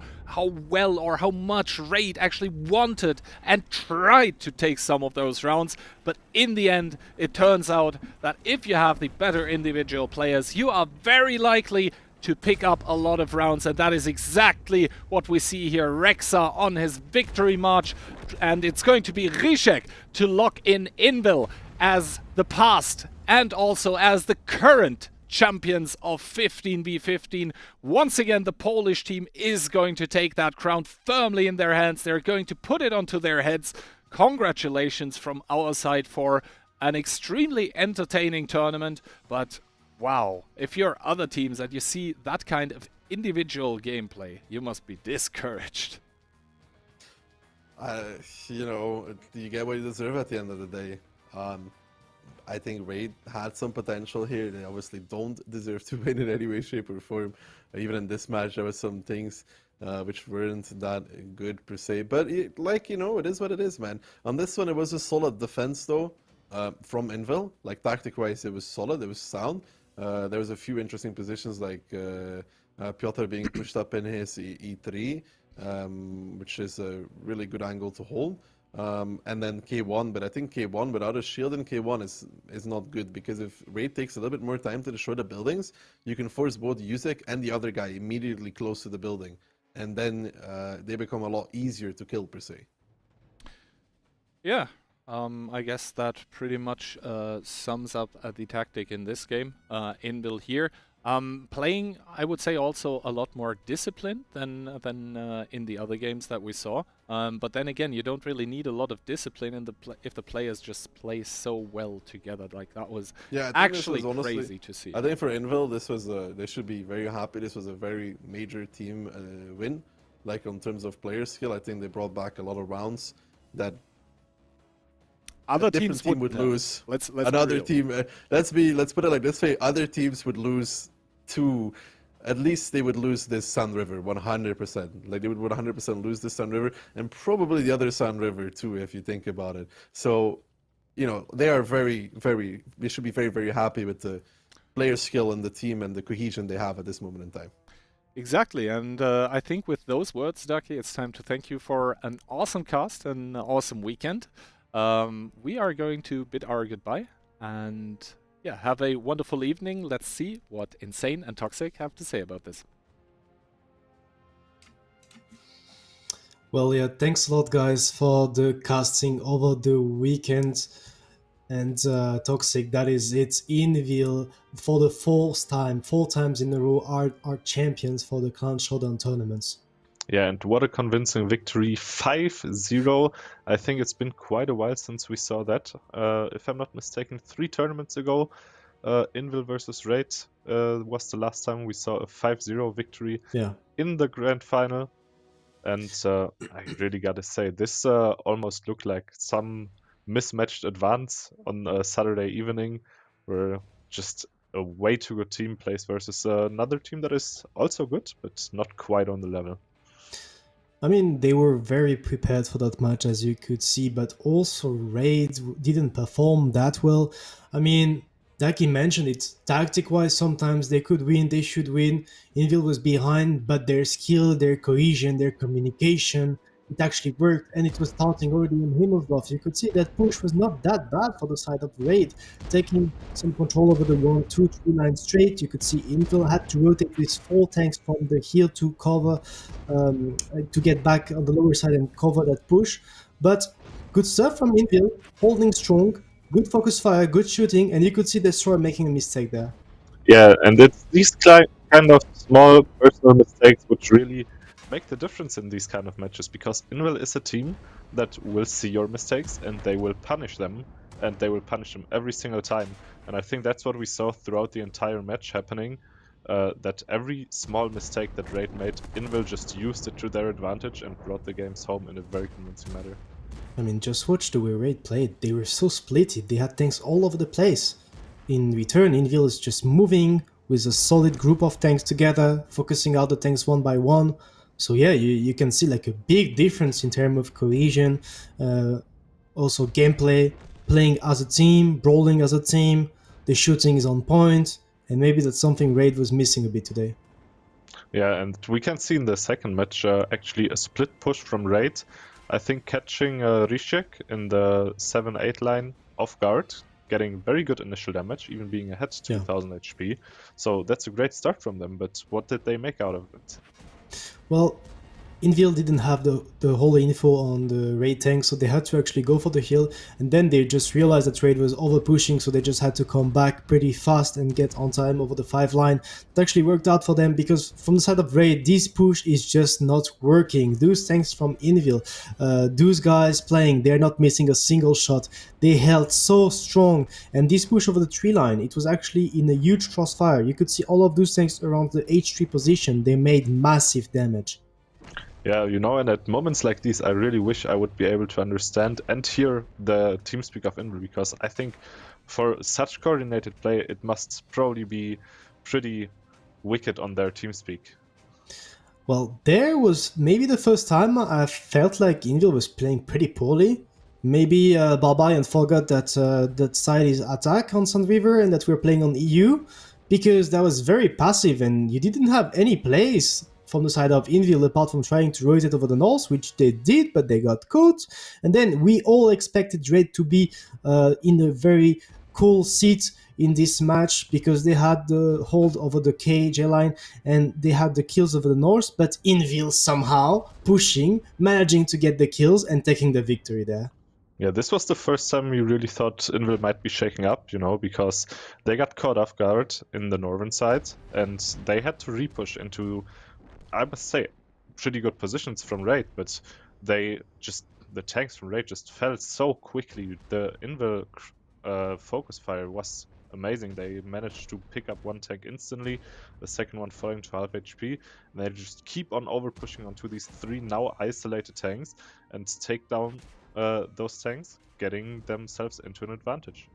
well or how much Raid actually wanted and tried to take some of those rounds, but in the end it turns out that if you have the better individual players, you are very likely to pick up a lot of rounds, and that is exactly what we see here. Rexa on his victory march, and it's going to be Rishek to lock in Invil as the past and also as the current champions of 15v15. Once again, the Polish team is going to take that crown firmly in their hands. They're going to put it onto their heads. Congratulations from our side for an extremely entertaining tournament. But wow, if you're other teams and you see that kind of individual gameplay, you must be discouraged. You get what you deserve at the end of the day. I think Raid had some potential here. They obviously don't deserve to win in any way, shape, or form. Even in this match, there were some things which weren't that good per se. But it is what it is, man. On this one, it was a solid defense, though. from Envil. Like tactic-wise, it was solid, it was sound. There was a few interesting positions like Piotr being pushed up in his E3, which is a really good angle to hold. And then K1, but I think K1 without a shield in K1 is not good, because if Raid takes a little bit more time to destroy the buildings, you can force both Yusek and the other guy immediately close to the building, and then they become a lot easier to kill per se. Yeah, I guess that pretty much sums up the tactic in this game. Invil here. Playing, I would say, also a lot more disciplined than in the other games that we saw. But then again, you don't really need a lot of discipline in if the players just play so well together. Like that was actually honestly crazy to see. I think for Invil, this was they should be very happy. This was a very major team win. Like in terms of player skill, I think they brought back a lot of rounds that other team would lose. Let's another team. Let's put it like this way: other teams would lose to, at least they would lose this Sun River 100%. Like they would 100% lose this Sun River, and probably the other Sun River too, if you think about it. So, you know, they are they should be very, very happy with the player skill and the team and the cohesion they have at this moment in time. Exactly, and I think with those words, Ducky, it's time to thank you for an awesome cast, an awesome weekend. We are going to bid our goodbye, and yeah, have a wonderful evening. Let's see what Insane and Toxic have to say about this. Well, yeah, thanks a lot, guys, for the casting over the weekend. And Toxic, that is it. Invil, for the four times in a row, are champions for the Clan Showdown tournaments. Yeah, and what a convincing victory, 5-0. I think it's been quite a while since we saw that. If I'm not mistaken, 3 tournaments ago, Invil versus Raid was the last time we saw a 5-0 victory in the grand final. And I really gotta say, this almost looked like some mismatched advance on a Saturday evening, where just a way too good team plays versus another team that is also good, but not quite on the level. I mean, they were very prepared for that match, as you could see, but also Raid didn't perform that well. I mean, like he mentioned, it's tactic-wise, sometimes they could win, they should win. Invil was behind, but their skill, their cohesion, their communication, it actually worked, and it was starting already in Himmelsdorf. You could see that push was not that bad for the side of Raid, taking some control over the 1-2-3 line straight. You could see Invil had to rotate with 4 tanks from the hill to cover, to get back on the lower side and cover that push. But good stuff from Invil, holding strong, good focus fire, good shooting, and you could see Destroyer making a mistake there. Yeah, and it's these kind of small personal mistakes which really make the difference in these kind of matches, because Invil is a team that will see your mistakes and they will punish them, and they will punish them every single time. And I think that's what we saw throughout the entire match happening, that every small mistake that Raid made, Invil just used it to their advantage and brought the games home in a very convincing manner. I mean, just watch the way Raid played. They were so splitted, they had tanks all over the place. In return, Invil is just moving with a solid group of tanks together, focusing out the tanks one by one. So yeah, you can see like a big difference in terms of cohesion, also gameplay, playing as a team, brawling as a team, the shooting is on point, and maybe that's something Raid was missing a bit today. Yeah, and we can see in the second match actually a split push from Raid. I think catching Rishek in the 7-8 line off guard, getting very good initial damage, even being ahead 2000 HP. So that's a great start from them, but what did they make out of it? Well, Invil didn't have the whole info on the Raid tank, so they had to actually go for the hill, and then they just realized that Raid was over pushing, so they just had to come back pretty fast and get on time over the 5 line. It actually worked out for them, because from the side of Raid, this push is just not working. Those tanks from Invil, those guys playing, they're not missing a single shot. They held so strong, and this push over the 3 line, it was actually in a huge crossfire. You could see all of those tanks around the H3 position. They made massive damage. Yeah, you know, and at moments like these, I really wish I would be able to understand and hear the TeamSpeak of Invil, because I think for such coordinated play, it must probably be pretty wicked on their TeamSpeak. Well, there was maybe the first time I felt like Invil was playing pretty poorly. Maybe Barbarian forgot that that side is attack on Sun River and that we're playing on EU, because that was very passive and you didn't have any plays from the side of Invil apart from trying to rotate over the north, which they did, but they got caught. And then we all expected Raid to be in a very cool seat in this match because they had the hold over the KJ line and they had the kills over the north, but Invil somehow pushing, managing to get the kills and taking the victory there. Yeah, this was the first time we really thought Invil might be shaking up, because they got caught off guard in the northern side and they had to repush into, I must say, pretty good positions from Raid, but the tanks from Raid just fell so quickly. The Invil focus fire was amazing. They managed to pick up one tank instantly, the second one falling to half HP, and they just keep on over pushing onto these 3 now isolated tanks and take down those tanks, getting themselves into an advantage.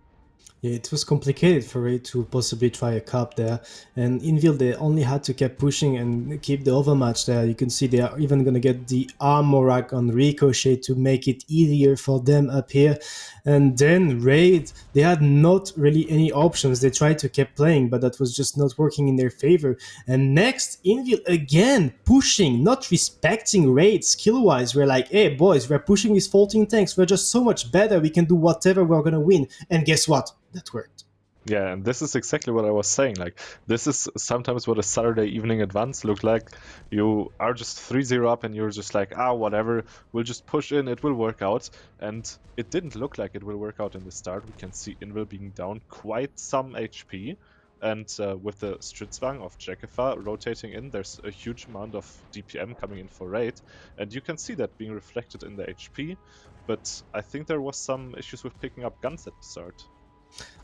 Yeah, it was complicated for Raid to possibly try a cup there, and Invil they only had to keep pushing and keep the overmatch there. You can see they are even gonna get the armor rack on Ricochet to make it easier for them up here. And then Raid, they had not really any options. They tried to keep playing, but that was just not working in their favor. And next, Invil again pushing, not respecting Raid skill-wise. We're like, hey boys, we're pushing these 14 tanks. We're just so much better. We can do whatever, we're gonna win. And guess what? That worked. Yeah, and this is exactly what I was saying. Like, this is sometimes what a Saturday evening advance looked like. You are just 3-0 up and you're just like, whatever, we'll just push in, it will work out. And it didn't look like it will work out in the start. We can see Invil being down quite some HP. And with the Stritzwang of Jackifa rotating in, there's a huge amount of DPM coming in for Raid. And you can see that being reflected in the HP. But I think there was some issues with picking up guns at the start.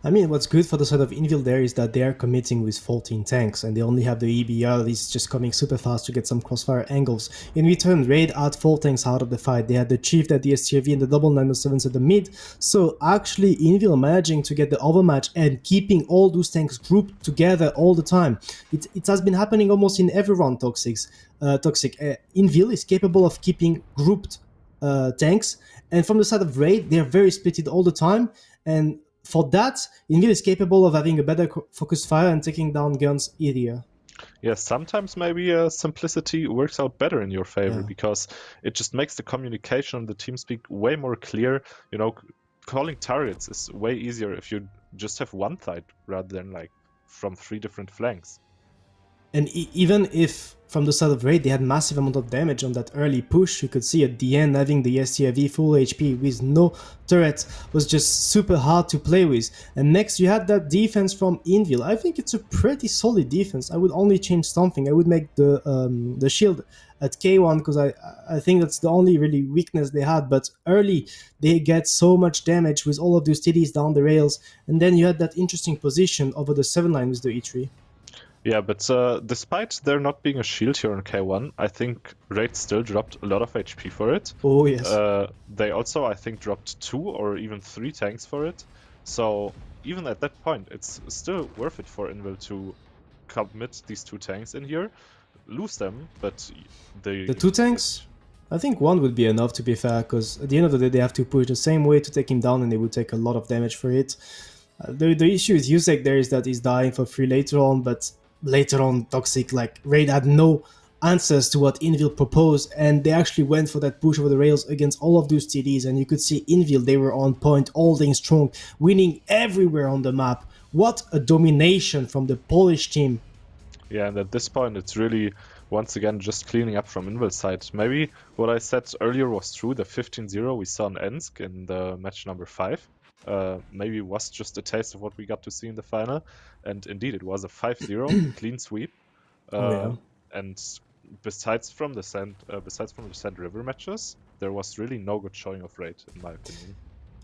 I mean, what's good for the side of Invil there is that they are committing with 14 tanks and they only have the EBR. This is just coming super fast to get some crossfire angles. In return, Raid had 4 tanks out of the fight. They had the Chief, at the STRV and the double 907s at the mid. So actually Invil managing to get the overmatch and keeping all those tanks grouped together all the time. It has been happening almost in every round Toxic. Invil is capable of keeping grouped tanks, and from the side of Raid, they're very splitted all the time, and for that, Invil is capable of having a better focus fire and taking down guns easier. Yeah, sometimes maybe simplicity works out better in your favor because it just makes the communication and the team speak way more clear. Calling targets is way easier if you just have one side rather than like from 3 different flanks. And even if from the side of Raid they had massive amount of damage on that early push, you could see at the end having the STRV full HP with no turret was just super hard to play with. And next you had that defense from Invil. I think it's a pretty solid defense. I would only change something. I would make the shield at K1 because I think that's the only really weakness they had. But early they get so much damage with all of those TDs down the rails. And then you had that interesting position over the 7 line with the E3. Yeah, but despite there not being a shield here on K1, I think Raid still dropped a lot of HP for it. Oh, yes. They also, I think, dropped 2 or even 3 tanks for it. So even at that point, it's still worth it for Invil to commit these 2 tanks in here, lose them, but the 2 tanks? I think 1 would be enough, to be fair, because at the end of the day, they have to push the same way to take him down, and they would take a lot of damage for it. The issue with Yusek there is that he's dying for free later on, but later on, Toxic, like, Raid had no answers to what Invil proposed, and they actually went for that push over the rails against all of those TDs, and you could see Invil, they were on point, holding strong, winning everywhere on the map. What a domination from the Polish team. Yeah, and at this point, it's really, once again, just cleaning up from Invil's side. Maybe what I said earlier was true, the 15-0 we saw in Ensk in the match number 5. Maybe was just a taste of what we got to see in the final, and indeed it was a 5-0 clean sweep. And besides from the Sand River matches, there was really no good showing of Raid, in my opinion.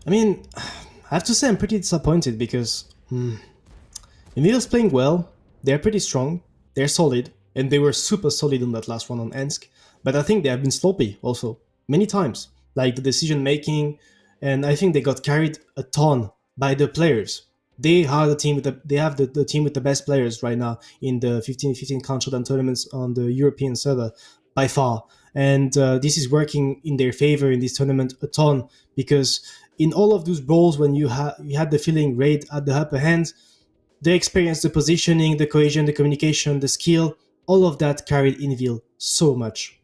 I mean, I have to say I'm pretty disappointed because Invil's playing well, they're pretty strong, they're solid, and they were super solid on that last one on Ensk, but I think they have been sloppy also, many times, like the decision making. And I think they got carried a ton by the players. They are the team they have the team with the best players right now in the 15-15 Showdown tournaments on the European server by far. And this is working in their favor in this tournament a ton, because in all of those brawls, when you had the feeling Raid at the upper hand, the experience, the positioning, the cohesion, the communication, the skill, all of that carried Invil so much.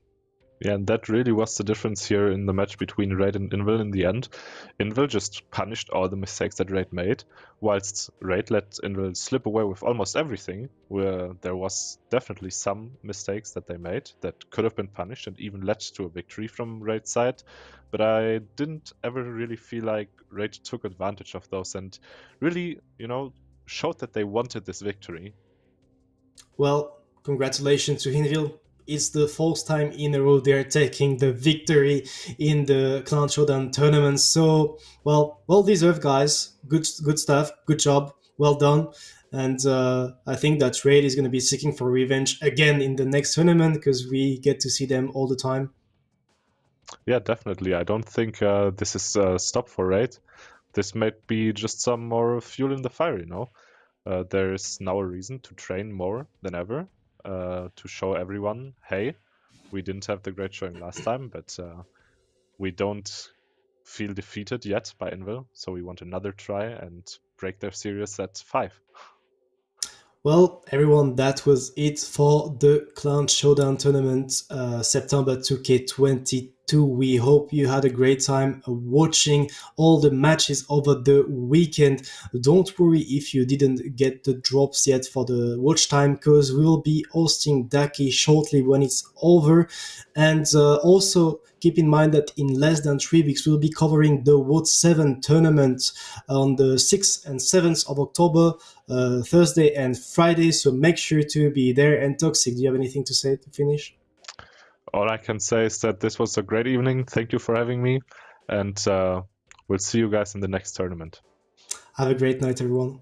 Yeah, and that really was the difference here in the match between Raid and Invil in the end. Invil just punished all the mistakes that Raid made, whilst Raid let Invil slip away with almost everything, where there was definitely some mistakes that they made that could have been punished and even led to a victory from Raid's side. But I didn't ever really feel like Raid took advantage of those and really, showed that they wanted this victory. Well, congratulations to Hinville. It's the fourth time in a row they're taking the victory in the Clan Showdown tournament. So, well deserved, guys. Good stuff. Good job. Well done. And I think that Raid is going to be seeking for revenge again in the next tournament, because we get to see them all the time. Yeah, definitely. I don't think this is a stop for Raid. This might be just some more fuel in the fire, there is now a reason to train more than ever, to show everyone, hey, we didn't have the great showing last time, but we don't feel defeated yet by Invil, so we want another try and break their series at 5. Well, everyone, that was it for the Clan Showdown tournament, September 2K22. We hope you had a great time watching all the matches over the weekend. Don't worry if you didn't get the drops yet for the watch time, because we will be hosting Daki shortly when it's over. And also keep in mind that in less than 3 weeks, we'll be covering the WOT 7 tournament on the 6th and 7th of October. Thursday and Friday, so make sure to be there. And Toxic, do you have anything to say to finish? All I can say is that this was a great evening. Thank you for having me, and we'll see you guys in the next tournament. Have a great night, everyone.